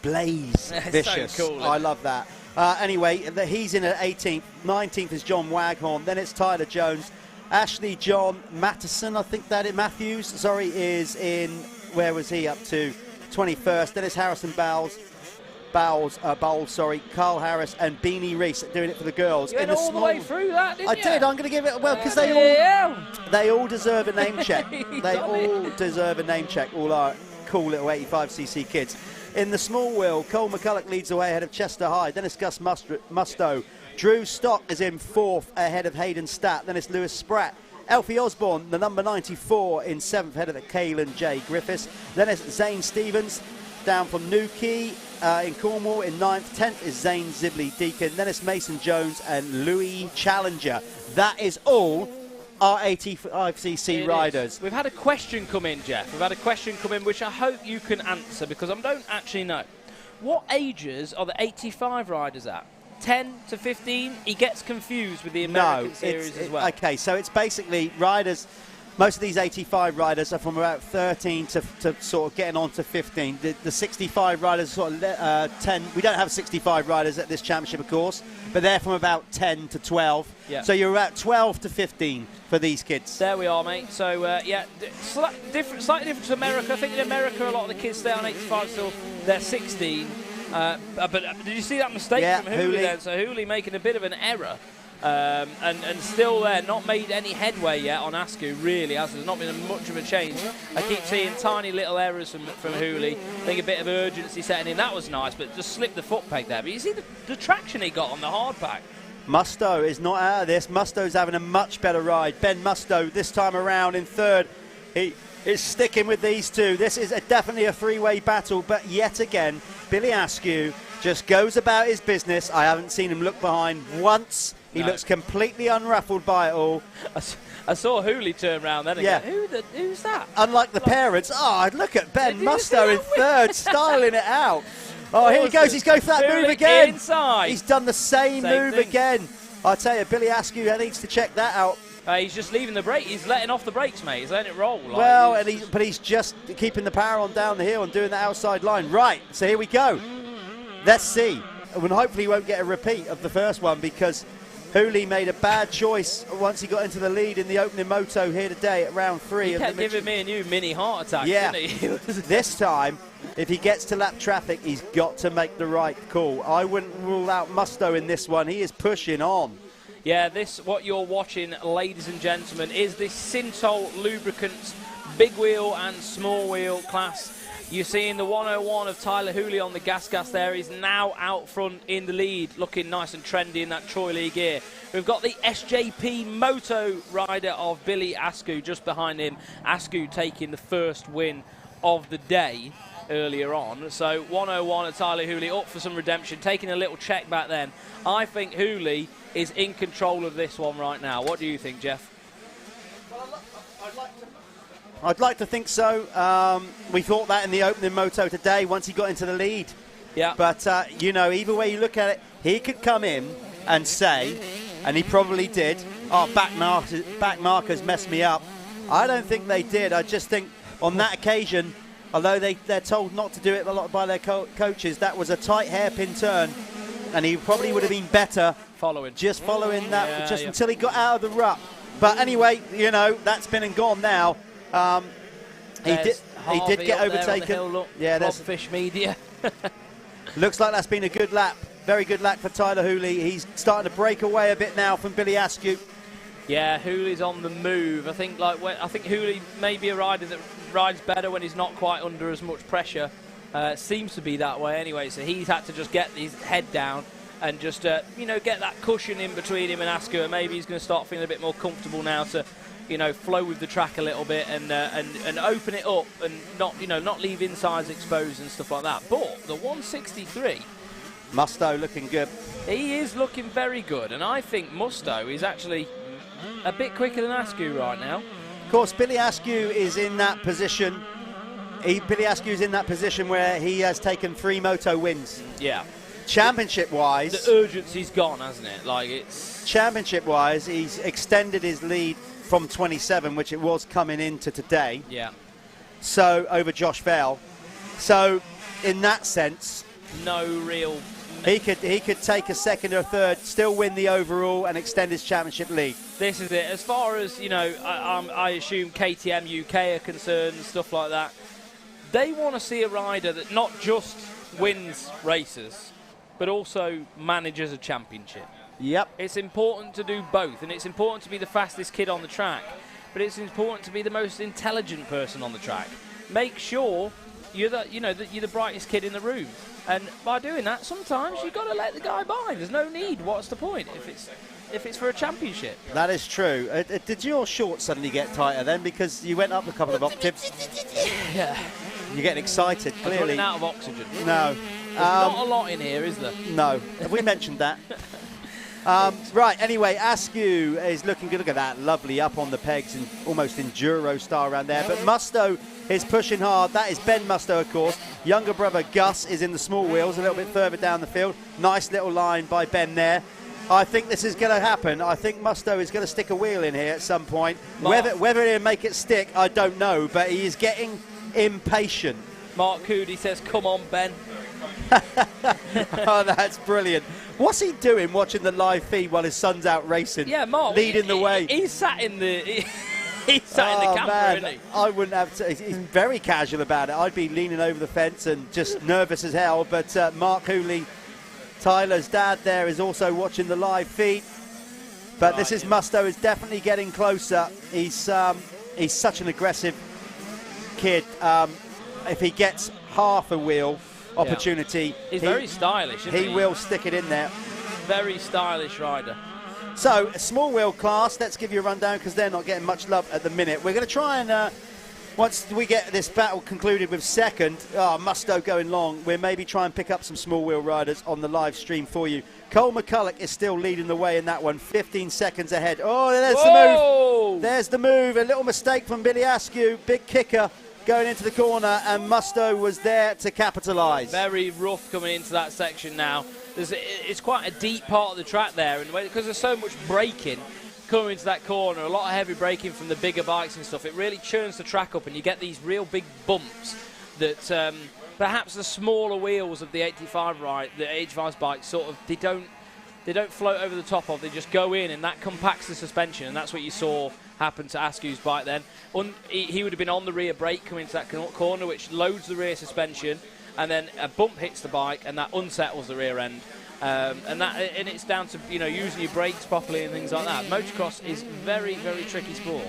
S1: Blaze Vicious.
S3: So cool,
S1: I love that. Anyway, he's in at 18th. 19th is John Waghorn. Then it's Tyler Jones. Ashley John Matteson, I think that is, Matthews, sorry, is in, where was he up to? 21st. Dennis Harrison Bowles, Carl Harris and Beanie Reese doing it for the girls.
S3: You went all the way through that, didn't you?
S1: I did. I'm going to give it, well, because they all deserve a name check. They all deserve a name check, all our cool little 85cc kids. In the small wheel, Cole McCulloch leads away ahead of Chester High. Then it's Gus Musto. Drew Stock is in 4th ahead of Hayden Statt. Then it's Lewis Spratt. Alfie Osborne, the number 94, in 7th ahead of the Calen J. Griffiths. Then it's Zane Stevens down from Newquay in Cornwall in 9th. 10th is Zane Zibley Deacon. Then it's Mason Jones and Louis Challenger. That is all our 85cc riders.
S3: We've had a question come in, Jeff. We've had a question come in which I hope you can answer because I don't actually know. What ages are the 85 riders at? 10 to 15? He gets confused with the American series as well.
S1: Okay, so it's basically riders. Most of these 85 riders are from about 13 to sort of getting on to 15. The 65 riders sort of 10. We don't have 65 riders at this championship, of course, but they're from about 10 to 12.
S3: Yeah.
S1: So you're about 12 to 15 for these kids.
S3: There we are, mate. So, yeah, slightly different to America. I think in America, a lot of the kids stay on 85 till they're 16. But did you see that mistake from Hooley then? So Hooley making a bit of an error. And still there, not made any headway yet on Askew, really, as there's not been much of a change. I keep seeing tiny little errors from Hooley. I think a bit of urgency setting in, that was nice, but just slipped the foot peg there. But you see the traction he got on the hard pack.
S1: Musto is not out of this. Musto's having a much better ride. Ben Musto this time around in 3rd. He is sticking with these two. This is definitely a three-way battle, but yet again, Billy Askew just goes about his business. I haven't seen him look behind once. He looks completely unruffled by it all.
S3: I saw Hooley turn around then and go, who's that?
S1: Unlike the parents, look at Ben Musto in 3rd, styling it out. Oh, here he goes. He's going for that move again.
S3: Inside.
S1: He's done the same move again. I tell you, Billy Askew needs to check that out.
S3: He's just leaving the brake. He's letting off the brakes, mate. He's letting it roll.
S1: But he's just keeping the power on down the hill and doing the outside line. Right, so here we go. Let's see. And hopefully he won't get a repeat of the first one because Hooley made a bad choice once he got into the lead in the opening moto here today at round 3.
S3: He kept giving me and you mini heart attacks, didn't he?
S1: This time, if he gets to lap traffic, he's got to make the right call. I wouldn't rule out Musto in this one. He is pushing on.
S3: Yeah, what you're watching, ladies and gentlemen, is the Sintol Lubricants big wheel and small wheel class. You're seeing the 101 of Tyler Hooley on the gas there. He's now out front in the lead, looking nice and trendy in that Troy Lee gear. We've got the SJP Moto rider of Billy Askew just behind him. Askew taking the first win of the day earlier on. So 101 of Tyler Hooley up for some redemption, taking a little check back then. I think Hooley is in control of this one right now. What do you think, Jeff?
S1: I'd like to think so. We thought that in the opening moto today once he got into the lead.
S3: Yeah.
S1: But, either way you look at it, he could come in and say, and he probably did, back markers messed me up. I don't think they did. I just think on that occasion, although they're told not to do it a lot by their coaches, that was a tight hairpin turn, and he probably would have been better following that until he got out of the rut. But anyway, that's been and gone now. He did get overtaken.
S3: There's Fish Media.
S1: Looks like that's been a good lap. Very good lap for Tyler Hooley. He's starting to break away a bit now from Billy Askew.
S3: Yeah, Hooley's on the move. I think Hooley may be a rider that rides better when he's not quite under as much pressure. Seems to be that way anyway. So he's had to just get his head down and just get that cushion in between him and Askew. And maybe he's going to start feeling a bit more comfortable now to flow with the track a little bit and open it up and not leave insides exposed and stuff like that. But the 163.
S1: Musto looking good.
S3: He is looking very good, and I think Musto is actually a bit quicker than Askew right now.
S1: Of course, Billy Askew is in that position. Billy Askew is in that position where he has taken 3 moto wins.
S3: Yeah.
S1: Championship-wise,
S3: the urgency's gone, hasn't it?
S1: Championship-wise, he's extended his lead from 27, which it was coming into today.
S3: Yeah.
S1: So over Josh Bell. So in that sense,
S3: no real
S1: He could take a second or third, still win the overall and extend his championship lead.
S3: This is it. As far as, you know, I assume KTM UK are concerned and stuff like that, they want to see a rider that not just wins races, but also manages a championship.
S1: Yep.
S3: It's important to do both, and it's important to be the fastest kid on the track, but it's important to be the most intelligent person on the track. Make sure you're the brightest kid in the room. And by doing that, sometimes you've got to let the guy by. There's no need. What's the point if it's for a championship?
S1: That is true. Did your shorts suddenly get tighter then because you went up a couple of octaves?
S3: Yeah.
S1: You're getting excited, clearly.
S3: I'm running out of oxygen.
S1: No.
S3: There's not a lot in here, is there?
S1: No. Have we mentioned that? Right, anyway, Askew is looking good. Look at that, lovely up on the pegs and almost enduro style around there. But Musto is pushing hard. That is Ben Musto, of course. Younger brother Gus is in the small wheels a little bit further down the field. Nice little line by Ben there. I think this is going to happen. I think Musto is going to stick a wheel in here at some point. Whether he'll make it stick, I don't know, but he is getting impatient.
S3: Mark Coody says, come on, Ben.
S1: Oh, that's brilliant. What's he doing watching the live feed while his son's out racing?
S3: Yeah, Mark.
S1: Leading the way.
S3: He's sat in the... He's sat in the camper,
S1: man,
S3: isn't he?
S1: I wouldn't have to. He's very casual about it. I'd be leaning over the fence and just nervous as hell. But Mark Hooley, Tyler's dad there, is also watching the live feed. But this is Musto is definitely getting closer. He's such an aggressive kid. If he gets half a wheel opportunity,
S3: he's very stylish, isn't he?
S1: He will stick it in there.
S3: Very stylish rider.
S1: So, a small wheel class, let's give you a rundown because they're not getting much love at the minute. We're going to try and, once we get this battle concluded with second, Musto going long, we'll maybe try and pick up some small wheel riders on the live stream for you. Cole McCulloch is still leading the way in that one, 15 seconds ahead. Oh, there's the move. There's the move. A little mistake from Billy Askew, big kicker going into the corner, and Musto was there to capitalise.
S3: Very rough coming into that section now. It's quite a deep part of the track there, and because there's so much braking coming into that corner, a lot of heavy braking from the bigger bikes and stuff, it really churns the track up, and you get these real big bumps that perhaps the smaller wheels of the 85's bikes sort of they don't float over the top of. They just go in, and that compacts the suspension, and that's what you saw happen to Askew's bike then. He would have been on the rear brake coming into that corner, which loads the rear suspension, and then a bump hits the bike, and that unsettles the rear end. And it's down to using your brakes properly and things like that. Motocross is very, very tricky sport.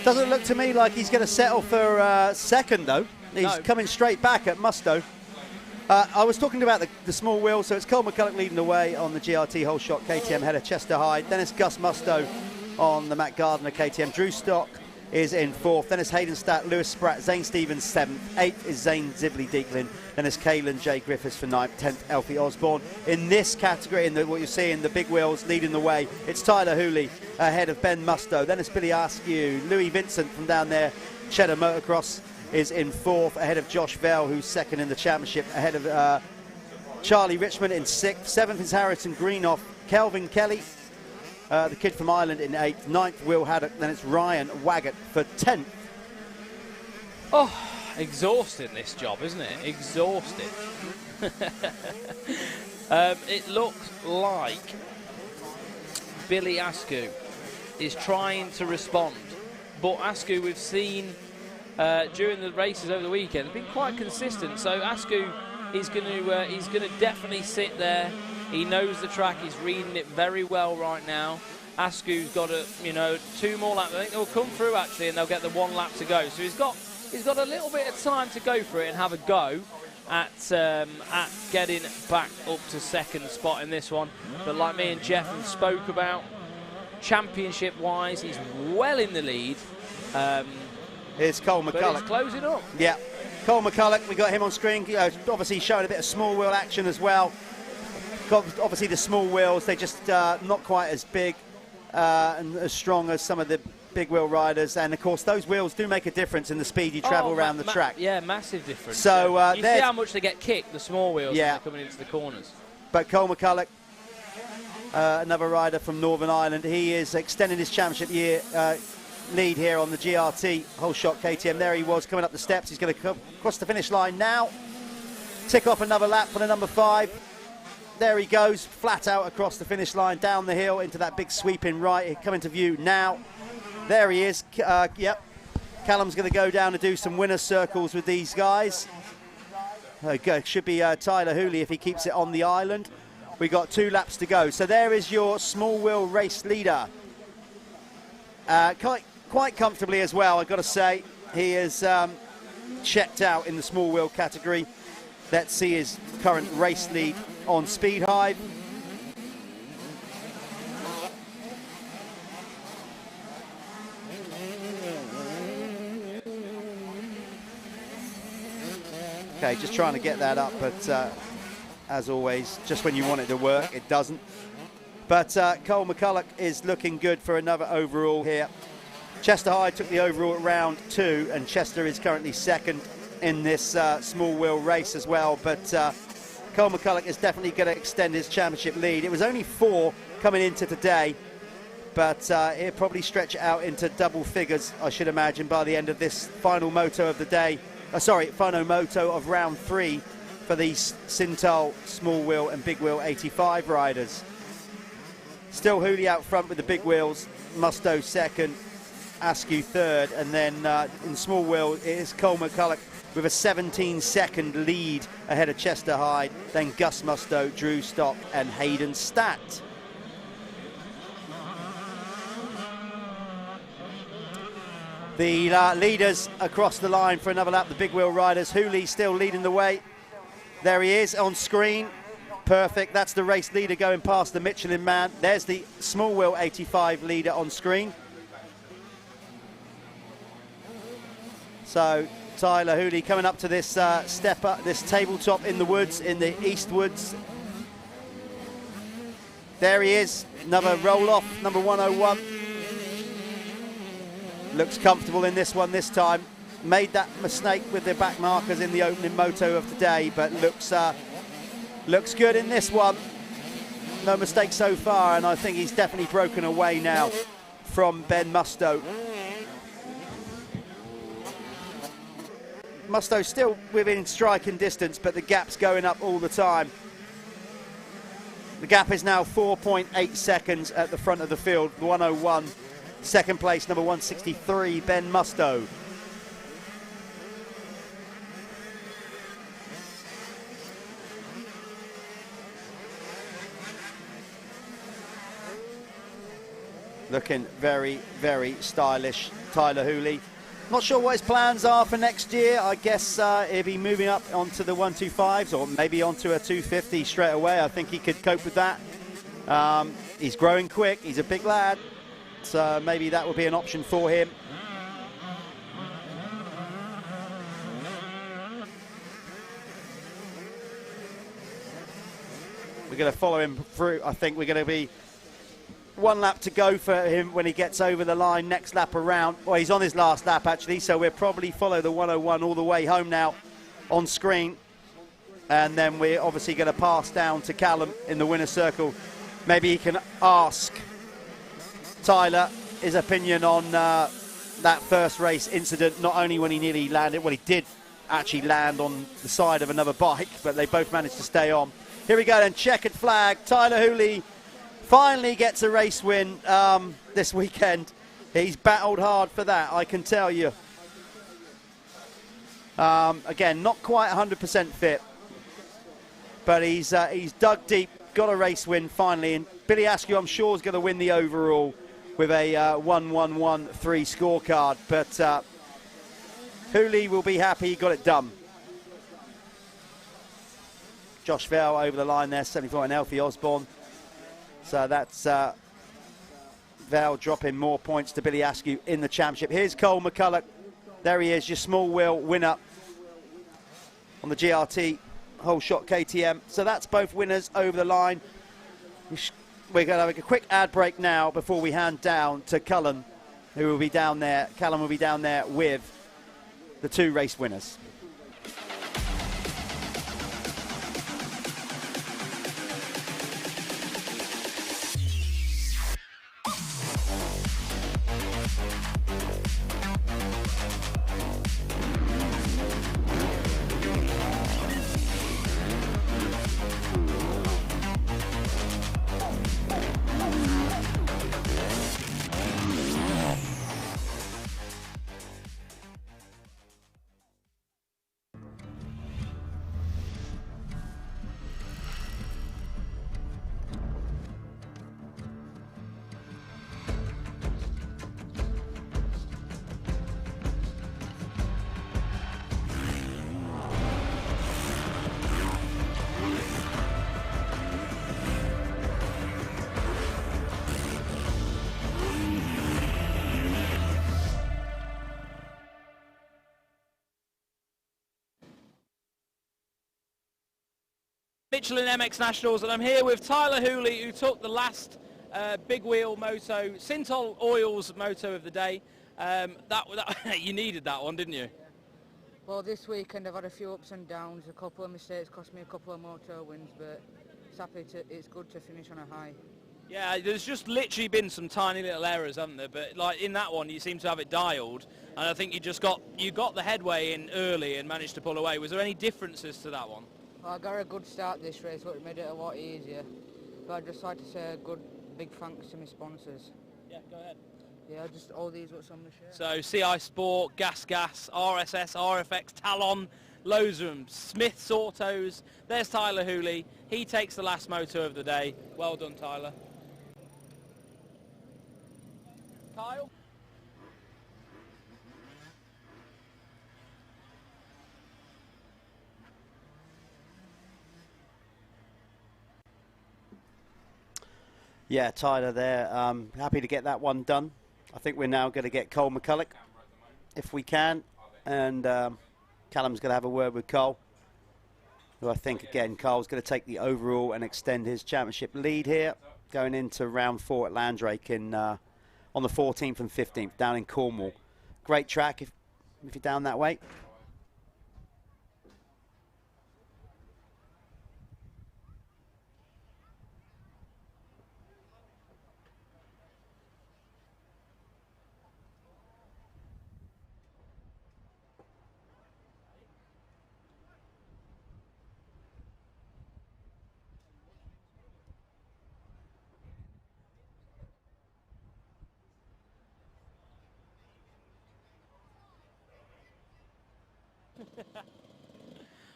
S1: Doesn't look to me like he's going to settle for second though. He's coming straight back at Musto. I was talking about the small wheels, so it's Cole McCulloch leading the way on the GRT whole shot KTM header Chester High. Then it's Gus Musto on the Matt Gardner KTM. Drew Stock is in fourth. Then it's Hayden Statt, Lewis Spratt, Zane Stevens seventh. Eighth is Zane Zibley Deaklin. Then it's Callum J. Griffiths for ninth. 10th, Elfie Osborne. In this category, what you're seeing, the big wheels leading the way, it's Tyler Hooley ahead of Ben Musto. Then it's Billy Askew, Louis Vincent from down there. Cheddar Motocross is in fourth, ahead of Josh Vell, who's second in the championship, ahead of Charlie Richmond in sixth. Seventh is Harrison Greenoff. Kelvin Kelly, the kid from Ireland, in eighth. Ninth, Will Haddock. Then it's Ryan Waggett for 10th.
S3: Oh, exhausting this job, isn't it? Exhausting. It looks like Billy Askew is trying to respond, but Askew, we've seen during the races over the weekend, has been quite consistent. So Askew is going to definitely sit there. He knows the track. He's reading it very well right now. Askew's got 2 more laps. I think they'll come through actually, and they'll get the 1 lap to go. So he's got a little bit of time to go for it and have a go at getting back up to second spot in this one. But like me and Jeff have spoke about, championship-wise, he's well in the lead.
S1: Here's Cole McCulloch.
S3: But he's closing up.
S1: Yeah, Cole McCulloch, we got him on screen. Obviously showing a bit of small wheel action as well. Obviously the small wheels, they're just not quite as big and as strong as some of the big wheel riders, and of course those wheels do make a difference in the speed you travel around the track.
S3: Yeah, massive difference.
S1: So
S3: you see how much they get kicked, the small wheels, when they're coming into the corners.
S1: But Cole McCulloch, another rider from Northern Ireland, he is extending his championship year lead here on the GRT whole shot KTM. There he was coming up the steps. He's going to come across the finish line now, tick off another lap for the number 5. there he goes, flat out across the finish line, down the hill into that big sweeping right. Coming to view now. There he is. Yep. Callum's going to go down and do some winner's circles with these guys. Okay, should be Tyler Hooley if he keeps it on the island. We got 2 laps to go. So there is your small wheel race leader. Quite comfortably as well, I've got to say. He is checked out in the small wheel category. Let's see his current race lead on Speed Hive. Okay, just trying to get that up, but as always, just when you want it to work, it doesn't. But Cole McCulloch is looking good for another overall here. Chester Hyde took the overall at round 2, and Chester is currently second in this small wheel race as well. But Cole McCulloch is definitely going to extend his championship lead. It was only 4 coming into today, but he'll probably stretch it out into double figures, I should imagine, by the end of this final moto of the day. Final moto of round 3 for these Sintal small wheel and big wheel 85 riders. Still Hooley out front with the big wheels, Musto second, Askew third, and then in small wheel it is Cole McCulloch with a 17-second lead ahead of Chester Hyde, then Gus Musto, Drew Stock and Hayden Statt. The leaders across the line for another lap, the big wheel riders. Hooley still leading the way. There he is on screen. Perfect. That's the race leader going past the Michelin man. There's the small wheel 85 leader on screen. So Tyler Hooley coming up to this step up, this tabletop in the woods, in the East Woods. There he is. Another roll off, number 101. Looks comfortable in this one this time. Made that mistake with the back markers in the opening moto of today, but looks good in this one. No mistake so far, and I think he's definitely broken away now from Ben Musto. Musto still within striking distance, but the gap's going up all the time. The gap is now 4.8 seconds at the front of the field, 101. Second place, number 163, Ben Musto. Looking very, very stylish, Tyler Hooley. Not sure what his plans are for next year. I guess he'll be moving up onto the 125s or maybe onto a 250 straight away. I think he could cope with that. He's growing quick. He's a big lad. So maybe that will be an option for him. We're going to follow him through. I think we're going to be 1 lap to go for him when he gets over the line next lap around. Well, he's on his last lap actually, so we'll probably follow the 101 all the way home now on screen. And then we're obviously going to pass down to Callum in the winner's circle. Maybe he can ask Tyler his opinion on that first race incident, not only when he nearly landed, well, he did actually land on the side of another bike, but they both managed to stay on. Here we go then, checkered flag. Tyler Hooley finally gets a race win this weekend. He's battled hard for that, I can tell you. Again, not quite 100% fit, but he's dug deep, got a race win finally, and Billy Askew, I'm sure, is going to win the overall with a 1-1-1-3 scorecard, but Hooley will be happy he got it done. Josh Vale over the line there, 74, and Alfie Osborne. So that's Vale dropping more points to Billy Askew in the championship. Here's Cole McCulloch. There he is, your small wheel winner on the GRT whole shot KTM. So that's both winners over the line. We're going to have a quick ad break now before we hand down to Callum, who will be down there. Callum will be down there with the 2 race winners.
S3: Michelin MX Nationals, and I'm here with Tyler Hooley, who took the last big wheel moto, Synthol Oils moto of the day. You needed that one, didn't you?
S19: Well, this weekend I've had a few ups and downs, a couple of mistakes cost me a couple of moto wins, but it's good to finish on a high.
S3: Yeah, there's just literally been some tiny little errors, haven't there? But like in that one, you seem to have it dialed, and I think you got the headway in early and managed to pull away. Was there any differences to that one?
S19: Well, I got a good start this race, which made it a lot easier. But I'd just like to say a big thanks to my sponsors.
S3: Yeah, go ahead.
S19: Yeah, just all these what's on the shirt.
S3: So CI Sport, Gas, RSS, RFX, Talon, loads of them. Smith's Autos. There's Tyler Hooley. He takes the last moto of the day. Well done, Tyler. Kyle?
S1: Yeah, Tyler there. Happy to get that one done. I think we're now going to get Cole McCulloch, if we can. And Callum's going to have a word with Cole, who I think, again, Cole's going to take the overall and extend his championship lead here, going into round 4 at Landrake on the 14th and 15th down in Cornwall. Great track if you're down that way.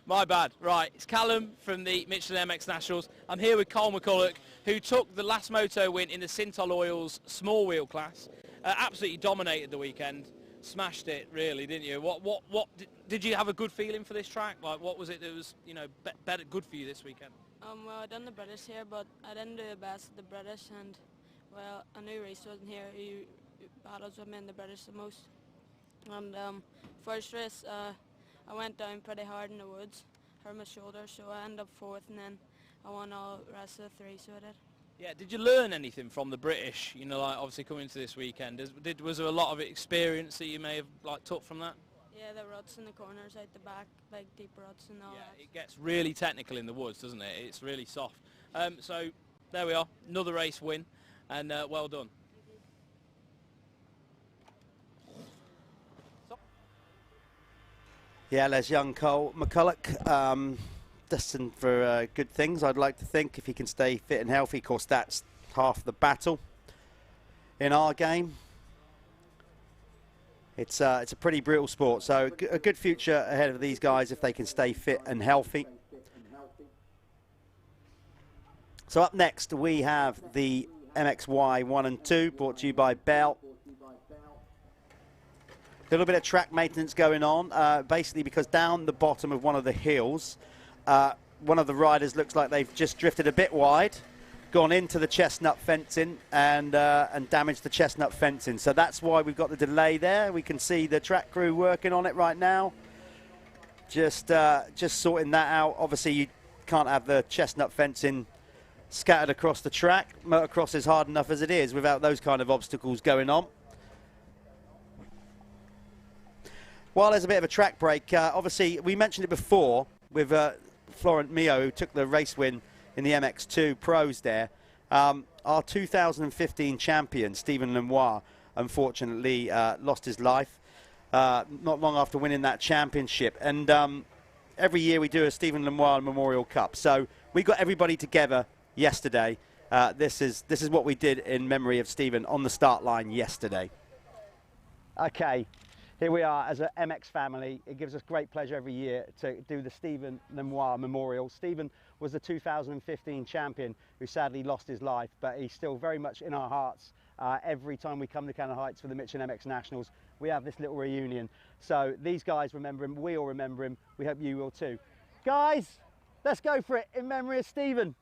S3: My bad. Right, it's Callum from the Michelin MX Nationals. I'm here with Cole McCulloch, who took the last moto win in the Synthol Oils small wheel class. Absolutely dominated the weekend. Smashed it, really, didn't you? What did you have a good feeling for this track? Like, what was it that was, you know, better good for you this weekend?
S20: Well, I done the British here, but I didn't do the best at the British, and well, I knew Reece wasn't here. He battles with me in the British the most. And first race, I went down pretty hard in the woods, hurt my shoulder, so I ended up 4th, and then I won all the rest of the 3, so I did.
S3: Yeah, did you learn anything from the British, you know, like obviously coming into this weekend? Was there a lot of experience that you may have like took from that?
S20: Yeah, the ruts in the corners out the back, like deep ruts and all that.
S3: It gets really technical in the woods, doesn't it? It's really soft. So there we are, another race win, and well done.
S1: Yeah, there's young Cole McCulloch, destined for good things, I'd like to think, if he can stay fit and healthy. Of course, that's half the battle in our game. It's a pretty brutal sport, so a good future ahead of these guys if they can stay fit and healthy. So up next, we have the MXY 1 and 2, brought to you by Bell. A little bit of track maintenance going on, basically because down the bottom of one of the hills, one of the riders looks like they've just drifted a bit wide, gone into the chestnut fencing and damaged the chestnut fencing. So that's why we've got the delay there. We can see the track crew working on it right now, just sorting that out. Obviously, you can't have the chestnut fencing scattered across the track. Motocross is hard enough as it is without those kind of obstacles going on. While there's a bit of a track break, obviously we mentioned it before with Florent Mio, who took the race win in the MX2 Pros there. Our 2015 champion, Stephen Lemoire, unfortunately lost his life not long after winning that championship. And every year we do a Stephen Lemoire Memorial Cup. So we got everybody together yesterday. This is what we did in memory of Stephen on the start line yesterday. Okay. Here we are as an MX family. It gives us great pleasure every year to do the Stephen Lemoire Memorial. Stephen was the 2015 champion who sadly lost his life, but he's still very much in our hearts. Every time we come to Cannon Heights for the Michelin MX Nationals, we have this little reunion. So these guys remember him, we all remember him. We hope you will too. Guys, let's go for it in memory of Stephen.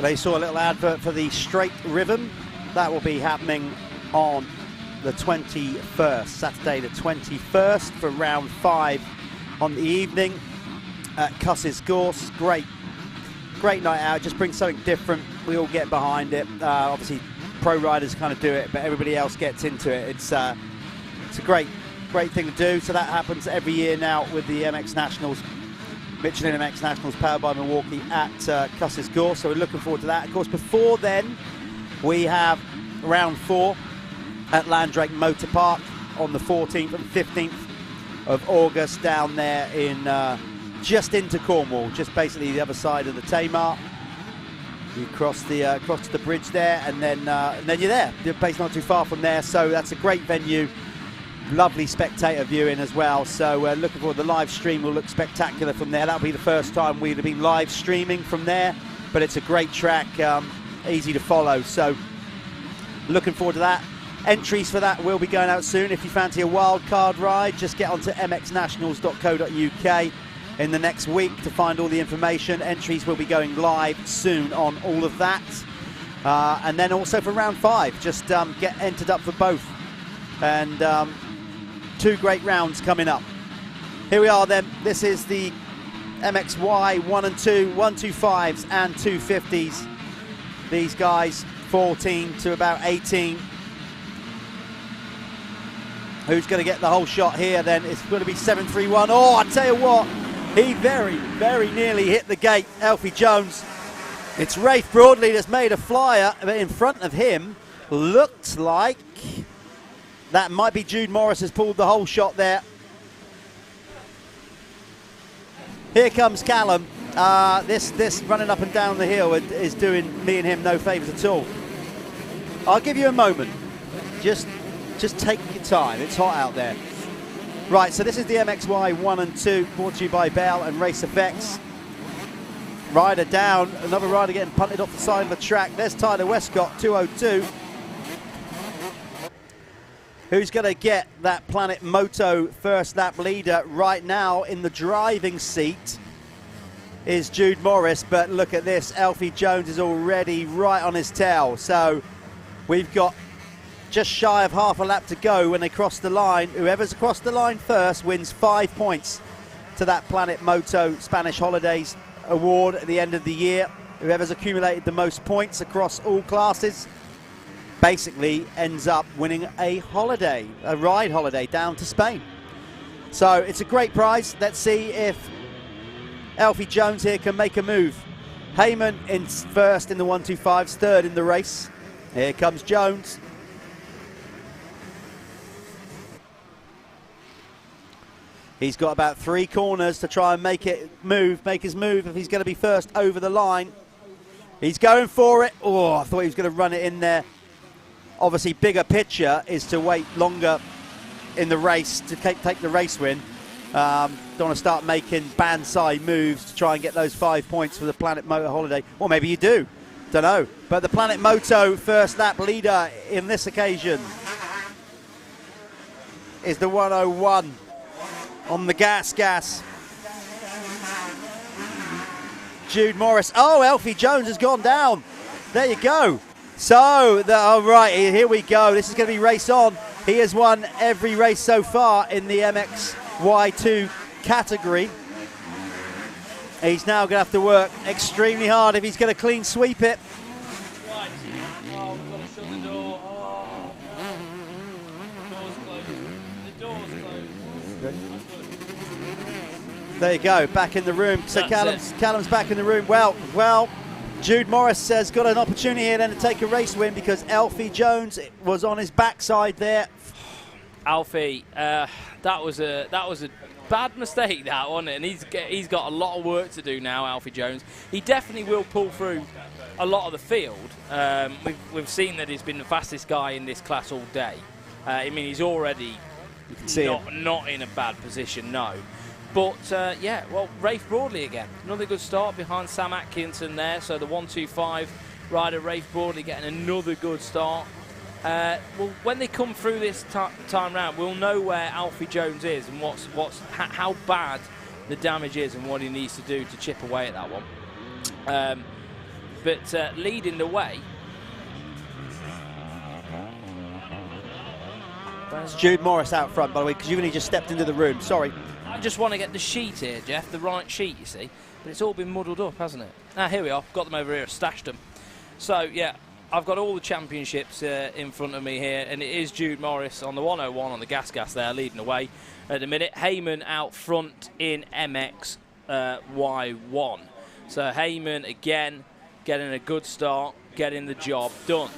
S1: They saw a little advert for the straight ribbon. That will be happening on the 21st, Saturday the 21st, for round 5 on the evening at Cuss's Gorse. Great night out. Just bring something different. We all get behind it. Obviously, pro riders kind of do it, but everybody else gets into it. It's a great thing to do. So that happens every year now with the MX Nationals, Michelin MX Nationals, powered by Milwaukee at Cuss's Gorse. So we're looking forward to that. Of course, before then, we have round 4 at Landrake Motor Park on the 14th and 15th of August down there in just into Cornwall, just basically the other side of the Tamar. You cross the bridge there, and then you're there. You're based not too far from there, so that's a great venue. Lovely spectator viewing as well. So looking forward. The live stream will look spectacular from there. That'll be the first time we'd have been live streaming from there, but it's a great track, easy to follow. So looking forward to that. Entries for that will be going out soon. If you fancy a wild card ride, just get onto mxnationals.co.uk in the next week to find all the information. Entries will be going live soon on all of that. And then also for round 5, just get entered up for both. And 2 great rounds coming up. Here we are then. This is the MXY 1 and 2, 125s and 250s. These guys 14 to about 18. Who's going to get the whole shot here then? It's going to be 731. Oh, I tell you what, he very, very nearly hit the gate, Alfie Jones. It's Rafe Broadley that's made a flyer, but in front of him looks like that might be Jude Morris has pulled the whole shot there. Here comes Callum. This running up and down the hill is doing me and him no favours at all. I'll give you a moment. Just take your time. It's hot out there. Right, so this is the MXY 1 and 2, brought to you by Bell and Race Effects. Rider down, another rider getting punted off the side of the track. There's Tyler Westcott, 202. Who's going to get that Planet Moto first lap leader right now in the driving seat is Jude Morris, but look at this, Alfie Jones is already right on his tail. So we've got just shy of half a lap to go when they cross the line. Whoever's across the line first wins 5 points to that Planet Moto Spanish Holidays award at the end of the year. Whoever's accumulated the most points across all classes basically ends up winning a holiday, a ride holiday down to Spain. So it's a great prize. Let's see if Alfie Jones here can make a move. Heyman in first in the 125s, third in the race. Here comes Jones. He's got about 3 corners to try and make his move if he's going to be first over the line. He's going for it. Oh, I thought he was going to run it in there. Obviously, bigger picture is to wait longer in the race to take the race win. Don't want to start making bandside moves to try and get those 5 points for the Planet Moto holiday. Or maybe you do. Don't know. But the Planet Moto first lap leader in this occasion is the 101 on the gas. Jude Morris. Oh, Alfie Jones has gone down. There you go. So, all right, here we go. This is going to be race on. He has won every race so far in the MXY2 category. He's now going to have to work extremely hard if he's going to clean sweep it.
S3: Right. Oh, we've got to shut the door. Oh. The door's closed.
S1: There you go, back in the room. So Callum's back in the room. Well, Jude Morris has got an opportunity here then to take a race win because Alfie Jones was on his backside there.
S3: Alfie, that was a bad mistake, that one, and he's got a lot of work to do now. Alfie Jones, he definitely will pull through a lot of the field. We've seen that he's been the fastest guy in this class all day. I mean, he's already not in a bad position, no. But, yeah, well, Rafe Broadley again. Another good start behind Sam Atkinson there. So the 125 rider, Rafe Broadley, getting another good start. Well, when they come through this time round, we'll know where Alfie Jones is and how bad the damage is and what he needs to do to chip away at that one. but leading the way.
S1: It's Jude Morris out front, by the way, because you've only just stepped into the room. Sorry.
S3: I just want to get the sheet here, Jeff, the right sheet, you see. But it's all been muddled up, hasn't it? Ah, here we are. Got them over here. Stashed them. So, yeah, I've got all the championships in front of me here, and it is Jude Morris on the 101 on the gas there, leading the way at the minute. Heyman out front in MX1. So Heyman, again, getting a good start, getting the job done.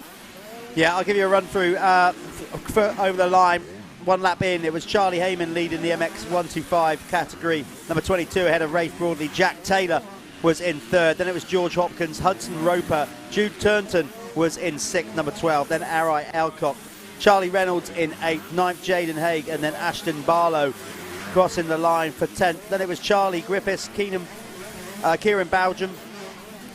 S1: Yeah, I'll give you a run through over the line. One lap in, it was Charlie Heyman leading the MX125 category. Number 22 ahead of Rafe Broadley. Jack Taylor was in third. Then it was George Hopkins, Hudson Roper. Jude Turnton was in sixth, number 12. Then Arai Alcock. Charlie Reynolds in eighth. Ninth, Jaden Haig. And then Ashton Barlow crossing the line for 10th. Then it was Charlie Griffiths, Kieran Bowden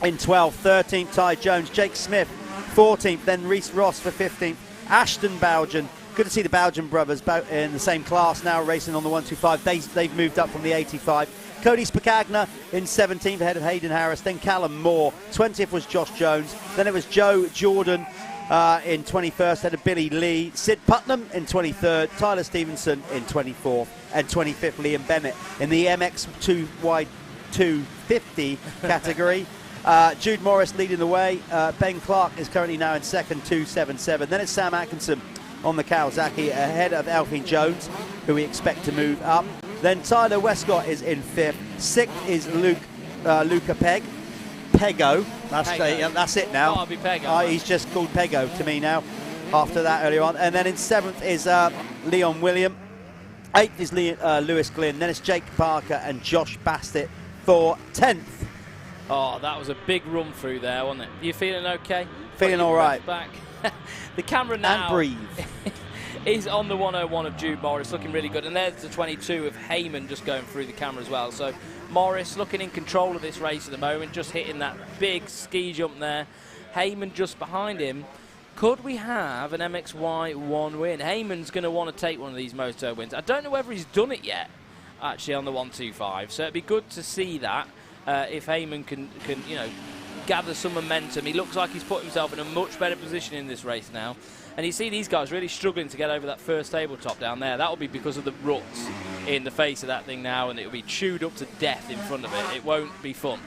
S1: in 12th. 13th, Ty Jones. Jake Smith, 14th. Then Reese Ross for 15th. Ashton Bowden. Good to see the Bowden brothers in the same class now, racing on the 125. They've moved up from the 85. Cody Spicagna in 17th ahead of Hayden Harris. Then Callum Moore. 20th was Josh Jones. Then it was Joe Jordan in 21st ahead of Billy Lee. Sid Putnam in 23rd. Tyler Stevenson in 24th. And 25th, Liam Bennett in the MX2Y250 category. Jude Morris leading the way. Ben Clark is currently now in second, 277. Then it's Sam Atkinson on the Kawasaki ahead of Elfie Jones, who we expect to move up. Then Tyler Westcott is in fifth. Sixth is Luca Pego. That's it now.
S3: Can't be Pego.
S1: He's just called Pego to me now after that earlier on. And then in seventh is Leon William. Eighth is Lewis Glynn. Then it's Jake Parker and Josh Bassett for 10th.
S3: Oh, that was a big run through there, wasn't it? You feeling okay?
S1: Feeling all right.
S3: Back. The camera now
S1: and breathe.
S3: is on the 101 of Jude Morris, looking really good. And there's the 22 of Heyman just going through the camera as well. So Morris looking in control of this race at the moment, just hitting that big ski jump there. Heyman just behind him. Could we have an MXY1 win? Heyman's going to want to take one of these moto wins. I don't know whether he's done it yet, actually, on the 125. So it'd be good to see that if Heyman can gather some momentum. He looks like he's put himself in a much better position in this race now. And you see these guys really struggling to get over that first tabletop down there. That will be because of the ruts in the face of that thing now, and it will be chewed up to death in front of it. It won't be fun.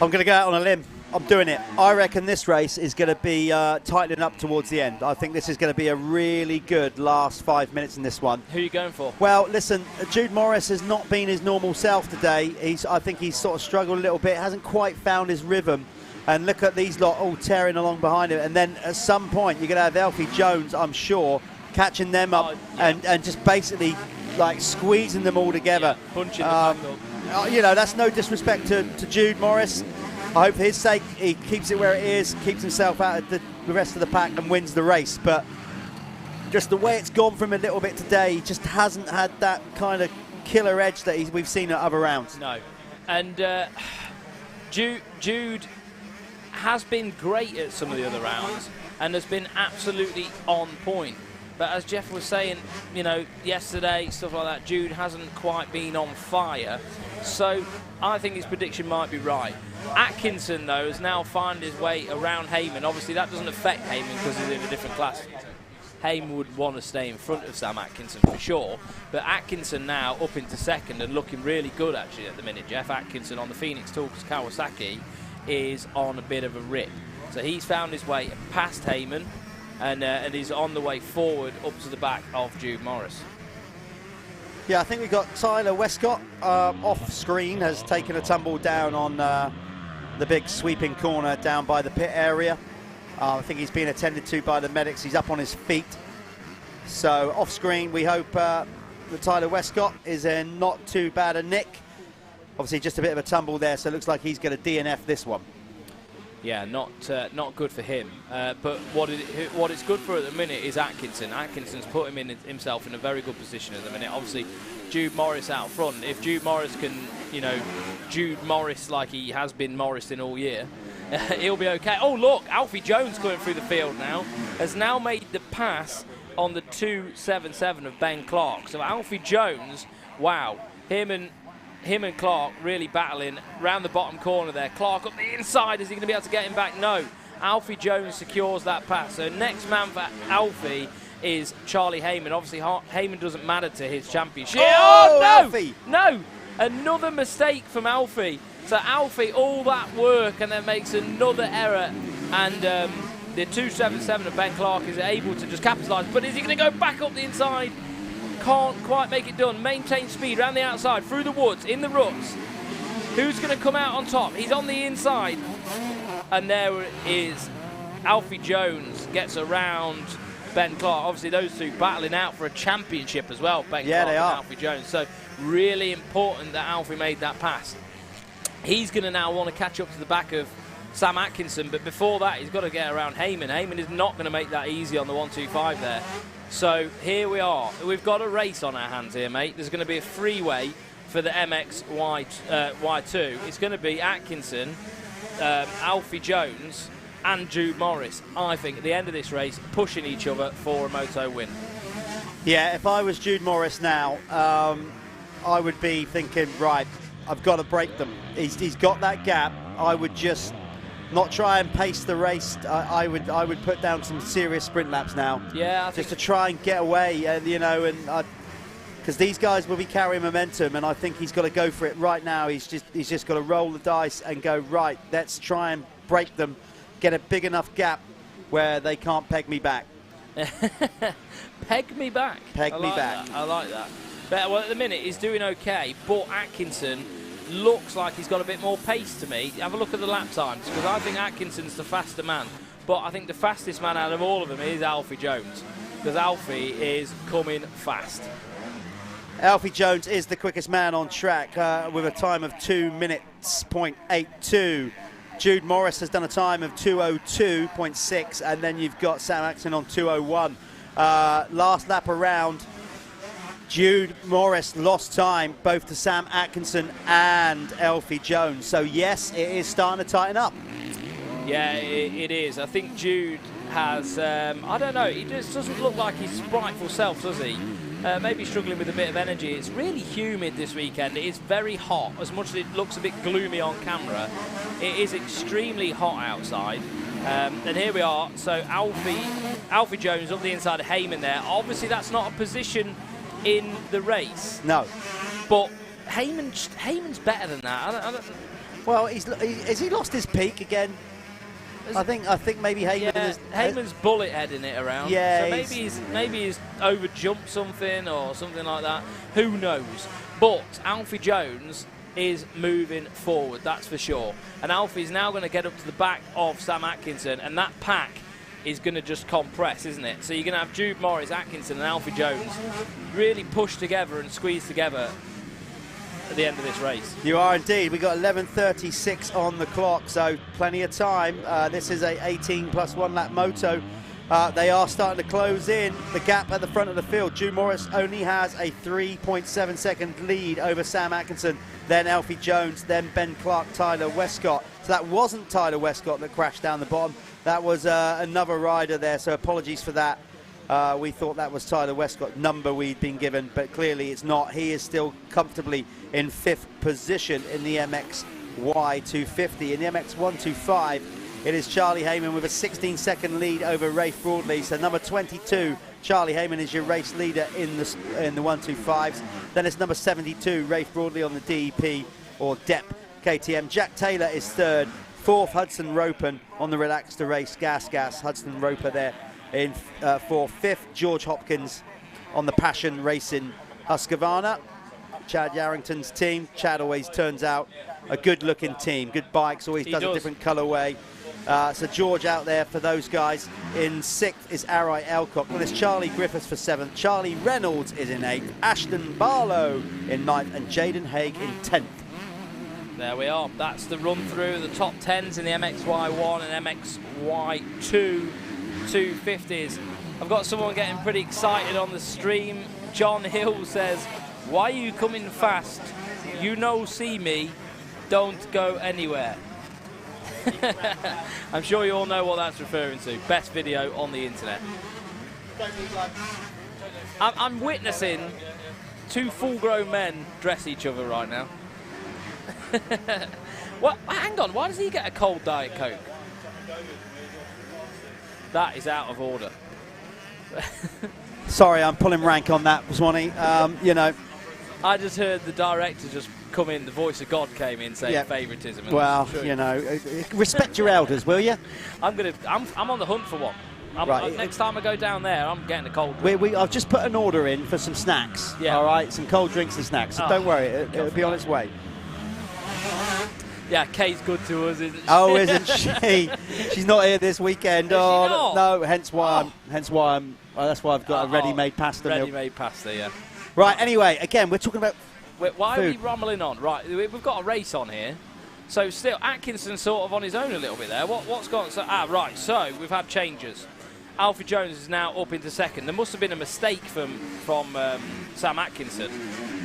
S1: I'm going to go out on a limb. I'm doing it. I reckon this race is going to be tightening up towards the end. I think this is going to be a really good last 5 minutes in this one.
S3: Who are you going for?
S1: Well, listen, Jude Morris has not been his normal self today. I think he's sort of struggled a little bit, hasn't quite found his rhythm. And look at these lot all tearing along behind him. And then at some point, you're going to have Elfie Jones, I'm sure, catching them up and just basically like squeezing them all together.
S3: Yeah, punching the pack up.
S1: That's no disrespect to Jude Morris. I hope for his sake he keeps it where it is, keeps himself out of the rest of the pack and wins the race. But just the way it's gone from a little bit today, he just hasn't had that kind of killer edge that we've seen at other rounds.
S3: No. And Jude has been great at some of the other rounds and has been absolutely on point. But as Jeff was saying, yesterday, stuff like that, Jude hasn't quite been on fire. So I think his prediction might be right. Atkinson, though, has now found his way around Heyman. Obviously, that doesn't affect Heyman because he's in a different class. Heyman would want to stay in front of Sam Atkinson for sure. But Atkinson now up into second and looking really good, actually, at the minute. Jeff Atkinson on the Phoenix Talks Kawasaki is on a bit of a rip. So he's found his way past Heyman and he's on the way forward up to the back of Jude Morris.
S1: Yeah, I think we've got Tyler Westcott off screen, has taken a tumble down on the big sweeping corner down by the pit area. I think he's being attended to by the medics. He's up on his feet. So off screen, we hope that Tyler Westcott is in not too bad a nick. Obviously just a bit of a tumble there, so it looks like he's going to DNF this one.
S3: Yeah, not good for him. But what it's good for at the minute is Atkinson. Atkinson's put himself in a very good position at the minute. Obviously, Jude Morris out front. If Jude Morris can, Jude Morris like he has been Morris in all year, he'll be okay. Oh, look, Alfie Jones coming through the field now. Has now made the pass on the 277 of Ben Clark. So Alfie Jones, wow, him and him and Clark really battling round the bottom corner there. Clark up the inside. Is he going to be able to get him back? No. Alfie Jones secures that pass. So next man for Alfie is Charlie Heyman. Obviously, Heyman doesn't matter to his championship.
S1: Oh,
S3: no!
S1: Alfie!
S3: No! Another mistake from Alfie. So Alfie, all that work, and then makes another error. And the 277 of Ben Clark is able to just capitalise. But is he going to go back up the inside? Can't quite make it done. Maintain speed around the outside, through the woods, in the ruts. Who's going to come out on top? He's on the inside. And there is Alfie Jones gets around Ben Clark. Obviously, those two battling out for a championship as well, Ben Clark and Alfie Jones. So really important that Alfie made that pass. He's going to now want to catch up to the back of Sam Atkinson, but before that, he's got to get around Heyman. Heyman is not going to make that easy on the 125 there. So here we are. We've got a race on our hands here, mate. There's going to be a freeway for the MX2. It's going to be Atkinson, Alfie Jones and Jude Morris, I think, at the end of this race, pushing each other for a moto win.
S1: Yeah, if I was Jude Morris now, I would be thinking, right, I've got to break them. He's got that gap. I would just not try and pace the race. I would put down some serious sprint laps now.
S3: Yeah,
S1: just to try and get away, you know, and because these guys will be carrying momentum, and I think he's got to go for it right now. He's just got to roll the dice and go, right, let's try and break them, get a big enough gap where they can't peg me back.
S3: Peg me back.
S1: Peg me back.
S3: I like that. But, well, at the minute, he's doing okay, but Atkinson looks like he's got a bit more pace to me. Have a look at the lap times, because I think Atkinson's the faster man. But I think the fastest man out of all of them is Alfie Jones, because Alfie is coming fast.
S1: Alfie Jones is the quickest man on track with a time of 2:82. Jude Morris has done a time of 2:02.6, and then you've got Sam Atkinson on 2:01. Last lap around, Jude Morris lost time both to Sam Atkinson and Alfie Jones. So yes, it is starting to tighten up.
S3: Yeah, it is. I think Jude has, I don't know, he just doesn't look like his spriteful self, does he? Maybe struggling with a bit of energy. It's really humid this weekend. It is very hot. As much as it looks a bit gloomy on camera, it is extremely hot outside. And here we are. So Alfie Jones up the inside of Heyman there. Obviously, that's not a position in the race.
S1: No.
S3: But Heyman's better than that. I don't,
S1: well, has he lost his peak again? I think maybe Heyman is...
S3: Heyman's bullet heading it around.
S1: Yeah.
S3: So maybe he's over jumped something or something like that. Who knows? But Alfie Jones is moving forward, that's for sure. And Alfie's now going to get up to the back of Sam Atkinson, and that pack is going to just compress, isn't it? So you're going to have Jude Morris, Atkinson and Alfie Jones really push together and squeeze together at the end of this race.
S1: You are indeed. We've got 11:36 on the clock, so plenty of time. This is a 18+1 lap moto. They are starting to close in the gap at the front of the field. Jude Morris only has a 3.7 second lead over Sam Atkinson, then Alfie Jones, then Ben Clark, Tyler Westcott. So that wasn't Tyler Westcott that crashed down the bottom. That was another rider there, so apologies for that. We thought that was Tyler Westcott's number we'd been given, but clearly it's not. He is still comfortably in 5th position in the MXY 250. In the MX 125, it is Charlie Heyman with a 16-second lead over Rafe Broadley. So number 22, Charlie Heyman, is your race leader in the 125s. Then it's number 72, Rafe Broadley on the DEP or DEP KTM. Jack Taylor is 3rd. 4th, Hudson Ropen on the Relax to Race Gas. Hudson Roper there in 4th. 5th, George Hopkins on the Passion Racing Husqvarna, Chad Yarrington's team. Chad always turns out a good-looking team. Good bikes, always does a different colourway. So George out there for those guys. In 6th is Arai Elcock. Well, there's Charlie Griffiths for 7th. Charlie Reynolds is in 8th. Ashton Barlow in 9th. And Jaden Haig in 10th.
S3: There we are. That's the run through the top 10s in the MXY1 and MXY2 250s. I've got someone getting pretty excited on the stream. John Hill says, "Why are you coming fast? You know, see me. Don't go anywhere." I'm sure you all know what that's referring to. Best video on the internet. I'm witnessing 2 full-grown men dress each other right now. Well, hang on. Why does he get a cold Diet Coke? That is out of order.
S1: Sorry, I'm pulling rank on that, Swanee. You know.
S3: I just heard the director just come in, the voice of God came in saying favouritism.
S1: Well, you know, respect your elders, will you?
S3: I'm on the hunt for one. Next time I go down there, I'm getting a cold drink.
S1: I've just put an order in for some snacks.
S3: Yeah.
S1: All right, some cold drinks and snacks. So don't worry, it'll be on its way.
S3: Yeah, Kay's good to us, isn't she?
S1: Oh, isn't she? She's not here this weekend.
S3: Is she not?
S1: No. Hence why I'm. That's why I've got a ready-made pasta.
S3: Ready-made pasta, yeah.
S1: Right. Anyway, again, we're talking about.
S3: Why
S1: food.
S3: are we rumbling on? Right, we've got a race on here. So still, Atkinson's sort of on his own a little bit there. What's gone? Right. So we've had changes. Alfie Jones is now up into second. There must have been a mistake from Sam Atkinson.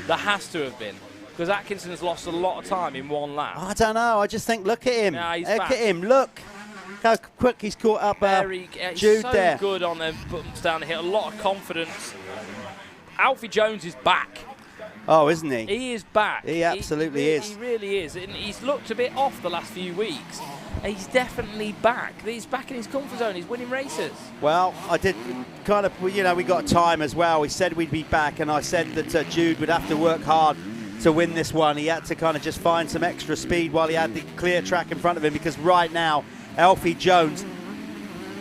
S3: There has to have been. Because Atkinson's lost a lot of time in one lap.
S1: I don't know. I just think, look at him.
S3: Yeah, he's
S1: look
S3: back.
S1: at him. Look how quick he's caught up.
S3: He's
S1: Jude
S3: so
S1: there.
S3: good on them bumps down the hill. A lot of confidence. Alfie Jones is back.
S1: Oh, isn't he?
S3: He is back.
S1: He absolutely is.
S3: He really is. And he's looked a bit off the last few weeks. He's definitely back. He's back in his comfort zone. He's winning races.
S1: Well, I did kind of, you know, we got time as well. We said we'd be back, and I said that Jude would have to work hard to win this one. He had to kind of just find some extra speed while he had the clear track in front of him, because right now, Alfie Jones,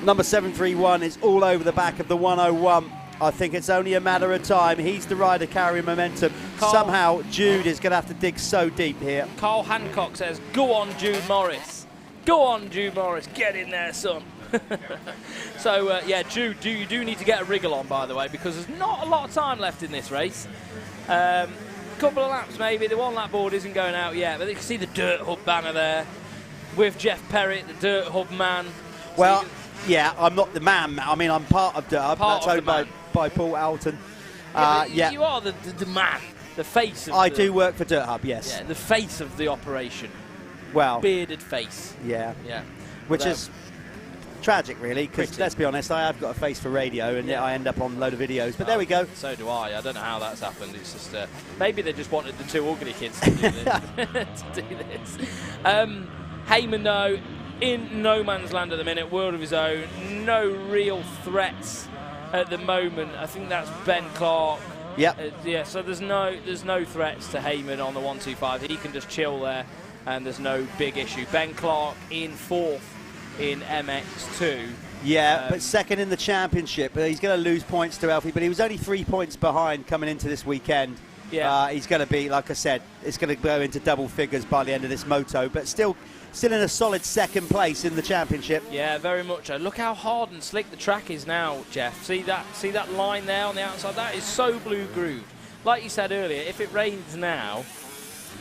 S1: number 731, is all over the back of the 101. I think it's only a matter of time. He's the rider carrying momentum. Somehow, Jude is going to have to dig so deep here.
S3: Carl Hancock says, go on, Jude Morris. Go on, Jude Morris. Get in there, son. So, yeah, Jude, you do need to get a wriggle on, by the way, because there's not a lot of time left in this race. Couple of laps, maybe. The one-lap board isn't going out yet, but you can see the Dirthub banner there with Jeff Perrett, the Dirthub man.
S1: Well, yeah, I'm not the man. I mean, I'm part of Dirthub. That's owned by Paul Alton.
S3: Yeah, you are the man, the face of
S1: I do work for Dirthub, yes.
S3: Yeah, the face of the operation.
S1: Well.
S3: Bearded face.
S1: Yeah.
S3: Yeah.
S1: Which is tragic, really, because let's be honest, I have got a face for radio, and yet I end up on a load of videos. But there we go.
S3: So do I. I don't know how that's happened. It's just maybe they just wanted the two ugly kids to do this. Heyman, though, in no man's land at the minute, world of his own. No real threats at the moment. I think that's Ben Clark.
S1: Yep.
S3: Yeah. So there's no threats to Heyman on the 125. He can just chill there, and there's no big issue. Ben Clark in fourth in MX2.
S1: Yeah, but second in the championship. He's going to lose points to Alfie, but he was only 3 points behind coming into this weekend.
S3: Yeah.
S1: He's going to be, like I said, it's going to go into double figures by the end of this moto, but still in a solid second place in the championship.
S3: Yeah, very much. Look how hard and slick the track is now, Jeff. See that line there on the outside? That is so blue grooved. Like you said earlier, if it rains now,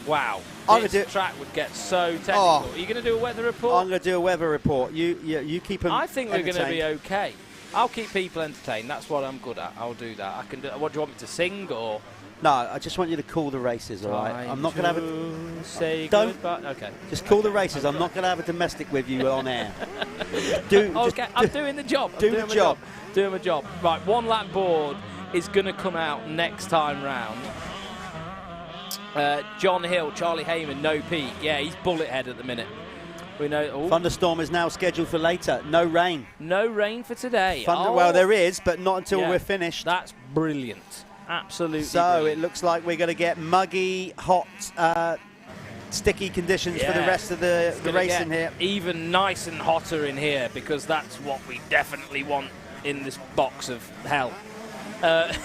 S3: wow, this track would get so technical. Are you going to do a weather report?
S1: I'm going to do a weather report. You keep them
S3: I think we're going to be okay. I'll keep people entertained. That's what I'm good at. I'll do that. I can do. What do you want me to sing or?
S1: No, I just want you to call the races, all right? I'm not going to have
S3: say
S1: don't.
S3: Goodbye. Okay.
S1: Just call the races. I'm not going to have a domestic with you on air.
S3: I'm doing the job.
S1: Do the job.
S3: Doing my job. Right, one lap board is going to come out next time round. John Hill, Charlie Heyman, no peak. Yeah, he's bullet head at the minute. We know.
S1: Thunderstorm is now scheduled for later. No rain.
S3: No rain for today.
S1: Well, there is, but not until we're finished.
S3: That's brilliant. Absolutely.
S1: So
S3: brilliant.
S1: it looks like we're going to get muggy, hot, sticky conditions for the rest of the racing here.
S3: Even nice and hotter in here, because that's what we definitely want in this box of hell. As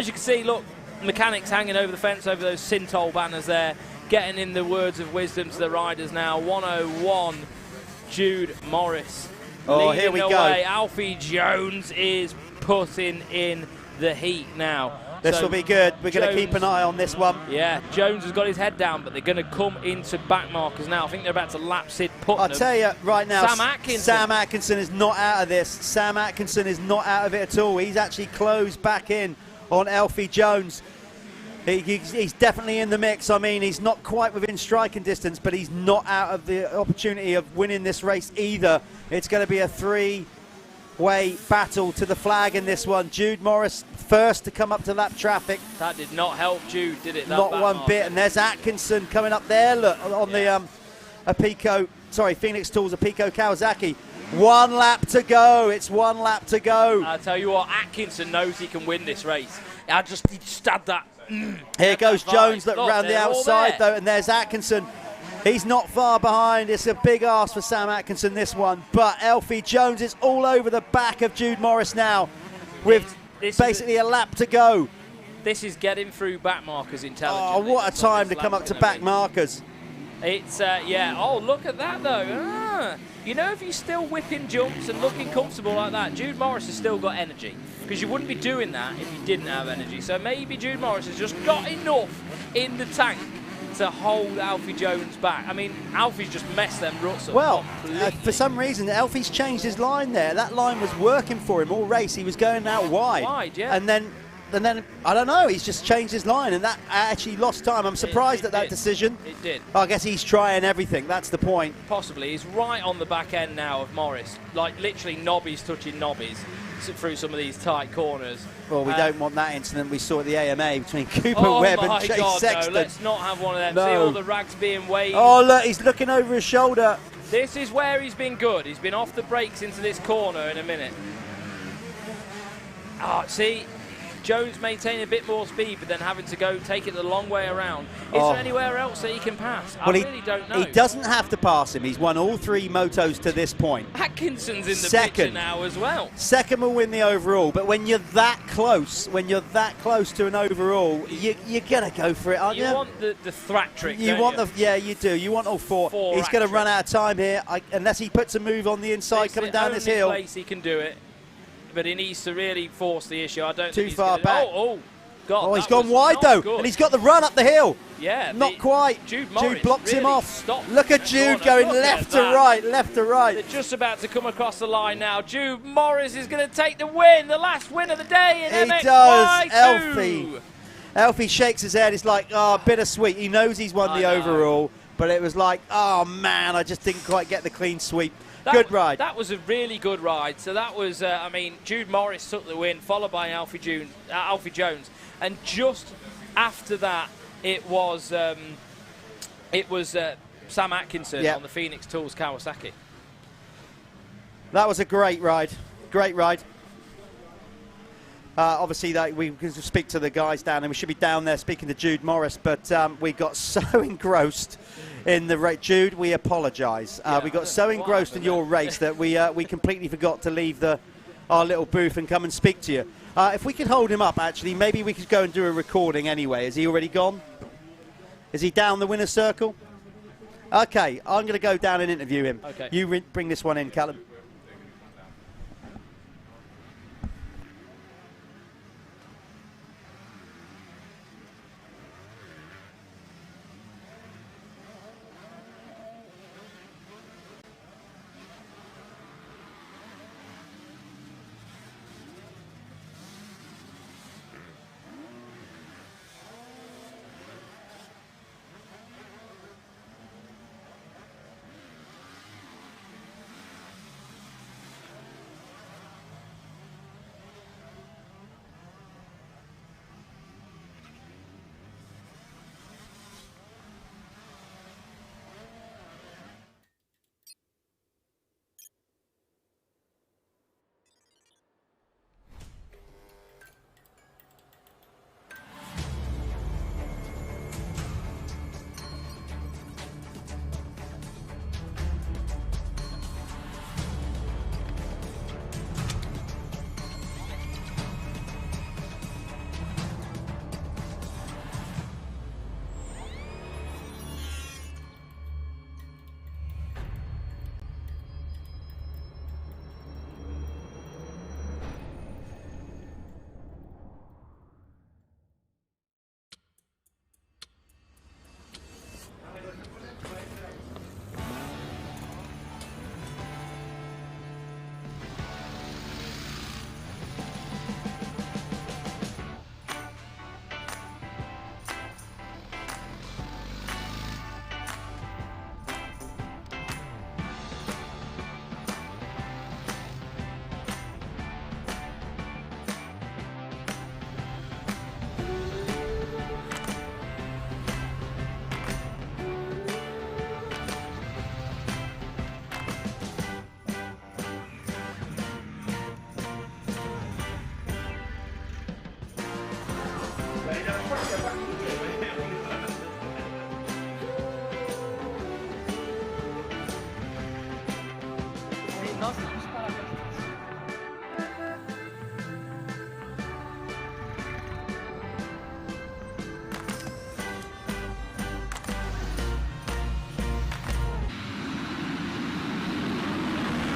S3: you can see, look, mechanics hanging over the fence, over those Sintol banners there, getting in the words of wisdom to the riders now. 101, Jude Morris.
S1: Oh, here we go.
S3: Alfie Jones is putting in the heat now.
S1: This will be good. We're going to keep an eye on this one.
S3: Yeah, Jones has got his head down, but they're going to come into back markers now. I think they're about to lap Sid Putnam.
S1: I'll tell you right now,
S3: Sam
S1: Atkinson is not out of this. Sam Atkinson is not out of it at all. He's actually closed back in on Alfie Jones. He's definitely in the mix. I mean, he's not quite within striking distance, but he's not out of the opportunity of winning this race either. It's going to be a way battle to the flag in this one. Jude Morris first to come up to lap traffic.
S3: That did not help Jude, did it?
S1: Not one bit. And there's Atkinson coming up there. Look on the Phoenix Tools Apico Kawasaki. 1 lap to go. It's 1 lap to go.
S3: I'll tell you what, Atkinson knows he can win this race. He just had that.
S1: Here goes Jones, look around the
S3: they're all
S1: outside
S3: there.
S1: though, and there's Atkinson. He's not far behind. It's a big ask for Sam Atkinson, this one. But Alfie Jones is all over the back of Jude Morris now with basically a lap to go.
S3: This is getting through back markers intelligently.
S1: Oh, what a time to come up to back markers.
S3: It's, yeah. Oh, look at that, though. You know, if you're still whipping jumps and looking comfortable like that, Jude Morris has still got energy. Because you wouldn't be doing that if you didn't have energy. So maybe Jude Morris has just got enough in the tank to hold Alfie Jones back. I mean, Alfie's just messed them ruts up.
S1: Well, for some reason, Alfie's changed his line there. That line was working for him all race. He was going out wide.
S3: Yeah.
S1: And then I don't know, he's just changed his line, and that actually lost time. I'm surprised at that decision.
S3: It did.
S1: I guess he's trying everything. That's the point.
S3: Possibly. He's right on the back end now of Morris. Like, literally knobbies touching knobbies through some of these tight corners.
S1: Well, we don't want that incident we saw at the AMA between Cooper Webb and Chase Sexton.
S3: No, let's not have one of them.
S1: No.
S3: See all the rags being waved.
S1: Oh, look, he's looking over his shoulder.
S3: This is where he's been good. He's been off the brakes into this corner in a minute. Oh, see, Jones maintaining a bit more speed, but then having to go take it the long way around. Is there anywhere else that he can pass? I really don't know.
S1: He doesn't have to pass him. He's won all 3 motos to this point.
S3: Atkinson's in the picture now as well.
S1: Second will win the overall, but when you're that close, to an overall, you're going to go for it, aren't you?
S3: You want the thrack trick,
S1: You do. You want all 4. He's going to run out of time here, unless he puts a move on the inside coming down this hill.
S3: Place he can do it. But he needs to really force the issue. I don't think
S1: Too far back.
S3: God,
S1: he's gone wide though, and he's got the run up the hill.
S3: Yeah,
S1: not quite.
S3: Jude
S1: blocks
S3: really
S1: him off.
S3: Look
S1: at Jude going left to right, left to right.
S3: They're just about to come across the line now. Jude Morris is going to take the win, the last win of the day in MX2.
S1: He does. Alfie shakes his head. It's like, bittersweet. He knows he's won the overall, but it was like, oh man, I just didn't quite get the clean sweep. Good ride.
S3: That was a really good ride. So that was, I mean, Jude Morris took the win, followed by Alfie Jones. And just after that, it was Sam Atkinson on the Phoenix Tools Kawasaki.
S1: That was a great ride. Great ride. Obviously, we can speak to the guys down, and we should be down there speaking to Jude Morris, but we got so engrossed in the race. Jude, we apologise. We got so engrossed in your race that we completely forgot to leave our little booth and come and speak to you. If we could hold him up, actually, maybe we could go and do a recording anyway. Is he already gone? Is he down the winner's circle? Okay, I'm going to go down and interview him.
S3: Okay.
S1: You bring this one in, Callum.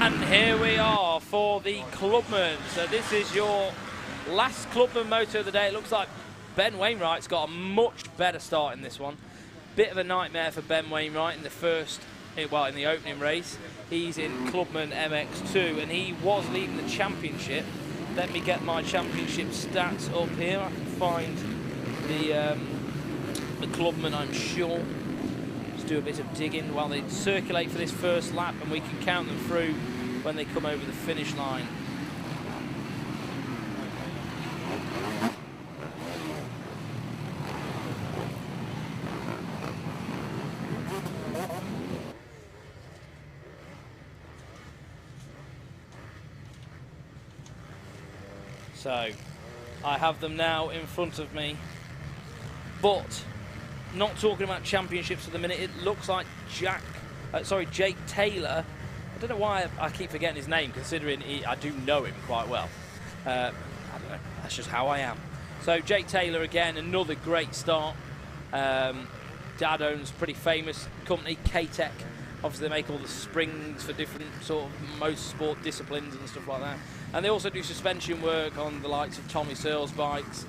S3: And here we are for the Clubman. So this is your last Clubman moto of the day. It looks like Ben Wainwright's got a much better start in this one. Bit of a nightmare for Ben Wainwright in the first, well, in the opening race. He's in Clubman MX2 and he was leading the championship. Let me get my championship stats up here. I can find the Clubman, I'm sure. Just do a bit of digging while they circulate for this first lap, and we can count them through when they come over the finish line. So I have them now in front of me, but not talking about championships at the minute. It looks like Jake Taylor. I don't know why I keep forgetting his name, considering I do know him quite well. I don't know, that's just how I am. So Jake Taylor again, another great start. Dad owns a pretty famous company, K-Tech. Obviously they make all the springs for different sort of motorsport disciplines and stuff like that. And they also do suspension work on the likes of Tommy Searle's bikes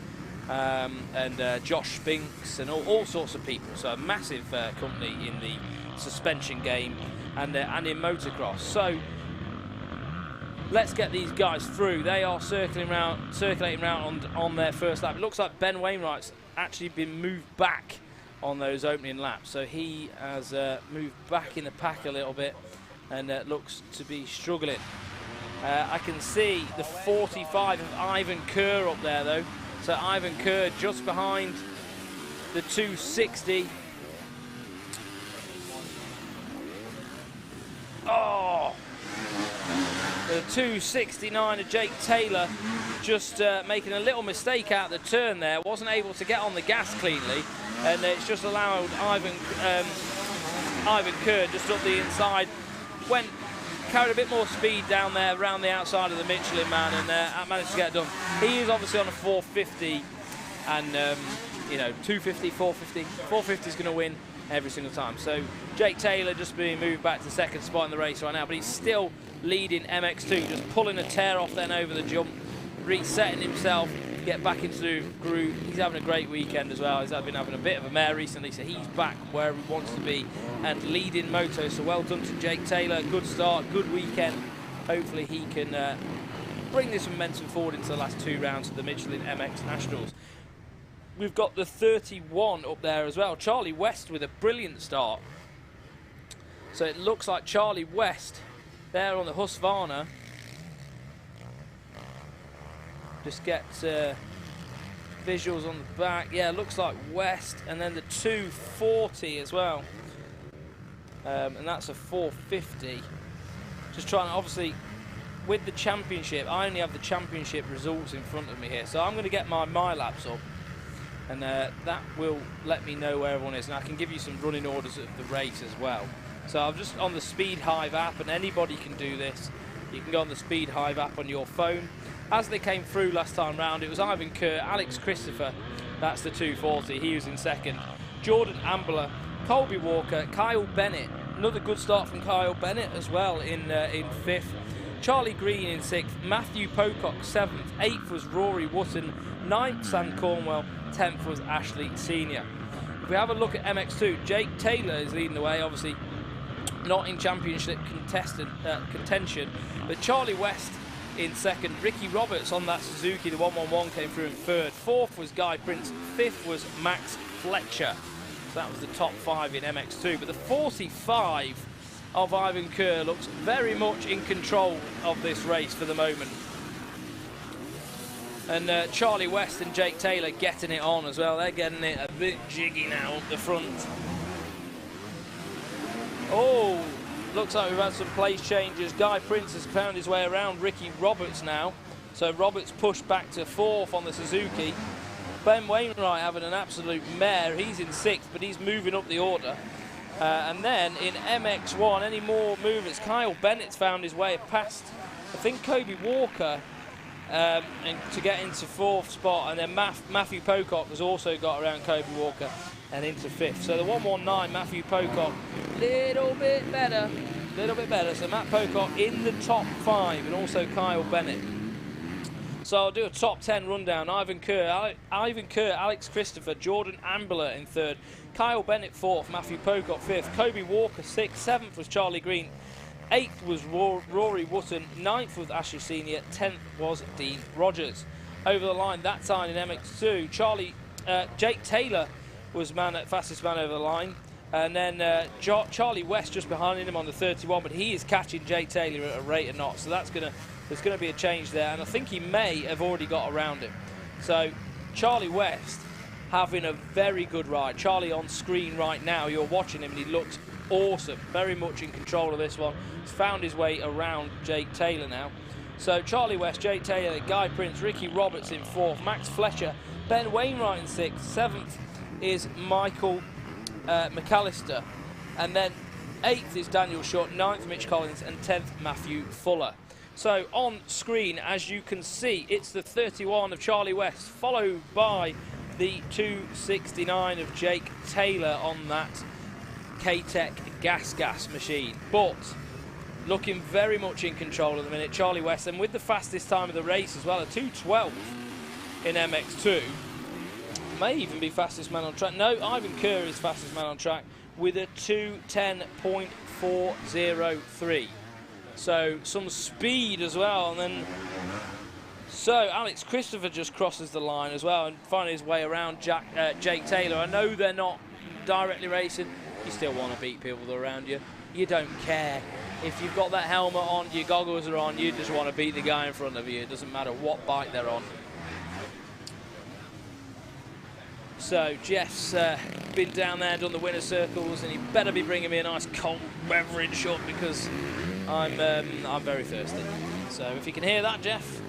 S3: and Josh Spinks and all sorts of people. So a massive company in the suspension game and in motocross. So let's get these guys through. They are circulating around on their first lap. It looks like Ben Wainwright's actually been moved back on those opening laps. So he has moved back in the pack a little bit and looks to be struggling. I can see the 45 of Ivan Kerr up there though. So Ivan Kerr just behind the 260. Oh! The 269 of Jake Taylor just making a little mistake out the turn there. Wasn't able to get on the gas cleanly, and it's just allowed Ivan Kerr just up the inside. Carried a bit more speed down there around the outside of the Michelin man, and managed to get it done. He is obviously on a 450, and you know, 250, 450. 450 is going to win every single time. So Jake Taylor just being moved back to second spot in the race right now, but he's still leading MX2, just pulling a tear off then over the jump, resetting himself, get back into the groove. He's having a great weekend as well. He's been having a bit of a mare recently, so he's back where he wants to be and leading moto. So well done to Jake Taylor. Good start, good weekend. Hopefully he can bring this momentum forward into the last two rounds of the Michelin MX Nationals. We've got the 31 up there as well. Charlie West with a brilliant start. So it looks like Charlie West there on the Husqvarna. Just get visuals on the back. Yeah, looks like West, and then the 240 as well. And that's a 450. Just trying to, obviously, with the championship, I only have the championship results in front of me here. So I'm going to get my laps up, and that will let me know where everyone is. And I can give you some running orders of the race as well. So I'm just on the Speed Hive app, and anybody can do this. You can go on the Speed Hive app on your phone. As they came through last time round, it was Ivan Kerr, Alex Christopher, that's the 240, he was in second. Jordan Ambler, Colby Walker, Kyle Bennett, another good start from Kyle Bennett as well in fifth. Charlie Green in sixth, Matthew Pocock 7th, 8th was Rory Wotton, 9th Sam Cornwell, 10th was Ashley Senior. If we have a look at MX2, Jake Taylor is leading the way, obviously not in championship contention, but Charlie West in second. Ricky Roberts on that Suzuki, the 111, came through in third. Fourth was Guy Prince. Fifth was Max Fletcher. So that was the top five in MX2. But the 45 of Ivan Kerr looks very much in control of this race for the moment. And Charlie West and Jake Taylor getting it on as well. They're getting it a bit jiggy now up the front. Oh! Looks like we've had some place changes. Guy Prince has found his way around Ricky Roberts now. So Roberts pushed back to fourth on the Suzuki. Ben Wainwright having an absolute mare. He's in 6th, but he's moving up the order. And then in MX1, any more movers? Kyle Bennett's found his way past, I think, Kobe Walker and to get into 4th spot. And then Matthew Pocock has also got around Kobe Walker and into 5th. So the 119, Matthew Pocock, little bit better. So Matt Pocock in the top 5, and also Kyle Bennett. So I'll do a top 10 rundown. Ivan Kerr, Alex Christopher, Jordan Ambler in 3rd, Kyle Bennett 4th, Matthew Pocock 5th, Kobe Walker 6th, 7th was Charlie Green, 8th was Rory Wotton, 9th was Ashley Senior, 10th was Dean Rogers. Over the line that time in MX2, Jake Taylor was fastest man over the line. And then Charlie West just behind him on the 31, but he is catching Jake Taylor at a rate of knots. So there's going to be a change there, and I think he may have already got around him. So Charlie West having a very good ride. Charlie on screen right now, you're watching him, and he looks awesome. Very much in control of this one. He's found his way around Jake Taylor now. So Charlie West, Jake Taylor, Guy Prince, Ricky Roberts in 4th, Max Fletcher, Ben Wainwright in 6th, 7th is Michael McAllister, and then 8th is Daniel Short, 9th Mitch Collins, and 10th Matthew Fuller. So on screen, as you can see, it's the 31 of Charlie West, followed by the 269 of Jake Taylor on that K-Tech gas machine. But looking very much in control at the minute, Charlie West, and with the fastest time of the race as well, a 2:12 in MX2. May even be fastest man on track. No, Ivan Kerr is fastest man on track with a 2:10.403. So some speed as well. And then so Alex Christopher just crosses the line as well and finding his way around Jake Taylor. I know they're not directly racing. You still want to beat people around you. You don't care. If you've got that helmet on, your goggles are on, you just want to beat the guy in front of you. It doesn't matter what bike they're on. So Jeff's been down there and done the winner's circles, and he better be bringing me a nice cold beverage shot because I'm very thirsty. So if you can hear that, Jeff,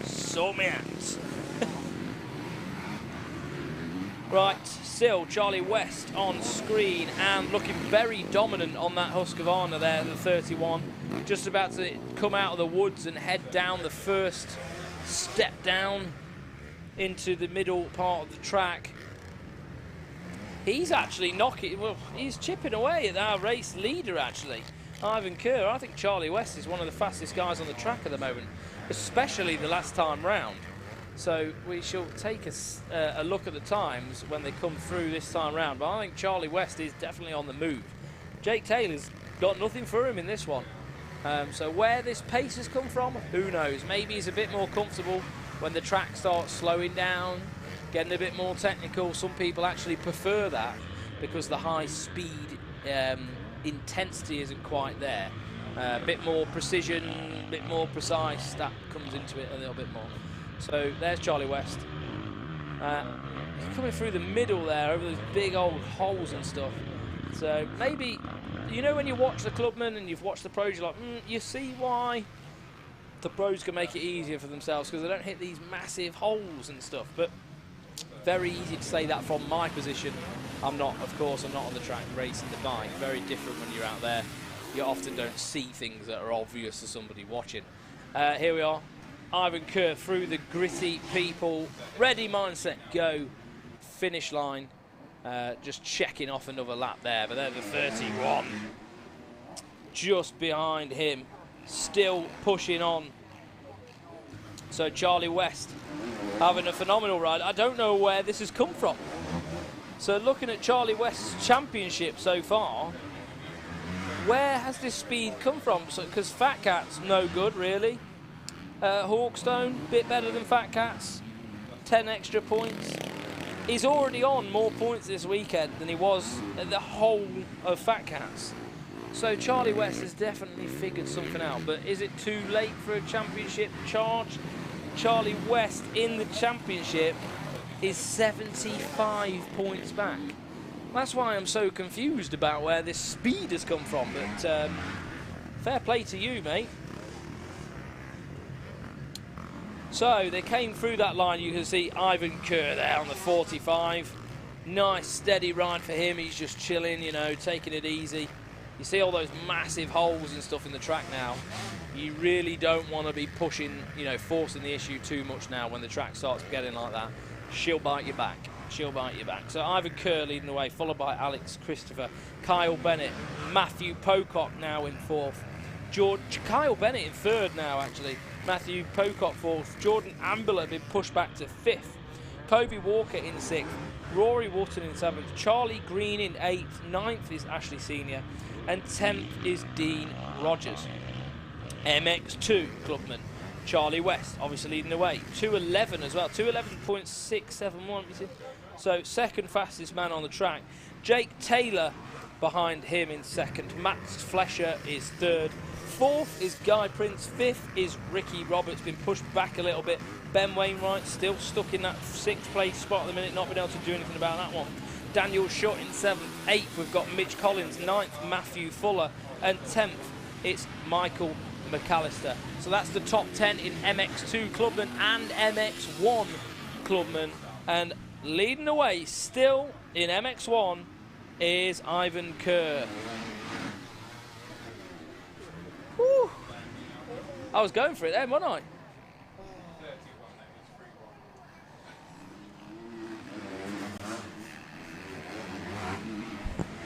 S3: sort me out. Right, still Charlie West on screen and looking very dominant on that Husqvarna there, the 31. Just about to come out of the woods and head down the first step down into the middle part of the track. He's actually he's chipping away at our race leader, actually, Ivan Kerr. I think Charlie West is one of the fastest guys on the track at the moment, especially the last time round. So we shall take a look at the times when they come through this time round. But I think Charlie West is definitely on the move. Jake Taylor's got nothing for him in this one. So where this pace has come from, who knows? Maybe he's a bit more comfortable when the track starts slowing down, getting a bit more technical. Some people actually prefer that because the high speed intensity isn't quite there. A bit more precision, a bit more precise, that comes into it a little bit more. So there's Charlie West. He's coming through the middle there over those big old holes and stuff. So maybe, you know, when you watch the Clubman and you've watched the pros, you're like, you see why the pros can make it easier for themselves because they don't hit these massive holes and stuff. But very easy to say that from my position. I'm not, of course, I'm not on the track racing the bike. Very different when you're out there. You often don't see things that are obvious to somebody watching. Here we are. Ivan Kerr through the gritty people. Ready, mindset, go. Finish line. Just checking off another lap there, but there's the 31. Just behind him. Still pushing on. So Charlie West having a phenomenal ride. I don't know where this has come from. So looking at Charlie West's championship so far, where has this speed come from? Because Fat Cat's no good, really. Hawkstone, bit better than Fat Cats. 10 extra points. He's already on more points this weekend than he was at the whole of Fat Cats. So Charlie West has definitely figured something out. But is it too late for a championship charge? Charlie West in the championship is 75 points back. That's why I'm so confused about where this speed has come from. But fair play to you, mate. So they came through that line. You can see Ivan Kerr there on the 45. Nice steady ride for him. He's just chilling, you know, taking it easy. You see all those massive holes and stuff in the track now. You really don't want to be pushing, you know, forcing the issue too much now when the track starts getting like that. She'll bite you back. She'll bite you back. So Ivan Kerr leading the way, followed by Alex Christopher, Kyle Bennett, Matthew Pocock now in 4th. Kyle Bennett in 3rd now, actually. Matthew Pocock 4th. Jordan Ambler been pushed back to 5th. Kobe Walker in 6th. Rory Wotton in 7th. Charlie Green in 8th. 9th is Ashley Senior. And 10th is Dean Rogers. MX2 Clubman. Charlie West obviously leading the way. 2:11 as well. 2:11.671. So 2nd fastest man on the track. Jake Taylor behind him in 2nd. Max Flesher is 3rd. 4th is Guy Prince. 5th is Ricky Roberts. Been pushed back a little bit. Ben Wainwright still stuck in that 6th place spot at the minute. Not been able to do anything about that one. Daniel Shutt in 7th. 8th we've got Mitch Collins. 9th Matthew Fuller. And 10th it's Michael McAllister. So that's the top 10 in MX2 Clubman and MX1 Clubman. And leading the way still in MX1 is Ivan Kerr. Whew. I was going for it then, wasn't I?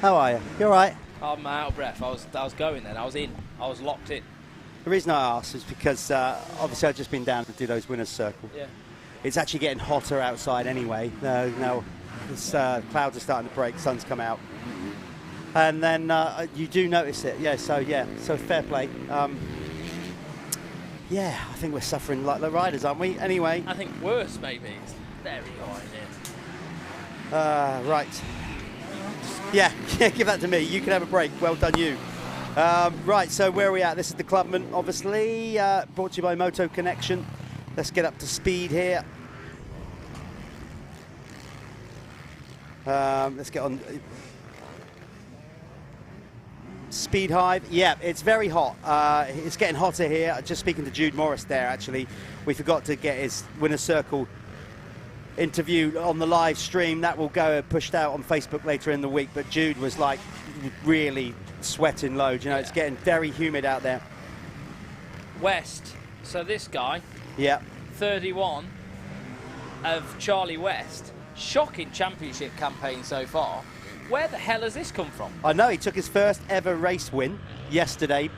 S1: How are you? You all right?
S3: I'm out of breath. I was going then. I was in. I was locked in.
S1: The reason I asked is because obviously I've just been down to do those winners' circle.
S3: Yeah.
S1: It's actually getting hotter outside anyway. Now clouds are starting to break, sun's come out. And then you do notice it. So fair play. Yeah, I think we're suffering like the riders, aren't we? Anyway.
S3: I think worse maybe. It's very hot in here.
S1: Right. Yeah, give that to me. You can have a break. Well done, you. Right, so where are we at? This is the Clubman, obviously, brought to you by Moto Connection. Let's get up to speed here. Let's get on. Speed Hive. Yeah, it's very hot. It's getting hotter here. Just speaking to Jude Morris there, actually. We forgot to get his Winner's Circle interview on the live stream. That will go pushed out on Facebook later in the week. But Jude was like really sweating loads. You know, it's getting very humid out there.
S3: West. So this guy.
S1: Yeah.
S3: 31 of Charlie West. Shocking championship campaign so far. Where the hell has this come from?
S1: I know, he took his first ever race win yesterday.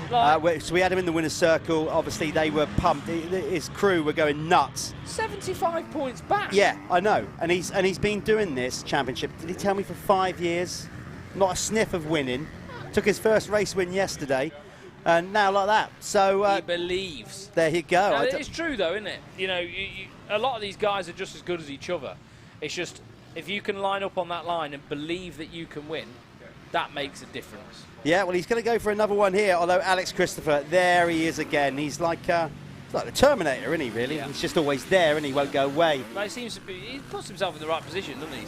S1: So we had him in the winner's circle. Obviously, they were pumped. His crew were going nuts.
S3: 75 points back.
S1: Yeah, I know. And he's been doing this championship, did he tell me, for 5 years? Not a sniff of winning. Took his first race win yesterday. And now like that. So
S3: he believes.
S1: There you go.
S3: Now, it's true, though, isn't it? You know, a lot of these guys are just as good as each other. It's just, if you can line up on that line and believe that you can win, that makes a difference.
S1: Yeah, well, he's going to go for another one here, although Alex Christopher, there he is again. He's like the Terminator, isn't he, really? Yeah. He's just always there, and he won't go away.
S3: But it seems to be, he puts himself in the right position, doesn't he?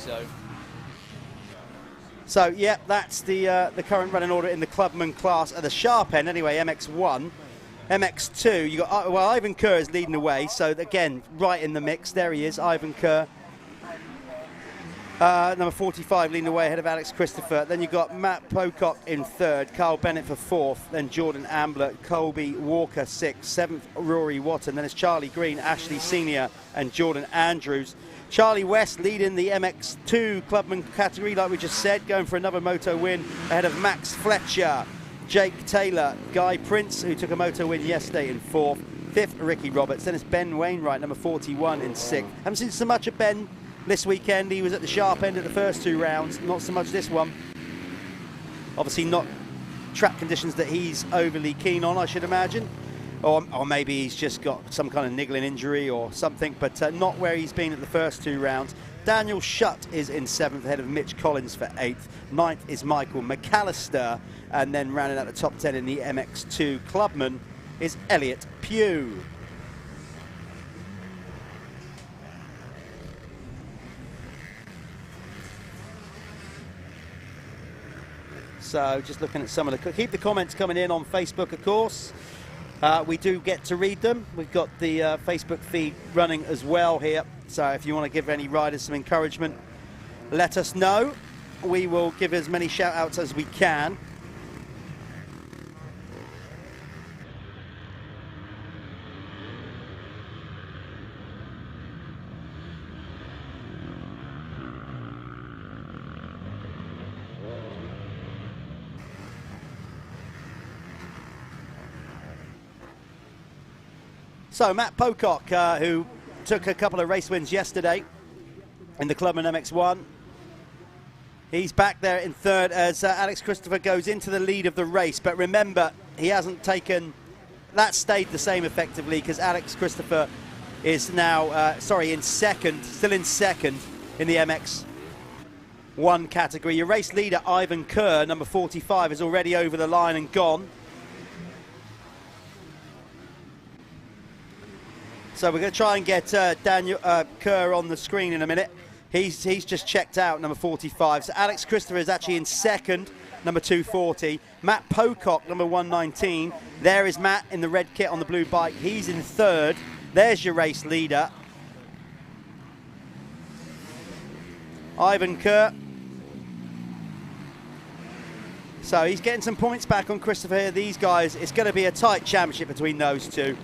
S1: So yeah, that's the current running order in the Clubman class at the sharp end, anyway, MX1. MX2, you got, Ivan Kerr is leading the way, so again, right in the mix. There he is, Ivan Kerr. Number 45 leading the way ahead of Alex Christopher. Then you've got Matt Pocock in third, Carl Bennett for fourth, then Jordan Ambler, Colby Walker sixth, seventh Rory Watton, then it's Charlie Green, Ashley Senior and Jordan Andrews. Charlie West leading the MX2 Clubman category, like we just said, going for another moto win ahead of Max Fletcher, Jake Taylor, Guy Prince, who took a moto win yesterday in fourth, fifth Ricky Roberts, then it's Ben Wainwright, number 41 in sixth. Haven't seen so much of Ben this weekend. He was at the sharp end at the first two rounds, not so much this one. Obviously not track conditions that he's overly keen on, I should imagine. Or maybe he's just got some kind of niggling injury or something, but not where he's been at the first two rounds. Daniel Shutt is in seventh, ahead of Mitch Collins for eighth. Ninth is Michael McAllister, and then rounding out the top 10 in the MX2 Clubman is Elliot Pugh. So just looking at some of the... Keep the comments coming in on Facebook, of course. We do get to read them. We've got the Facebook feed running as well here. So if you want to give any riders some encouragement, let us know. We will give as many shout-outs as we can. So Matt Pocock, who took a couple of race wins yesterday in the Clubman MX1. He's back there in third as Alex Christopher goes into the lead of the race. But remember, he hasn't taken... That stayed the same effectively because Alex Christopher is now, in second, still in second in the MX1 category. Your race leader, Ivan Kerr, number 45, is already over the line and gone. So we're going to try and get Daniel Kerr on the screen in a minute. He's just checked out, number 45. So Alex Christopher is actually in second, number 240. Matt Pocock, number 119. There is Matt in the red kit on the blue bike. He's in third. There's your race leader. Ivan Kerr. So he's getting some points back on Christopher here. These guys, it's going to be a tight championship between those two.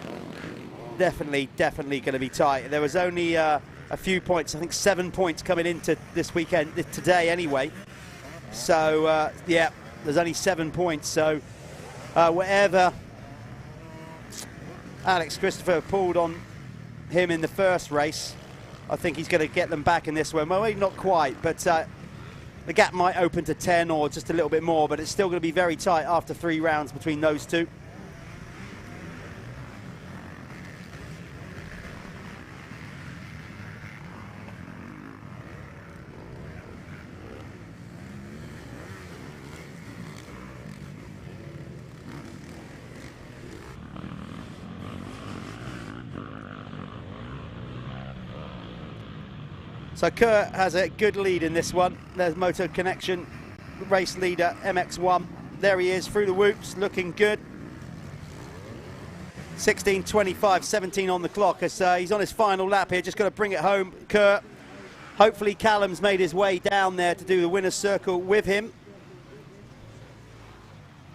S1: Definitely going to be tight. There was only a few points, I think 7 points coming into this weekend, today anyway. So, yeah, there's only 7 points. So, whatever Alex Christopher pulled on him in the first race, I think he's going to get them back in this one. Well, maybe not quite, but the gap might open to 10 or just a little bit more, but it's still going to be very tight after 3 rounds between those two. So Kerr has a good lead in this one. There's Moto Connection, race leader, MX1. There he is, through the whoops, looking good. 16:25, 17 on the clock as he's on his final lap here, just got to bring it home, Kerr. Hopefully Callum's made his way down there to do the winner's circle with him.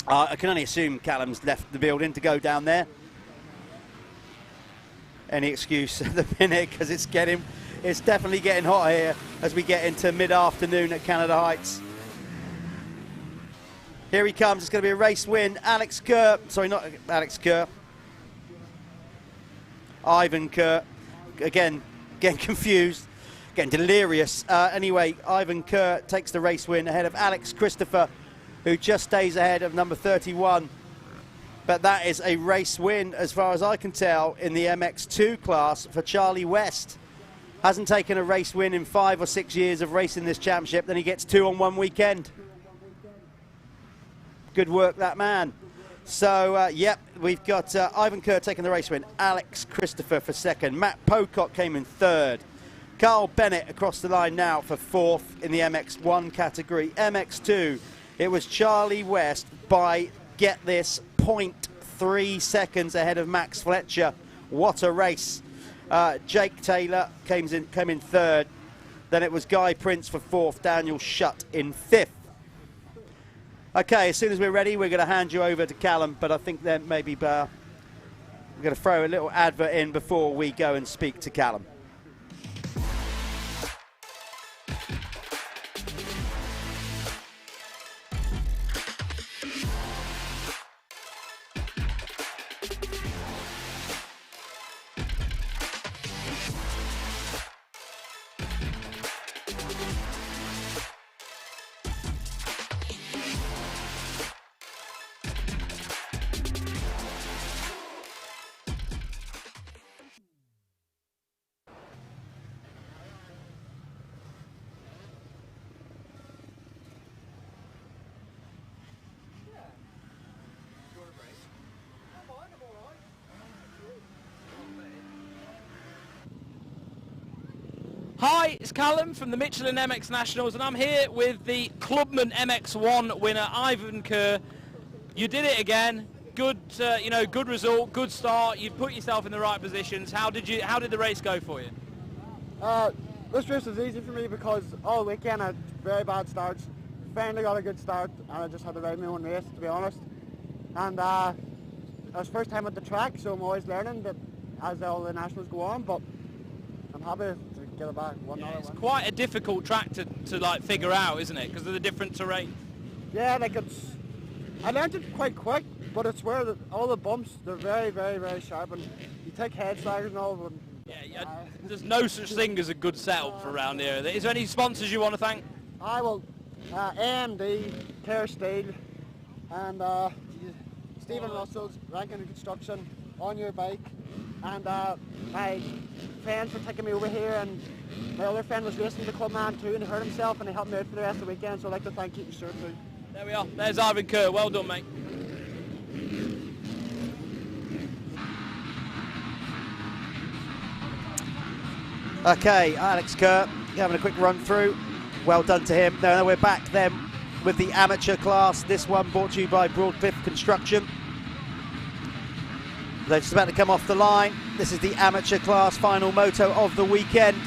S1: I can only assume Callum's left the building to go down there. Any excuse at the minute, because it's definitely getting hot here as we get into mid-afternoon at Canada Heights. Here he comes. It's going to be a race win. Alex Kerr. Sorry, not Alex Kerr. Ivan Kerr. Again, getting confused, getting delirious. Anyway, Ivan Kerr takes the race win ahead of Alex Christopher, who just stays ahead of number 31. But that is a race win, as far as I can tell, in the MX2 class for Charlie West. Hasn't taken a race win in 5 or 6 years of racing this championship, then he gets 2 on one weekend. Good work, that man. So, yep, we've got Ivan Kerr taking the race win, Alex Christopher for second, Matt Pocock came in third, Carl Bennett across the line now for fourth in the MX1 category. MX2, it was Charlie West by, get this, 0.3 seconds ahead of Max Fletcher. What a race. Jake Taylor came in third. Then it was Guy Prince for fourth, Daniel Shutt in fifth. Okay, as soon as we're ready, we're going to hand you over to Callum, but I think then maybe we're going to throw a little advert in before we go and speak to Callum.
S3: Hi, it's Callum from the Michelin MX Nationals, and I'm here with the Clubman MX1 winner, Ivan Kerr. You did it again. good, you know, good result, good start. You put yourself in the right positions. How did the race go for you?
S21: This race was easy for me because all weekend I had very bad starts. Finally got a good start, and I just had to ride my own race, to be honest. And it was first time at the track, so I'm always learning that as all the nationals go on. But I'm happy to get it back.
S3: It's quite a difficult track to like figure out, isn't it? Because of the different terrain.
S21: Yeah, like I learned it quite quick, but it's where all the bumps, they're very, very, very sharp, and you take head sliders and all. And,
S3: there's no such thing as a good setup for around here. Is there any sponsors you want to thank?
S21: AMD, Care Steel, and Stephen Russell's Rankin and Construction, On Your Bike, and my friends for taking me over here, and my other friend was racing the Clubman too and he hurt himself, and he helped me out for the rest of the weekend, so I'd like to thank you sure too.
S3: There we are. There's Ivan Kerr. Well done, mate.
S1: Okay, Alex Kerr having a quick run through. Well done to him. Now we're back then with the amateur class. This one brought to you by Broadcliffe Construction. They're just about to come off the line. This is the amateur class final moto of the weekend.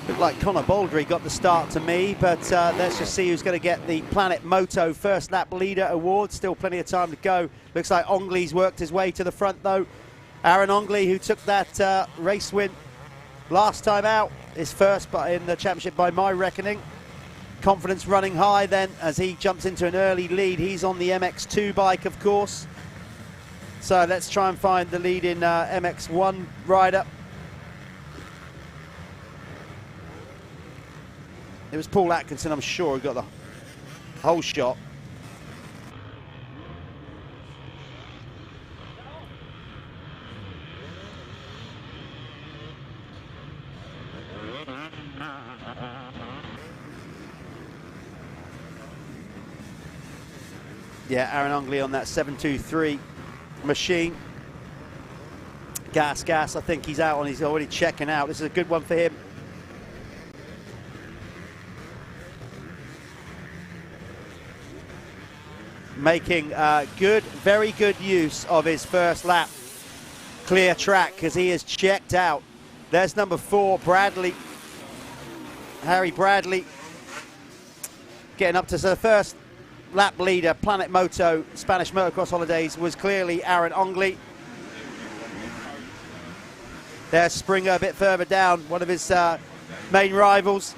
S1: Looked like Connor Baldry got the start to me, but let's just see who's going to get the Planet Moto First Lap Leader Award. Still plenty of time to go. Looks like Ongley's worked his way to the front though. Aaron Ongley, who took that race win last time out, is first in the championship by my reckoning. Confidence running high then as he jumps into an early lead. He's on the MX2 bike, of course. So let's try and find the lead in MX1 rider. It was Paul Atkinson, I'm sure, who got the whole shot. Yeah, Aaron Ongley on that 723 machine. Gas, I think he's out, and he's already checking out. This is a good one for him. Making very good use of his first lap clear track because he is checked out. There's number 4, Bradley, Harry Bradley, getting up to the first lap leader. Planet Moto Spanish Motocross Holidays was clearly Aaron Ongley. There's Springer a bit further down, one of his main rivals.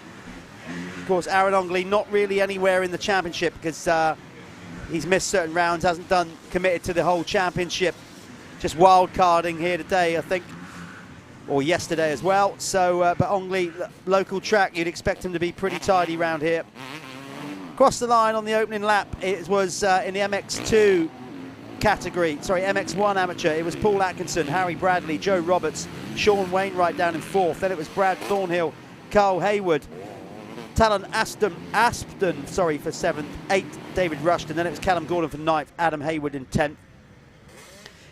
S1: Of course, Aaron Ongley not really anywhere in the championship because he's missed certain rounds, hasn't committed to the whole championship. Just wild carding here today, I think, or yesterday as well. So, but Ongley, local track, you'd expect him to be pretty tidy round here. Across the line on the opening lap, it was in the MX2 category, sorry, MX1 amateur. It was Paul Atkinson, Harry Bradley, Joe Roberts, Sean Wainwright down in 4th. Then it was Brad Thornhill, Carl Hayward, Talon Aspden, for 7th, 8th, David Rushton. Then it was Callum Gordon for 9th, Adam Hayward in 10th.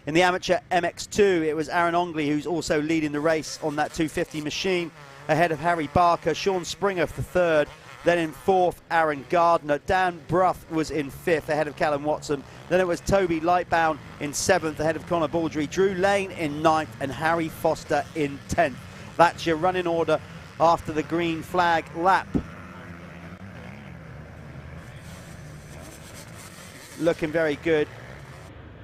S1: In the amateur MX2, it was Aaron Ongley, who's also leading the race on that 250 machine, ahead of Harry Barker, Sean Springer for 3rd. Then in 4th, Aaron Gardner. Dan Bruff was in 5th, ahead of Callum Watson. Then it was Toby Lightbound in 7th, ahead of Connor Baldry. Drew Lane in 9th, and Harry Foster in 10th. That's your running order after the green flag lap. Looking very good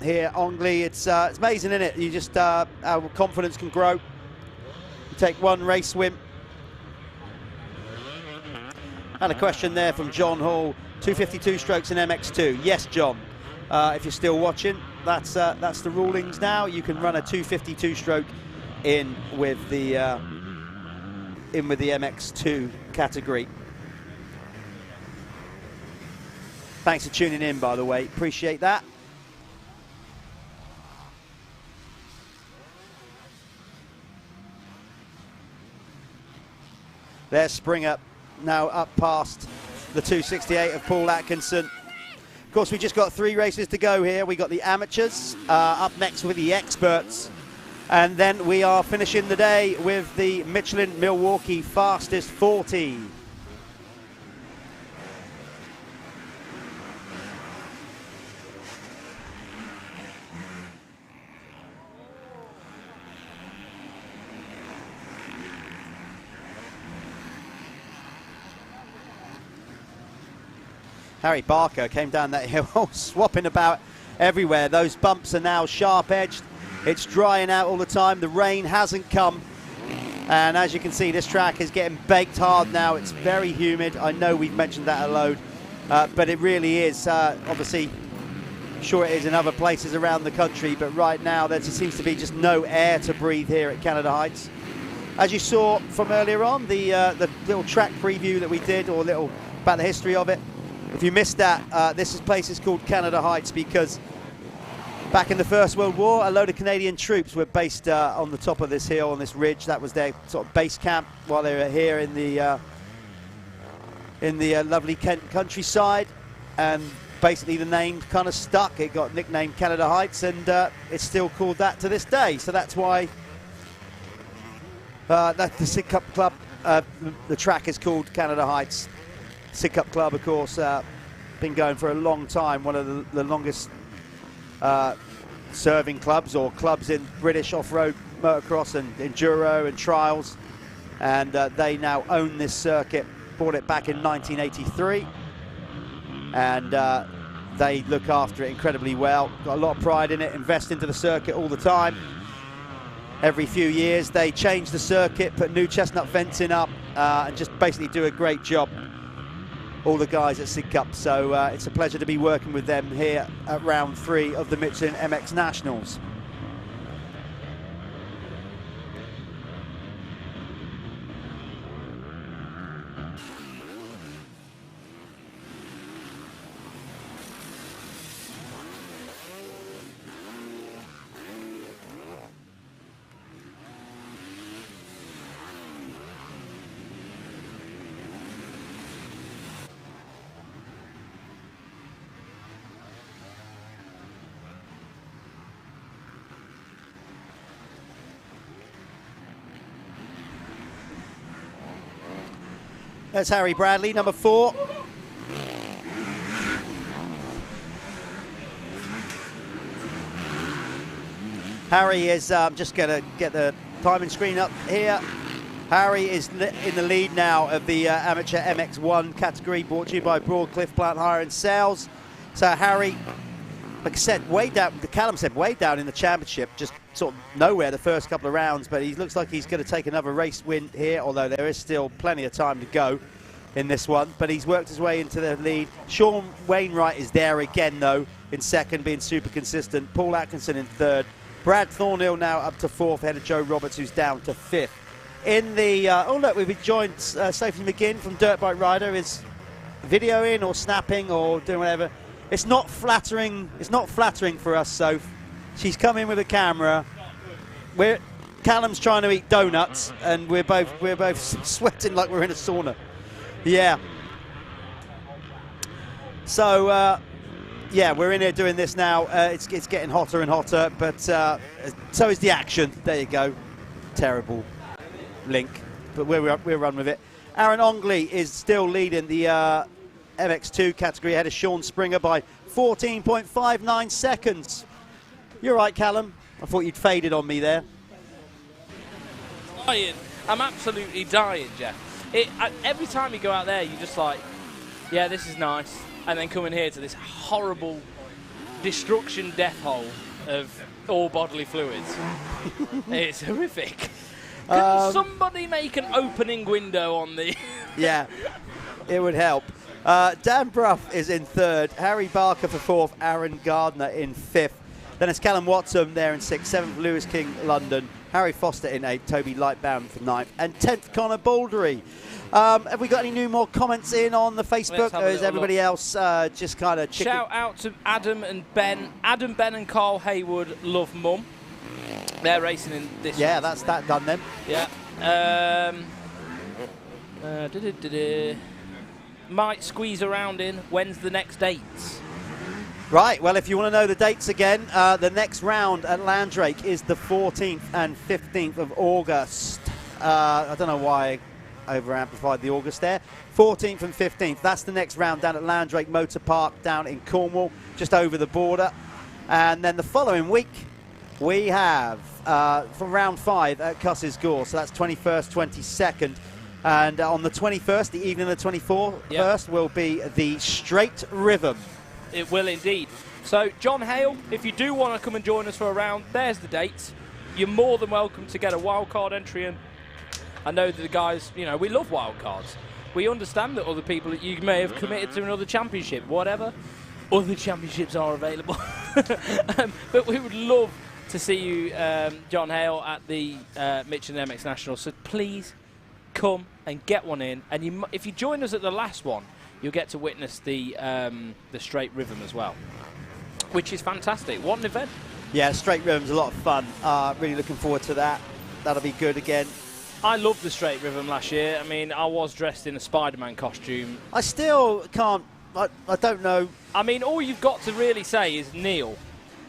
S1: here, Ongley. It's amazing, isn't it? You just, our confidence can grow. You take one race win. And a question there from John Hall, 252 strokes in MX2. Yes, John, if you're still watching, that's the rulings now. You can run a 252 stroke in with the MX2 category. Thanks for tuning in, by the way. Appreciate that. There's Springer now up past the 268 of Paul Atkinson. Of course, we just got 3 races to go here. We got the amateurs up next with the experts. And then we are finishing the day with the Michelin Milwaukee Fastest 40. Harry Barker came down that hill, swapping about everywhere. Those bumps are now sharp-edged. It's drying out all the time. The rain hasn't come. And as you can see, this track is getting baked hard now. It's very humid. I know we've mentioned that a load, but it really is. Obviously, I'm sure it is in other places around the country, but right now there just seems to be just no air to breathe here at Canada Heights. As you saw from earlier on, the little track preview that we did, or little about the history of it, if you missed that, this place is called Canada Heights because back in the First World War, a load of Canadian troops were based on the top of this hill, on this ridge. That was their sort of base camp while they were here in the lovely Kent countryside. And basically the name kind of stuck. It got nicknamed Canada Heights, and it's still called that to this day. So that's why that's the Sig Cup Club. The track is called Canada Heights. Sig Cup Club, of course, been going for a long time. One of the longest serving clubs, or clubs in British off-road motocross and enduro and trials. And they now own this circuit. Bought it back in 1983. And they look after it incredibly well. Got a lot of pride in it, invest into the circuit all the time. Every few years they change the circuit, put new chestnut fencing up, and just basically do a great job, all the guys at Sig Cup. So it's a pleasure to be working with them here at round 3 of the Michelin MX Nationals. There's Harry Bradley, number 4. Harry is just going to get the timing screen up here. Harry is in the lead now of the Amateur MX1 category, brought to you by Broadcliffe Plant Hire and Sales. So Harry, like I said, way down, Callum said way down in the championship, just sort of nowhere the first couple of rounds, but he looks like he's going to take another race win here, although there is still plenty of time to go in this one. But he's worked his way into the lead. Sean Wainwright is there again, though, in second, being super consistent. Paul Atkinson in third. Brad Thornhill now up to 4th, ahead of Joe Roberts, who's down to 5th. In the, oh look, we've been joined, Sophie McGinn from Dirt Bike Rider is videoing or snapping or doing whatever. It's not flattering for us, Soph. She's come in with a camera. Callum's trying to eat donuts, and we're both sweating like we're in a sauna. Yeah. So yeah, we're in here doing this now. It's getting hotter and hotter, but so is the action. There you go. Terrible link, but we'll run with it. Aaron Ongley is still leading the MX2 category, ahead of Sean Springer by 14.59 seconds. You're right, Callum. I thought you'd faded on me there.
S3: Dying. I'm absolutely dying, Jeff. Every time you go out there, you're just like, yeah, this is nice. And then coming here to this horrible destruction death hole of all bodily fluids. It's horrific. Can somebody make an opening window on the...
S1: Yeah, it would help. Dan Bruff is in third, Harry Barker for 4th, Aaron Gardner in 5th. Then it's Callum Watson there in 6th, 7th Lewis King London, Harry Foster in 8th, Toby Lightbound for 9th, and 10th Connor Baldery. Have we got any more comments in on the Facebook, or is everybody else just kind of chicken?
S3: Shout out to Adam and Ben. Adam, Ben and Carl Haywood love Mum. They're racing in this
S1: Yeah,
S3: one.
S1: that's that done then.
S3: Yeah. Might squeeze around in. When's the next dates?
S1: Right, well, if you want to know the dates again, the next round at Landrake is the 14th and 15th of August. I don't know why I over-amplified the August there. 14th and 15th, that's the next round down at Landrake Motor Park down in Cornwall, just over the border. And then the following week, we have from round 5 at Cuss's Gore, so that's 21st, 22nd. And on the 21st, the evening of the 24th, will be the Straight Rhythm.
S3: It will indeed. So, John Hale, if you do want to come and join us for a round, there's the dates. You're more than welcome to get a wildcard entry in. I know that the guys, you know, we love wildcards. We understand that other people that you may have committed to another championship, whatever. Other championships are available. But we would love to see you, John Hale, at the Michelin MX National. So please come and get one in. And if you join us at the last one, you'll get to witness the Straight Rhythm as well, which is fantastic. What an event.
S1: Yeah, Straight Rhythm's a lot of fun. Really looking forward to that. That'll be good again.
S3: I loved the Straight Rhythm last year. I mean, I was dressed in a Spider-Man costume.
S1: I still can't, I don't know.
S3: I mean, all you've got to really say is kneel.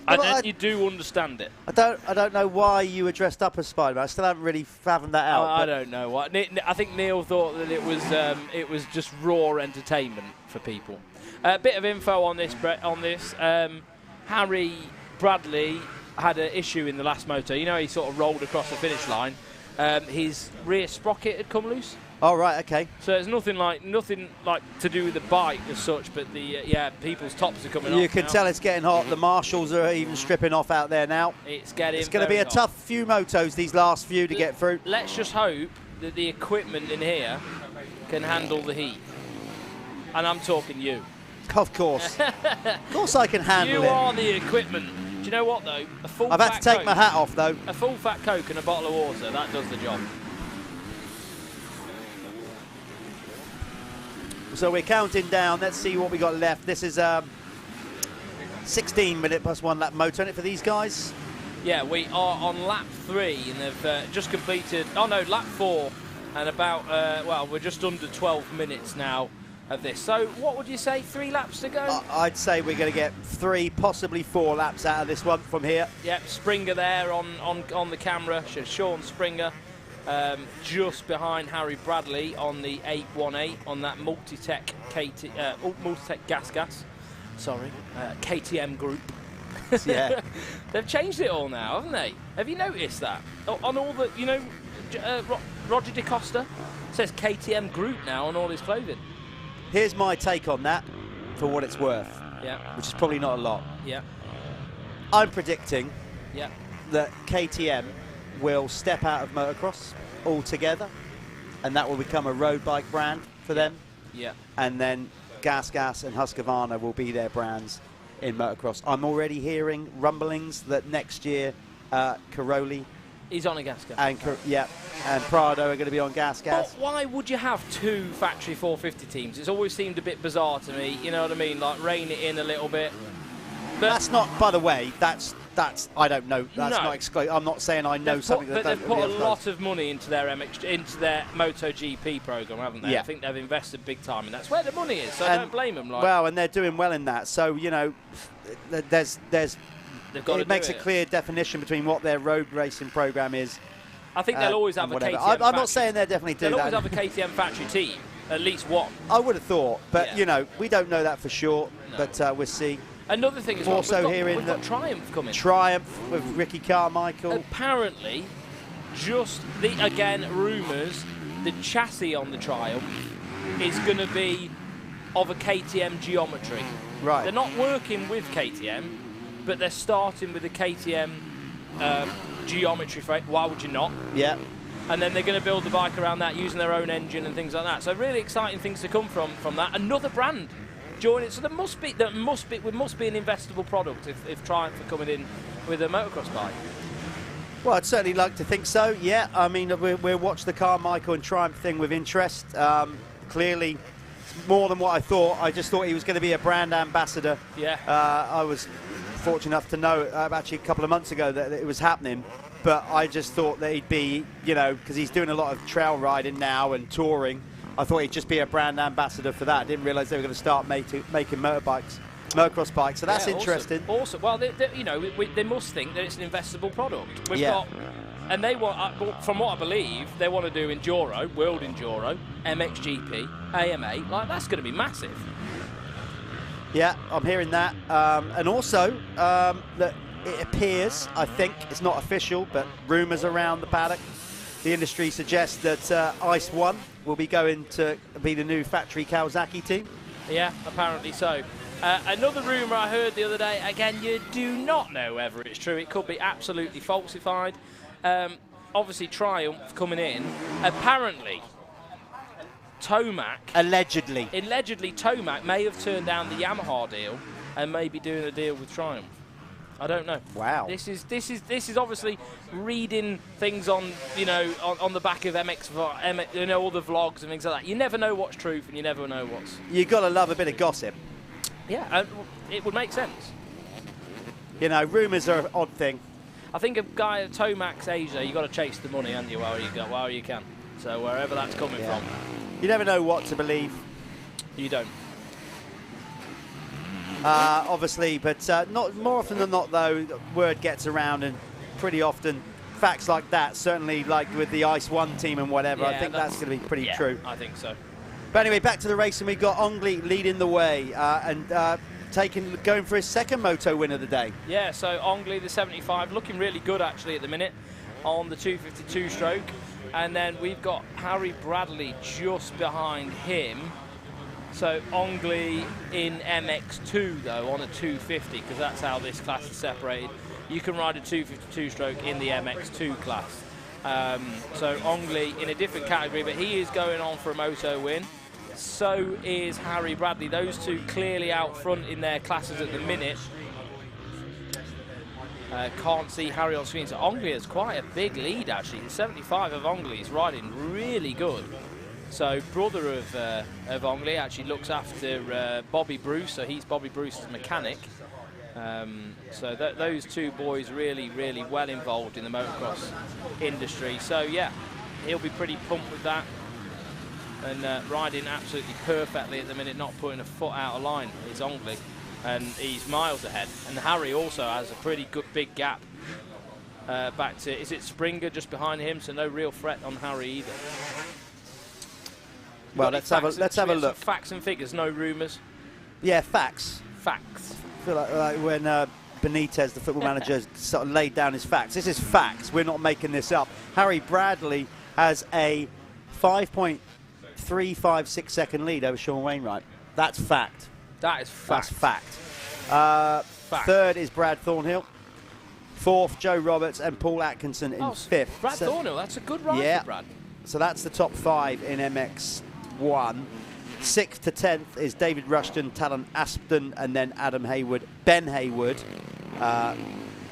S3: And then you do understand it.
S1: I don't know why you were dressed up as Spider-Man. I still haven't really fathomed that out.
S3: I don't know what. I think Neil thought that it was just raw entertainment for people. A bit of info on this. Harry Bradley had an issue in the last moto. You know, he sort of rolled across the finish line. His rear sprocket had come loose.
S1: Oh, right, okay.
S3: So it's nothing like to do with the bike as such, but the people's tops are coming off.
S1: You can tell it's getting hot. The marshals are even stripping off out there now.
S3: It's getting.
S1: It's going to be a tough few motos, these last few, to get through.
S3: Let's just hope that the equipment in here can handle the heat. And I'm talking you.
S1: Of course. Of course I can handle it.
S3: You are the equipment. Do you know what, though?
S1: I've had to take my hat off, though.
S3: A full fat Coke and a bottle of water, that does the job.
S1: So we're counting down. Let's see what we got left. This is 16 minute plus 1 lap motor in it for these guys.
S3: Yeah, we are on lap 3 and they've just completed, lap 4 and about, we're just under 12 minutes now of this. So what would you say, 3 laps to go?
S1: I'd say we're going to get 3, possibly 4 laps out of this one from here.
S3: Yep, Springer there on the camera, Sean Springer. Just behind Harry Bradley on the 818 on that Multitech gas. Sorry, KTM group.
S1: Yeah,
S3: they've changed it all now, haven't they? Have you noticed that on all the, Roger DeCosta says KTM group now on all his clothing.
S1: Here's my take on that, for what it's worth.
S3: Yeah,
S1: which is probably not a lot.
S3: Yeah,
S1: I'm predicting.
S3: Yeah, that
S1: KTM will step out of motocross altogether, and that will become a road bike brand for them.
S3: Yeah.
S1: And then Gas and Husqvarna will be their brands in motocross. I'm already hearing rumblings that next year Caroli
S3: is on a Gas.
S1: And Prado are going to be on Gas.
S3: But why would you have 2 factory 450 teams? It's always seemed a bit bizarre to me, you know what I mean? Like rein it in a little bit. But
S1: that's not, by the way, that's I don't know. That's not exclusive. I'm not saying I know something that
S3: they've put a lot of money into their MotoGP program, haven't they?
S1: Yeah.
S3: I think they've invested big time, and that's where the money is. So I don't blame them.
S1: Well, and they're doing well in that. So there's it makes a clear definition between what their road racing program is.
S3: I think they'll always have a KTM.
S1: I'm not saying they're definitely doing that.
S3: They'll always have a KTM factory team, at least one.
S1: I would have thought, but we don't know that for sure. No. But we'll see.
S3: Another thing is
S1: also
S3: we've got Triumph coming.
S1: Triumph with Ricky Carmichael.
S3: Apparently, rumours, the chassis on the Triumph is going to be of a KTM geometry.
S1: Right.
S3: They're not working with KTM, but they're starting with a KTM geometry frame. Why would you not?
S1: Yeah.
S3: And then they're going to build the bike around that using their own engine and things like that. So really exciting things to come from that. Another brand join it. So there must be an investable product if Triumph are coming in with a motocross bike.
S1: Well, I'd certainly like to think so, yeah. I mean, we'll watch the Carmichael and Triumph thing with interest. Clearly, it's more than what I thought. I just thought he was going to be a brand ambassador. Yeah. I was fortunate enough to know actually a couple of months ago that it was happening, but I just thought that he'd be, you know, because he's doing a lot of trail riding now and touring, I thought he'd just be a brand ambassador for that. I didn't realise they were going to start making motocross bikes, so that's interesting.
S3: Awesome. Well, you know, they must think that it's an investable product. We've got, and they want, from what I believe, they want to do enduro, world enduro, MXGP, AMA. Like, that's going to be massive.
S1: Yeah, I'm hearing that, and also that it appears, I think it's not official, but rumours around the paddock, the industry suggests that Ice One will be going to be the new factory Kawasaki team.
S3: Yeah, apparently so. Another rumour I heard the other day, again, you do not know whether it's true. It could be absolutely falsified. Obviously, Triumph coming in. Apparently, Tomac... Allegedly, Tomac may have turned down the Yamaha deal and may be doing a deal with Triumph. I don't know.
S1: Wow.
S3: This is obviously reading things on, you know, on the back of MX, you know, all the vlogs and things like that. You never know what's truth and you never know what's...
S1: You've got to love a bit of gossip.
S3: Yeah, and it would make sense.
S1: You know, rumours are an odd thing.
S3: I think a guy at Tomac's age, you've got to chase the money, haven't you, while you can. So wherever that's coming from.
S1: You never know what to believe.
S3: You don't.
S1: Obviously, but not more often than not, though, word gets around, and pretty often facts like that, certainly like with the Ice One team and whatever, I think that's going to be pretty true.
S3: I think so.
S1: But anyway, back to the race, and we've got Ongli leading the way and going for his second moto win of the day.
S3: Yeah, so Ongli, the 75, looking really good actually at the minute on the 252 stroke. And then we've got Harry Bradley just behind him. So Ongli in MX2 though on a 250, because that's how this class is separated. You can ride a 252 stroke in the MX2 class. So Ongli in a different category, but he is going on for a moto win. So is Harry Bradley. Those two clearly out front in their classes at the minute. Can't see Harry on screen. So Ongli has quite a big lead actually. The 75 of Ongli is riding really good. So brother of Ongli actually looks after Bobby Bruce. So he's Bobby Bruce's mechanic. So those two boys really, really well involved in the motocross industry. So yeah, he'll be pretty pumped with that. And riding absolutely perfectly at the minute, not putting a foot out of line is Ongli. And he's miles ahead. And Harry also has a pretty good big gap back to, is it Springer just behind him? So no real threat on Harry either.
S1: Well, let's have a look.
S3: Facts and figures, no rumours.
S1: Yeah, facts.
S3: Facts.
S1: I feel like when Benitez, the football manager, sort of laid down his facts. This is facts. We're not making this up. Harry Bradley has a 5.356 second lead over Sean Wainwright. That's fact.
S3: That is fact.
S1: That's fact. Third is Brad Thornhill. Fourth, Joe Roberts and Paul Atkinson in fifth.
S3: Brad Thornhill, that's a good ride for Brad.
S1: So that's the top five in MX1. 6th to 10th is David Rushton, Talon Aspden, and then Adam Hayward. Ben Hayward.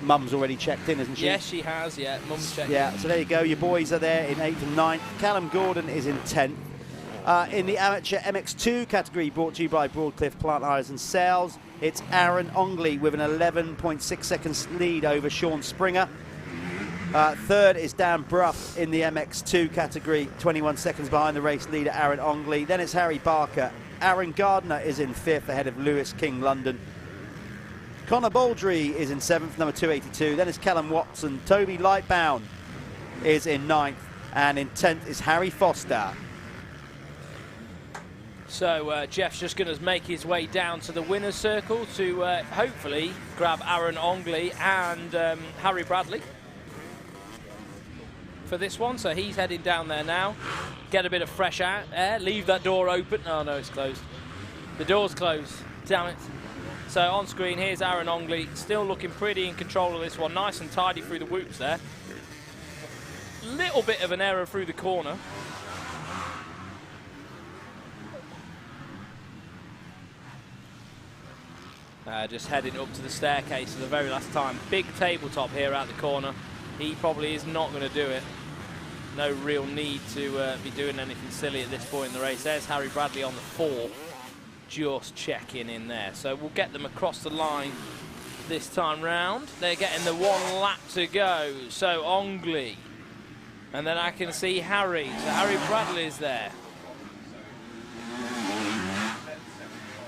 S1: Mum's already checked in, isn't she?
S3: Yes, she has, yeah. Mum's checked in.
S1: Yeah, so there you go. Your boys are there in 8th and 9th. Callum Gordon is in 10th. In the Amateur MX2 category, brought to you by Broadcliff Plant Hires and Sales, it's Aaron Ongli with an 11.6 seconds lead over Sean Springer. Third is Dan Bruff in the MX2 category, 21 seconds behind the race leader Aaron Ongli. Then it's Harry Barker. Aaron Gardner is in 5th ahead of Lewis King London. Connor Baldry is in 7th, number 282. Then it's Callum Watson. Toby Lightbound is in 9th. And in 10th is Harry Foster.
S3: So Jeff's just going to make his way down to the winner's circle to hopefully grab Aaron Ongli and Harry Bradley for this one. So he's heading down there now. Get a bit of fresh air. Leave that door open. Oh, no, it's closed. The door's closed. Damn it. So on screen, here's Aaron Ongli. Still looking pretty in control of this one. Nice and tidy through the whoops there. Little bit of an error through the corner. Just heading up to the staircase for the very last time. Big tabletop here out the corner. He probably is not going to do it. No real need to be doing anything silly at this point in the race. There's Harry Bradley on the 4, just checking in there. So we'll get them across the line this time round. They're getting the 1 lap to go. So Ongley, and then I can see Harry. So Harry Bradley's there.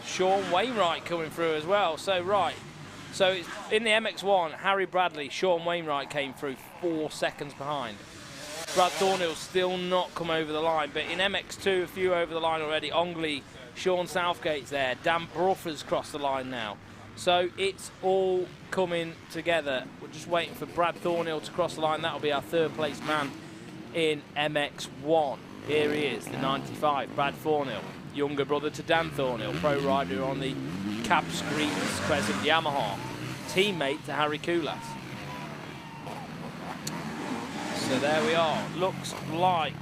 S3: Sean Wainwright coming through as well. So so it's in the MX1, Harry Bradley, Sean Wainwright came through 4 seconds behind. Brad Thornhill's still not come over the line, but in MX2, a few over the line already. Ongley, Sean Southgate's there. Dan Bruff has crossed the line now. So it's all coming together. We're just waiting for Brad Thornhill to cross the line. That'll be our 3rd place man in MX1. Here he is, the 95, Brad Thornhill. Younger brother to Dan Thornhill, pro rider on the Cabs Greens Crescent Yamaha. Teammate to Harry Koulas. So there we are. Looks like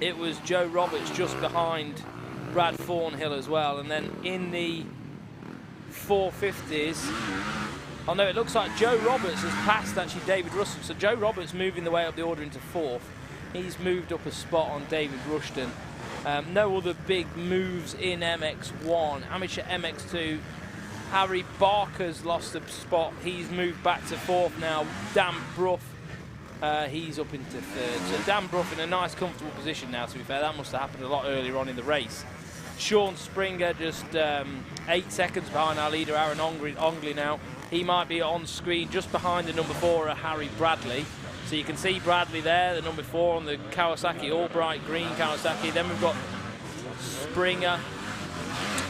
S3: it was Joe Roberts just behind Brad Thornhill as well. And then in the 450s, oh no, it looks like Joe Roberts has passed actually David Rushton. So Joe Roberts moving the way up the order into 4th. He's moved up a spot on David Rushton. No other big moves in MX1. Amateur MX2, Harry Barker's lost a spot. He's moved back to 4th now. Dan Bruff, he's up into 3rd. So Dan Bruff in a nice, comfortable position now, to be fair. That must have happened a lot earlier on in the race. Sean Springer just 8 seconds behind our leader, Aaron Ongley now. He might be on screen just behind the number 4, Harry Bradley. So you can see Bradley there, the number 4 on the Kawasaki, all bright green Kawasaki. Then we've got Springer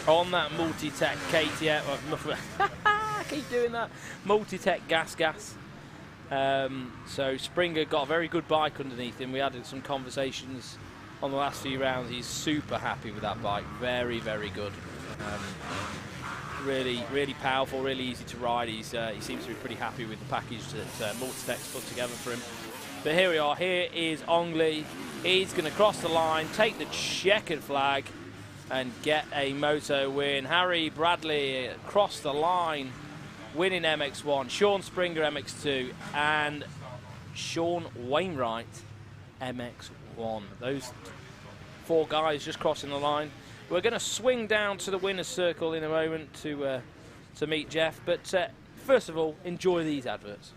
S3: on that Multitech KTM. I keep doing that. Multitech gas. So Springer got a very good bike underneath him. We had some conversations on the last few rounds. He's super happy with that bike. Very, very good. Really powerful, really easy to ride. He seems to be pretty happy with the package that Multitech's put together for him. But here we are. Here is Ongley. He's going to cross the line, take the checkered flag, and get a moto win. Harry Bradley across the line, winning MX1. Sean Springer MX2, and Sean Wainwright MX1. Those 4 guys just crossing the line. We're going to swing down to the winner's circle in a moment to meet Jeff, but first of all, enjoy these adverts.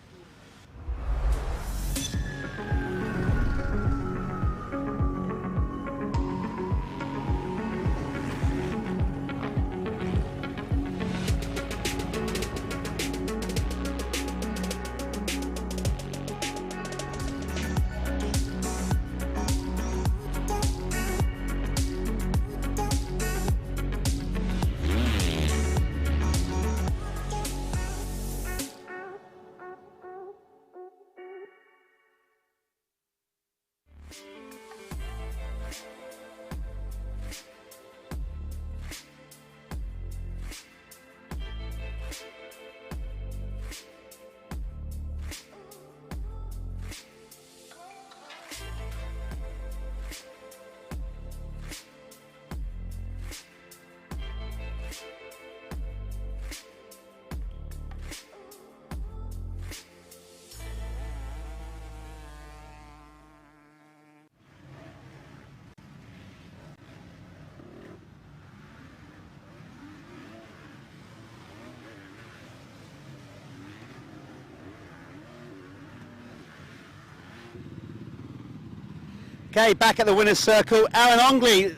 S2: Okay, back at the winner's circle. Aaron Ongley,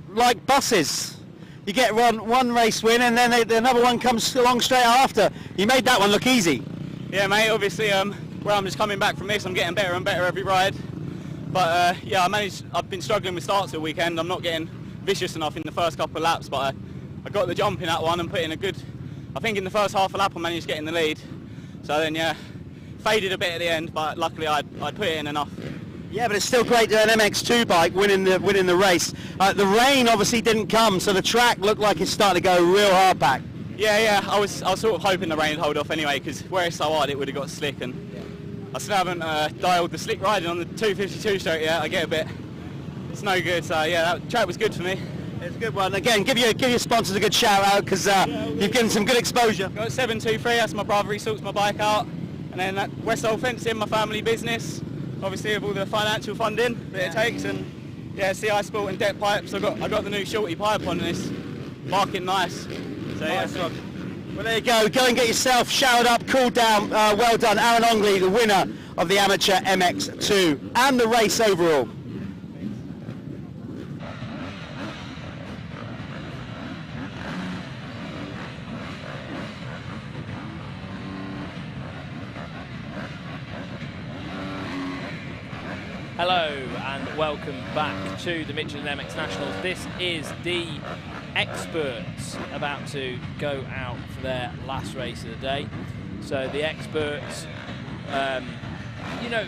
S2: like buses, you get one race win and then another one comes along straight after. You made that one look easy.
S10: Yeah, mate, obviously where I'm just coming back from this, I'm getting better and better every ride. But yeah, I've been struggling with starts all weekend. I'm not getting vicious enough in the first couple of laps, but I got the jump in that one and put in a good, I think in the first half a lap I managed to get in the lead. So then, yeah, faded a bit at the end, but luckily I'd put it in enough.
S2: Yeah, but it's still great to have an MX2 bike winning the race. The rain obviously didn't come, so the track looked like it's starting to go real hard back.
S10: Yeah, I was sort of hoping the rain would hold off anyway, because where it's so hard it would have got slick, and I still haven't dialed the slick riding on the 252 straight yet. I get a bit, it's no good, so yeah, that track was good for me.
S2: It's a good one. Again, give your sponsors a good shout out because you've given some good exposure.
S10: Got 723, that's my brother, he sorts my bike out. And then that Westall Fencing, my family business, obviously with all the financial funding that it takes. And yeah, CI Sport and Deck Pipes, I got the new shorty pipe on this, marking nice. So yeah,
S2: well, there you go. Go and get yourself showered up, cooled down. Well done, Aaron Ongley, the winner of the Amateur MX2 and the race overall.
S3: Hello and welcome back to the Michelin MX Nationals. This is the experts about to go out for their last race of the day. So the experts, you know,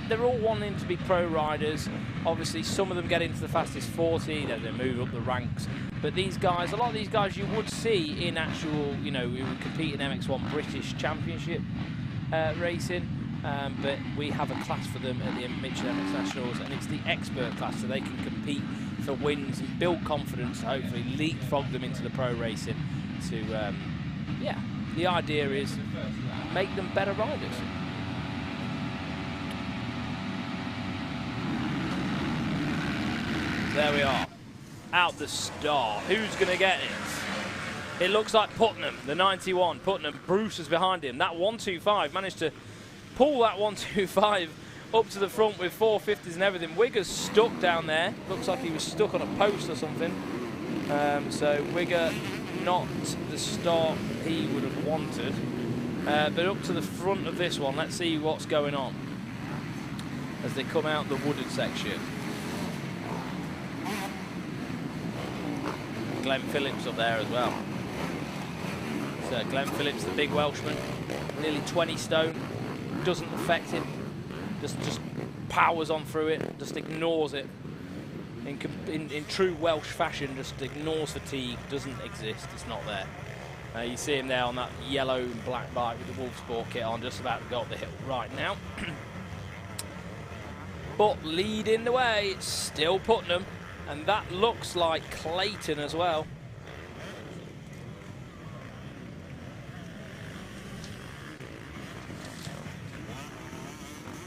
S3: they're all wanting to be pro riders. Obviously, some of them get into the fastest 40, they move up the ranks. But these guys, a lot of these guys you would see in actual, you know, who would compete in MX1 British Championship racing. But we have a class for them at the Michelin MX Nationals, and it's the expert class, so they can compete for wins and build confidence, hopefully leapfrog them into the pro racing to, yeah, the idea is make them better riders. There we are, out the start. Who's going to get it? It looks like Putnam, the 91. Putnam, Bruce is behind him. That 125 managed to pull that 125 up to the front with 450s and everything. Wigger's stuck down there. Looks like he was stuck on a post or something. So Wigger not the start he would have wanted. But up to the front of this one, let's see what's going on as they come out the wooded section. Glenn Phillips up there as well. So Glenn Phillips, the big Welshman, nearly 20 stone. Doesn't affect him, just powers on through it, just ignores it. In true Welsh fashion, just ignores fatigue, doesn't exist, it's not there. You see him there on that yellow and black bike with the Wolfsport kit on, just about to go up the hill right now. But leading the way, it's still Putnam, and that looks like Clayton as well.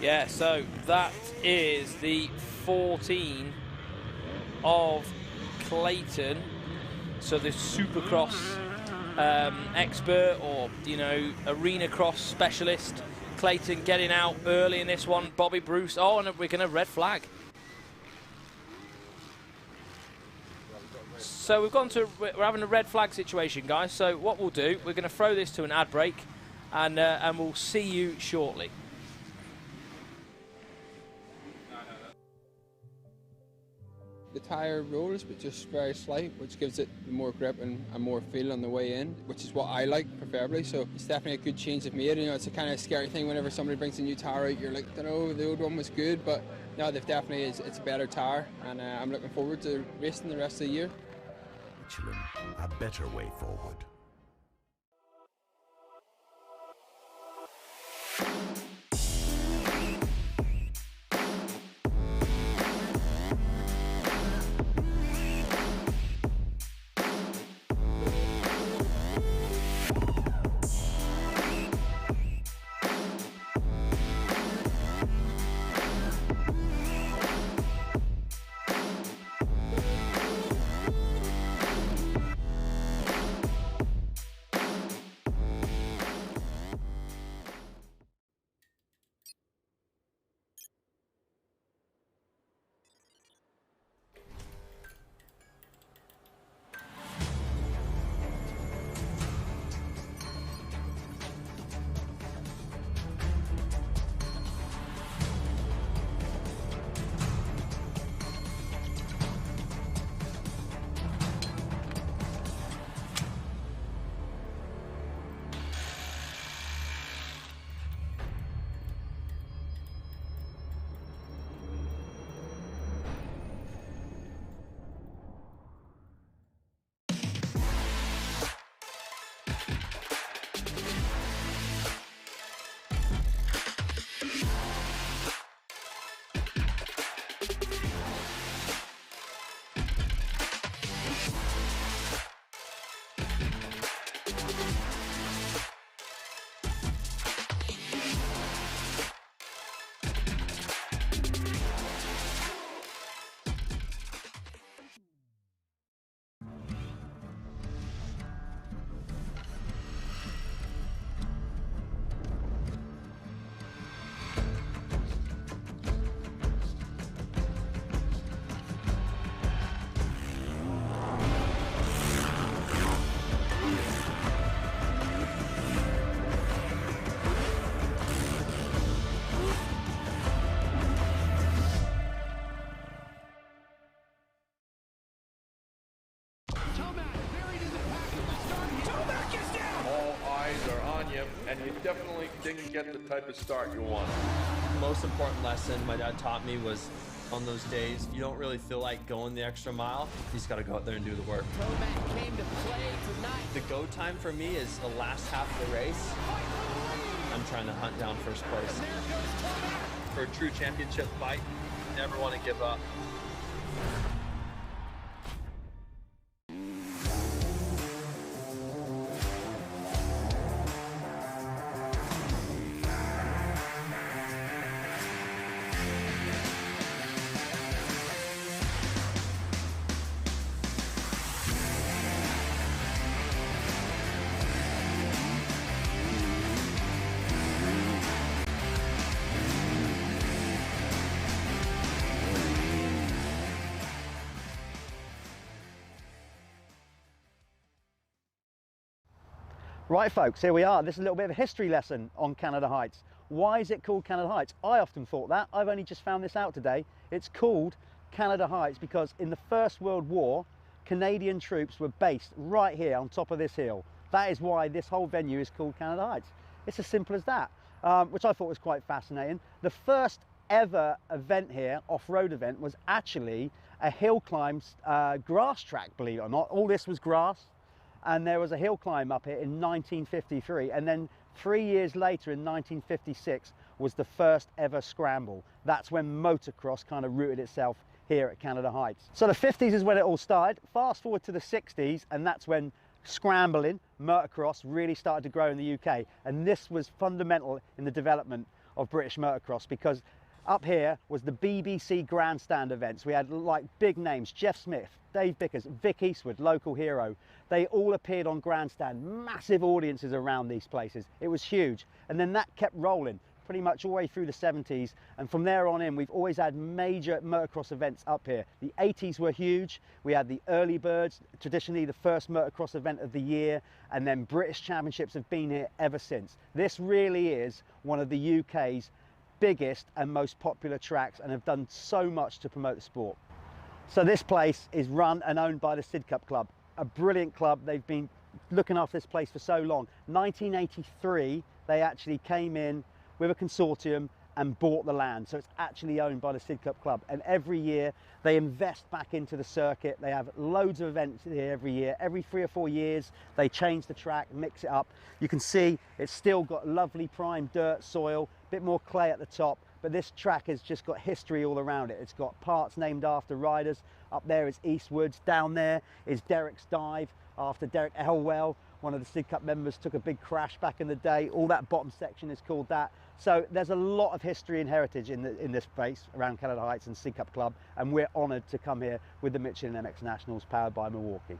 S3: Yeah, so that is the 14 of Clayton. So the Supercross expert, or, you know, arena cross specialist. Clayton getting out early in this one. Bobby Bruce. Oh, and we're going to red flag. So we're having a red flag situation, guys. So what we'll do, we're going to throw this to an ad break, and we'll see you shortly.
S4: The tyre rolls, but just very slight, which gives it more grip and more feel on the way in, which is what I like preferably. So it's definitely a good change they've made. You know, it's a kind of scary thing whenever somebody brings a new tyre out. You're like, I don't know, the old one was good, but no, they've definitely it's a better tyre, and I'm looking forward to racing the rest of the year.
S5: Michelin, a better way forward.
S6: and you definitely didn't get the type of start you wanted.
S7: The most important lesson my dad taught me was on those days, you don't really feel like going the extra mile. You just got to go out there and do the work.
S15: Came to play tonight.
S7: The go time for me is the last half of the race. I'm trying to hunt down first place. For a true championship fight, you never want to give up.
S2: Right folks, here we are. This is a little bit of a history lesson on Canada Heights. Why is it called Canada Heights? I often thought that. I've only just found this out today. It's called Canada Heights because in the First World War, Canadian troops were based right here on top of this hill. That is why this whole venue is called Canada Heights. It's as simple as that, which I thought was quite fascinating. The first ever event here, off-road event, was actually a hill climb grass track, believe it or not. All this was grass. And there was a hill climb up here in 1953, and then 3 years later in 1956 was the first ever scramble. That's when motocross kind of rooted itself here at Canada Heights. So the 50s is when it all started. Fast forward to the 60s, and that's when scrambling, motocross, really started to grow in the UK. And this was fundamental in the development of British motocross because up here was the BBC Grandstand events. We had like big names, Jeff Smith, Dave Bickers, Vic Eastwood, local hero. They all appeared on Grandstand, massive audiences around these places. It was huge. And then that kept rolling pretty much all the way through the 70s. And from there on in, we've always had major motocross events up here. The 80s were huge. We had the Early Birds, traditionally the first motocross event of the year. And then British Championships have been here ever since. This really is one of the UK's biggest and most popular tracks and have done so much to promote the sport. So this place is run and owned by the Sidcup Club, a brilliant club. They've been looking after this place for so long. 1983, they actually came in with a consortium and bought the land. So it's actually owned by the Sidcup Club. And every year they invest back into the circuit. They have loads of events here every year. Every 3 or 4 years, they change the track, mix it up. You can see it's still got lovely prime dirt soil, a bit more clay at the top. But this track has just got history all around it. It's got parts named after riders. Up there is Eastwood's. Down there is Derek's Dive after Derek Elwell. One of the Sidcup members took a big crash back in the day. All that bottom section is called that. So there's a lot of history and heritage in this place around Canada Heights and Sidcup Club. And we're honoured to come here with the Michelin MX Nationals powered by Milwaukee.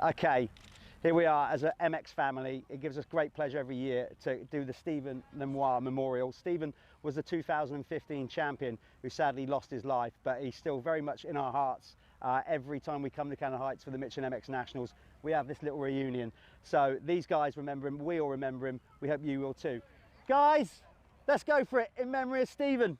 S2: Okay, here we are as an MX family. It gives us great pleasure every year to do the Stephen Lemoir Memorial. Stephen was the 2015 champion who sadly lost his life, but he's still very much in our hearts. Every time we come to Canada Heights for the Michelin MX Nationals, we have this little reunion. So these guys remember him, we all remember him, we hope you will too. Guys, let's go for it in memory of Stephen.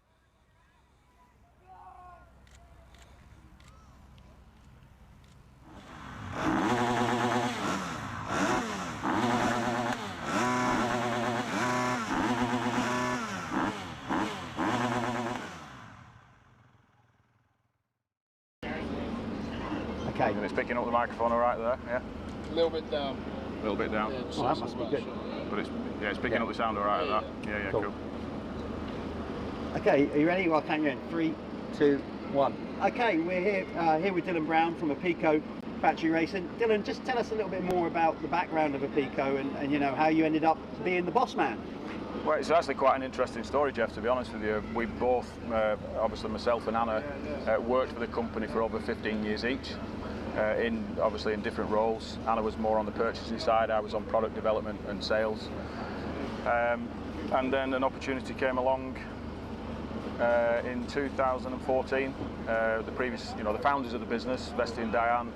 S16: Okay. And it's picking up the microphone all right there, yeah?
S4: A little bit down.
S16: A little bit down.
S4: Yeah,
S16: oh, that must be good. But it's picking up the sound all right at that. Yeah, cool.
S2: Okay, are you ready? Well, can you in 3, 2, 1. Okay, we're here with Dylan Brown from Apico Factory Racing. Dylan, just tell us a little bit more about the background of Apico and you know how you ended up being the boss man.
S16: Well, it's actually quite an interesting story, Jeff, to be honest with you. We both, obviously myself and Anna, worked for the company for over 15 years each, obviously in different roles. Anna was more on the purchasing side, I was on product development and sales. And then an opportunity came along in 2014. The founders of the business, Vesti and Diane,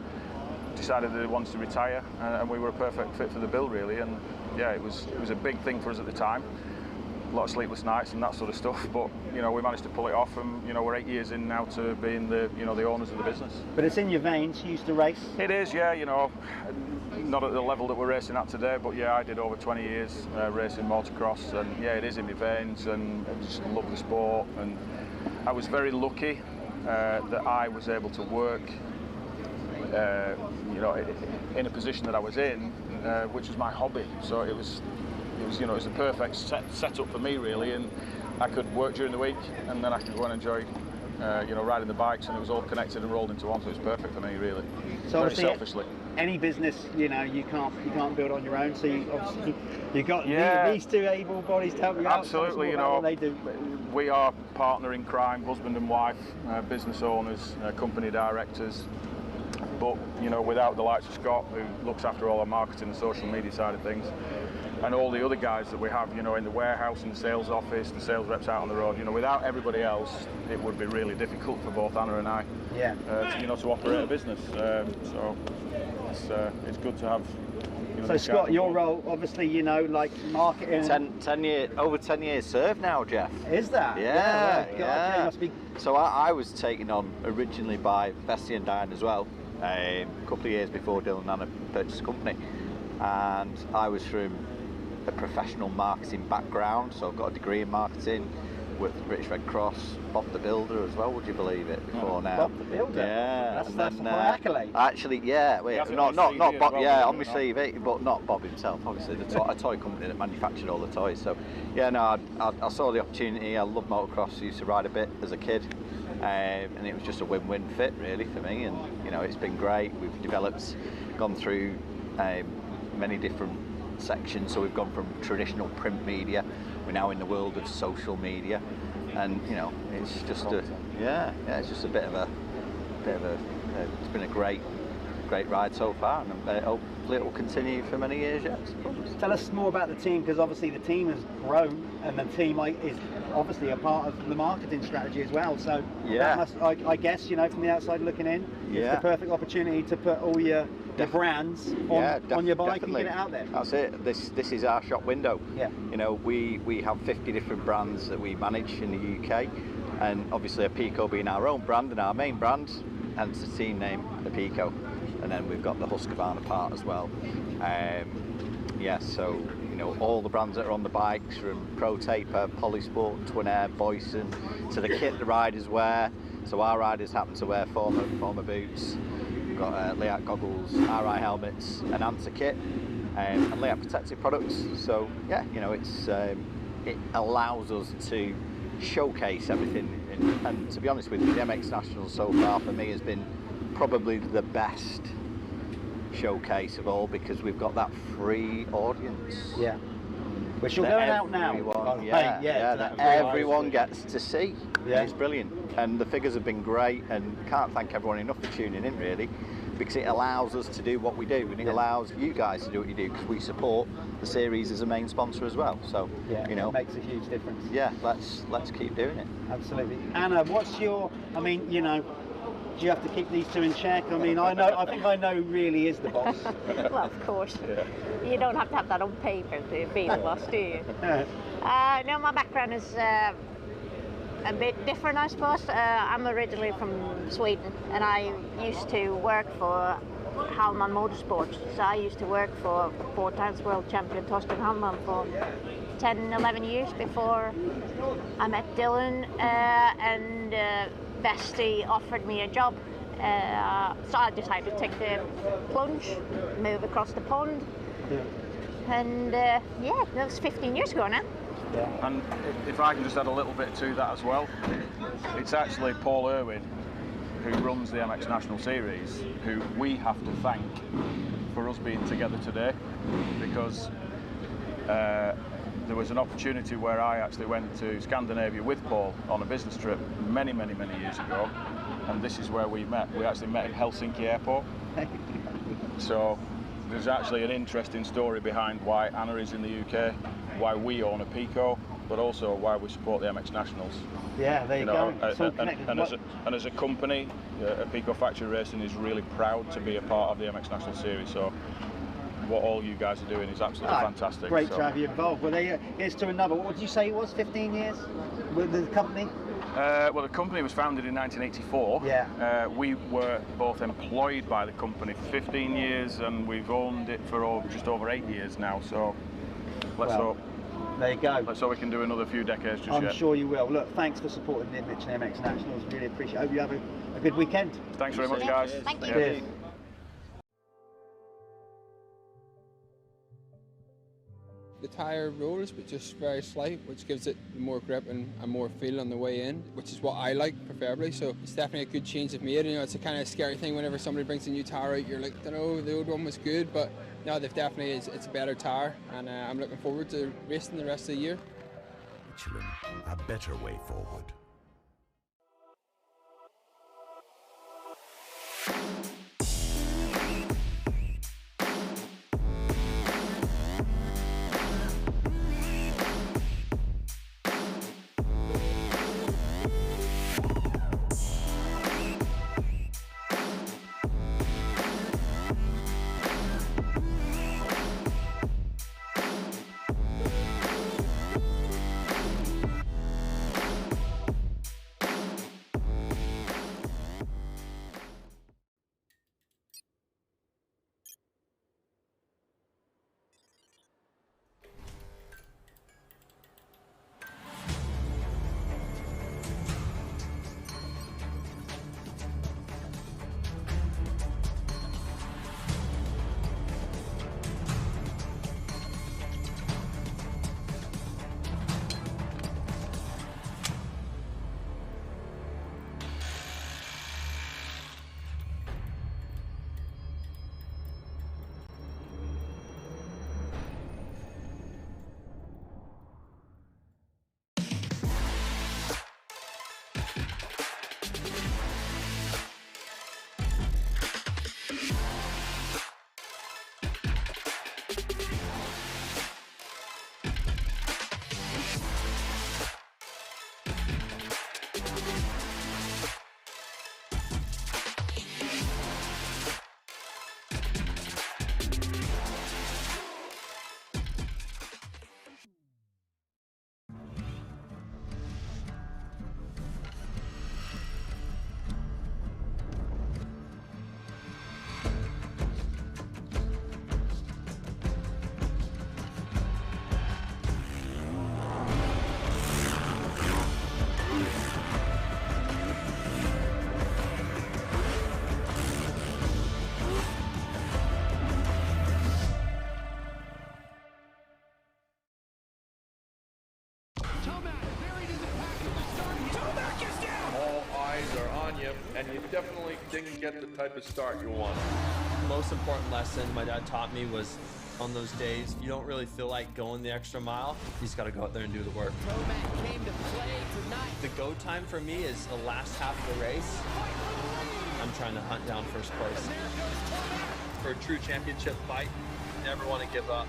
S16: decided they wanted to retire, and we were a perfect fit for the bill, really. And yeah, it was a big thing for us at the time. A lot of sleepless nights and that sort of stuff, but we managed to pull it off, and we're 8 years in now to being the owners of the business.
S2: But it's in your veins. You used to race.
S16: It is, yeah. Not at the level that we're racing at today, but yeah, I did over 20 years racing motocross, and yeah, it is in my veins, and I just love the sport. And I was very lucky that I was able to work, in a position that I was in, which was my hobby. So it was a perfect setup for me, really, and I could work during the week, and then I could go and enjoy, riding the bikes, and it was all connected and rolled into one, so it was perfect for me, really.
S2: So
S16: very selfishly.
S2: Any business, you can't build on your own. So you got these two able bodies to help you out.
S16: Absolutely,
S2: what they do.
S16: We are partner in crime, husband and wife, business owners, company directors. But without the likes of Scott, who looks after all our marketing and social media side of things, and all the other guys that we have, in the warehouse and the sales office, the sales reps out on the road, without everybody else, it would be really difficult for both Anna and I, to operate a business. So it's good to have.
S2: So Scott, your role, obviously, like marketing.
S17: Over 10 years served now, Jeff.
S2: Is that?
S17: Yeah.
S2: God, must be...
S17: So I was taken on originally by Vesti and Diane as well, a couple of years before Dylan and Anna purchased the company, and I was from a professional marketing background, so I've got a degree in marketing with the British Red Cross, Bob the Builder as well, would you believe it, before now.
S2: Bob the Builder?
S17: Yeah.
S2: That's my accolade.
S17: Actually, yeah, not Bob, on my CV, but not Bob himself, obviously, a toy company that manufactured all the toys. So, yeah, no, I saw the opportunity. I love motocross, used to ride a bit as a kid, and it was just a win-win fit, really, for me, and, it's been great. We've gone through many different sections, so we've gone from traditional print media, we're now in the world of social media, and it's just it's just a bit of a it's been a great ride so far, and hopefully it will continue for many years yet.
S2: Tell us more about the team, because obviously the team has grown, and the team is obviously a part of the marketing strategy as well. So that must, I guess, from the outside looking in, it's the perfect opportunity to put all your brands on your bike and get it out there.
S17: That's it. This is our shop window.
S2: Yeah.
S17: We have 50 different brands that we manage in the UK, and obviously Apico being our own brand and our main brand, and it's the team name Apico, and then we've got the Husqvarna part as well. So all the brands that are on the bikes, from Pro Taper, Polysport, Twin Air, Boyson, to the kit the riders wear. So our riders happen to wear former boots. We've got layout goggles, RI helmets, an Anta kit, and layout protective products. So yeah, it allows us to showcase everything. And to be honest with you, the MX Nationals so far for me has been probably the best showcase of all, because we've got that free audience.
S2: Yeah. Which you're going out now.
S17: That everyone gets to see. Yeah. It's brilliant. And the figures have been great, and can't thank everyone enough for tuning in, really, because it allows us to do what we do, and it allows you guys to do what you do, because we support the series as a main sponsor as well. So
S2: it makes a huge difference.
S17: Yeah, let's keep doing it.
S2: Absolutely. Anna, what's your, do you have to keep these two in check? I think I know who really is the boss.
S18: Well, of course. You don't have to have that on paper to be the boss, do you? No, my background is a bit different, I suppose. I'm originally from Sweden, and I used to work for Hallman Motorsports. So I used to work for 4 times world champion Torsten Hallman for 10, 11 years before I met Dylan, and Vesti offered me a job, so I decided to take the plunge, move across the pond, and that was 15 years ago now.
S16: Yeah. And if I can just add a little bit to that as well, it's actually Paul Irwin, who runs the MX National Series, who we have to thank for us being together today, because there was an opportunity where I actually went to Scandinavia with Paul on a business trip many years ago, and this is where we met. We actually met in Helsinki airport. So there's actually an interesting story behind why Anna is in the UK, why we own a Pico, but also why we support the MX Nationals.
S2: Yeah, there you go. It's all connected.
S16: And as a company, Pico Factory Racing is really proud to be a part of the MX National Series. So what all you guys are doing is absolutely fantastic.
S2: Great to have you involved. Well, here's to another. What did you say it was? 15 years with the company?
S16: Well, the company was founded in 1984.
S2: Yeah.
S16: We were both employed by the company for 15 years, and we've owned it for just over 8 years now. So let's hope.
S2: There you go.
S16: Let's hope we can do another few decades just yet.
S2: I'm sure you will. Look, thanks for supporting the Michelin MX Nationals. Really appreciate it. Hope you have a good weekend.
S16: Thanks very much, guys.
S18: Thank you.
S2: Cheers.
S4: The tyre rolls, but just very slight, which gives it more grip and more feel on the way in, which is what I like preferably. So it's definitely a good change they've made. You know, it's a kind of scary thing whenever somebody brings a new tyre out. You're like, I don't know, the old one was good, but no, they've definitely it's a better tyre, and I'm looking forward to racing the rest of the year.
S5: Michelin, a better way forward.
S6: And you definitely didn't get the type of start you wanted.
S7: The most important lesson my dad taught me was on those days, you don't really feel like going the extra mile. You just got to go out there and do the work.
S15: Pro came to play tonight.
S7: The go time for me is the last half of the race. I'm trying to hunt down first place. For a true championship fight, you never want to give up.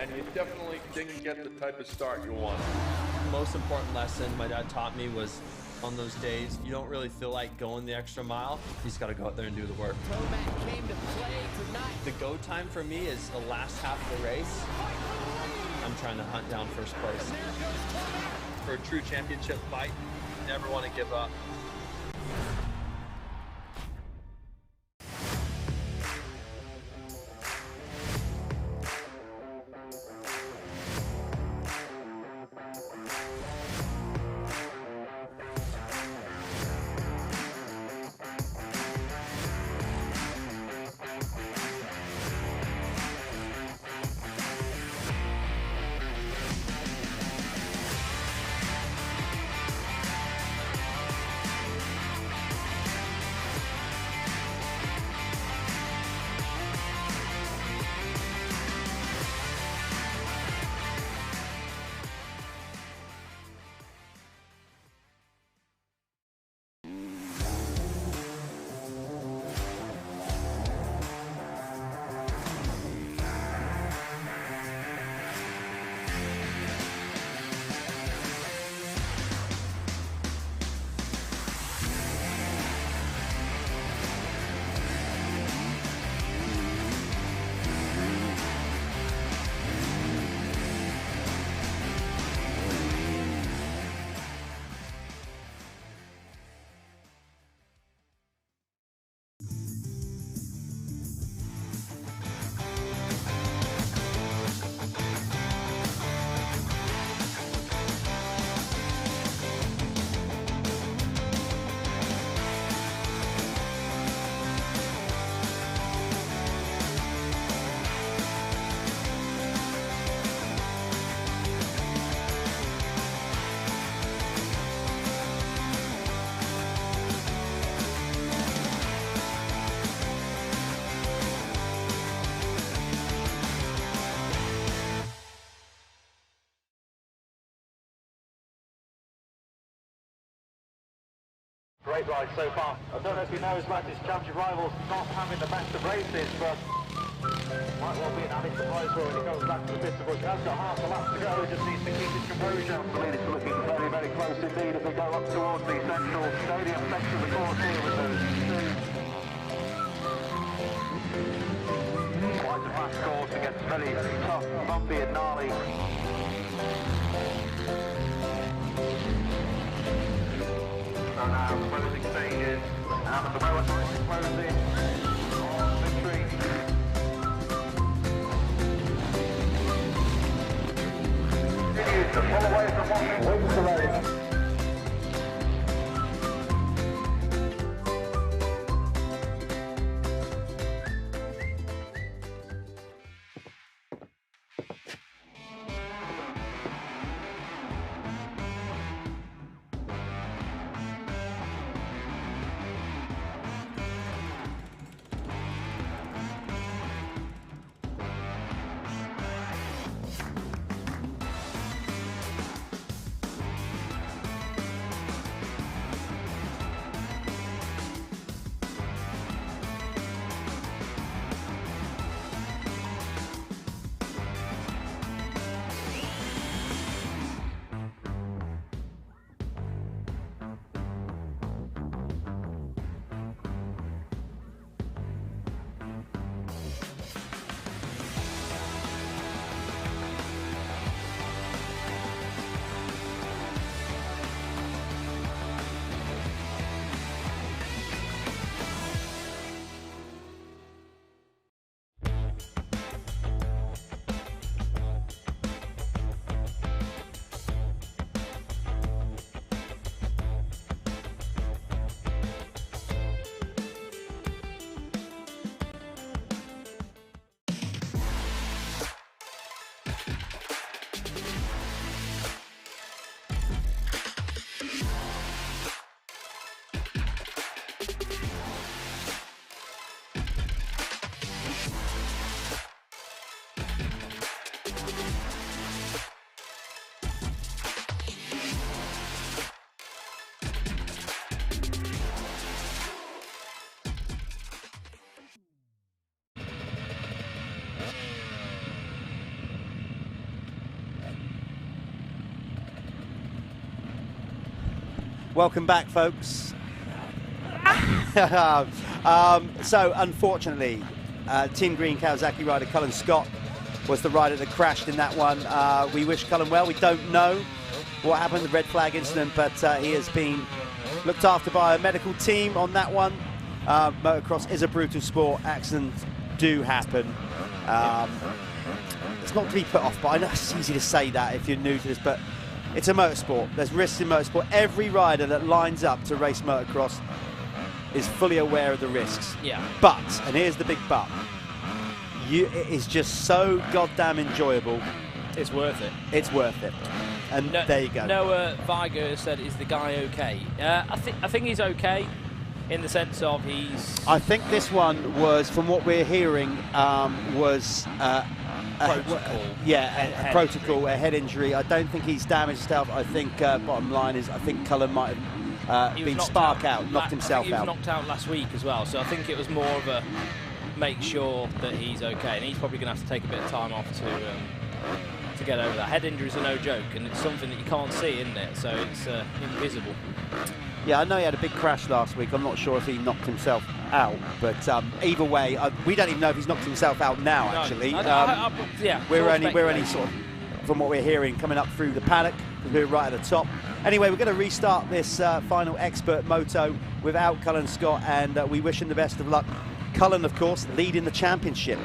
S6: and you definitely didn't get the type of start you wanted.
S7: The most important lesson my dad taught me was on those days, you don't really feel like going the extra mile. You just got to go out there and do the work.
S15: Came to play tonight.
S7: The go time for me is the last half of the race. I'm trying to hunt down first place. For a true championship fight, you never want to give up.
S8: Great ride so far. I don't know if you know as much as championship rivals not having the best of races, but might well be an added surprise for when he goes back to the pits of course. He has got half a lap to go, he just needs to keep his composure. I believe it's looking very, very close indeed as they go up towards the central stadium section of the course here with those two. Quite a fast course, it gets very tough, bumpy and gnarly. So now closing stages, and the Perrett closing on victory. Continues to pull away from one, wins the race.
S1: Welcome back, folks. So, unfortunately, Team Green Kawasaki rider Cullen Scott was the rider that crashed in that one. We wish Cullen well. We don't know what happened, the red flag incident, but he has been looked after by a medical team on that one. Motocross is a brutal sport. Accidents do happen. It's not to be put off, but I know it's easy to say that if you're new to this, but it's a motorsport. There's risks in motorsport. Every rider that lines up to race motocross is fully aware of the risks.
S3: Yeah.
S1: But, and here's the big but, it is just so goddamn enjoyable.
S3: It's worth it.
S1: It's worth it. And there you go.
S3: Noah Viger said, is the guy okay? I think he's okay in the sense of he's...
S1: I think this one was, from what we're hearing, was...
S3: protocol.
S1: A protocol, a head injury. I don't think he's damaged himself. I think, bottom line is, I think Callum might have been knocked himself
S3: I think he was
S1: out.
S3: knocked out last week as well, so I think it was more of a make sure that he's okay, and he's probably going to have to take a bit of time off to get over that. Head injuries are no joke, and it's something that you can't see, isn't it? So it's invisible.
S1: Yeah, I know he had a big crash last week. I'm not sure if he knocked himself out, but either way, we don't even know if he's knocked himself out now.
S3: No,
S1: actually,
S3: yeah,
S1: we're only sort of, from what we're hearing, coming up through the paddock. We're right at the top. Anyway, we're going to restart this final expert moto without Cullen Scott, and we wish him the best of luck. Cullen, of course, leading the championship.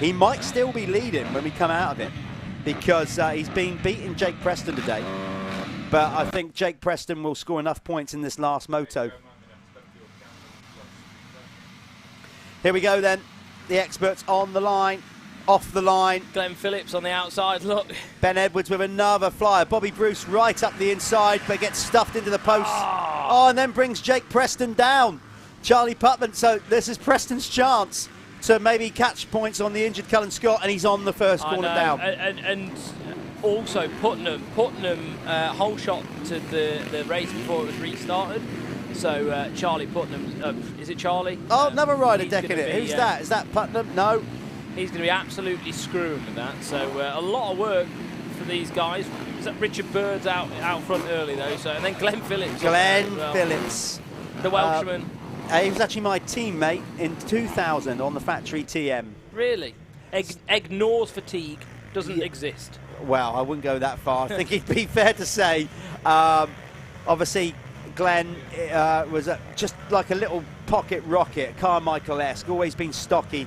S1: He might still be leading when we come out of it, because he's been beating Jake Preston today. But I think Jake Preston will score enough points in this last moto. Here we go then. The experts on the line, off the line.
S3: Glenn Phillips on the outside, look.
S1: Ben Edwards with another flyer. Bobby Bruce right up the inside, but gets stuffed into the post. Oh, and then brings Jake Preston down. Charlie Putman, so this is Preston's chance to maybe catch points on the injured Cullen Scott, and he's on the first corner down.
S3: And also Putnam whole shot to the race before it was restarted. So Charlie Putnam, is it Charlie?
S1: Oh, another rider decking it. Who's that? Is that Putnam? No.
S3: He's going to be absolutely screwing with that. So a lot of work for these guys. Is that Richard Bird's out front early though? So and then Glenn Phillips.
S1: Phillips,
S3: the Welshman.
S1: He was actually my teammate in 2000 on the factory TM.
S3: Really? Ignores fatigue doesn't exist.
S1: Well, I wouldn't go that far. I think it'd be fair to say. Obviously, Glenn was just like a little pocket rocket, Carmichael-esque, always been stocky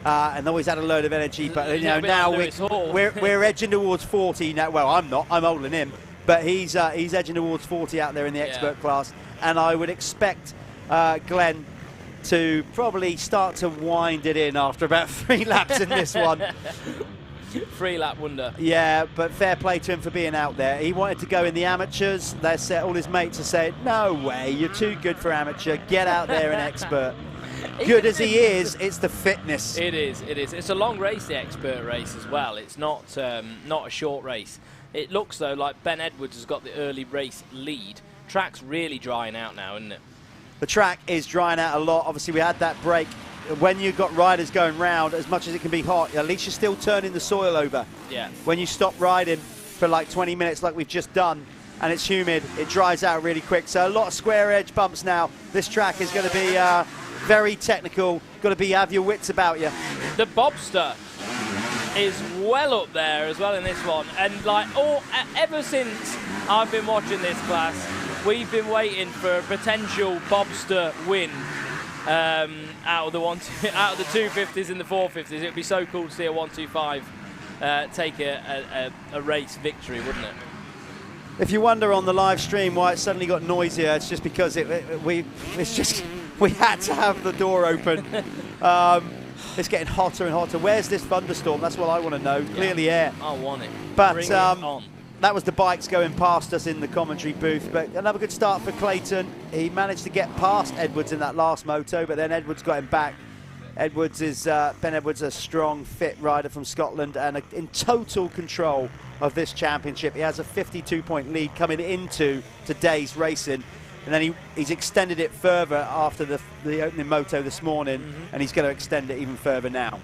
S1: and always had a load of energy. But you know, now we're edging towards 40 now. Well, I'm not. I'm older than him, but he's edging towards 40 out there in the expert class, and I would expect Glenn to probably start to wind it in after about 3 laps in this one.
S3: 3-lap wonder.
S1: Yeah, but fair play to him for being out there. He wanted to go in the amateurs. All his mates have said, no way, you're too good for amateur. Get out there and expert. Good as he is, it's the fitness.
S3: It is. It's a long race, the expert race as well. It's not a short race. It looks, though, like Ben Edwards has got the early race lead. Track's really drying out now, isn't it?
S1: The track is drying out a lot. Obviously, we had that break. When you've got riders going round, as much as it can be hot, at least you're still turning the soil over.
S3: Yeah.
S1: When you stop riding for like 20 minutes like we've just done, and it's humid, it dries out really quick. So a lot of square edge bumps now. This track is going to be very technical. Got to have your wits about you.
S3: The Bobster is well up there as well in this one. And like ever since I've been watching this class, we've been waiting for a potential Bobster win. Out of the 250s and the 450s. It would be so cool to see a 125 take a race victory, wouldn't it?
S1: If you wonder on the live stream why it suddenly got noisier, it's just because we had to have the door open. It's getting hotter and hotter. Where's this thunderstorm? That's what I want to know. Yeah, clearly air.
S3: I want it.
S1: But
S3: bring it on.
S1: That was the bikes going past us in the commentary booth, but another good start for Clayton. He managed to get past Edwards in that last moto, but then Edwards got him back. Ben Edwards is a strong, fit rider from Scotland and in total control of this championship. He has a 52-point lead coming into today's racing, and then he's extended it further after the opening moto this morning, and he's going to extend it even further now.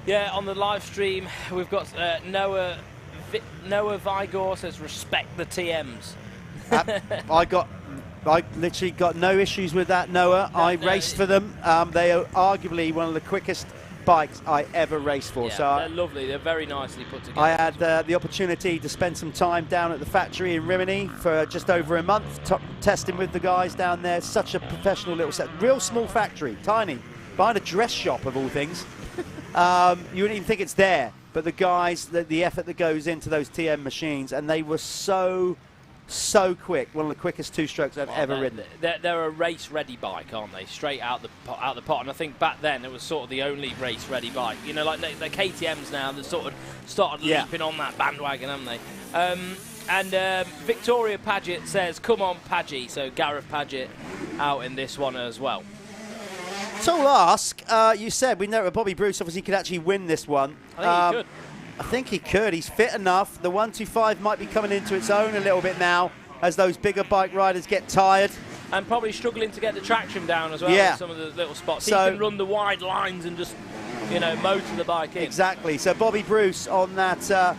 S3: Yeah, on the live stream, we've got Noah Vigor says respect the TMs.
S1: I literally got no issues with that, Noah. I raced for them. They are arguably one of the quickest bikes I ever raced for.
S3: Yeah,
S1: so
S3: they're lovely. They're very nicely put together.
S1: I had the opportunity to spend some time down at the factory in Rimini for just over a month, testing with the guys down there. Such a professional little set. Real small factory, tiny, behind a dress shop of all things. You wouldn't even think it's there. But the guys, the effort that goes into those TM machines, and they were so quick. One of the quickest two-strokes I've ever ridden.
S3: They're a race-ready bike, aren't they? Straight out the pot. And I think back then it was sort of the only race-ready bike. You know, like the KTMs now, they sort of started leaping on that bandwagon, haven't they? Victoria Paget says, "Come on, Padgy." So Gareth Paget out in this one as well.
S1: Tall ask. You said we know Bobby Bruce obviously could actually win this one.
S3: I think he could.
S1: I think he could. He's fit enough. The 125 might be coming into its own a little bit now as those bigger bike riders get tired.
S3: And probably struggling to get the traction down as well in some of the little spots. So he can run the wide lines and just, you know, motor the bike in.
S1: Exactly. So Bobby Bruce on that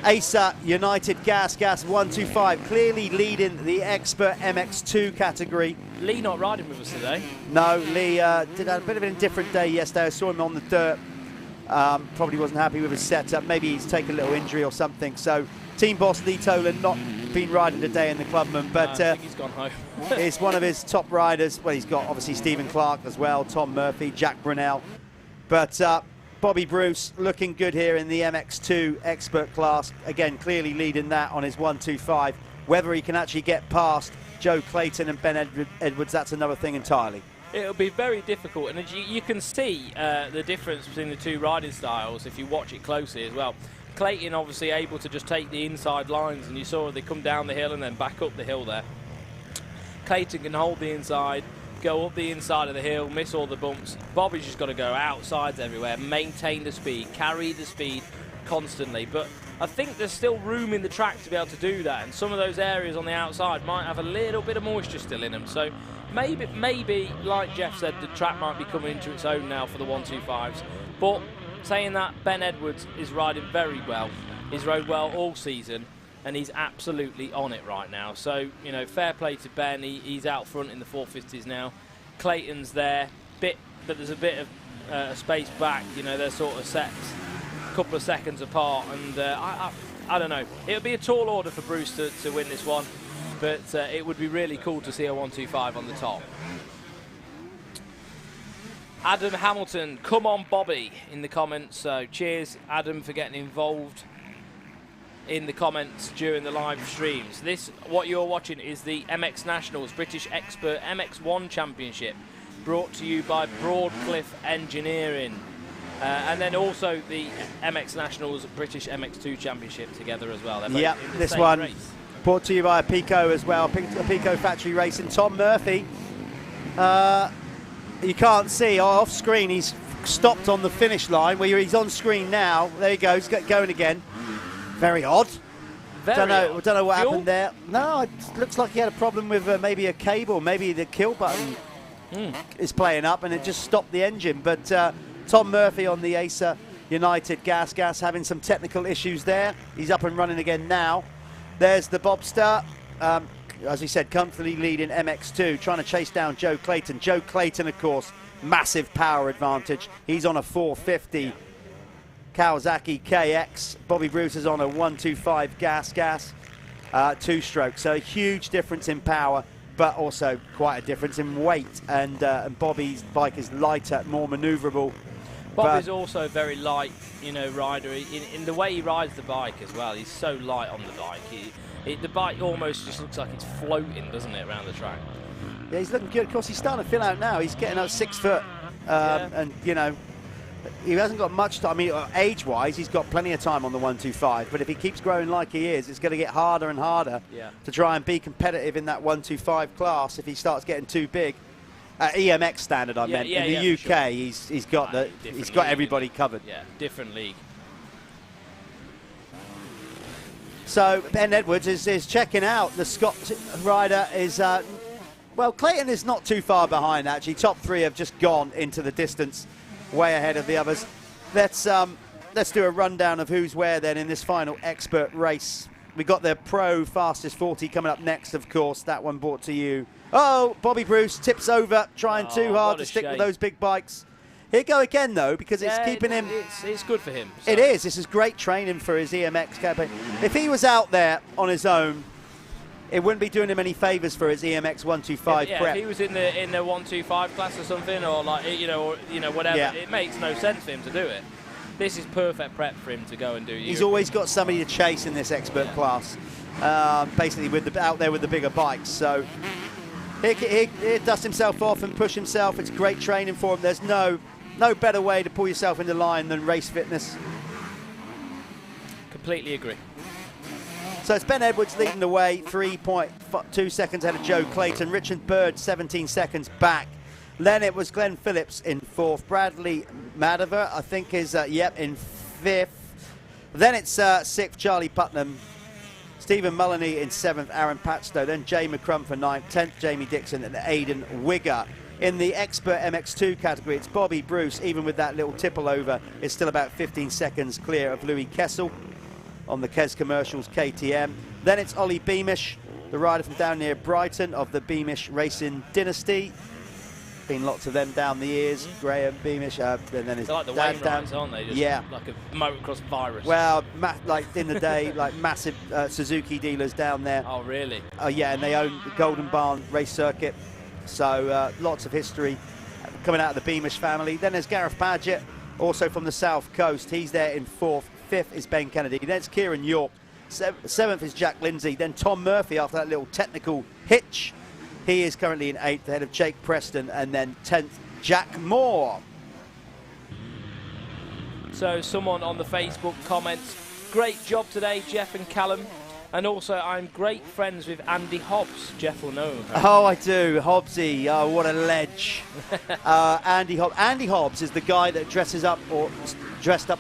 S1: Acer United Gas 125, clearly leading the Expert MX2 category.
S3: Lee not riding with us today.
S1: No, Lee did have a bit of an indifferent day yesterday. I saw him on the dirt. Probably wasn't happy with his setup. Maybe he's taken a little injury or something. So team boss Lee Tolan not been riding today in the Clubman, but
S3: I think he's gone home.
S1: It's one of his top riders. Well, he's got obviously Stephen Clark as well, Tom Murphy, Jack Brunel. But Bobby Bruce looking good here in the MX2 expert class. Again, clearly leading that on his 125. Whether he can actually get past Joe Clayton and Ben Edwards, that's another thing entirely.
S3: It'll be very difficult, and you can see the difference between the two riding styles if you watch it closely as well. Clayton obviously able to just take the inside lines, and you saw they come down the hill and then back up the hill there. Clayton can hold the inside, go up the inside of the hill, miss all the bumps. Bobby's just got to go outsides everywhere, maintain the speed, carry the speed constantly. But I think there's still room in the track to be able to do that, and some of those areas on the outside might have a little bit of moisture still in them. So maybe, like Jeff said, the track might be coming into its own now for the 125s. But saying that, Ben Edwards is riding very well. He's rode well all season, and he's absolutely on it right now. So, you know, fair play to Ben. He's out front in the 450s now. Clayton's there, but there's a bit of space back. You know, they're sort of set a couple of seconds apart, and I don't know. It would be a tall order for Bruce to win this one. But it would be really cool to see a 125 on the top. Adam Hamilton, come on Bobby, in the comments. So cheers, Adam, for getting involved in the comments during the live streams. What you're watching is the MX Nationals British Expert MX1 Championship, brought to you by Broadcliffe Engineering. And then also the MX Nationals British MX2 Championship together as well.
S1: Yeah, this one. Race. Brought to you by Pico as well, Pico Factory Racing. Tom Murphy, you can't see, off screen, he's stopped on the finish line, where he's on screen now. There he goes, going again. Very odd. Don't know what happened there. No, it looks like he had a problem with maybe a cable, maybe the kill button is playing up, and it just stopped the engine. But Tom Murphy on the Acer United Gas having some technical issues there. He's up and running again now. There's the Bobster, as we said, comfortably leading MX2, trying to chase down Joe Clayton. Joe Clayton, of course, massive power advantage. He's on a 450 Kawasaki KX. Bobby Bruce is on a 125 gas, two-stroke. So a huge difference in power, but also quite a difference in weight. And Bobby's bike is lighter, more manoeuvrable.
S3: Bob is also a very light, you know, rider in the way he rides the bike as well. He's so light on the bike. The bike almost just looks like it's floating, doesn't it, around the track?
S1: Yeah, he's looking good. Of course, he's starting to fill out now. He's getting up 6 foot, and you know, he hasn't got much time. I mean, age-wise, he's got plenty of time on the 125. But if he keeps growing like he is, it's going to get harder and harder to try and be competitive in that 125 class. If he starts getting too big. EMX standard, I meant. In the UK, he's got everybody covered.
S3: Yeah, different league.
S1: So Ben Edwards is checking out. The Scott rider is well, Clayton is not too far behind actually. Top three have just gone into the distance, way ahead of the others. Let's do a rundown of who's where then in this final expert race. We got the Pro Fastest 40 coming up next, of course. That one brought to you. Oh, Bobby Bruce tips over, trying too hard to stick with those big bikes. Here go again, though, because it's keeping him...
S3: It's good for him. So.
S1: It is. This is great training for his EMX campaign. If he was out there on his own, it wouldn't be doing him any favours for his EMX 125 prep.
S3: If he was in the 125 class or something, or like whatever, it makes no sense for him to do it. This is perfect prep for him to go and do.
S1: He's always got somebody to chase in this expert class, basically out there with the bigger bikes. So he dust himself off and push himself. It's great training for him. There's no better way to pull yourself into line than race fitness.
S3: Completely agree.
S1: So it's Ben Edwards leading the way, 3.2 seconds ahead of Joe Clayton. Richard Bird, 17 seconds back. Then it was Glenn Phillips in 4th. Bradley Madiver, I think, is, in 5th. Then it's 6th, Charlie Putnam. Stephen Mullany in 7th, Aaron Patstow. Then Jay McCrum for 9th, 10th, Jamie Dixon, and Aidan Wigger. In the Expert MX2 category, it's Bobby Bruce, even with that little tipple over, is still about 15 seconds clear of Louis Kessel on the Kes Commercials KTM. Then it's Ollie Beamish, the rider from down near Brighton of the Beamish Racing Dynasty. Been lots of them down the years. Graham Beamish, and then his
S3: They're like the
S1: dad
S3: Wainwrights, aren't they? Just like a motocross virus.
S1: Well, like in the day, like massive Suzuki dealers down there.
S3: Oh, really?
S1: Yeah, and they own the Golden Barn race circuit. So lots of history coming out of the Beamish family. Then there's Gareth Padgett, also from the South Coast. He's there in 4th. 5th is Ben Kennedy. Then it's Kieran York. 7th is Jack Lindsay. Then Tom Murphy after that little technical hitch. He is currently in 8th, ahead of Jake Preston. And then 10th, Jack Moore.
S3: So someone on the Facebook comments, great job today, Jeff and Callum. And also, I'm great friends with Andy Hobbs. Jeff will know.
S1: Oh, I do. Hobbsy. Oh, what a ledge. Andy Hobbs. Andy Hobbs is the guy that dressed up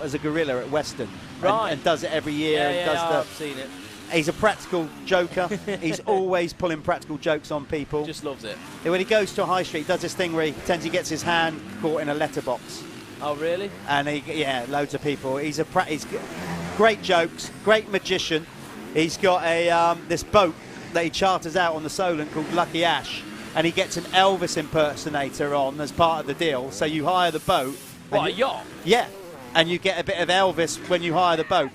S1: as a gorilla at Western.
S3: Right.
S1: And does it every year.
S3: I've seen it.
S1: He's a practical joker. He's always pulling practical jokes on people.
S3: Just loves it.
S1: When he goes to a high street, he does this thing where he pretends he gets his hand caught in a letterbox.
S3: Oh, really?
S1: And loads of people. He's great jokes, great magician. He's got this boat that he charters out on the Solent called Lucky Ash, and he gets an Elvis impersonator on as part of the deal. So you hire the boat.
S3: What, a yacht?
S1: Yeah, and you get a bit of Elvis when you hire the boat.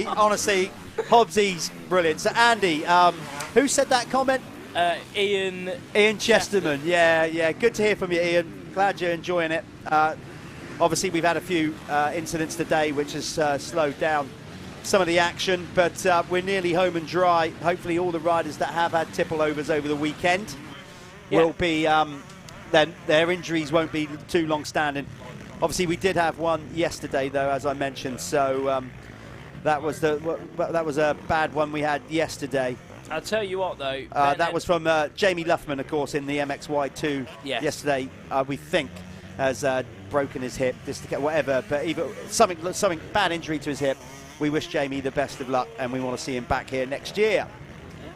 S1: Honestly, Hobbsy's brilliant. So Andy, who said that comment?
S3: Ian
S1: Chesterman. Yeah, good to hear from you, Ian. Glad you're enjoying it. Obviously, we've had a few incidents today which has slowed down some of the action, but we're nearly home and dry. Hopefully all the riders that have had tipple overs over the weekend will be, then their injuries won't be too long standing. Obviously we did have one yesterday though, as I mentioned, so that was a bad one we had yesterday.
S3: I'll tell you what though.
S1: That was from Jamie Luffman, of course, in the MXY2 yesterday, we think has broken his hip, whatever, but either something bad injury to his hip. We wish Jamie the best of luck, and we want to see him back here next year.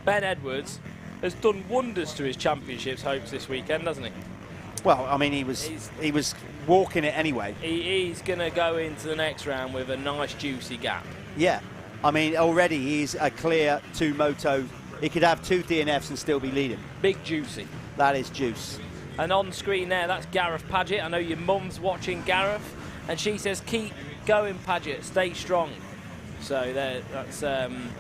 S3: Ben Edwards has done wonders to his championships hopes this weekend, hasn't he?
S1: Well, I mean, he was walking it anyway.
S3: He's going to go into the next round with a nice juicy gap.
S1: Yeah, I mean, already he's a clear 2 moto. He could have 2 DNFs and still be leading.
S3: Big juicy.
S1: That is juice.
S3: And on screen there, that's Gareth Padgett. I know your mum's watching Gareth, and she says, keep going, Padgett, stay strong. So that's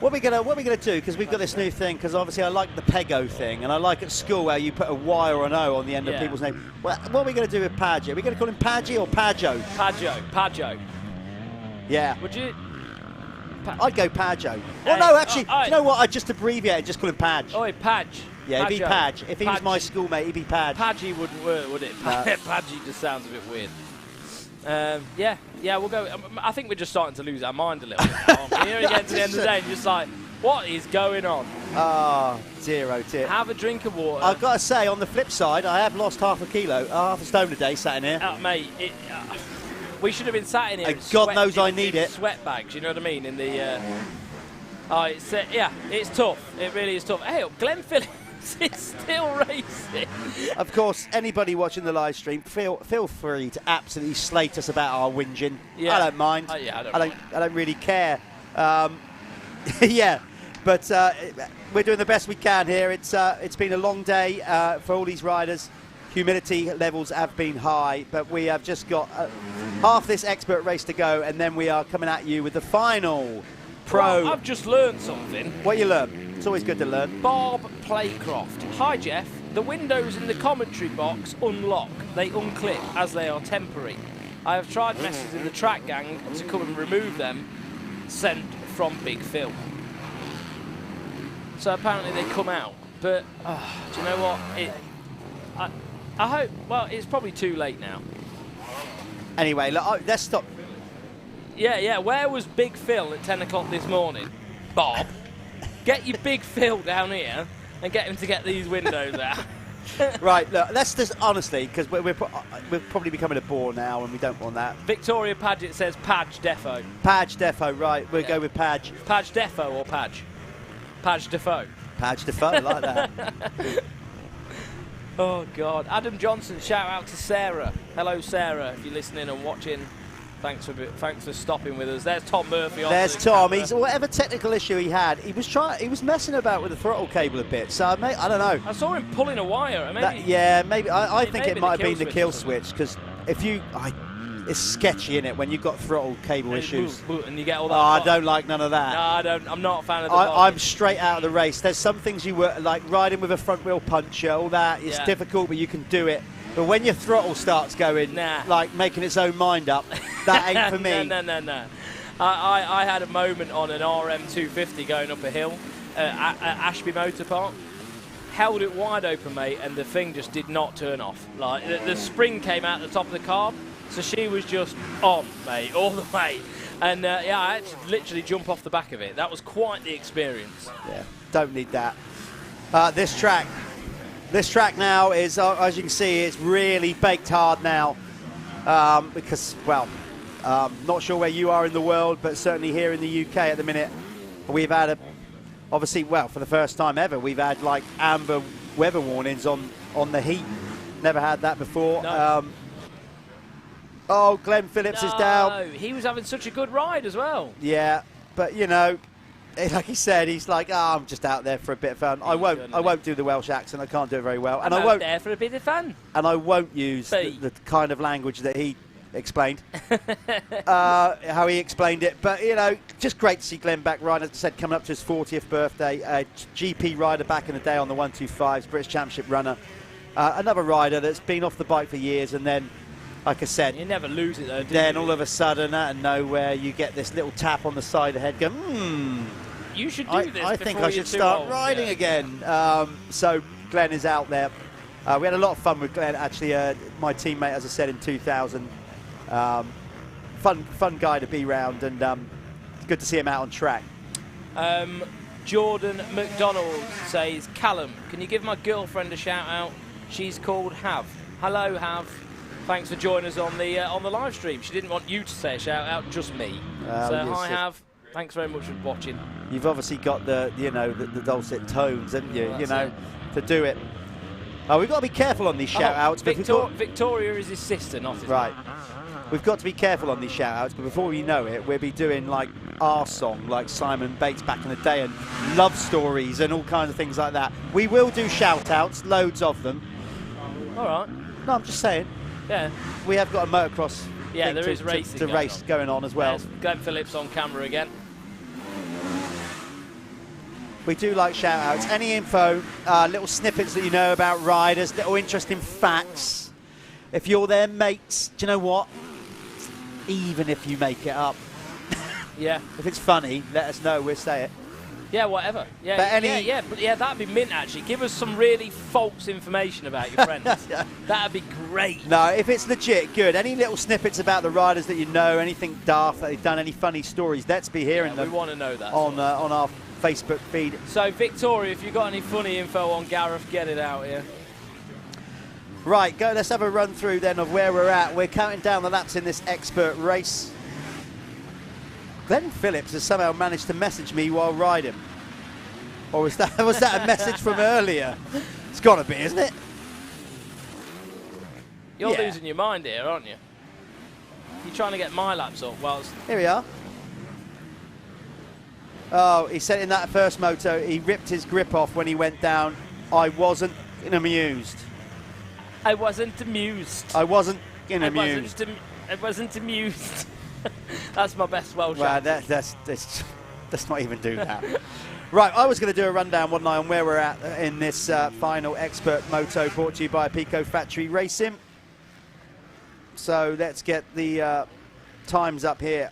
S1: what we're gonna do, because we've got this new thing, because obviously I like the Pego thing, and I like at school where you put a Y or an O on the end of people's name. What are we gonna do with Padgett? Are we gonna call him Padgy or Pajo?
S3: Pajo.
S1: Yeah.
S3: Would you?
S1: I'd go Pajo. Well, no, actually, you know what? I'd just abbreviate and just call him Padge.
S3: Oh, Padge.
S1: Yeah, he'd be Padge. If he was my schoolmate, he'd be Padge.
S3: Padgy wouldn't work, would it? Padgy just sounds a bit weird. Yeah, we'll go. I think we're just starting to lose our mind a little bit. Here again to the end of the day, and just like, what is going on?
S1: Ah, 0 tip.
S3: Have a drink of water.
S1: I've got to say, on the flip side, I have lost half a stone a day sat in here.
S3: Mate, we should have been sat in here.
S1: And God knows I need it.
S3: Sweat bags, you know what I mean? In the. It's tough. It really is tough. Hey, Glenn Phillips. It's still racing.
S1: Of course, anybody watching the live stream, feel free to absolutely slate us about our whinging.
S3: Yeah.
S1: I don't mind.
S3: I
S1: don't really care. Yeah, But we're doing the best we can here. It's been a long day for all these riders. Humidity levels have been high, but we have just got half this expert race to go, and then we are coming at you with the final pro.
S3: Well, I've just learned something.
S1: What you learn? It's always good to learn.
S3: Bob Playcroft. Hi, Jeff. The windows in the commentary box unlock. They unclip as they are temporary. I have tried messaging the track gang to come and remove them. Sent from Big Phil. So apparently they come out, but do you know what? I hope. Well, it's probably too late now.
S1: Anyway, look, let's stop.
S3: Yeah. Where was Big Phil at 10 o'clock this morning? Bob, get your Big Phil down here and get him to get these windows out.
S1: Right, look, let's just honestly, because we're probably becoming a bore now, and we don't want that.
S3: Victoria Paget says Padge Defo.
S1: Padge Defo, right? We'll go with Padge.
S3: Padge Defo or Padge? Padge Defo.
S1: Padge Defo, like that.
S3: Oh, God. Adam Johnson, shout out to Sarah. Hello, Sarah, if you're listening and watching. Thanks for stopping with us. There's Tom Murphy.
S1: There's Tom. He's whatever technical issue he had. He was messing about with the throttle cable a bit. So I don't know.
S3: I saw him pulling a wire. Maybe,
S1: maybe. I think it might have been the kill switch, because it's sketchy, isn't it, when you've got throttle cable issues.
S3: And you get all that.
S1: I don't like none of that.
S3: No, I don't. I'm not a fan of the
S1: I'm straight out of the race. There's some things you work, like riding with a front wheel puncher, all that. It's difficult, but you can do it. But when your throttle starts going, like making its own mind up, that ain't for me.
S3: No. I had a moment on an RM250 going up a hill at Ashby Motor Park. Held it wide open, mate, and the thing just did not turn off. Like the spring came out the top of the carb, so she was just on, mate, all the way. And I had to literally jump off the back of it. That was quite the experience.
S1: Yeah, don't need that. This track now is, as you can see, it's really baked hard now because, well, not sure where you are in the world, but certainly here in the UK at the minute, we've had obviously, well, for the first time ever, we've had like amber weather warnings on the heat. Never had that before.
S3: No.
S1: Oh, Glenn Phillips is down.
S3: He was having such a good ride as well.
S1: Yeah, but you know, like he said, he's like, I'm just out there for a bit of fun. I won't do the Welsh accent. I can't do it very well.
S3: And I won't there for a bit of fun.
S1: And I won't use the kind of language that he explained, how he explained it. But you know, just great to see Glenn back riding. As I said, coming up to his 40th birthday. GP rider back in the day on the 125s, British Championship runner. Another rider that's been off the bike for years, and then, like I said,
S3: you never lose it though, do
S1: then
S3: you?
S1: all of a sudden, out of nowhere, you get this little tap on the side of the head going,
S3: you should do this.
S1: I think I should start riding again. So Glenn is out there. We had a lot of fun with Glenn, actually, my teammate, as I said, in 2000. Fun guy to be round, and it's good to see him out on track.
S3: Jordan McDonald says, Callum, can you give my girlfriend a shout out? She's called Hav. Hello, Hav. Thanks for joining us on the live stream. She didn't want you to say a shout out, just me. So hi, Hav. Thanks very much for watching.
S1: You've obviously got the dulcet tones, haven't you? You know, to do it. We've got to be careful on these shout outs.
S3: Victoria is his sister, not his
S1: right. We've got to be careful on these shout outs, but before you know it, we'll be doing like our song, like Simon Bates back in the day, and love stories and all kinds of things like that. We will do shout outs, loads of them.
S3: All right.
S1: No, I'm just saying.
S3: Yeah.
S1: We have got a motocross
S3: there is racing
S1: to race going on as well.
S3: There's Glenn Phillips on camera again.
S1: We do like shout outs. Any info, little snippets that you know about riders, little interesting facts. If you're their mates, do you know what? Even if you make it up.
S3: Yeah.
S1: If it's funny, let us know, we'll say it.
S3: Yeah, whatever. Yeah,
S1: but
S3: that'd be mint, actually. Give us some really false information about your friends. That'd be great.
S1: No, if it's legit, good. Any little snippets about the riders that you know, anything daft that they've done, any funny stories, let's be hearing them.
S3: We want to know that.
S1: On our Facebook feed.
S3: So, Victoria, if you've got any funny info on Gareth, get it out here.
S1: Right, let's have a run through then of where we're at. We're counting down the laps in this expert race. Glenn Phillips has somehow managed to message me while riding. Or was that a message from earlier? It's got to be, isn't it?
S3: You're losing your mind here, aren't you? You're trying to get my laps up whilst...
S1: Here we are. Oh, he said in that first moto, he ripped his grip off when he went down. I wasn't amused.
S3: I wasn't amused.
S1: I wasn't amused.
S3: I wasn't amused. That's my best Welsh.
S1: Well, let's not even do that. Right, I was going to do a rundown, wasn't I, on where we're at in this final Expert Moto brought to you by Pico Factory Racing. So let's get the times up here.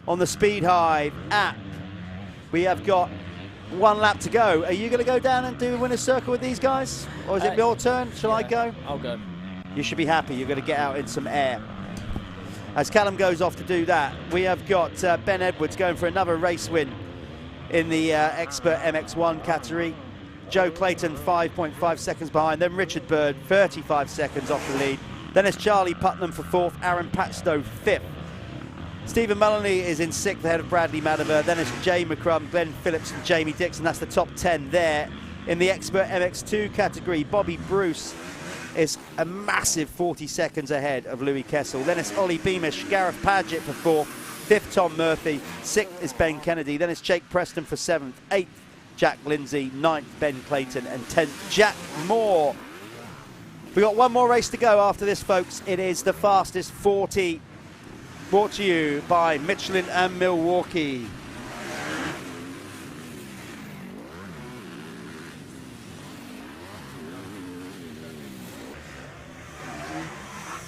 S1: On the Speed Hive app, we have got 1 lap to go. Are you going to go down and do a winner's circle with these guys? Or is it your turn? Shall I go?
S3: I'll go.
S1: You should be happy. You're going to get out in some air. As Callum goes off to do that, we have got Ben Edwards going for another race win in the Expert MX1 category. Joe Clayton 5.5 seconds behind. Then Richard Bird 35 seconds off the lead. Then it's Charlie Putnam for 4th. Aaron Patstow 5th. Stephen Mullany is in 6th ahead of Bradley Madiver. Then it's Jay McCrum, Glenn Phillips and Jamie Dixon. That's the top 10 there. In the Expert MX2 category, Bobby Bruce is a massive 40 seconds ahead of Louis Kessel. Then it's Ollie Beamish, Gareth Padgett for 4th, 5th Tom Murphy, 6th is Ben Kennedy, then it's Jake Preston for 7th, 8th Jack Lindsay, 9th Ben Clayton and 10th Jack Moore. We've got one more race to go after this, folks. It is the fastest 40 brought to you by Michelin and Milwaukee.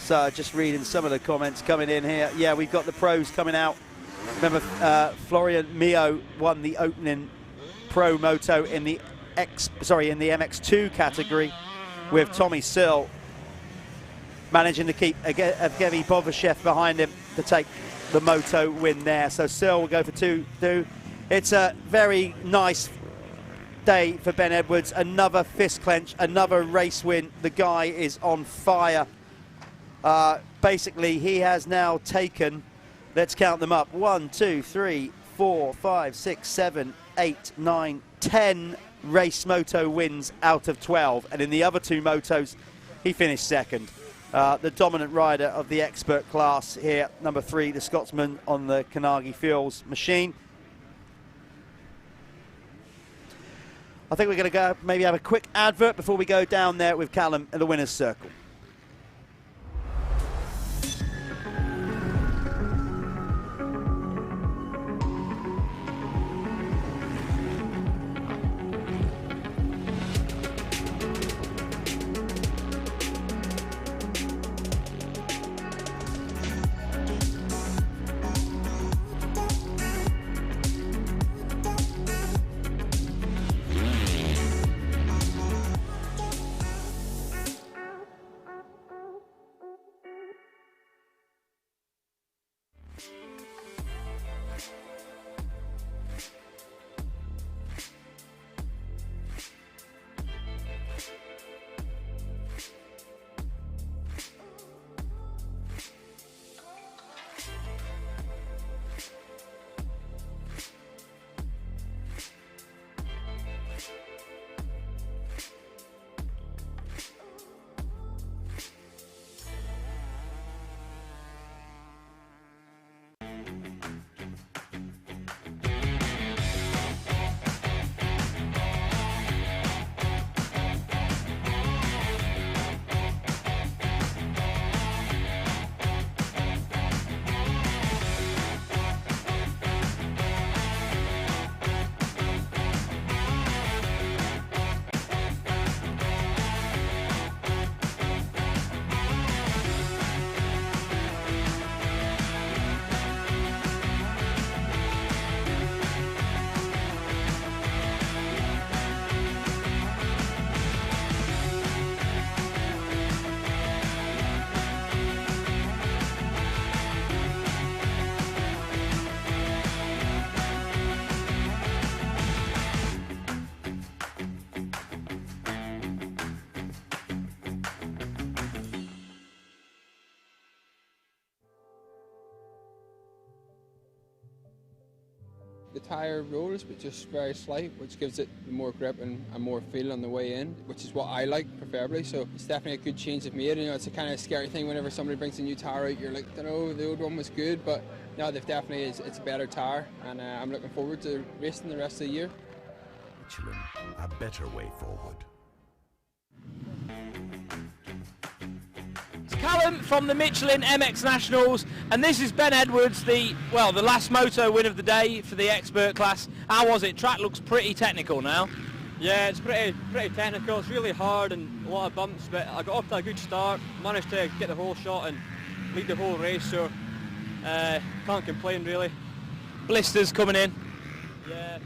S1: So just reading some of the comments coming in here. Yeah, we've got the pros coming out. Remember, Florian Mio won the opening pro moto in the MX2 category, with Tommy Sill managing to keep Evgeny Bovashev behind him to take the moto win there. So Sill will go for 2-2. It's a very nice day for Ben Edwards. Another fist clench, another race win. The guy is on fire. Basically, he has now taken, let's count them up, 1, 2, 3, 4, 5, 6, 7, 8, 9, 10 race moto wins out of 12. And in the other 2 motos, he finished 2nd. The dominant rider of the expert class here, number 3, the Scotsman on the Kanagi Fuels machine. I think we're going to go maybe have a quick advert before we go down there with Callum in the winner's circle.
S4: the tyre rolls, but just very slight, which gives it more grip and more feel on the way in, which is what I like preferably. So it's definitely a good change they've made. You know, it's a kind of scary thing whenever somebody brings a new tyre out. You're like, I don't know, the old one was good, but no, they've definitely it's a better tyre, and I'm looking forward to racing the rest of the year.
S5: Michelin, a better way forward.
S3: Callum from the Michelin MX Nationals, and this is Ben Edwards, the last moto win of the day for the expert class. How was it? Track looks pretty technical now.
S11: Yeah, it's pretty technical. It's really hard and a lot of bumps, but I got off to a good start, managed to get the whole shot and lead the whole race, so can't complain really.
S3: Blisters coming in.
S11: Yeah,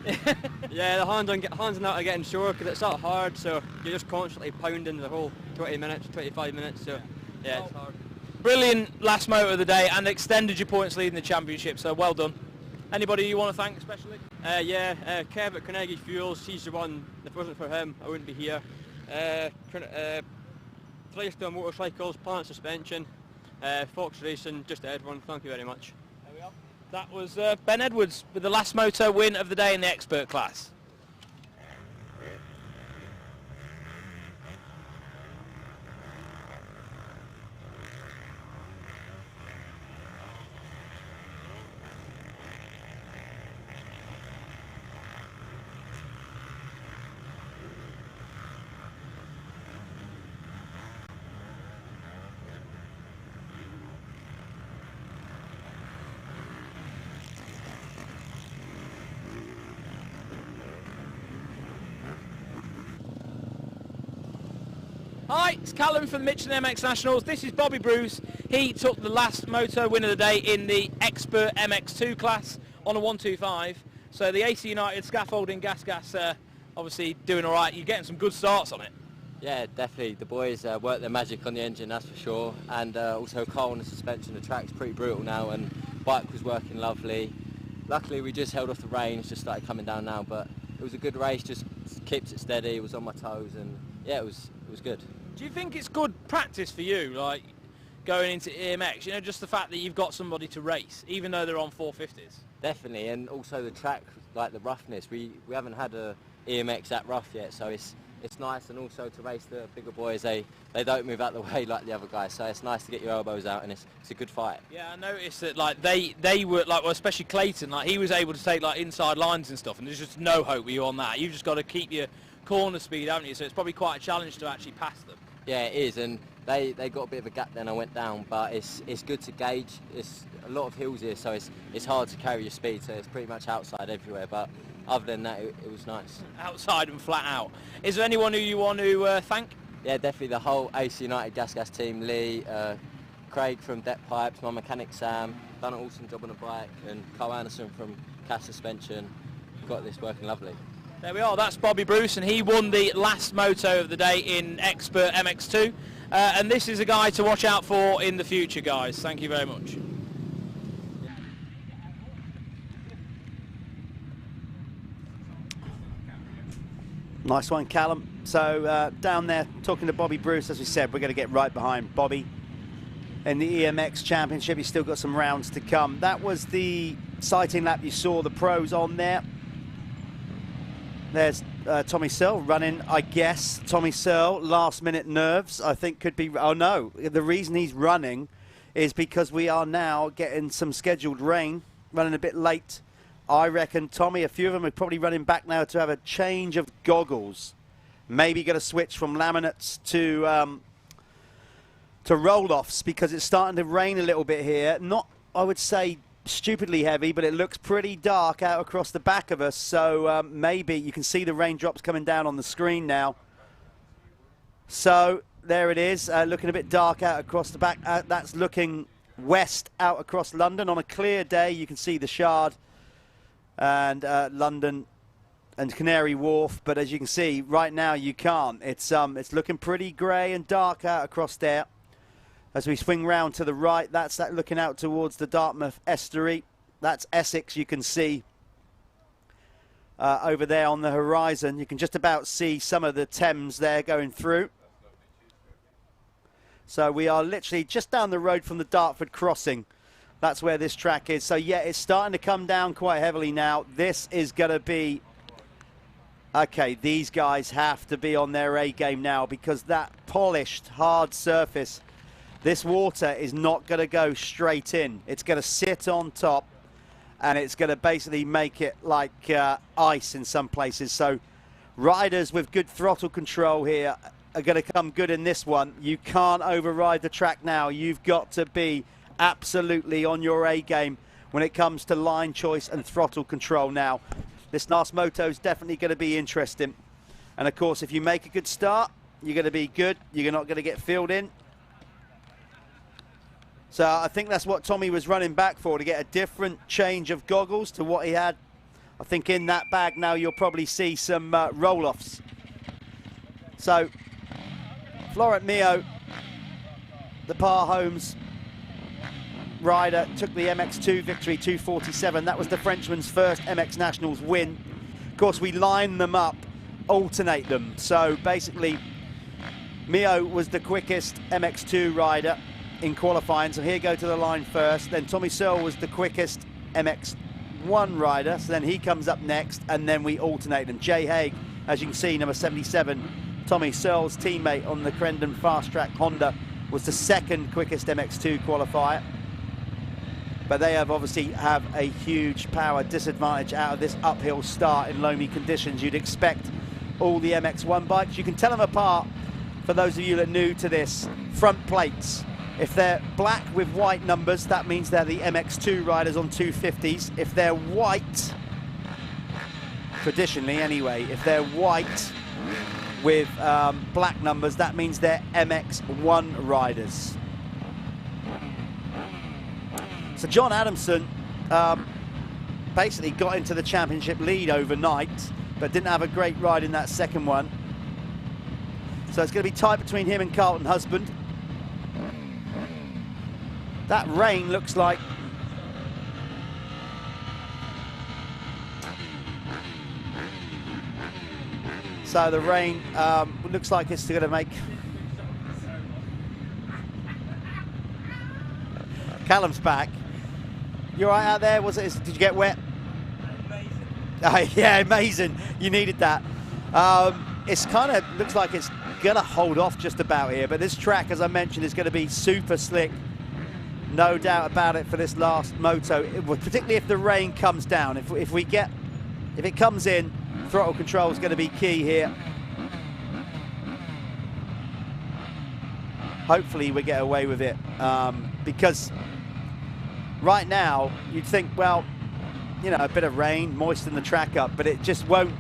S11: yeah, the hands and that are getting sore because it's that hard, so you're just constantly pounding the whole 20 minutes, 25 minutes, so yeah, it's hard.
S3: Brilliant last moto of the day and extended your points leading the championship, so well done. Anybody you want to thank especially?
S11: Kev at Carnegie Fuels, he's the one. If it wasn't for him, I wouldn't be here. Playstone Motorcycles, Planet Suspension, Fox Racing, just everyone, thank you very much.
S3: There we are. That was Ben Edwards with the last moto win of the day in the expert class. Hi, it's Callum from the Michelin MX Nationals. This is Bobby Bruce. He took the last moto win of the day in the Expert MX2 class on a 125. So the AC United scaffolding gas obviously doing all right. You're getting some good starts on it.
S12: Yeah, definitely. The boys work their magic on the engine, that's for sure. And also Cole on the suspension. The track's pretty brutal now, and bike was working lovely. Luckily, we just held off the rain. It's just started coming down now, but it was a good race. Just kept it steady. Was on my toes, and yeah, it was good.
S3: Do you think it's good practice for you, like going into EMX? You know, just the fact that you've got somebody to race, even though they're on 450s.
S12: Definitely, and also the track, like the roughness. We haven't had a EMX that rough yet, so it's nice, and also to race the bigger boys. They don't move out the way like the other guys, so it's nice to get your elbows out, and it's a good fight.
S3: Yeah, I noticed that like they were like, well, especially Clayton, like he was able to take like inside lines and stuff, and there's just no hope with you on that. You've just got to keep your corner speed, haven't you? So it's probably quite a challenge to actually pass them.
S12: Yeah, it is, and they got a bit of a gap then I went down, but it's good to gauge. It's a lot of hills here, so it's hard to carry your speed, so it's pretty much outside everywhere, but other than that, it was nice.
S3: Outside and flat out. Is there anyone who you want to thank?
S12: Yeah, definitely the whole AC United Gas team, Lee, Craig from Det Pipes, my mechanic Sam, done an awesome job on the bike, and Carl Anderson from Cass Suspension. Got this working lovely.
S3: There we are, that's Bobby Bruce, and he won the last moto of the day in Expert MX2. And this is a guy to watch out for in the future, guys. Thank you very much.
S1: Nice one, Callum. So down there, talking to Bobby Bruce, as we said, we're going to get right behind Bobby in the EMX Championship. He's still got some rounds to come. That was the sighting lap. You saw the pros on there. There's Tommy Searle running, I guess. Tommy Searle, last minute nerves, I think could be, oh no, the reason he's running is because we are now getting some scheduled rain, running a bit late. I reckon Tommy, a few of them are probably running back now to have a change of goggles. Maybe going to switch from laminates to roll-offs because it's starting to rain a little bit here. Not, I would say, stupidly heavy, but it looks pretty dark out across the back of us, so maybe you can see the raindrops coming down on the screen now. So there it is, looking a bit dark out across the back. That's looking west out across London. On a clear day you can see the Shard and London and Canary Wharf, but as you can see right now you can't. It's looking pretty grey and dark out across there. As we swing round to the right, that's that looking out towards the Dartmouth estuary. That's Essex, you can see over there on the horizon. You can just about see some of the Thames there going through. So we are literally just down the road from the Dartford crossing That's where this track is. So, yeah, it's starting to come down quite heavily now. This is going to be... Okay, these guys have to be on their A game now because that polished, hard surface, this water is not going to go straight in. It's going to sit on top, and it's going to basically make it like ice in some places. So riders with good throttle control here are going to come good in this one. You can't override the track now. You've got to be absolutely on your A game when it comes to line choice and throttle control now. This last moto is definitely going to be interesting. And of course, if you make a good start, you're going to be good. You're not going to get filled in. So I think that's what Tommy was running back for, to get a different change of goggles to what he had. I think in that bag now you'll probably see some roll-offs. So Florent Mio, the Par Homes rider, took the MX2 victory, 2:47. That was the Frenchman's first MX Nationals win. Of course, we line them up, alternate them. So basically, Mio was the quickest MX2 rider in qualifying. So here go to the line first. Then Tommy Searle was the quickest MX1 rider. So then he comes up next, and then we alternate them. Jay Haig, as you can see, number 77, Tommy Searle's teammate on the Crendon Fast Track Honda, was the second quickest MX2 qualifier. But they have obviously have a huge power disadvantage out of this uphill start in loamy conditions. You'd expect all the MX1 bikes. You can tell them apart, for those of you that are new to this, front plates. If they're black with white numbers, that means they're the MX2 riders on 250s. If they're white, traditionally anyway, if they're white with black numbers, that means they're MX1 riders. So John Adamson basically got into the championship lead overnight, but didn't have a great ride in that second one. So it's going to be tight between him and Carlton Husband. That rain looks like... So the rain looks like it's going to make... Callum's back. You all right out there? Was it? Did you get wet? Amazing. Yeah, amazing. You needed that. It's kind of looks like it's going to hold off just about here, but this track, as I mentioned, is going to be super slick. No doubt about it for this last moto, particularly if the rain comes down. If it comes in, throttle control is going to be key here. Hopefully we get away with it, because right now you'd think, well, you know, a bit of rain, moisten the track up, but it just won't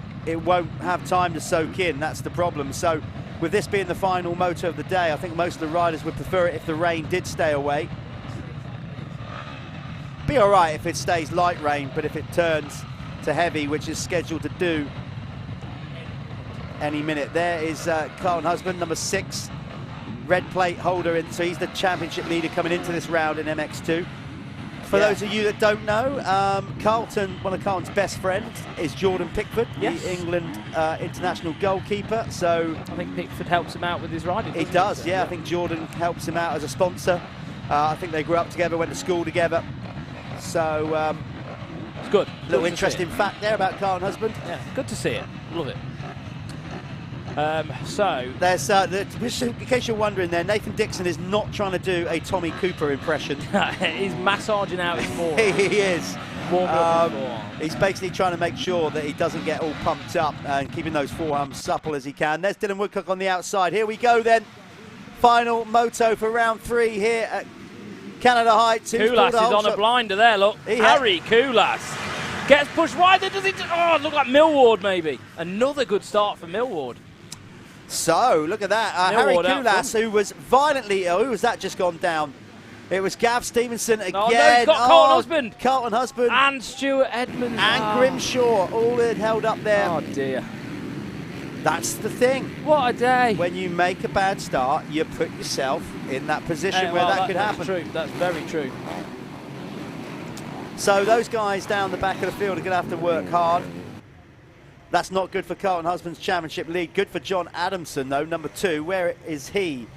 S1: have time to soak in. That's the problem. So with this being the final moto of the day, I think most of the riders would prefer it if the rain did stay away. Be all right if it stays light rain, but if it turns to heavy, which is scheduled to do any minute. There is Carlton Husband, number 6, red plate holder, so he's the championship leader coming into this round in MX2. For those of you that don't know, Carlton, one of Carlton's best friends is Jordan Pickford, the England international goalkeeper. So
S3: I think Pickford helps him out with his riding.
S1: He does, yeah. I think Jordan helps him out as a sponsor. I think they grew up together, went to school together. So
S3: it's good.
S1: Little interesting fact there about Carlton Husband.
S3: Yeah, good to see it. Love it. So
S1: there's in case you're wondering, there, Nathan Dixon is not trying to do a Tommy Cooper impression.
S3: He's massaging out his forearm.
S1: He is. He's basically trying to make sure that he doesn't get all pumped up and keeping those forearms supple as he can. There's Dylan Woodcock on the outside. Here we go then. Final moto for round 3 here at Canada Heights.
S3: Koulas is on a blinder there, look. Harry Koulas gets pushed wider. Does it? Oh, it looked like Millward maybe. Another good start for Millward.
S1: So, look at that. Harry Koulas, who was violently ill. Who was that just gone down? It was Gav Stevenson again.
S3: Oh, no, he's got Carlton Husband.
S1: Carlton Husband.
S3: And Stuart Edmonds.
S1: And Grimshaw, all had held up there.
S3: Oh, dear.
S1: That's the thing.
S3: What a day.
S1: When you make a bad start, you put yourself in that position where that could happen.
S3: That's true. That's very true.
S1: So those guys down the back of the field are going to have to work hard. That's not good for Carlton Husband's championship lead. Good for John Adamson, though, number 2. Where is he?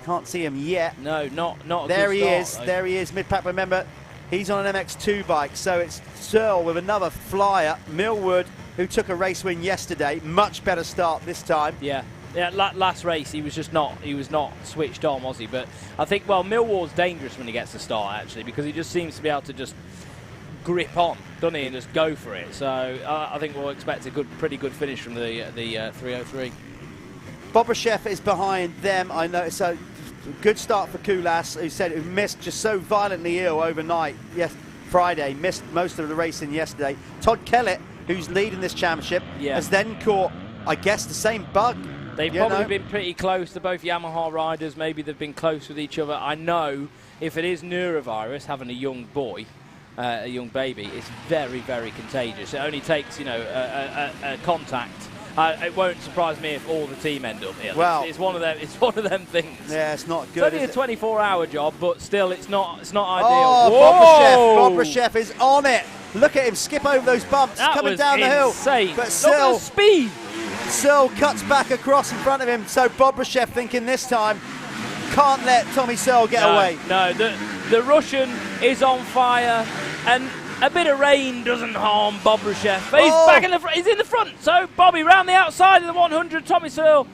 S1: Can't see him yet.
S3: No, not a
S1: There
S3: good
S1: he
S3: start,
S1: is.
S3: though.
S1: There he is, mid-pack. Remember, he's on an MX2 bike, so it's Searle with another flyer. Millwood, who took a race win yesterday, much better start this time.
S3: Yeah. Yeah, last race he was not switched on, was he? But I think, well, Millwall's dangerous when he gets the start, actually, because he just seems to be able to just grip on, doesn't he, and just go for it. So I think we'll expect a pretty good finish from the 303.
S1: Bobryshev is behind them. I know. So good start for Kulas, who missed just so violently ill overnight. Yes, Friday, missed most of the racing yesterday. Todd Kellett, who's leading this championship, has then caught, I guess, the same bug.
S3: They've probably been pretty close. They're both Yamaha riders. Maybe they've been close with each other. I know if it is neurovirus, having a young boy, a young baby, it's very, very contagious. It only takes, a contact. It won't surprise me if all the team end up ill.
S1: Well,
S3: it's one of them. It's one of them things.
S1: Yeah, it's not good.
S3: It's only a 24-hour job, but still, it's not ideal.
S1: Oh, Bobryshev is on it. Look at him skip over those bumps, coming down the hill.
S3: But still, speed.
S1: Searle cuts back across in front of him, so Bobryshev thinking this time, can't let Tommy Searle get away.
S3: No, the Russian is on fire, and a bit of rain doesn't harm Bobryshev. He's back in the front. He's in the front. So Bobby round the outside of the 100. Tommy Searle.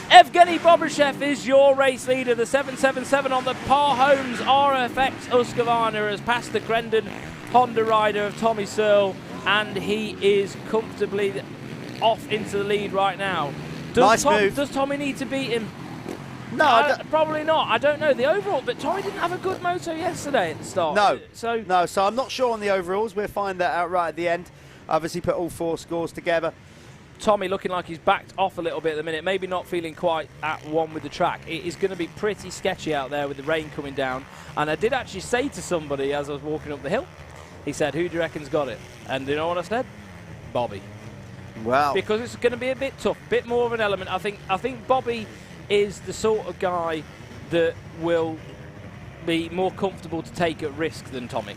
S3: Evgeny Bobryshev is your race leader. The 777 on the Par Homes RFX Husqvarna has passed the Crendon Honda rider of Tommy Searle, and he is comfortably off into the lead right now. Does Tommy need to beat him?
S1: No,
S3: probably not. I don't know the overall, but Tommy didn't have a good moto yesterday at the start.
S1: No, so I'm not sure on the overalls. We'll find that out right at the end. Obviously put all 4 scores together.
S3: Tommy looking like he's backed off a little bit at the minute, maybe not feeling quite at one with the track. It is going to be pretty sketchy out there with the rain coming down. And I did actually say to somebody as I was walking up the hill, he said, who do you reckon's got it? And do you know what I said? Bobby.
S1: Wow.
S3: Because it's going to be a bit tough, bit more of an element. I think Bobby is the sort of guy that will be more comfortable to take at risk than Tommy.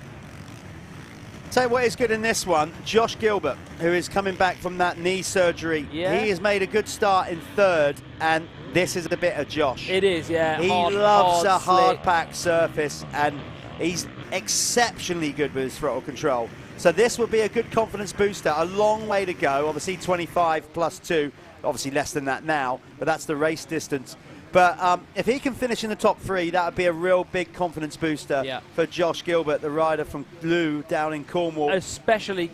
S1: Tell you what is good in this one, Josh Gilbert, who is coming back from that knee surgery.
S3: Yeah.
S1: He has made a good start in 3rd, and this is a bit of Josh.
S3: It is, yeah.
S1: He loves a hard-packed surface, and he's exceptionally good with his throttle control. So this will be a good confidence booster. A long way to go. Obviously 25 plus 2, obviously less than that now, but that's the race distance. But if he can finish in the top 3, that would be a real big confidence booster for Josh Gilbert, the rider from Glue down in Cornwall.
S3: Especially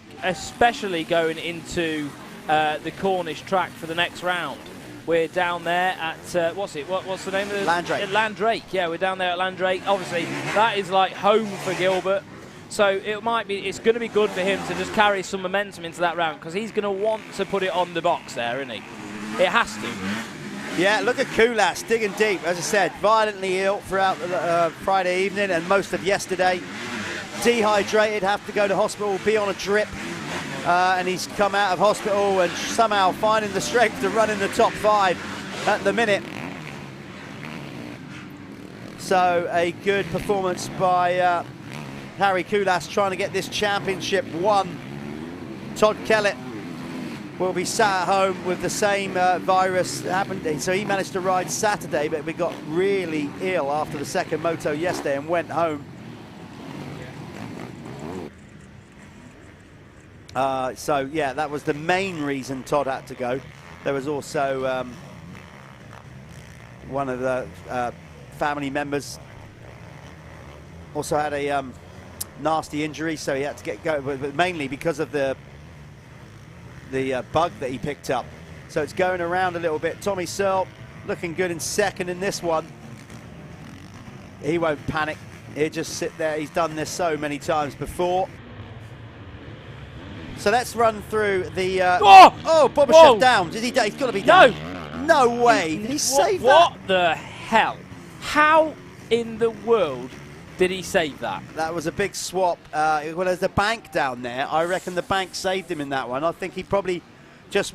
S3: going into the Cornish track for the next round. We're down there at, what's the name of it?
S1: Landrake.
S3: Landrake, yeah, we're down there at Landrake. Obviously, that is like home for Gilbert. So it's going to be good for him to just carry some momentum into that round, because he's going to want to put it on the box there, isn't he? It has to.
S1: Yeah, look at Kulas digging deep. As I said, violently ill throughout Friday evening and most of yesterday. Dehydrated, have to go to hospital, be on a drip. And he's come out of hospital and somehow finding the strength to run in the top 5 at the minute. So a good performance by Harry Kulas trying to get this championship won. Todd Kellett will be sat at home with the same virus happened. So he managed to ride Saturday, but we got really ill after the second moto yesterday and went home. So yeah, that was the main reason Todd had to go. There was also one of the family members also had a nasty injury, so he had to go, but mainly because of the bug that he picked up. So it's going around a little bit. Tommy Searle looking good in 2nd in this one. He won't panic. He'll just sit there. He's done this so many times before. So let's run through the... Bobryshev down. He's got to be down. No way. Did he save that?
S3: What the hell? How in the world did he save that?
S1: That was a big swap. Well, there's the bank down there. I reckon the bank saved him in that one. I think he probably just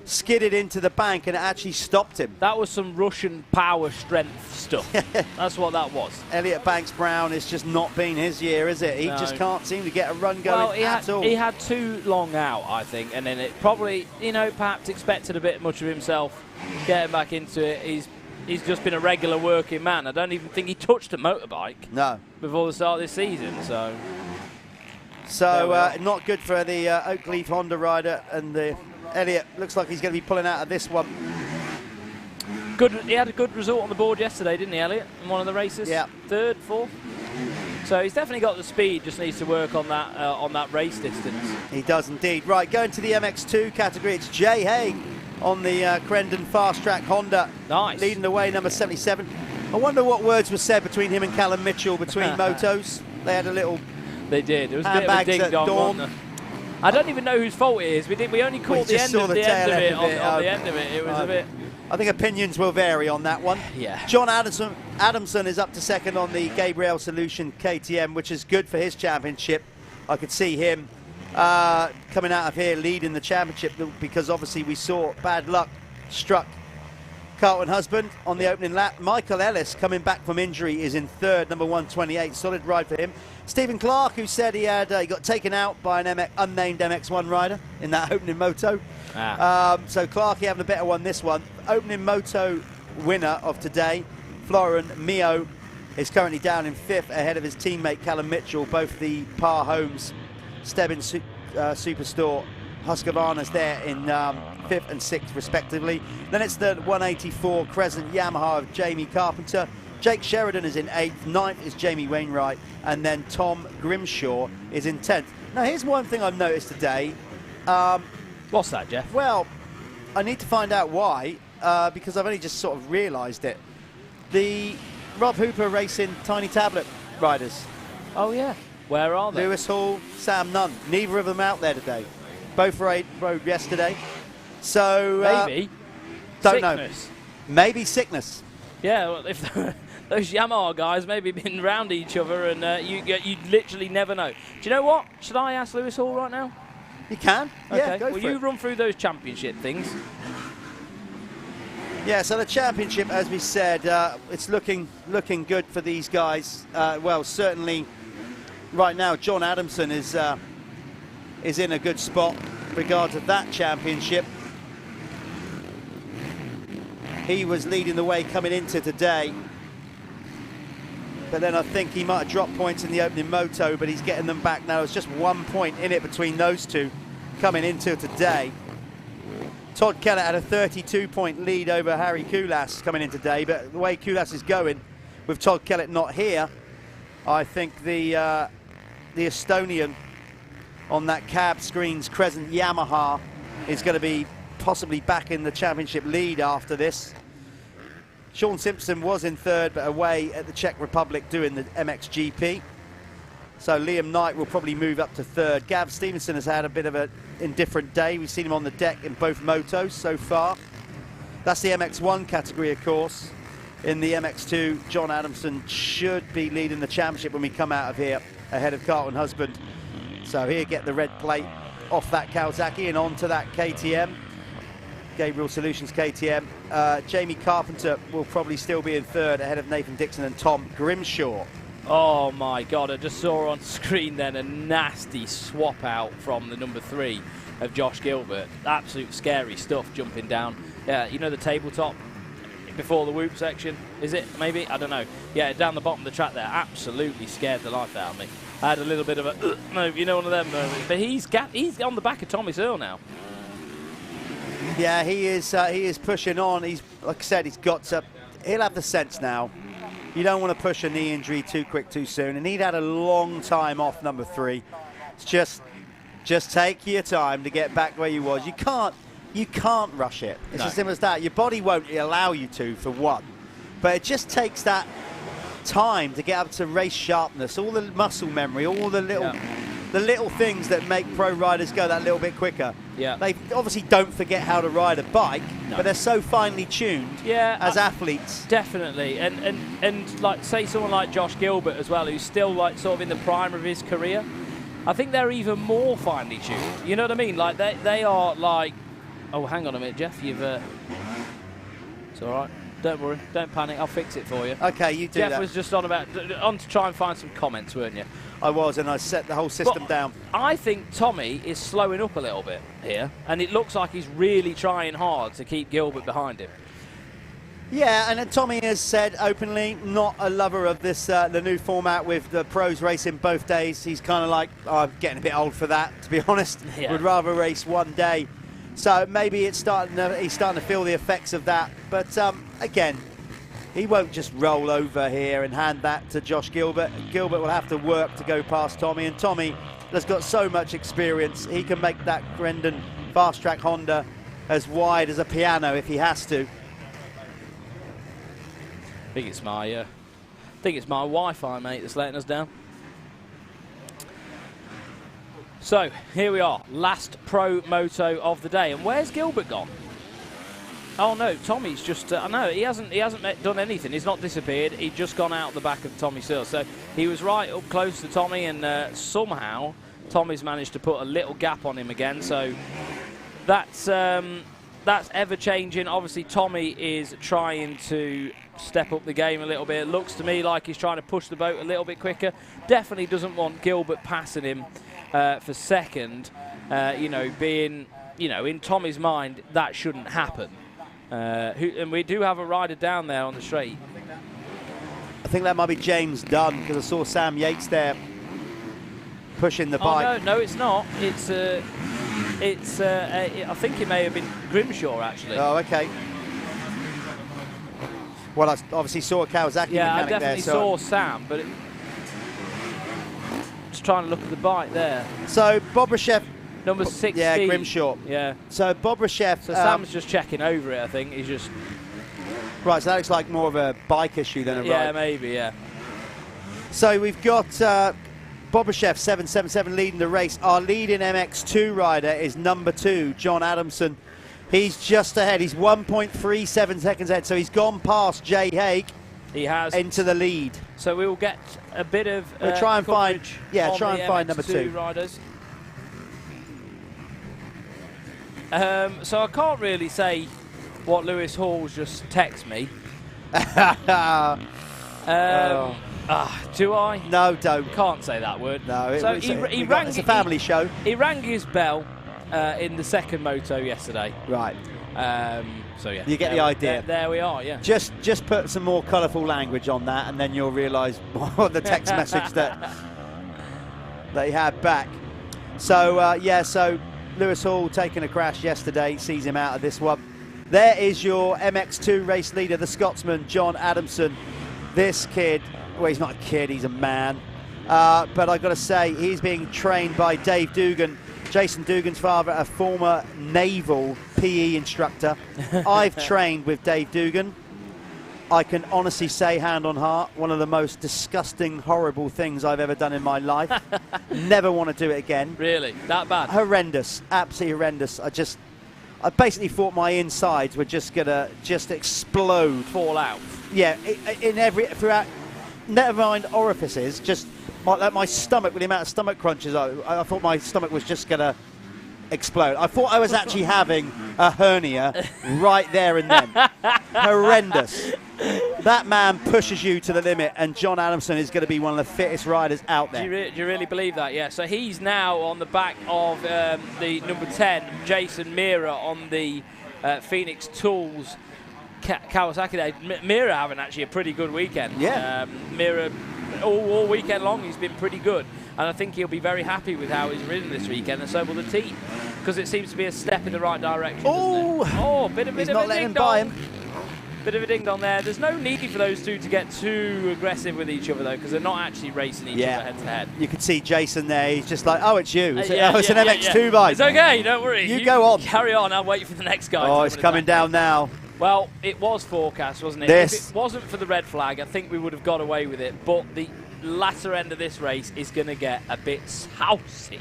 S1: skidded into the bank and it actually stopped him.
S3: That was some Russian power strength stuff. That's what that was.
S1: Elliot Banks-Brown has just not been his year, is it? He just can't seem to get a run going at all.
S3: He had too long out, I think, and then it probably, perhaps expected a bit much of himself getting back into it. He's he's just been a regular working man. I don't even think he touched a motorbike.
S1: No.
S3: Before the start of this season, so.
S1: So not good for the Oakleaf Honda rider, and the Elliott looks like he's going to be pulling out of this one.
S3: Good. He had a good result on the board yesterday, didn't he, Elliott? In one of the races.
S1: Yeah.
S3: 3rd, 4th. So he's definitely got the speed. Just needs to work on that race distance.
S1: He does indeed. Right, going to the MX2 category. It's Jay Haig on the Crendon Fast Track Honda.
S3: Nice.
S1: Leading the way, number 77. I wonder what words were said between him and Callum Mitchell between motos. They had a little.
S3: They did. It was a bit of a ding dong. I don't even know whose fault it is. We only caught the end of it on the end of it. It was a bit.
S1: I think opinions will vary on that one.
S3: Yeah.
S1: John Adamson is up to second on the Gabriel Solution KTM, which is good for his championship. I could see him coming out of here leading the championship, because obviously we saw bad luck struck Carlton Husband on the opening lap. Michael Ellis, coming back from injury, is in 3rd, number 128. Solid ride for him. Stephen Clark, who said he got taken out by an unnamed MX1 rider in that opening moto. So Clarkey having a better one this one. Opening moto winner of today, Florin Mio, is currently down in 5th ahead of his teammate Callum Mitchell. Both the Par Homes Stebbin Superstore Husqvarna's there in 5th and 6th respectively. Then it's the 184 Crescent Yamaha of Jamie Carpenter. Jake Sheridan is in 8th, 9th is Jamie Wainwright, and then Tom Grimshaw is in 10th. Now here's one thing I've noticed today.
S3: What's that, Jeff?
S1: Well, I need to find out why, because I've only just sort of realised it. The Rob Hooper Racing Tiny Tablet riders.
S3: Oh yeah, where are they?
S1: Lewis Hall, Sam Nunn. Neither of them out there today. Both rode yesterday. So
S3: maybe
S1: don't
S3: sickness.
S1: Know. Maybe sickness.
S3: Yeah, well, if those Yamaha guys maybe been round each other, and you literally never know. Do you know what? Should I ask Lewis Hall right now?
S1: You can.
S3: Okay.
S1: Yeah, go
S3: Will
S1: for
S3: you
S1: it.
S3: run through those championship things?
S1: Yeah, so the championship, as we said, it's looking good for these guys. Well, certainly right now, John Adamson is in a good spot with regard to that championship. He was leading the way coming into today, but then I think he might have dropped points in the opening moto, but he's getting them back now. It's just 1 point in it between those two coming into today. Todd Kellett had a 32-point lead over Harry Koulas coming in today, but the way Koulas is going, with Todd Kellett not here, I think the Estonian on that cab screens Crescent Yamaha is going to be possibly back in the championship lead after this. Sean Simpson was in 3rd, but away at the Czech Republic doing the MXGP. So Liam Knight will probably move up to 3rd. Gav Stevenson has had a bit of an indifferent day. We've seen him on the deck in both motos so far. That's the MX1 category, of course. In the MX2, John Adamson should be leading the championship when we come out of here, ahead of Carlton Husband. So here, get the red plate off that Kawasaki and onto that KTM. Gabriel Solutions KTM. Jamie Carpenter will probably still be in 3rd, ahead of Nathan Dixon and Tom Grimshaw.
S3: Oh my God, I just saw on screen then a nasty swap out from the number 3 of Josh Gilbert. Absolute scary stuff jumping down. Yeah, you know the tabletop before the whoop section, is it? Maybe? I don't know. Yeah, down the bottom of the track there, absolutely scared the life out of me. I had a little bit of a, no, you know, one of them moments. But he's on the back of Tommy Searle now.
S1: Yeah, he is pushing on. He's, like I said, he'll have the sense now. You don't want to push a knee injury too quick, too soon. And he'd had a long time off number 3. It's just take your time to get back where you was. You can't rush it. It's as simple as that. Your body won't allow you to, for one. But it just takes that time to get up to race sharpness, all the muscle memory, all the little things that make pro riders go that little bit quicker.
S3: Yeah.
S1: They obviously don't forget how to ride a bike, but they're so finely tuned as athletes.
S3: Definitely. And like, say someone like Josh Gilbert as well, who's still like sort of in the prime of his career, I think they're even more finely tuned. You know what I mean? Like they are like, oh, hang on a minute, Jeff, you've it's all right. Don't worry, don't panic, I'll fix it for you.
S1: Okay, you do that.
S3: Jeff was just on to try and find some comments, weren't you?
S1: I was, and I set the whole system down.
S3: I think Tommy is slowing up a little bit here, and it looks like he's really trying hard to keep Gilbert behind him.
S1: Yeah, and Tommy has said openly, not a lover of this the new format with the pros racing both days. He's kind of like, oh, I'm getting a bit old for that, to be honest.
S3: Yeah.
S1: Would rather race one day. So maybe it's he's starting to feel the effects of that. But again, he won't just roll over here and hand that to Josh Gilbert. Gilbert will have to work to go past Tommy, and Tommy has got so much experience. He can make that Grendon fast track Honda as wide as a piano if he has to.
S3: I think it's my Wi-Fi, mate, that's letting us down. So here we are, last pro moto of the day, and where's Gilbert gone? Oh no, Tommy's just. I know he hasn't done anything. He's not disappeared. He'd just gone out the back of Tommy Searle. So he was right up close to Tommy, and somehow Tommy's managed to put a little gap on him again. So that's ever changing. Obviously, Tommy is trying to step up the game a little bit. It looks to me like he's trying to push the boat a little bit quicker. Definitely doesn't want Gilbert passing him for second. You know, being, you know, in Tommy's mind, that shouldn't happen. And we do have a rider down there on the straight.
S1: I think that might be James Dunn, because I saw Sam Yates there pushing the bike.
S3: No, it's not. I think it may have been Grimshaw, actually.
S1: Oh, okay. Well, I obviously saw a Kawasaki
S3: yeah,
S1: mechanic there.
S3: I definitely saw Sam, but just trying to look at the bike there.
S1: So Bob Rochef,
S3: number 16.
S1: Yeah, Grimshaw.
S3: Yeah.
S1: So Bob Rochef.
S3: So Sam's just checking over it, I think. He's just.
S1: Right, so that looks like more of a bike issue than a ride.
S3: Yeah, maybe, yeah.
S1: So we've got Bob Rochef, 777, leading the race. Our leading MX2 rider is number 2, John Adamson. He's just ahead. He's 1.37 seconds ahead, so he's gone past Jay Haig.
S3: He has.
S1: Into the lead.
S3: So we will get a bit of
S1: we'll try and find, try and find number 2
S3: riders. So I can't really say what Lewis Hall's just texted me. Do I?
S1: No, don't.
S3: Can't say that word.
S1: No,
S3: so he rang.
S1: It's a family show.
S3: He rang his bell in the second moto yesterday.
S1: Right.
S3: So yeah,
S1: you get the idea.
S3: There we are. Yeah.
S1: Just put some more colourful language on that, and then you'll realise what the text message that he had back. So so Lewis Hall taking a crash yesterday sees him out of this one. There is your MX2 race leader, the Scotsman John Adamson. This kid, well, he's not a kid, he's a man. But I've got to say, he's being trained by Dave Dugan. Jason Dugan's father, a former naval PE instructor. I've trained with Dave Dugan. I can honestly say, hand on heart, one of the most disgusting, horrible things I've ever done in my life. Never want to do it again.
S3: Really? That bad?
S1: Horrendous. Absolutely horrendous. I basically thought my insides were just going to explode.
S3: Fall out.
S1: Yeah, throughout, never mind orifices, just my stomach, with the amount of stomach crunches, I thought my stomach was just going to explode. I thought I was actually having a hernia right there and then. Horrendous. That man pushes you to the limit, and John Adamson is going to be one of the fittest riders out there.
S3: Do you really believe that? Yeah. So he's now on the back of the number 10, Jason Mira, on the Phoenix Tools Kawasaki there. Mira having actually a pretty good weekend.
S1: Yeah.
S3: Mira, all weekend long, he's been pretty good. And I think he'll be very happy with how he's ridden this weekend, and so will the team, because it seems to be a step in the right direction. Oh, bit of a ding-dong. Bit of a ding-dong there. There's no need for those two to get too aggressive with each other, though, because they're not actually racing each other head-to-head.
S1: You can see Jason there. He's just like, oh, it's you. It's an MX2 bike.
S3: It's okay, don't worry.
S1: You go on.
S3: Carry on. I'll wait for the next guy.
S1: Oh, it's coming down now.
S3: Well, it was forecast, wasn't it? If it wasn't for the red flag, I think we would have got away with it. But the latter end of this race is going to get a bit saucy.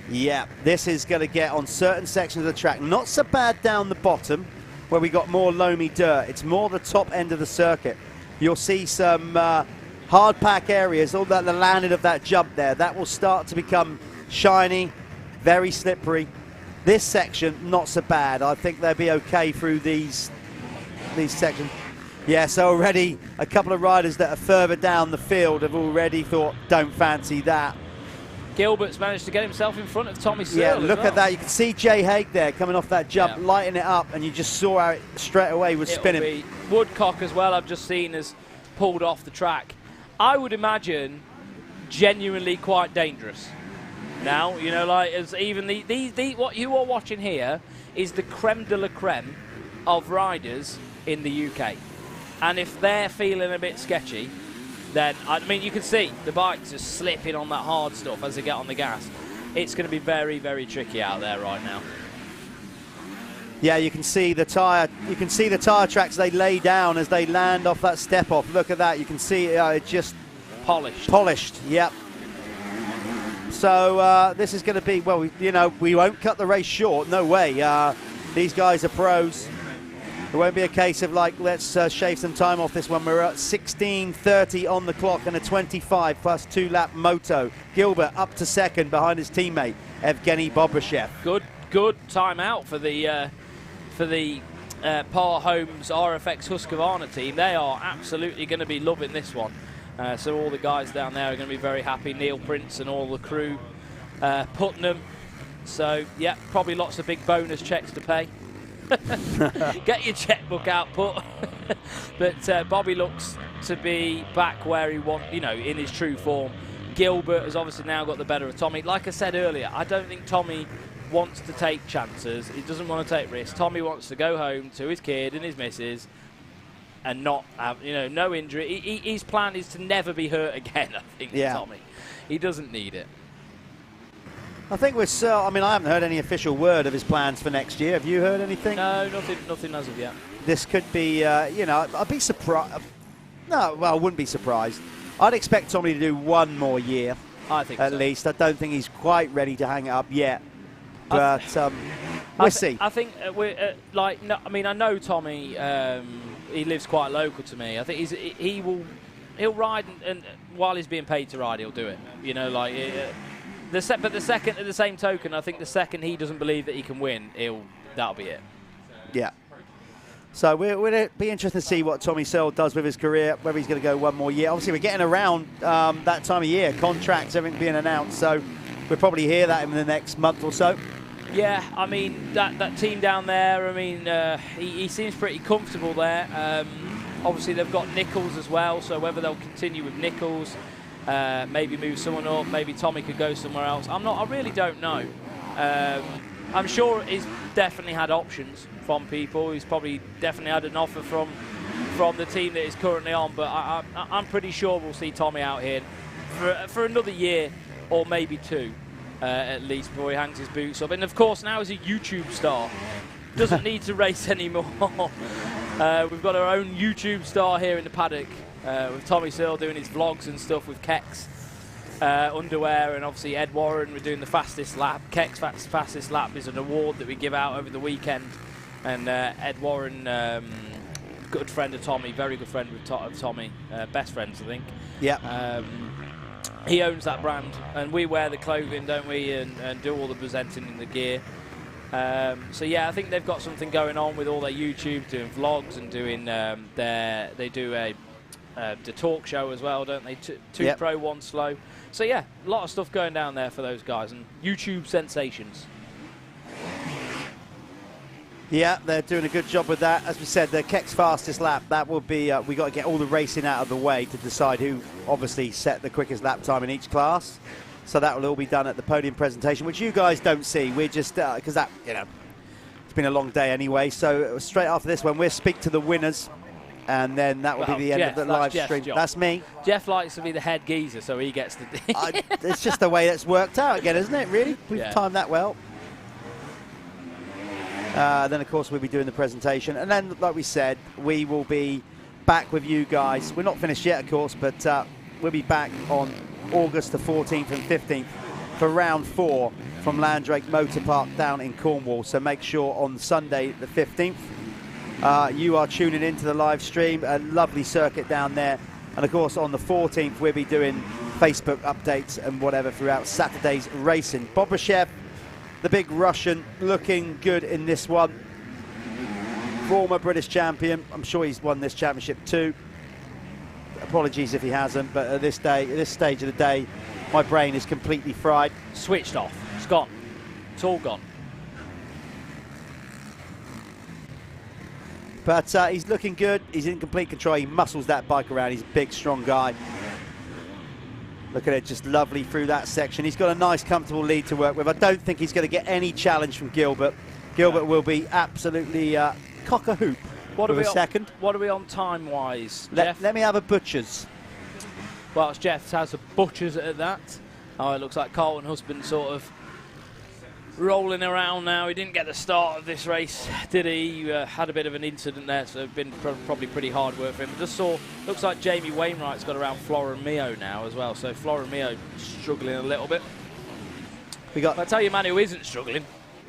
S1: Yeah, this is going to get on certain sections of the track. Not so bad down the bottom, where we got more loamy dirt. It's more the top end of the circuit. You'll see some hard pack areas, all that the landing of that jump there. That will start to become shiny, very slippery. This section, not so bad. I think they'll be okay through these sections. Yeah, so already a couple of riders that are further down the field have already thought, don't fancy that.
S3: Gilbert's managed to get himself in front of Tommy Searle.
S1: Yeah, look at that. You can see Jay Haig there coming off that jump, lighting it up, and you just saw how it straight away was spinning.
S3: Woodcock as well, I've just seen, has pulled off the track. I would imagine genuinely quite dangerous. Now, you know, like, as even what you are watching here is the creme de la creme of riders in the UK. And if they're feeling a bit sketchy, then, I mean, you can see the bikes just slipping on that hard stuff as they get on the gas. It's going to be very, very tricky out there right now.
S1: Yeah, you can see the tyre. You can see the tyre tracks they lay down as they land off that step off. Look at that. You can see it just
S3: polished.
S1: Polished. Yep. So this is going to be, well, you know, we won't cut the race short. No way. These guys are pros. It won't be a case of like, let's shave some time off this one. We're at 16:30 on the clock and a 25 plus 2-lap moto. Gilbert up to second behind his teammate Evgeny Bobryshev.
S3: Good time out for the Par Homes RFX Husqvarna team. They are absolutely going to be loving this one. So all the guys down there are going to be very happy. Neil Prince and all the crew, Putnam. So yeah, probably lots of big bonus checks to pay. Get your checkbook out, Put. But Bobby looks to be back where he wants, you know, in his true form. Gilbert has obviously now got the better of Tommy. Like I said earlier, I don't think Tommy wants to take chances. He doesn't want to take risks. Tommy wants to go home to his kid and his missus and not have, you know, no injury. His plan is to never be hurt again, I think, Tommy. He doesn't need it.
S1: I think we're I mean, I haven't heard any official word of his plans for next year. Have you heard anything?
S3: No, nothing as of yet.
S1: This could be, you know, I'd be surprised. No, well, I wouldn't be surprised. I'd expect Tommy to do one more year.
S3: I think
S1: at least. I don't think he's quite ready to hang it up yet. But we'll see.
S3: I think we're like. No, I mean, I know Tommy. He lives quite local to me. I think he'll ride, and while he's being paid to ride, he'll do it. You know, like but the second, at the same token, I think the second he doesn't believe that he can win, that'll be it.
S1: Yeah. So we'll be interested to see what Tommy Searle does with his career, whether he's going to go one more year. Obviously, we're getting around that time of year, contracts, everything being announced. So we'll probably hear that in the next month or so.
S3: Yeah, I mean, that team down there, I mean, he seems pretty comfortable there. Obviously, they've got Nichols as well, so whether they'll continue with Nichols, maybe move someone up, maybe Tommy could go somewhere else. I really don't know. I'm sure he's definitely had options from people. He's probably definitely had an offer from the team that he's currently on, but I'm pretty sure we'll see Tommy out here for another year or maybe two. At least before he hangs his boots up. And of course now he's a YouTube star. Doesn't need to race anymore. We've got our own YouTube star here in the paddock with Tommy Searle doing his vlogs and stuff with Keck's underwear, and obviously Ed Warren, we're doing the fastest lap. Keck's fastest lap is an award that we give out over the weekend, and Ed Warren, good friend of Tommy, very good friend of Tommy, best friends I think.
S1: Yeah.
S3: He owns that brand, and we wear the clothing, don't we, and do all the presenting in the gear. So yeah, I think they've got something going on with all their YouTube, doing vlogs and doing they do the talk show as well, don't they? Two pro, one slow. So yeah, a lot of stuff going down there for those guys, and YouTube sensations.
S1: Yeah, they're doing a good job with that. As we said, the Keck's fastest lap, that will be, we got to get all the racing out of the way to decide who obviously set the quickest lap time in each class. So that will all be done at the podium presentation, which you guys don't see. We're just, because that, you know, it's been a long day anyway. So straight after this one, we'll speak to the winners, and then that will be the end of the live stream. That's me.
S3: Jeff likes to be the head geezer, so he gets the...
S1: It's just the way that's worked out again, isn't it, really? We've timed that well. Then, of course, we'll be doing the presentation. And then, like we said, we will be back with you guys. We're not finished yet, of course, but we'll be back on August the 14th and 15th for round 4 from Landrake Motor Park down in Cornwall. So make sure on Sunday the 15th, you are tuning into the live stream. A lovely circuit down there. And, of course, on the 14th, we'll be doing Facebook updates and whatever throughout Saturday's racing. Bobryshev, the big Russian, looking good in this one. Former British champion. I'm sure he's won this championship too. Apologies if he hasn't, but at this stage of the day, my brain is completely fried.
S3: Switched off. It's gone. It's all gone.
S1: But he's looking good. He's in complete control. He muscles that bike around. He's a big, strong guy. Look at it, just lovely through that section. He's got a nice, comfortable lead to work with. I don't think he's going to get any challenge from Gilbert. Gilbert will be absolutely cock-a-hoop for a second.
S3: What are we on time-wise,
S1: Jeff? Let me have a butcher's.
S3: Well, it's Jeff has a butcher's at that. Oh, it looks like Carlton Husband sort of rolling around now. He didn't get the start of this race, did he? He had a bit of an incident there, so it's been probably pretty hard work for him. Just saw, looks like Jamie Wainwright's got around Florimeo now as well, so Florimeo struggling a little bit. But I tell you, man, who isn't struggling?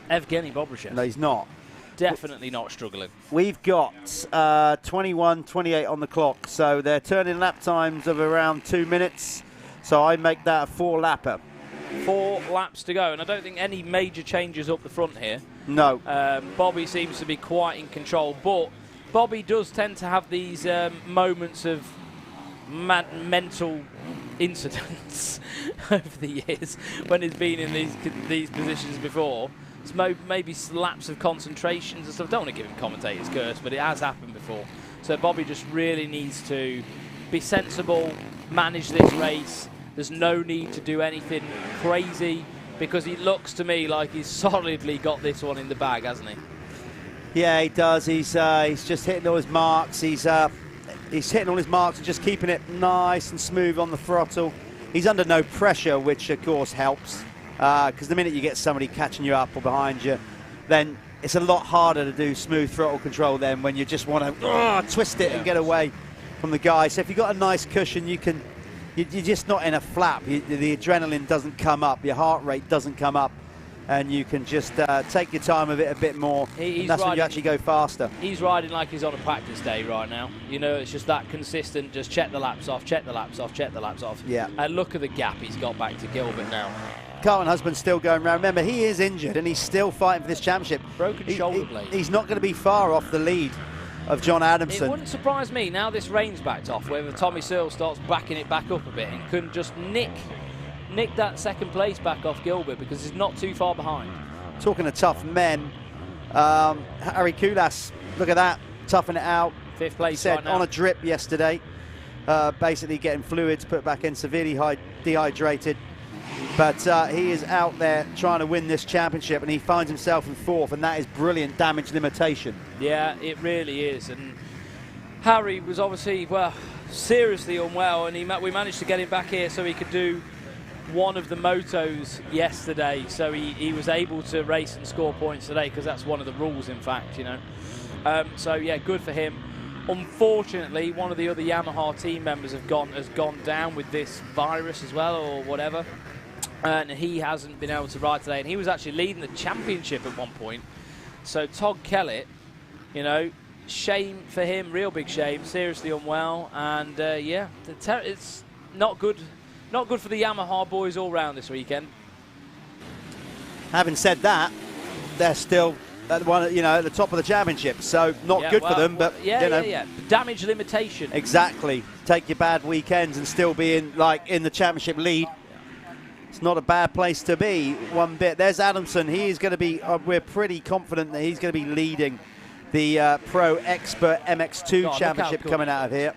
S3: Evgeny Bobryshev.
S1: No, he's not.
S3: Definitely not struggling.
S1: We've got 21:28 on the clock, so they're turning lap times of around 2 minutes, so I make that a 4-lapper.
S3: 4 laps to go, and I don't think any major changes up the front here.
S1: No.
S3: Bobby seems to be quite in control, but Bobby does tend to have these moments of mental incidents over the years when he's been in these positions before. It's maybe lapse of concentrations and stuff. Don't want to give him commentator's curse, but it has happened before. So Bobby just really needs to be sensible, manage this race. There's no need to do anything crazy because he looks to me like he's solidly got this one in the bag, hasn't he?
S1: Yeah, he does. He's just hitting all his marks. He's hitting all his marks and just keeping it nice and smooth on the throttle. He's under no pressure, which of course helps. Because the minute you get somebody catching you up or behind you, then it's a lot harder to do smooth throttle control then when you just want to twist it and get away from the guy. So if you've got a nice cushion, you're just not in a flap. The adrenaline doesn't come up, your heart rate doesn't come up, and you can just take your time with it a bit more, and that's when you actually go faster.
S3: He's riding like he's on a practice day right now. You know, it's just that consistent, just check the laps off, check the laps off, check the laps off.
S1: Yeah.
S3: And look at the gap he's got back to Gilbert now.
S1: Carlton Husband's still going round. Remember, he is injured and he's still fighting for this championship.
S3: Broken shoulder blade.
S1: He's not going to be far off the lead of John Adamson.
S3: It wouldn't surprise me now this rain's backed off, whether Tommy Searle starts backing it back up a bit and can just nick that second place back off Gilbert because he's not too far behind.
S1: Talking of tough men, Harry Kulas, look at that, toughing it out.
S3: 5th place
S1: right
S3: right now.
S1: On a drip yesterday, basically getting fluids put back in, severely dehydrated. But he is out there trying to win this championship, and he finds himself in 4th, and that is brilliant damage limitation.
S3: Yeah, it really is. And Harry was obviously, well, seriously unwell, and we managed to get him back here so he could do one of the motos yesterday. So he was able to race and score points today because that's one of the rules, in fact, you know. So yeah, good for him. Unfortunately, one of the other Yamaha team members has gone down with this virus as well, or whatever. And he hasn't been able to ride today, and he was actually leading the championship at one point. So Todd Kellett, you know, shame for him, real big shame, seriously unwell, and yeah, it's not good for the Yamaha boys all round this weekend.
S1: Having said that, they're still at the top of the championship, so not good for them, but
S3: yeah. Damage limitation.
S1: Exactly. Take your bad weekends and still be in the championship lead. It's not a bad place to be one bit. There's Adamson. He is going to be, we're pretty confident that he's going to be leading the Pro Expert MX2 championship coming out of here.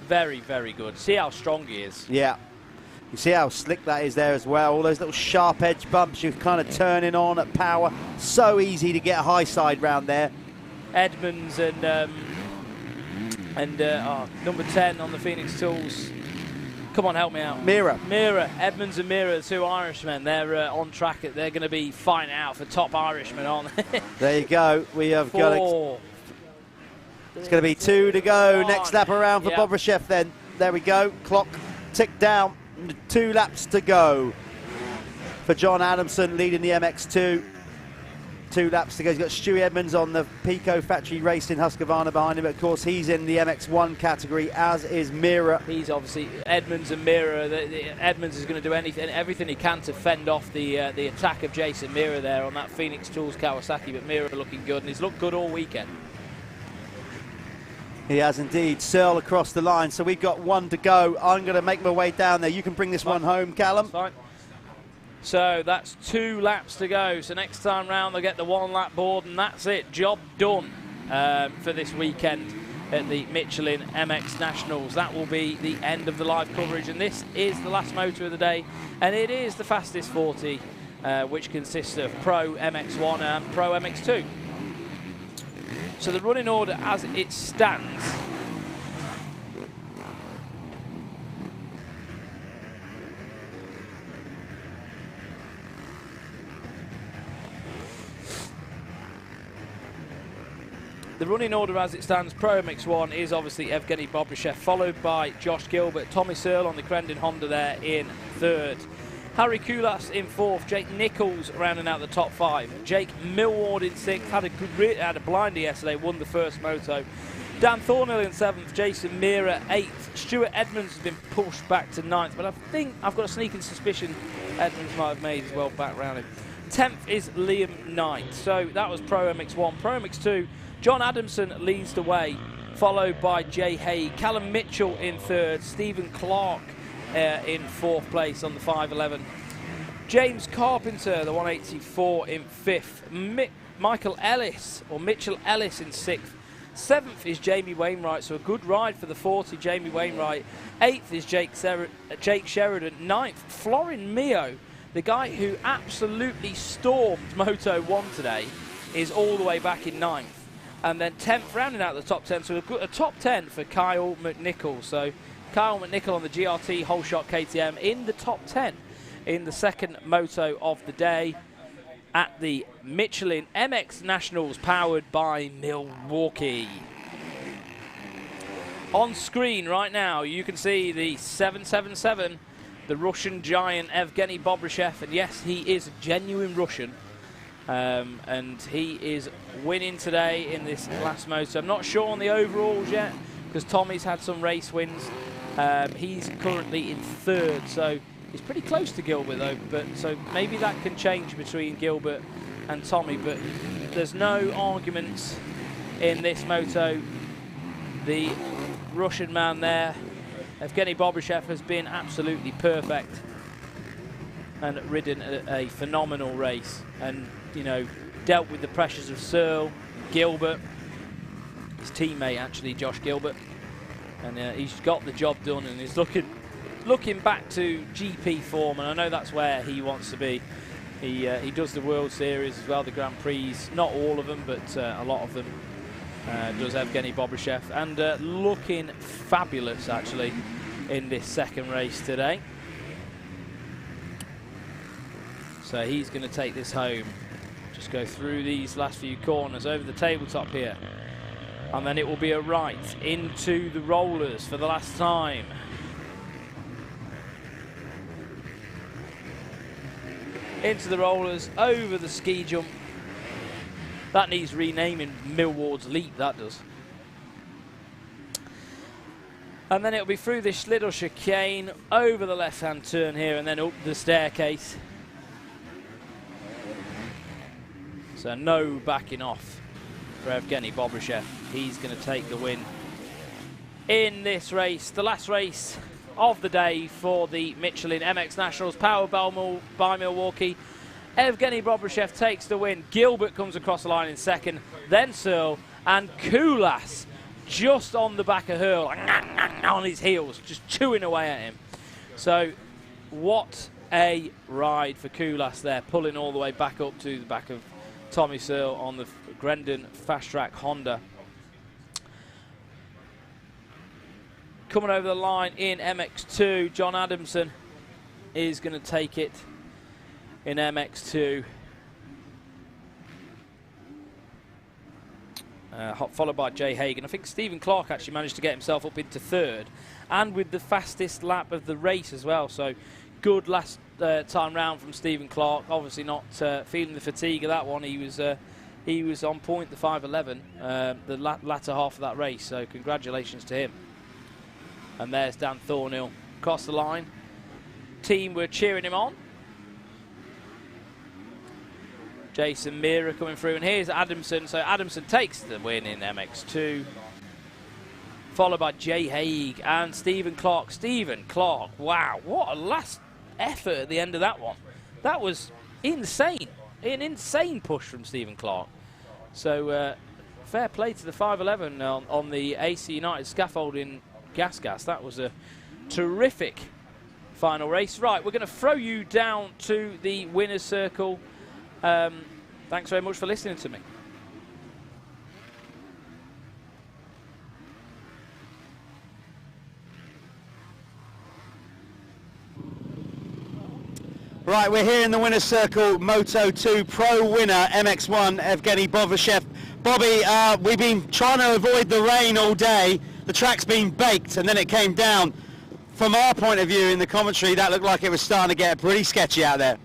S3: Very, very good. See how strong he is.
S1: Yeah. You see how slick that is there as well. All those little sharp edge bumps you're kind of turning on at power. So easy to get a high side round there.
S3: Edmonds and number 10 on the Phoenix Tools. Come on, help me out.
S1: Mira.
S3: Edmonds and Mira, the 2 Irishmen. They're on track. They're going to be fighting out for top Irishmen, aren't they?
S1: There you go. We have
S3: 4.
S1: got it's going to be 2 to go. Next lap around for Bobryshev then. There we go. Clock ticked down. 2 laps to go for John Adamson leading the MX2. 2 laps to go. He's got Stewie Edmonds on the Pico Factory Racing Husqvarna behind him. Of course, he's in the MX1 category, as is Mira.
S3: He's obviously Edmonds and Mira. Edmonds is going to do everything he can to fend off the attack of Jason Mira there on that Phoenix Tools Kawasaki. But Mira looking good, and he's looked good all weekend.
S1: He has indeed. Searle across the line, so we've got one to go. I'm going to make my way down there. You can bring this one home, Callum.
S3: That's fine. So that's 2 laps to go. So next time round they'll get the 1 lap board, and that's it. Job done for this weekend at the Michelin MX Nationals. That will be the end of the live coverage, and this is the last motor of the day, and it is the fastest 40, which consists of Pro MX1 and Pro MX2. So the running order as it stands. The running order as it stands, Pro MX1 is obviously Evgeny Bobryshev, followed by Josh Gilbert, Tommy Searle on the Crendon Honda there in 3rd. Harry Kulas in 4th, Jake Nichols rounding out the top 5. Jake Millward in 6th, had a blinder yesterday, won the first moto. Dan Thornhill in 7th, Jason Meara 8th. Stuart Edmonds has been pushed back to 9th, but I think I've got a sneaking suspicion Edmonds might have made his well back round him. 10th is Liam Knight. So that was Pro MX1. Pro MX2, John Adamson leads the way, followed by Jay Hay. Callum Mitchell in 3rd, Stephen Clark in 4th place on the 511. James Carpenter, the 184, in 5th. Michael Ellis, or Mitchell Ellis, in 6th. 7th is Jamie Wainwright, so a good ride for the 40, Jamie Wainwright. 8th is Jake Sheridan. 9th, Florin Mio, the guy who absolutely stormed Moto 1 today, is all the way back in 9th. And then 10th, rounding out the top 10, so a top 10 for Kyle McNichol. So Kyle McNichol on the GRT whole shot KTM in the top 10 in the second moto of the day at the Michelin MX Nationals, powered by Milwaukee. On screen right now, you can see the 777, the Russian giant Evgeny Bobryshev, and yes, he is a genuine Russian. And he is winning today in this last motor. I'm not sure on the overalls yet, because Tommy's had some race wins. He's currently in 3rd, so he's pretty close to Gilbert though, but so maybe that can change between Gilbert and Tommy, but there's no arguments in this moto. The Russian man there, Evgeny Bobryshev, has been absolutely perfect and ridden a phenomenal race, and you know, dealt with the pressures of Searle, Gilbert, his teammate actually, Josh Gilbert, and he's got the job done, and he's looking back to GP form, and I know that's where he wants to be. He does the World Series as well, the Grand Prix, not all of them, but a lot of them does Evgeny Bobryshev, and looking fabulous actually in this second race today. So he's going to take this home. Just go through these last few corners over the tabletop here, and then it will be a right into the rollers for the last time. Into the rollers, over the ski jump. That needs renaming, Millward's Leap, that does. And then it'll be through this little chicane, over the left-hand turn here, and then up the staircase. So no backing off for Evgeny Bobryshev. He's going to take the win in this race, the last race of the day for the Michelin MX Nationals, powered by Milwaukee. Evgeny Bobryshev takes the win. Gilbert comes across the line in 2nd, then Searle, and Kulas just on the back of Hurl, on his heels, just chewing away at him. So what a ride for Kulas there, pulling all the way back up to the back of Tommy Searle on the Grendon Fast Track Honda. Coming over the line in MX2, John Adamson is going to take it in MX2. Followed by Jay Hagan. I think Stephen Clark actually managed to get himself up into 3rd, and with the fastest lap of the race as well. So good last time round from Stephen Clark. Obviously not feeling the fatigue of that one. He was on point, the 5:11, the latter half of that race. So congratulations to him. And there's Dan Thornhill across the line. Team were cheering him on. Jason Meara coming through, and here's Adamson. So Adamson takes the win in MX2. followed by Jay Haig and Stephen Clark. Stephen Clark, wow, what a last effort at the end of that one. That was insane. An insane push from Stephen Clark. So fair play to the 511 on the AC United scaffolding gas. That was a terrific final race. Right, we're going to throw you down to the winner's circle. Thanks very much for listening to me.
S2: Right, we're here in the winner's circle, Moto 2 Pro winner, MX1, Evgeny Bovashev. Bobby, we've been trying to avoid the rain all day. The track's been baked and then it came down. From our point of view in the commentary, that looked like it was starting to get pretty sketchy out there.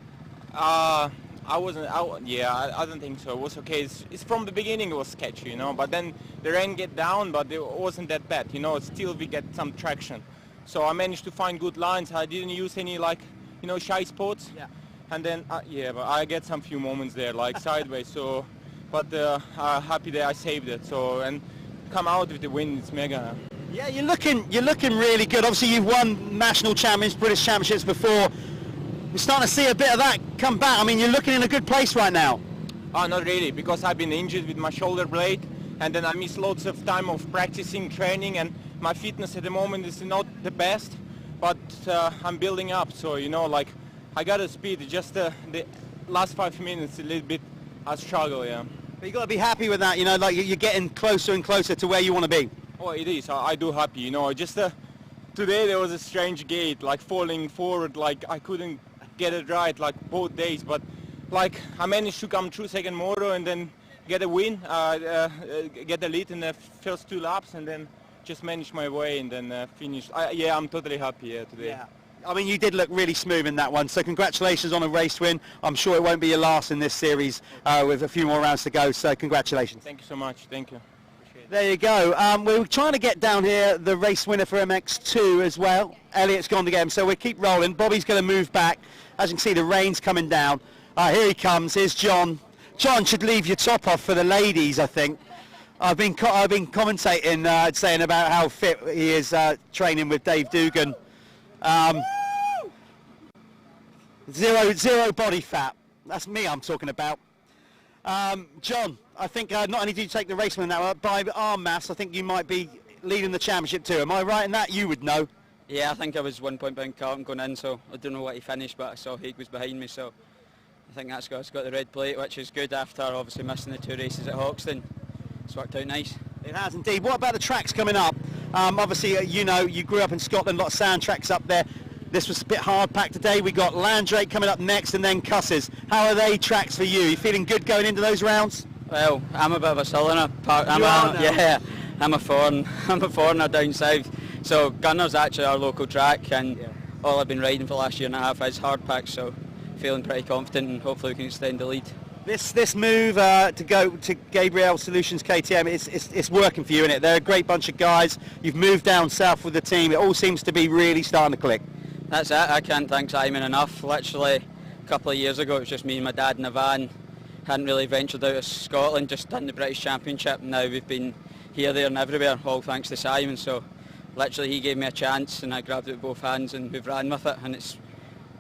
S9: I don't think so. It was okay. It's from the beginning it was sketchy, you know, but then the rain get down, but it wasn't that bad, you know. Still we get some traction. So I managed to find good lines. I didn't use any, like, you know, shy spots. Yeah. And then, but I get some few moments there, like sideways. So, but happy that I saved it. So, and come out with the win, it's mega.
S2: Yeah, you're looking really good. Obviously, you've won national champions, British championships before. We're starting to see a bit of that come back. I mean, you're looking in a good place right now.
S9: Not really, because I've been injured with my shoulder blade, and then I missed lots of time of practicing, training, and my fitness at the moment is not the best. But I'm building up, so, you know, like, I got a speed. Just the last 5 minutes a little bit I struggle, yeah.
S2: But you got to be happy with that, you know, like you're getting closer and closer to where you want to be.
S9: Oh, it is. I do happy, you know. Just today there was a strange gate, like falling forward, like I couldn't get it right, like both days. But like I managed to come through second moto and then get a win, get the lead in the first 2 laps, and then just managed my way and then finished. Yeah, I'm totally happy today.
S2: Yeah. I mean, you did look really smooth in that one, so congratulations on a race win. I'm sure it won't be your last in this series with a few more rounds to go, so congratulations.
S9: Thank you so much. Thank you.
S2: There you go. We're trying to get down here the race winner for MX2 as well. Elliot's gone to get him, so we'll keep rolling. Bobby's going to move back. As you can see, the rain's coming down. Here he comes. Here's John. John should leave your top off for the ladies, I think. I've been commentating, saying about how fit he is training with Dave Dugan. Zero body fat. That's me I'm talking about. John, I think not only did you take the race win now, by arm mass, I think you might be leading the championship too. Am I right in that? You would know.
S22: Yeah, I think I was 1 point behind Callum going in, so I don't know what he finished, but I saw Haig was behind me, so I think that's got the red plate, which is good after obviously missing the 2 races at Hoxton. It's worked out nice.
S2: It has indeed. What about the tracks coming up? Obviously, you know, you grew up in Scotland, a lot of sand tracks up there. This was a bit hard packed today. We got Landrake coming up next and then Cusses. How are they tracks for you? You feeling good going into those rounds?
S22: Well, I'm a bit of a southerner. I'm a foreigner down south. So Gunner's actually our local track, and all I've been riding for the last year and a half is hard pack, so feeling pretty confident and hopefully we can extend the lead.
S2: This move to go to Gabriel Solutions KTM, it's working for you, isn't it? They're a great bunch of guys. You've moved down south with the team. It all seems to be really starting to click.
S22: That's it. I can't thank Simon enough. Literally a couple of years ago it was just me and my dad in a van. Hadn't really ventured out of Scotland, just done the British Championship, and now we've been here, there and everywhere, all thanks to Simon. So literally he gave me a chance and I grabbed it with both hands and we've ran with it, and it's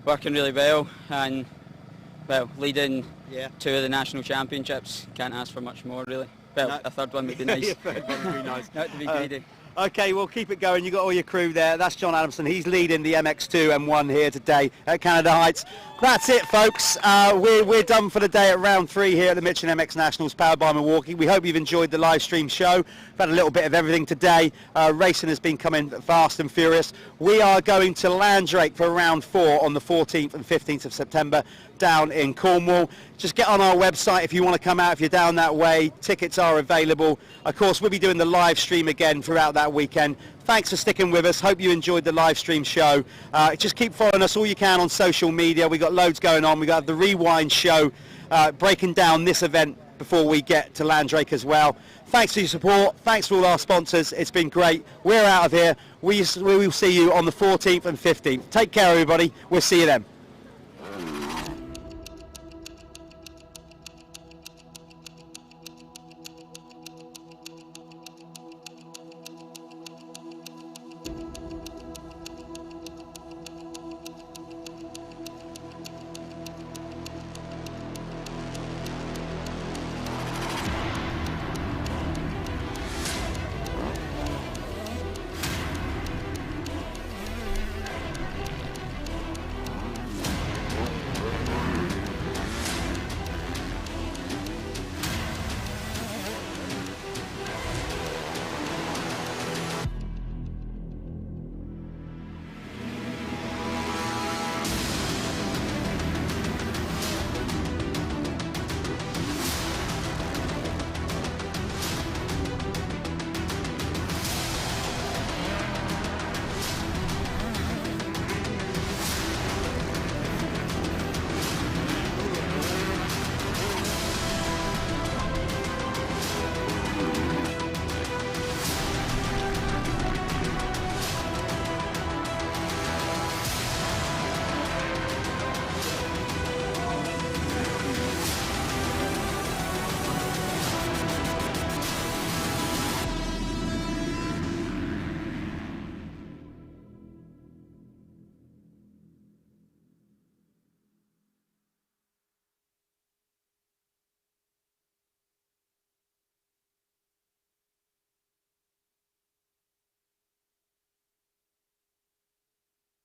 S22: working really well, and well, leading 2 of the national championships, can't ask for much more really. Well, no. A third one would be nice.
S2: A third one would be nice.
S22: Not to be greedy.
S2: Okay, well, keep it going. You've got all your crew there. That's John Adamson. He's leading the MX2 M1 here today at Canada Heights. That's it, folks. We're done for the day at round 3 here at the Michelin MX Nationals, powered by Milwaukee. We hope you've enjoyed the live stream show. We've had a little bit of everything today. Racing has been coming fast and furious. We are going to Landrake for round 4 on the 14th and 15th of September down in Cornwall. Just get on our website if you want to come out, if you're down that way. Tickets are available. Of course, we'll be doing the live stream again throughout that weekend. Thanks for sticking with us. Hope you enjoyed the live stream show. Just keep following us all you can on social media. We've got loads going on. We've got the Rewind show breaking down this event before we get to Landrake as well. Thanks for your support. Thanks for all our sponsors. It's been great. We're out of here. We will see you on the 14th and 15th. Take care, everybody. We'll see you then.